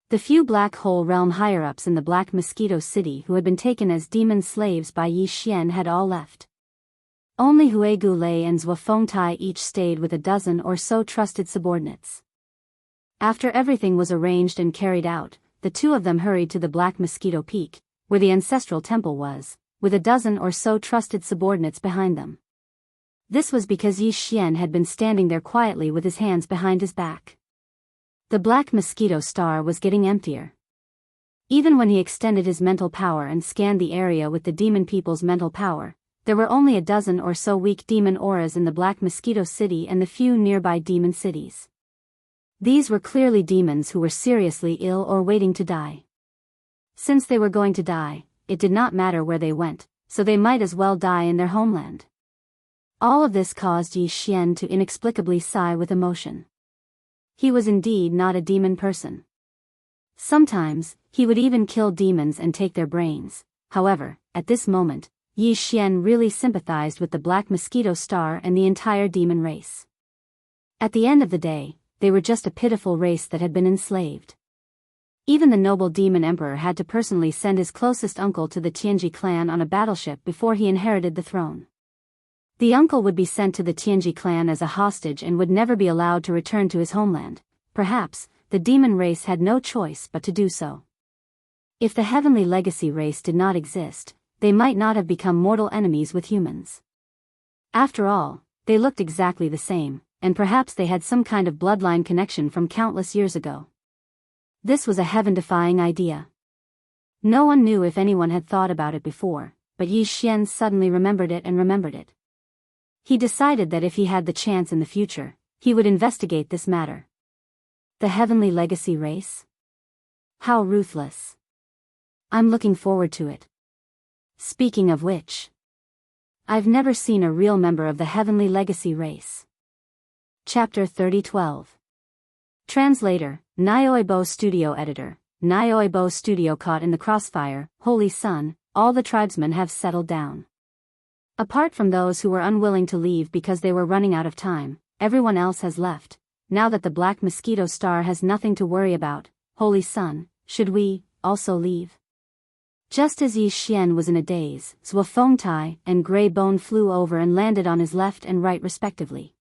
The few Black Hole Realm higher-ups in the Black Mosquito City who had been taken as demon slaves by Yi Xian had all left. Only Hui Gulei and Zhuofengtai each stayed with a dozen or so trusted subordinates. After everything was arranged and carried out, the two of them hurried to the Black Mosquito Peak, where the ancestral temple was, with a dozen or so trusted subordinates behind them. This was because Yi Xian had been standing there quietly with his hands behind his back. The Black Mosquito Star was getting emptier. Even when he extended his mental power and scanned the area with the demon people's mental power, there were only a dozen or so weak demon auras in the Black Mosquito City and the few nearby demon cities. These were clearly demons who were seriously ill or waiting to die. Since they were going to die, it did not matter where they went, so they might as well die in their homeland. All of this caused Yi Xian to inexplicably sigh with emotion. He was indeed not a demon person. Sometimes, he would even kill demons and take their brains. However, at this moment, Yi Xian really sympathized with the Black Mosquito Star and the entire demon race. At the end of the day, they were just a pitiful race that had been enslaved. Even the noble demon emperor had to personally send his closest uncle to the Tianji clan on a battleship before he inherited the throne. The uncle would be sent to the Tianji clan as a hostage and would never be allowed to return to his homeland. Perhaps, the demon race had no choice but to do so. If the heavenly legacy race did not exist, they might not have become mortal enemies with humans. After all, they looked exactly the same, and perhaps they had some kind of bloodline connection from countless years ago. This was a heaven-defying idea. No one knew if anyone had thought about it before, but Yi Xian suddenly remembered it and remembered it. He decided that if he had the chance in the future, he would investigate this matter. The heavenly legacy race? How ruthless. I'm looking forward to it. Speaking of which, I've never seen a real member of the heavenly legacy race. Chapter 30:12. Translator, Nyoibo Studio Editor, Nyoibo Studio caught in the crossfire, Holy Sun, all the tribesmen have settled down. Apart from those who were unwilling to leave because they were running out of time, everyone else has left. Now that the Black Mosquito Star has nothing to worry about, Holy Sun, should we also leave? Just as Yi Xian was in a daze, Zhuo Fengtai and Grey Bone flew over and landed on his left and right respectively.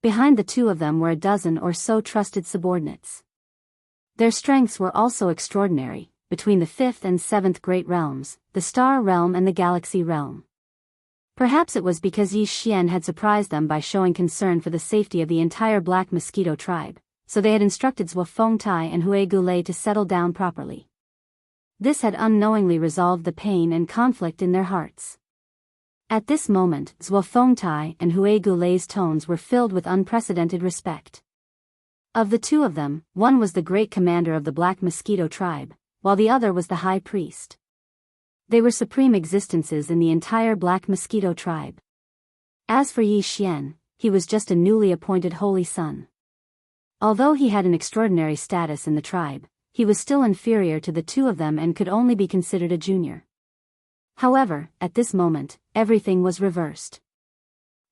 Behind the two of them were a dozen or so trusted subordinates. Their strengths were also extraordinary, between the 5th and 7th Great Realms, the Star Realm and the Galaxy Realm. Perhaps it was because Yi Xian had surprised them by showing concern for the safety of the entire Black Mosquito tribe, so they had instructed Zhuo Fengtai and Hui Gulei to settle down properly. This had unknowingly resolved the pain and conflict in their hearts. At this moment, Zhuo Fengtai and Hui Gulei's tones were filled with unprecedented respect. Of the two of them, one was the great commander of the Black Mosquito tribe, while the other was the high priest. They were supreme existences in the entire Black Mosquito tribe. As for Yi Xian, he was just a newly appointed Holy Sun. Although he had an extraordinary status in the tribe, he was still inferior to the two of them and could only be considered a junior. However, at this moment, everything was reversed.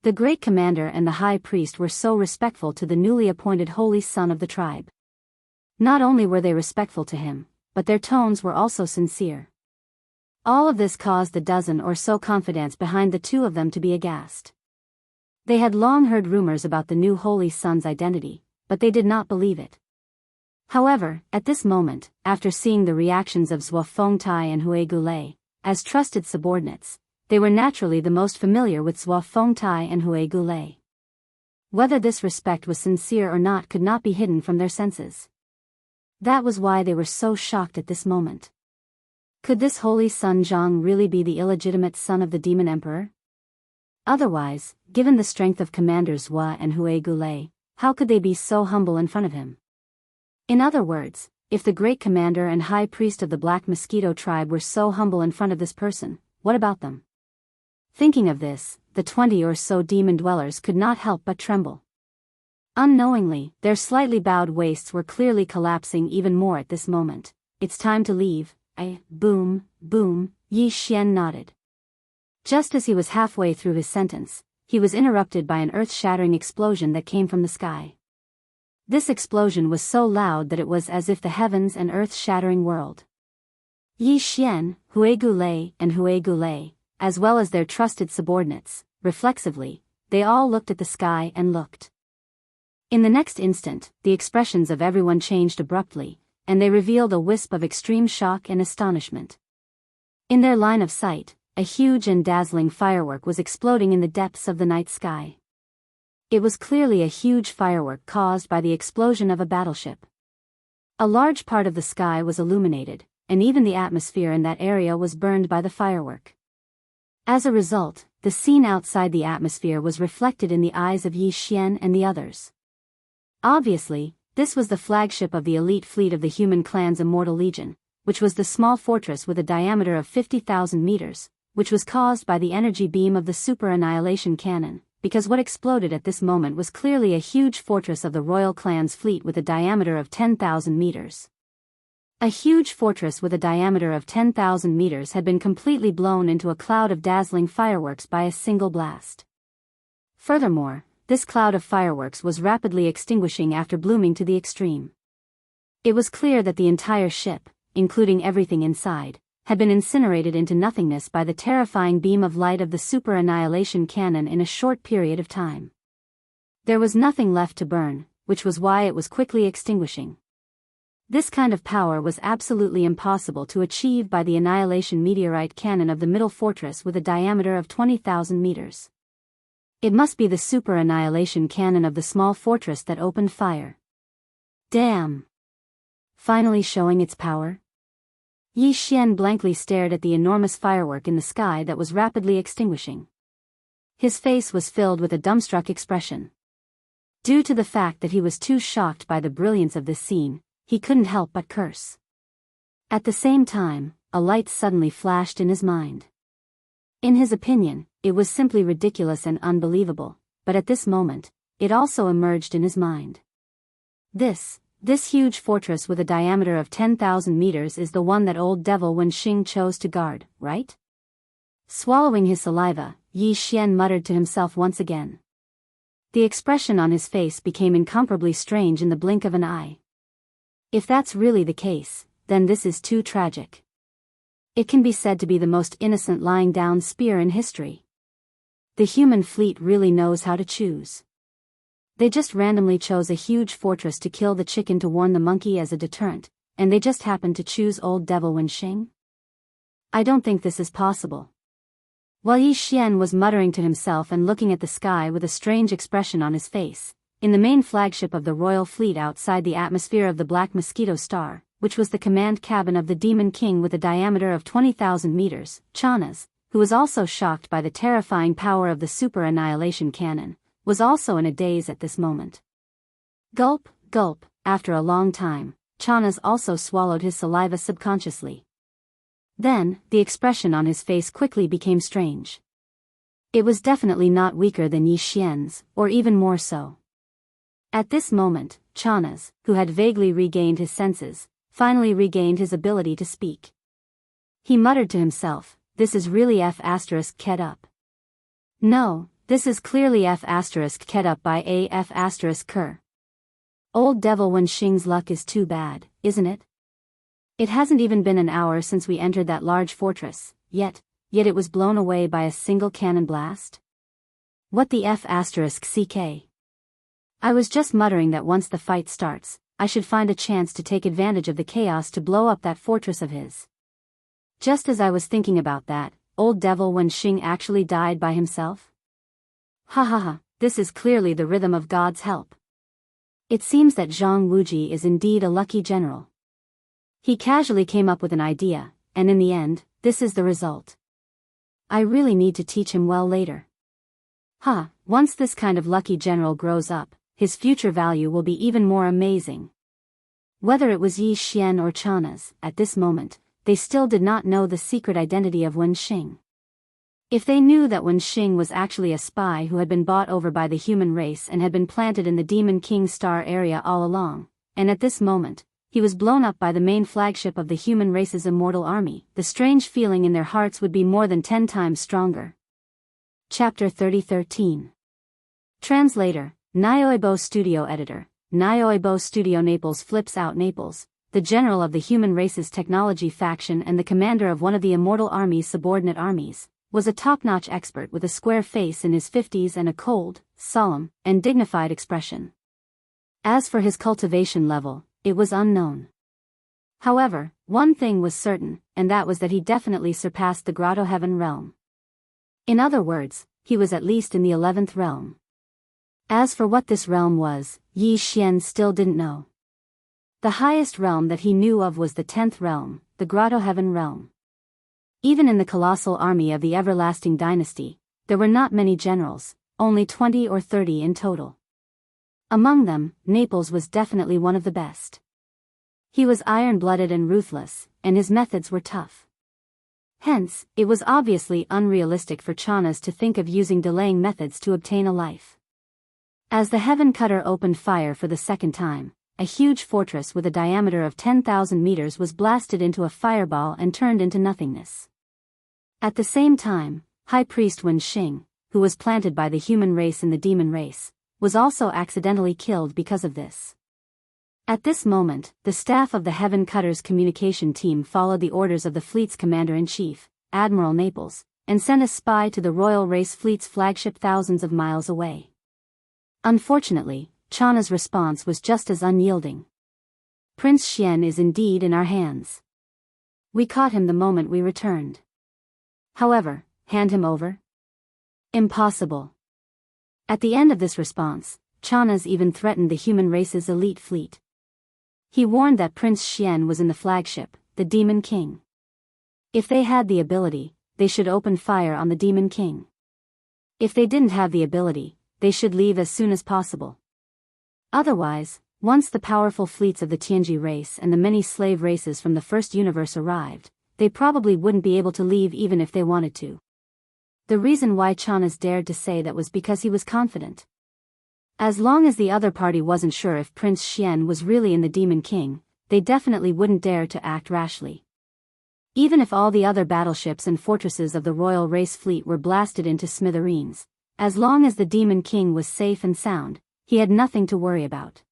The great commander and the high priest were so respectful to the newly appointed Holy Sun of the tribe. Not only were they respectful to him, but their tones were also sincere. All of this caused the dozen or so confidants behind the two of them to be aghast. They had long heard rumors about the new Holy Sun's identity, but they did not believe it. However, at this moment, after seeing the reactions of Zhuo Fengtai and Hui Gulei, as trusted subordinates, they were naturally the most familiar with Zhuo Fengtai and Hui Gulei. Whether this respect was sincere or not could not be hidden from their senses. That was why they were so shocked at this moment. Could this Holy Sun Zhang really be the illegitimate son of the Demon Emperor? Otherwise, given the strength of Commanders Zhuo and Hui Gulei, how could they be so humble in front of him? In other words, if the great commander and high priest of the Black Mosquito tribe were so humble in front of this person, what about them? Thinking of this, the 20 or so demon dwellers could not help but tremble. Unknowingly, their slightly bowed waists were clearly collapsing even more at this moment. It's time to leave. Boom, boom, Yi Xian nodded. Just as he was halfway through his sentence, he was interrupted by an earth-shattering explosion that came from the sky. This explosion was so loud that it was as if the heavens and earth-shattering whirled. Yi Xian, Hui Gulei and Hui Gulei, as well as their trusted subordinates, reflexively, they all looked at the sky and looked. In the next instant, the expressions of everyone changed abruptly, and they revealed a wisp of extreme shock and astonishment. In their line of sight, a huge and dazzling firework was exploding in the depths of the night sky. It was clearly a huge firework caused by the explosion of a battleship. A large part of the sky was illuminated, and even the atmosphere in that area was burned by the firework. As a result, the scene outside the atmosphere was reflected in the eyes of Yi Xian and the others. Obviously, this was the flagship of the elite fleet of the human clan's Immortal Legion, which was the small fortress with a diameter of 50,000 meters, which was caused by the energy beam of the super annihilation cannon, because what exploded at this moment was clearly a huge fortress of the royal clan's fleet with a diameter of 10,000 meters. A huge fortress with a diameter of 10,000 meters had been completely blown into a cloud of dazzling fireworks by a single blast. Furthermore, this cloud of fireworks was rapidly extinguishing after blooming to the extreme. It was clear that the entire ship, including everything inside, had been incinerated into nothingness by the terrifying beam of light of the super annihilation cannon in a short period of time. There was nothing left to burn, which was why it was quickly extinguishing. This kind of power was absolutely impossible to achieve by the annihilation meteorite cannon of the middle fortress with a diameter of 20,000 meters. It must be the super annihilation cannon of the small fortress that opened fire. Damn! Finally showing its power? Yi Xian blankly stared at the enormous firework in the sky that was rapidly extinguishing. His face was filled with a dumbstruck expression. Due to the fact that he was too shocked by the brilliance of this scene, he couldn't help but curse. At the same time, a light suddenly flashed in his mind. In his opinion, it was simply ridiculous and unbelievable, but at this moment, it also emerged in his mind. This huge fortress with a diameter of 10,000 meters is the one that old devil Wenxing chose to guard, right? Swallowing his saliva, Yi Xian muttered to himself once again. The expression on his face became incomparably strange in the blink of an eye. If that's really the case, then this is too tragic. It can be said to be the most innocent lying down spear in history. The human fleet really knows how to choose. They just randomly chose a huge fortress to kill the chicken to warn the monkey as a deterrent, and they just happened to choose old devil Wenxing? I don't think this is possible. While Yi Xian was muttering to himself and looking at the sky with a strange expression on his face, in the main flagship of the royal fleet outside the atmosphere of the Black Mosquito Star, which was the command cabin of the Demon King with a diameter of 20,000 meters, Chanas, who was also shocked by the terrifying power of the super annihilation cannon, was also in a daze at this moment. Gulp, gulp, after a long time, Chanas also swallowed his saliva subconsciously. Then, the expression on his face quickly became strange. It was definitely not weaker than Yi Xian's, or even more so. At this moment, Chanas, who had vaguely regained his senses, finally regained his ability to speak. He muttered to himself, "This is really F***ket up. No, this is clearly F***ket up by a F***ker. Old devil Wenxing's luck is too bad, isn't it? It hasn't even been an hour since we entered that large fortress, yet it was blown away by a single cannon blast? What the F***ck? I was just muttering that once the fight starts, I should find a chance to take advantage of the chaos to blow up that fortress of his. Just as I was thinking about that, old devil Wenxing actually died by himself? Ha ha ha, this is clearly the rhythm of God's help. It seems that Zhang Wuji is indeed a lucky general. He casually came up with an idea, and in the end, this is the result. I really need to teach him well later. Once this kind of lucky general grows up, his future value will be even more amazing. Whether it was Yi Xian or Chanas, at this moment, they still did not know the secret identity of Wenxing. If they knew that Wenxing was actually a spy who had been bought over by the human race and had been planted in the Demon King Star area all along, and at this moment, he was blown up by the main flagship of the human race's immortal army, the strange feeling in their hearts would be more than 10 times stronger. Chapter 3013. Translator, Nioibo Studio Editor, Nioibo Studio Naples flips out Naples, the general of the human race's technology faction and the commander of one of the immortal army's subordinate armies, was a top-notch expert with a square face in his 50s and a cold, solemn, and dignified expression. As for his cultivation level, it was unknown. However, one thing was certain, and that was that he definitely surpassed the Grotto Heaven realm. In other words, he was at least in the 11th realm. As for what this realm was, Yi Xian still didn't know. The highest realm that he knew of was the 10th realm, the Grotto Heaven realm. Even in the colossal army of the Everlasting Dynasty, there were not many generals, only 20 or 30 in total. Among them, Naples was definitely one of the best. He was iron-blooded and ruthless, and his methods were tough. Hence, it was obviously unrealistic for Chanas to think of using delaying methods to obtain a life. As the Heaven Cutter opened fire for the second time, a huge fortress with a diameter of 10,000 meters was blasted into a fireball and turned into nothingness. At the same time, High Priest Wenxing, who was planted by the human race and the demon race, was also accidentally killed because of this. At this moment, the staff of the Heaven Cutter's communication team followed the orders of the fleet's commander-in-chief, Admiral Naples, and sent a spy to the Royal Race Fleet's flagship thousands of miles away. Unfortunately, Chana's response was just as unyielding. Prince Xian is indeed in our hands. We caught him the moment we returned. However, hand him over? Impossible. At the end of this response, Chanas even threatened the human race's elite fleet. He warned that Prince Xian was in the flagship, the Demon King. If they had the ability, they should open fire on the Demon King. If they didn't have the ability, they should leave as soon as possible. Otherwise, once the powerful fleets of the Tianji race and the many slave races from the first universe arrived, they probably wouldn't be able to leave even if they wanted to. The reason why Chanas dared to say that was because he was confident. As long as the other party wasn't sure if Prince Xian was really in the Demon King, they definitely wouldn't dare to act rashly. Even if all the other battleships and fortresses of the Royal Race Fleet were blasted into smithereens, as long as the Demon King was safe and sound, he had nothing to worry about.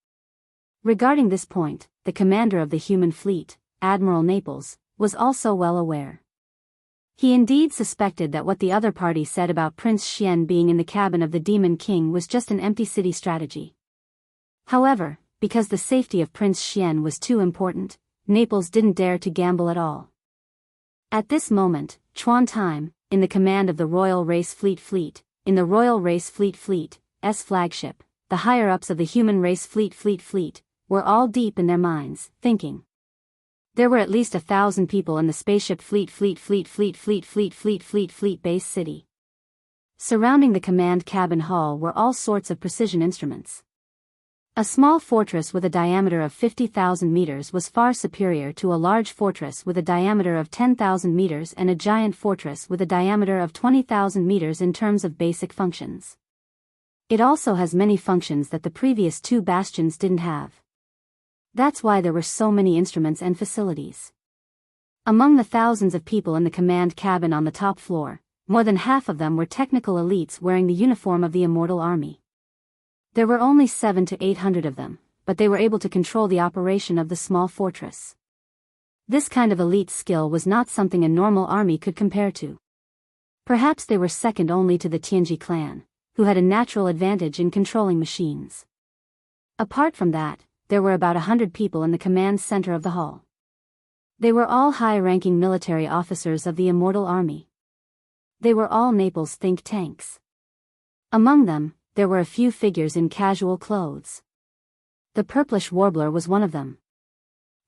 Regarding this point, the commander of the human fleet, Admiral Naples, was also well aware. He indeed suspected that what the other party said about Prince Xian being in the cabin of the Demon King was just an empty city strategy. However, because the safety of Prince Xian was too important, Naples didn't dare to gamble at all. At this moment, Chuan Time, in the command of the Royal Race Fleet, in the Royal Race Fleet's flagship, the higher-ups of the Human Race Fleet, were all deep in their minds, thinking. There were at least 1,000 people in the spaceship fleet base city. Surrounding the command cabin hall were all sorts of precision instruments. A small fortress with a diameter of 50,000 meters was far superior to a large fortress with a diameter of 10,000 meters and a giant fortress with a diameter of 20,000 meters in terms of basic functions. It also has many functions that the previous two bastions didn't have. That's why there were so many instruments and facilities. Among the thousands of people in the command cabin on the top floor, more than half of them were technical elites wearing the uniform of the Immortal Army. There were only 700 to 800 of them, but they were able to control the operation of the small fortress. This kind of elite skill was not something a normal army could compare to. Perhaps they were second only to the Tianji clan, who had a natural advantage in controlling machines. Apart from that, there were about 100 people in the command center of the hall. They were all high-ranking military officers of the Immortal Army. They were all Naples think tanks. Among them, there were a few figures in casual clothes. The Purplish Warbler was one of them.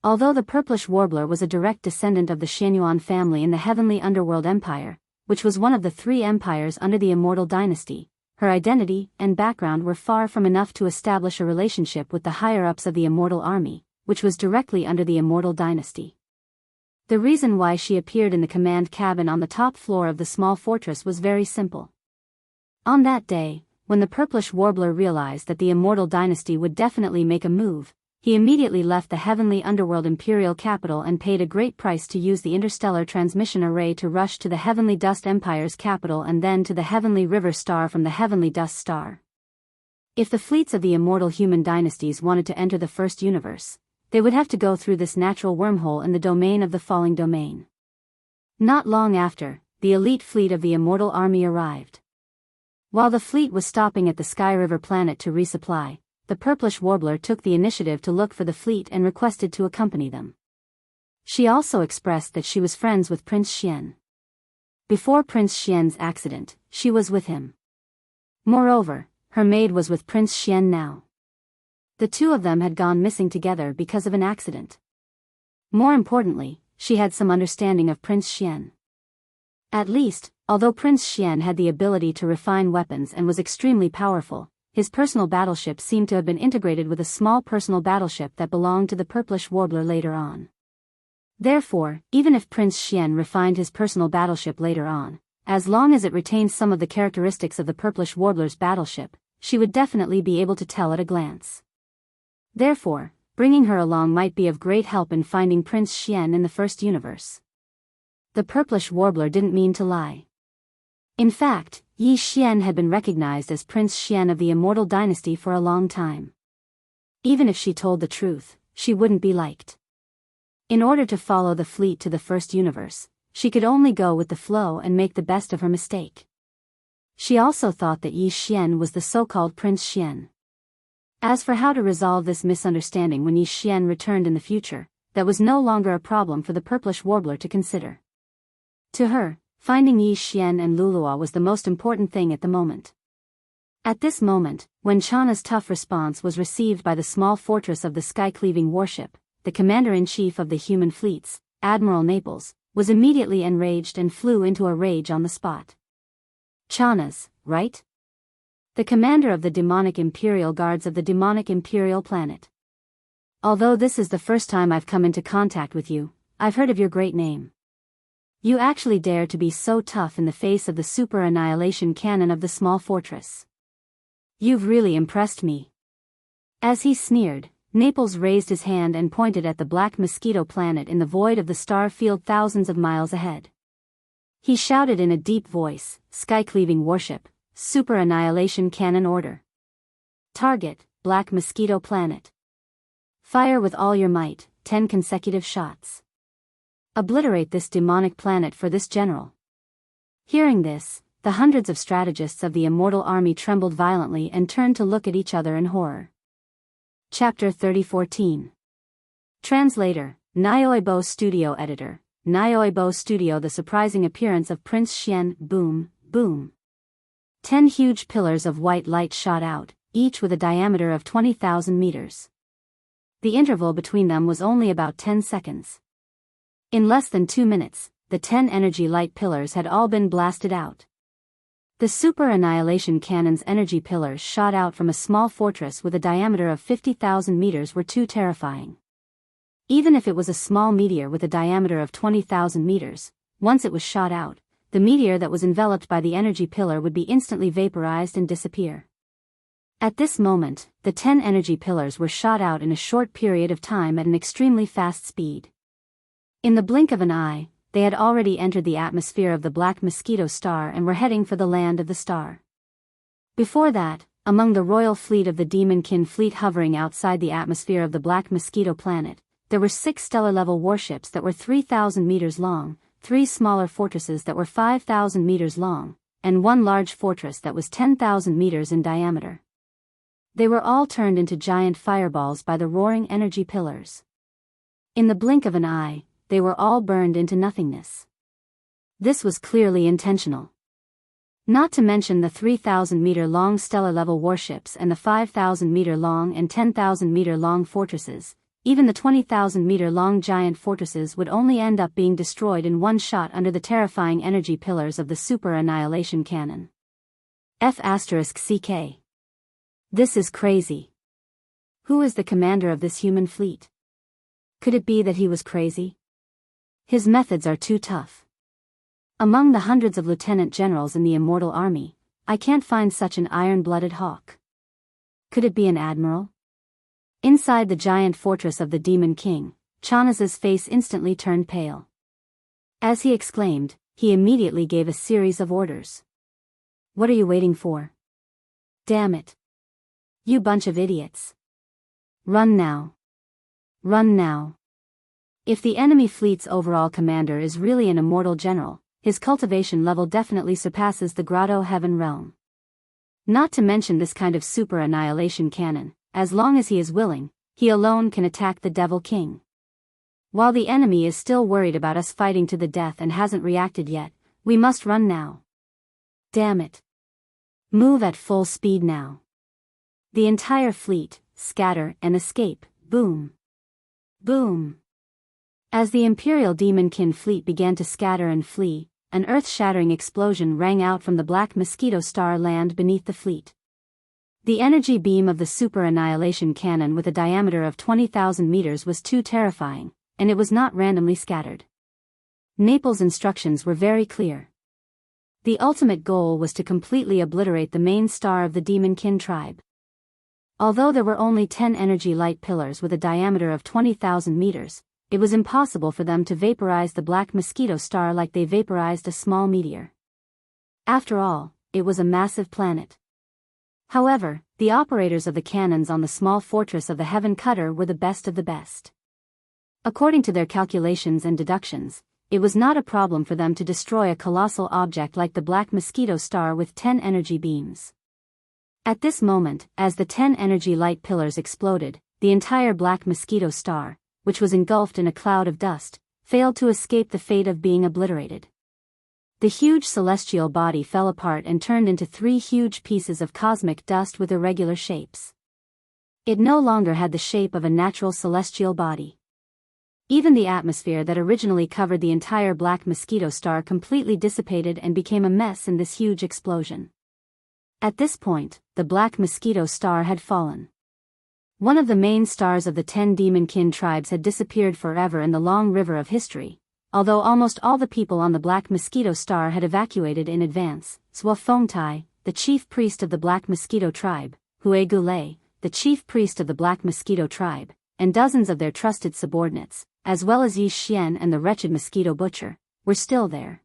Although the Purplish Warbler was a direct descendant of the Xianyuan family in the Heavenly Underworld Empire, which was one of the 3 empires under the Immortal Dynasty, her identity and background were far from enough to establish a relationship with the higher-ups of the Immortal Army, which was directly under the Immortal Dynasty. The reason why she appeared in the command cabin on the top floor of the small fortress was very simple. On that day, when the Purplish Warbler realized that the Immortal Dynasty would definitely make a move, he immediately left the Heavenly Underworld Imperial capital and paid a great price to use the interstellar transmission array to rush to the Heavenly Dust Empire's capital and then to the Heavenly River Star from the Heavenly Dust Star. If the fleets of the immortal human dynasties wanted to enter the first universe, they would have to go through this natural wormhole in the domain of the falling domain. Not long after, the elite fleet of the Immortal Army arrived. While the fleet was stopping at the Sky River planet to resupply, the Purplish Warbler took the initiative to look for the fleet and requested to accompany them. She also expressed that she was friends with Prince Xian. Before Prince Xian's accident, she was with him. Moreover, her maid was with Prince Xian now. The two of them had gone missing together because of an accident. More importantly, she had some understanding of Prince Xian. At least, although Prince Xian had the ability to refine weapons and was extremely powerful, his personal battleship seemed to have been integrated with a small personal battleship that belonged to the Purplish Warbler later on. Therefore, even if Prince Xian refined his personal battleship later on, as long as it retained some of the characteristics of the Purplish Warbler's battleship, she would definitely be able to tell at a glance. Therefore, bringing her along might be of great help in finding Prince Xian in the first universe. The Purplish Warbler didn't mean to lie. In fact, Yi Xian had been recognized as Prince Xian of the Immortal Dynasty for a long time. Even if she told the truth, she wouldn't be liked. In order to follow the fleet to the first universe, she could only go with the flow and make the best of her mistake. She also thought that Yi Xian was the so-called Prince Xian. As for how to resolve this misunderstanding when Yi Xian returned in the future, that was no longer a problem for the Purplish Warbler to consider. To her, finding Yi Xian and Lulua was the most important thing at the moment. At this moment, when Chana's tough response was received by the small fortress of the sky-cleaving warship, the commander-in-chief of the human fleets, Admiral Naples, was immediately enraged and flew into a rage on the spot. Chana's, right? The commander of the demonic imperial guards of the demonic imperial planet. Although this is the first time I've come into contact with you, I've heard of your great name. You actually dare to be so tough in the face of the super annihilation cannon of the small fortress. You've really impressed me." As he sneered, Naples raised his hand and pointed at the black mosquito planet in the void of the star field thousands of miles ahead. He shouted in a deep voice, "Sky-cleaving warship, super annihilation cannon order. Target, black mosquito planet. Fire with all your might, 10 consecutive shots. Obliterate this demonic planet for this general." Hearing this, the hundreds of strategists of the immortal army trembled violently and turned to look at each other in horror. Chapter 30:14. Translator, Daoist Studio Editor, Daoist Studio. The surprising appearance of Prince Xian. Boom, boom. 10 huge pillars of white light shot out, each with a diameter of 20,000 meters. The interval between them was only about 10 seconds. In less than 2 minutes, the 10 energy light pillars had all been blasted out. The super annihilation cannon's energy pillars shot out from a small fortress with a diameter of 50,000 meters were too terrifying. Even if it was a small meteor with a diameter of 20,000 meters, once it was shot out, the meteor that was enveloped by the energy pillar would be instantly vaporized and disappear. At this moment, the 10 energy pillars were shot out in a short period of time at an extremely fast speed. In the blink of an eye, they had already entered the atmosphere of the black mosquito star and were heading for the land of the star. Before that, among the royal fleet of the Demonkin fleet hovering outside the atmosphere of the black mosquito planet, there were 6 stellar-level warships that were 3,000 meters long, 3 smaller fortresses that were 5,000 meters long, and 1 large fortress that was 10,000 meters in diameter. They were all turned into giant fireballs by the roaring energy pillars. In the blink of an eye, they were all burned into nothingness. This was clearly intentional. Not to mention the 3,000-meter-long stellar-level warships and the 5,000-meter-long and 10,000-meter-long fortresses, even the 20,000-meter-long giant fortresses would only end up being destroyed in one shot under the terrifying energy pillars of the super annihilation cannon. F***CK. This is crazy. Who is the commander of this human fleet? Could it be that he was crazy? His methods are too tough. Among the hundreds of lieutenant generals in the immortal army, I can't find such an iron-blooded hawk. Could it be an admiral? Inside the giant fortress of the Demon King, Chanaz's face instantly turned pale. As he exclaimed, he immediately gave a series of orders. "What are you waiting for? Damn it. You bunch of idiots. Run now. Run now." If the enemy fleet's overall commander is really an immortal general, his cultivation level definitely surpasses the Grotto Heaven realm. Not to mention this kind of super annihilation cannon, as long as he is willing, he alone can attack the Devil King. While the enemy is still worried about us fighting to the death and hasn't reacted yet, we must run now. Damn it. Move at full speed now. The entire fleet, scatter and escape, boom. Boom. As the Imperial Demonkin fleet began to scatter and flee, an earth-shattering explosion rang out from the black mosquito star land beneath the fleet. The energy beam of the super annihilation cannon with a diameter of 20,000 meters was too terrifying, and it was not randomly scattered. Naples' instructions were very clear. The ultimate goal was to completely obliterate the main star of the Demonkin tribe. Although there were only 10 energy light pillars with a diameter of 20,000 meters, it was impossible for them to vaporize the black mosquito star like they vaporized a small meteor. After all, it was a massive planet. However, the operators of the cannons on the small fortress of the Heaven Cutter were the best of the best. According to their calculations and deductions, it was not a problem for them to destroy a colossal object like the black mosquito star with 10 energy beams. At this moment, as the 10 energy light pillars exploded, the entire black mosquito star, which was engulfed in a cloud of dust, failed to escape the fate of being obliterated. The huge celestial body fell apart and turned into 3 huge pieces of cosmic dust with irregular shapes. It no longer had the shape of a natural celestial body. Even the atmosphere that originally covered the entire black mosquito star completely dissipated and became a mess in this huge explosion. At this point, the black mosquito star had fallen. One of the main stars of the 10 Demonkin tribes had disappeared forever in the long river of history, although almost all the people on the black mosquito star had evacuated in advance. Zhuofengtai, the chief priest of the Black Mosquito tribe, Hui Gulei, the chief priest of the Black Mosquito tribe, and dozens of their trusted subordinates, as well as Yi Xian and the wretched mosquito butcher, were still there.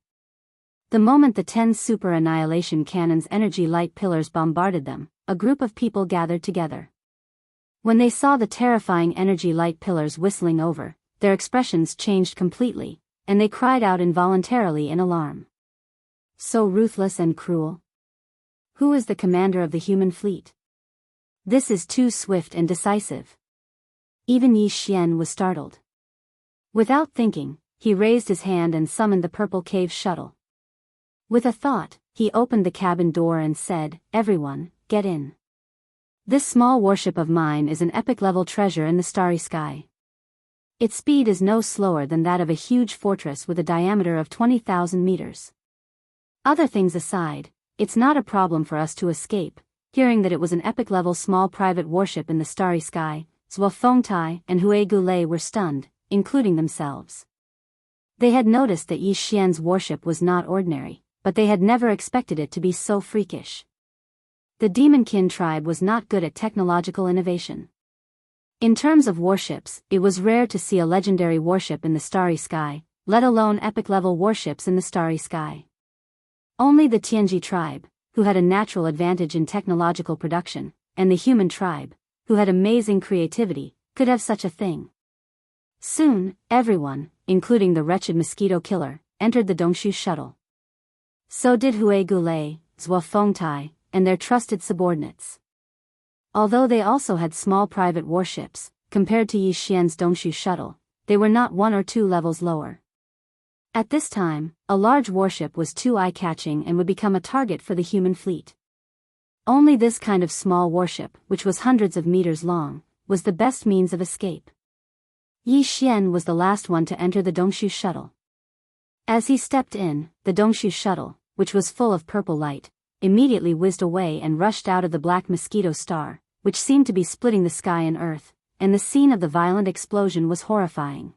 The moment the 10 super annihilation cannon's energy light pillars bombarded them, a group of people gathered together. When they saw the terrifying energy light pillars whistling over, their expressions changed completely, and they cried out involuntarily in alarm. So ruthless and cruel. Who is the commander of the human fleet? This is too swift and decisive. Even Yi Xian was startled. Without thinking, he raised his hand and summoned the purple cave shuttle. With a thought, he opened the cabin door and said, "Everyone, get in. This small warship of mine is an epic-level treasure in the starry sky. Its speed is no slower than that of a huge fortress with a diameter of 20,000 meters. Other things aside, it's not a problem for us to escape." Hearing that it was an epic-level small private warship in the starry sky, Zhuo Fengtai and Hui Gulei were stunned, including themselves. They had noticed that Yi Xian's warship was not ordinary, but they had never expected it to be so freakish. The Demonkin tribe was not good at technological innovation. In terms of warships, it was rare to see a legendary warship in the starry sky, let alone epic-level warships in the starry sky. Only the Tianji tribe, who had a natural advantage in technological production, and the human tribe, who had amazing creativity, could have such a thing. Soon, everyone, including the wretched mosquito killer, entered the Dongshu shuttle. So did Hui Gulei, Zhuo Fengtai, and their trusted subordinates. Although they also had small private warships, compared to Yi Xian's Dongshu shuttle, they were not 1 or 2 levels lower. At this time, a large warship was too eye-catching and would become a target for the human fleet. Only this kind of small warship, which was hundreds of meters long, was the best means of escape. Yi Xian was the last one to enter the Dongshu shuttle. As he stepped in, the Dongshu shuttle, which was full of purple light, immediately whizzed away and rushed out of the black mosquito star, which seemed to be splitting the sky and earth, and the scene of the violent explosion was horrifying.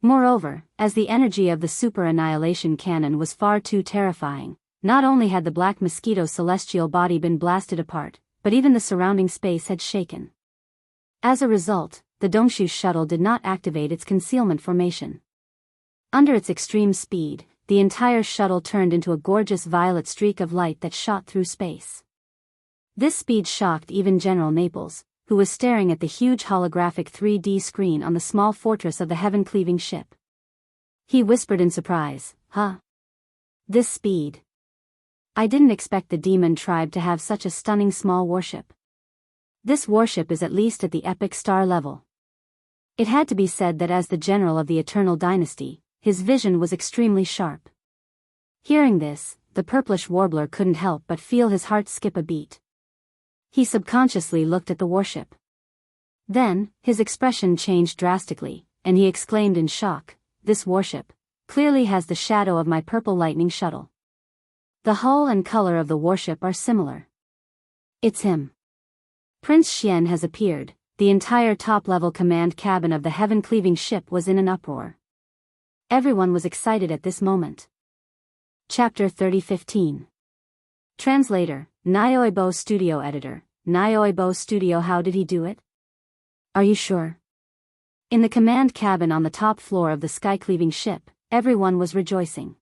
Moreover, as the energy of the super annihilation cannon was far too terrifying, not only had the black mosquito celestial body been blasted apart, but even the surrounding space had shaken. As a result, the Dongshu shuttle did not activate its concealment formation. Under its extreme speed, the entire shuttle turned into a gorgeous violet streak of light that shot through space. This speed shocked even General Naples, who was staring at the huge holographic 3D screen on the small fortress of the heaven-cleaving ship. He whispered in surprise, "Huh? This speed? I didn't expect the demon tribe to have such a stunning small warship. This warship is at least at the epic star level." It had to be said that as the general of the Eternal Dynasty, his vision was extremely sharp. Hearing this, the purplish warbler couldn't help but feel his heart skip a beat. He subconsciously looked at the warship. Then, his expression changed drastically, and he exclaimed in shock, "This warship clearly has the shadow of my purple lightning shuttle. The hull and color of the warship are similar. It's him. Prince Xian has appeared." The entire top-level command cabin of the heaven-cleaving ship was in an uproar. Everyone was excited at this moment. Chapter 30:15. Translator, Nyoibo Studio Editor, Nyoibo Studio. How did he do it? Are you sure? In the command cabin on the top floor of the sky-cleaving ship, everyone was rejoicing.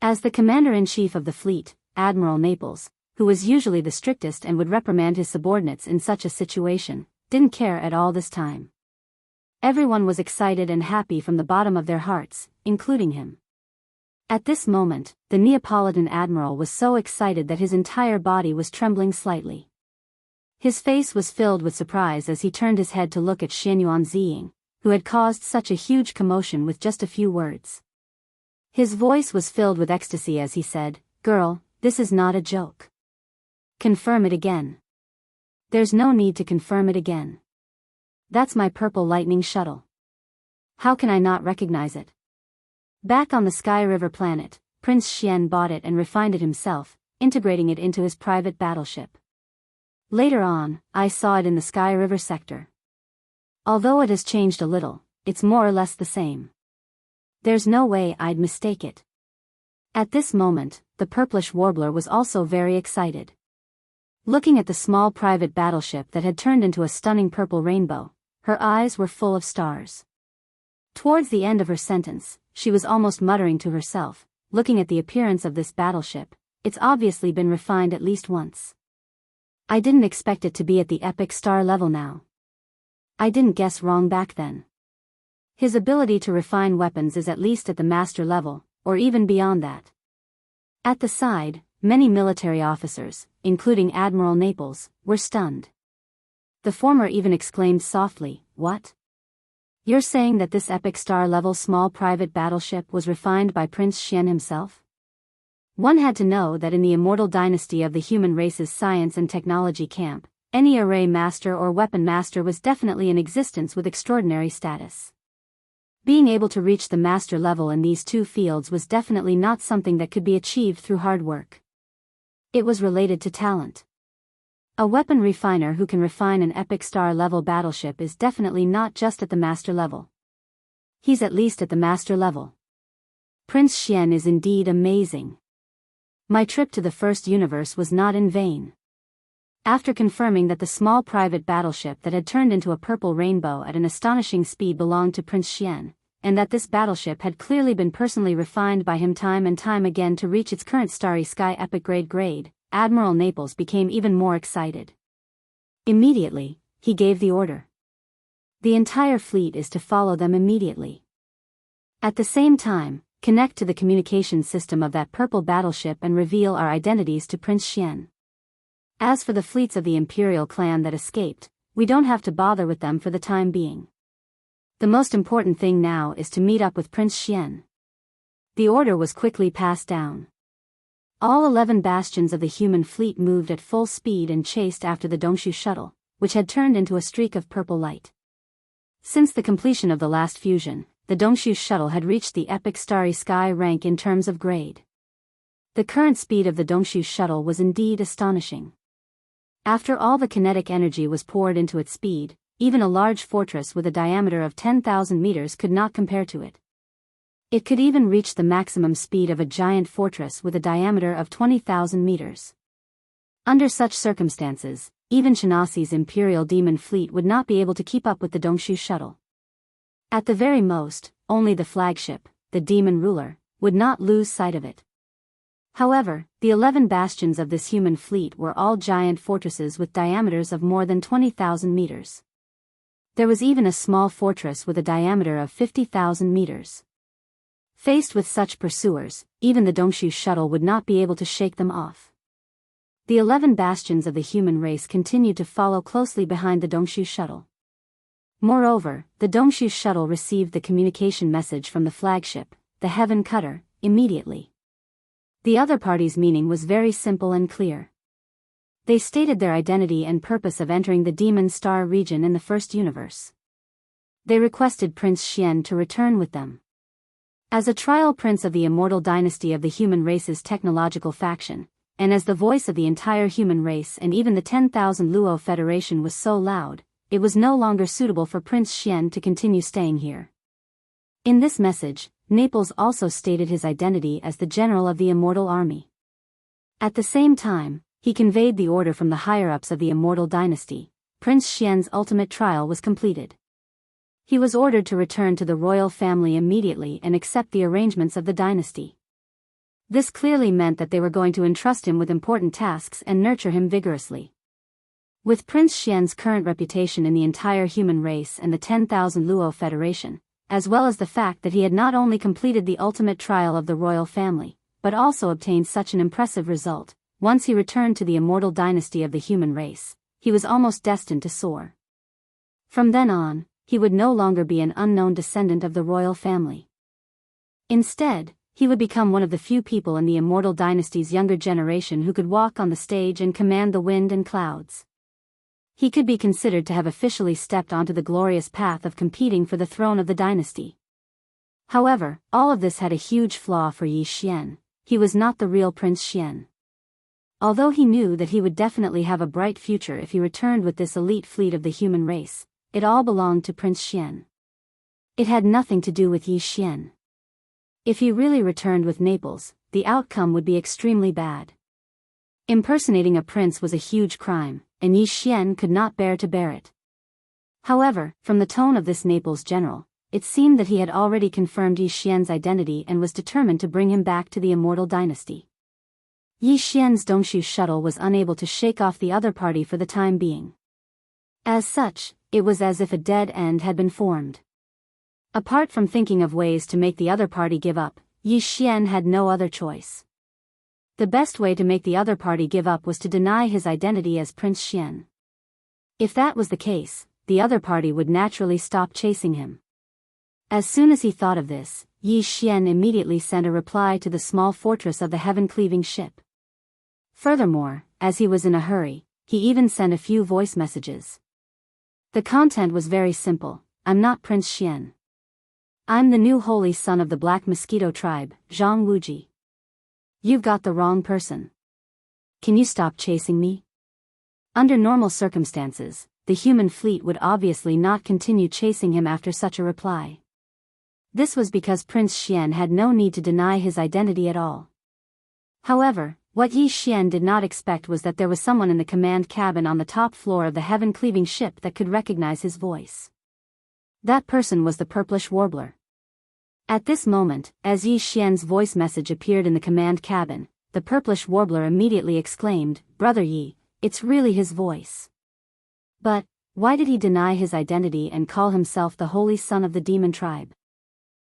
As the commander-in-chief of the fleet, Admiral Naples, who was usually the strictest and would reprimand his subordinates in such a situation, didn't care at all this time. Everyone was excited and happy from the bottom of their hearts, including him. At this moment, the Neapolitan admiral was so excited that his entire body was trembling slightly. His face was filled with surprise as he turned his head to look at Xianyuan Ziying, who had caused such a huge commotion with just a few words. His voice was filled with ecstasy as he said, "Girl, this is not a joke. Confirm it again." "There's no need to confirm it again. That's my purple lightning shuttle. How can I not recognize it?" Back on the Sky River planet, Prince Xian bought it and refined it himself, integrating it into his private battleship. Later on, I saw it in the Sky River sector. Although it has changed a little, it's more or less the same. There's no way I'd mistake it. At this moment, the purplish warbler was also very excited. Looking at the small private battleship that had turned into a stunning purple rainbow, her eyes were full of stars. Towards the end of her sentence, she was almost muttering to herself, looking at the appearance of this battleship, it's obviously been refined at least once. I didn't expect it to be at the epic star level now. I didn't guess wrong back then. His ability to refine weapons is at least at the master level, or even beyond that. At the side, many military officers, including Admiral Naples, were stunned. The former even exclaimed softly, "What? You're saying that this epic star-level small private battleship was refined by Prince Xian himself?" One had to know that in the immortal dynasty of the human race's science and technology camp, any array master or weapon master was definitely in existence with extraordinary status. Being able to reach the master level in these two fields was definitely not something that could be achieved through hard work. It was related to talent. A weapon refiner who can refine an epic star-level battleship is definitely not just at the master level. He's at least at the master level. Prince Xian is indeed amazing. My trip to the first universe was not in vain. After confirming that the small private battleship that had turned into a purple rainbow at an astonishing speed belonged to Prince Xian, and that this battleship had clearly been personally refined by him time and time again to reach its current starry sky epic grade, Admiral Naples became even more excited. Immediately, he gave the order. The entire fleet is to follow them immediately. At the same time, connect to the communication system of that purple battleship and reveal our identities to Prince Xian. As for the fleets of the Imperial clan that escaped, we don't have to bother with them for the time being. The most important thing now is to meet up with Prince Xian. The order was quickly passed down. All 11 bastions of the human fleet moved at full speed and chased after the Dongshu shuttle, which had turned into a streak of purple light. Since the completion of the last fusion, the Dongshu shuttle had reached the epic starry sky rank in terms of grade. The current speed of the Dongshu shuttle was indeed astonishing. After all the kinetic energy was poured into its speed, even a large fortress with a diameter of 10,000 meters could not compare to it. It could even reach the maximum speed of a giant fortress with a diameter of 20,000 meters. Under such circumstances, even Shanasi's Imperial Demon Fleet would not be able to keep up with the Dongshu shuttle. At the very most, only the flagship, the Demon Ruler, would not lose sight of it. However, the 11 bastions of this human fleet were all giant fortresses with diameters of more than 20,000 meters. There was even a small fortress with a diameter of 50,000 meters. Faced with such pursuers, even the Dongshu shuttle would not be able to shake them off. The 11 bastions of the human race continued to follow closely behind the Dongshu shuttle. Moreover, the Dongshu shuttle received the communication message from the flagship, the Heaven Cutter, immediately. The other party's meaning was very simple and clear. They stated their identity and purpose of entering the Demon Star region in the first universe. They requested Prince Xian to return with them. As a trial prince of the immortal dynasty of the human race's technological faction, and as the voice of the entire human race and even the 10,000 Luo Federation was so loud, it was no longer suitable for Prince Xian to continue staying here. In this message, Naples also stated his identity as the general of the immortal army. At the same time, he conveyed the order from the higher-ups of the immortal dynasty. Prince Xian's ultimate trial was completed. He was ordered to return to the royal family immediately and accept the arrangements of the dynasty. This clearly meant that they were going to entrust him with important tasks and nurture him vigorously. With Prince Xian's current reputation in the entire human race and the 10,000 Luo Federation, as well as the fact that he had not only completed the ultimate trial of the royal family, but also obtained such an impressive result, once he returned to the immortal dynasty of the human race, he was almost destined to soar. From then on, he would no longer be an unknown descendant of the royal family. Instead, he would become one of the few people in the immortal dynasty's younger generation who could walk on the stage and command the wind and clouds. He could be considered to have officially stepped onto the glorious path of competing for the throne of the dynasty. However, all of this had a huge flaw for Yi Xian. He was not the real Prince Xian. Although he knew that he would definitely have a bright future if he returned with this elite fleet of the human race, it all belonged to Prince Xian. It had nothing to do with Yi Xian. If he really returned with Naples, the outcome would be extremely bad. Impersonating a prince was a huge crime, and Yi Xian could not bear it. However, from the tone of this Naples general, it seemed that he had already confirmed Yi Xian's identity and was determined to bring him back to the immortal dynasty. Yi Xian's Dongshu shuttle was unable to shake off the other party for the time being. As such, it was as if a dead end had been formed. Apart from thinking of ways to make the other party give up, Yi Xian had no other choice. The best way to make the other party give up was to deny his identity as Prince Xian. If that was the case, the other party would naturally stop chasing him. As soon as he thought of this, Yi Xian immediately sent a reply to the small fortress of the heaven-cleaving ship. Furthermore, as he was in a hurry, he even sent a few voice messages. The content was very simple: I'm not Prince Xian. I'm the new holy son of the Black Mosquito tribe, Zhang Wuji. You've got the wrong person. Can you stop chasing me? Under normal circumstances, the human fleet would obviously not continue chasing him after such a reply. This was because Prince Xian had no need to deny his identity at all. However, what Yi Xian did not expect was that there was someone in the command cabin on the top floor of the heaven-cleaving ship that could recognize his voice. That person was the purplish warbler. At this moment, as Yi Xian's voice message appeared in the command cabin, the purplish warbler immediately exclaimed, "Brother Yi, it's really his voice." But, why did he deny his identity and call himself the holy son of the demon tribe?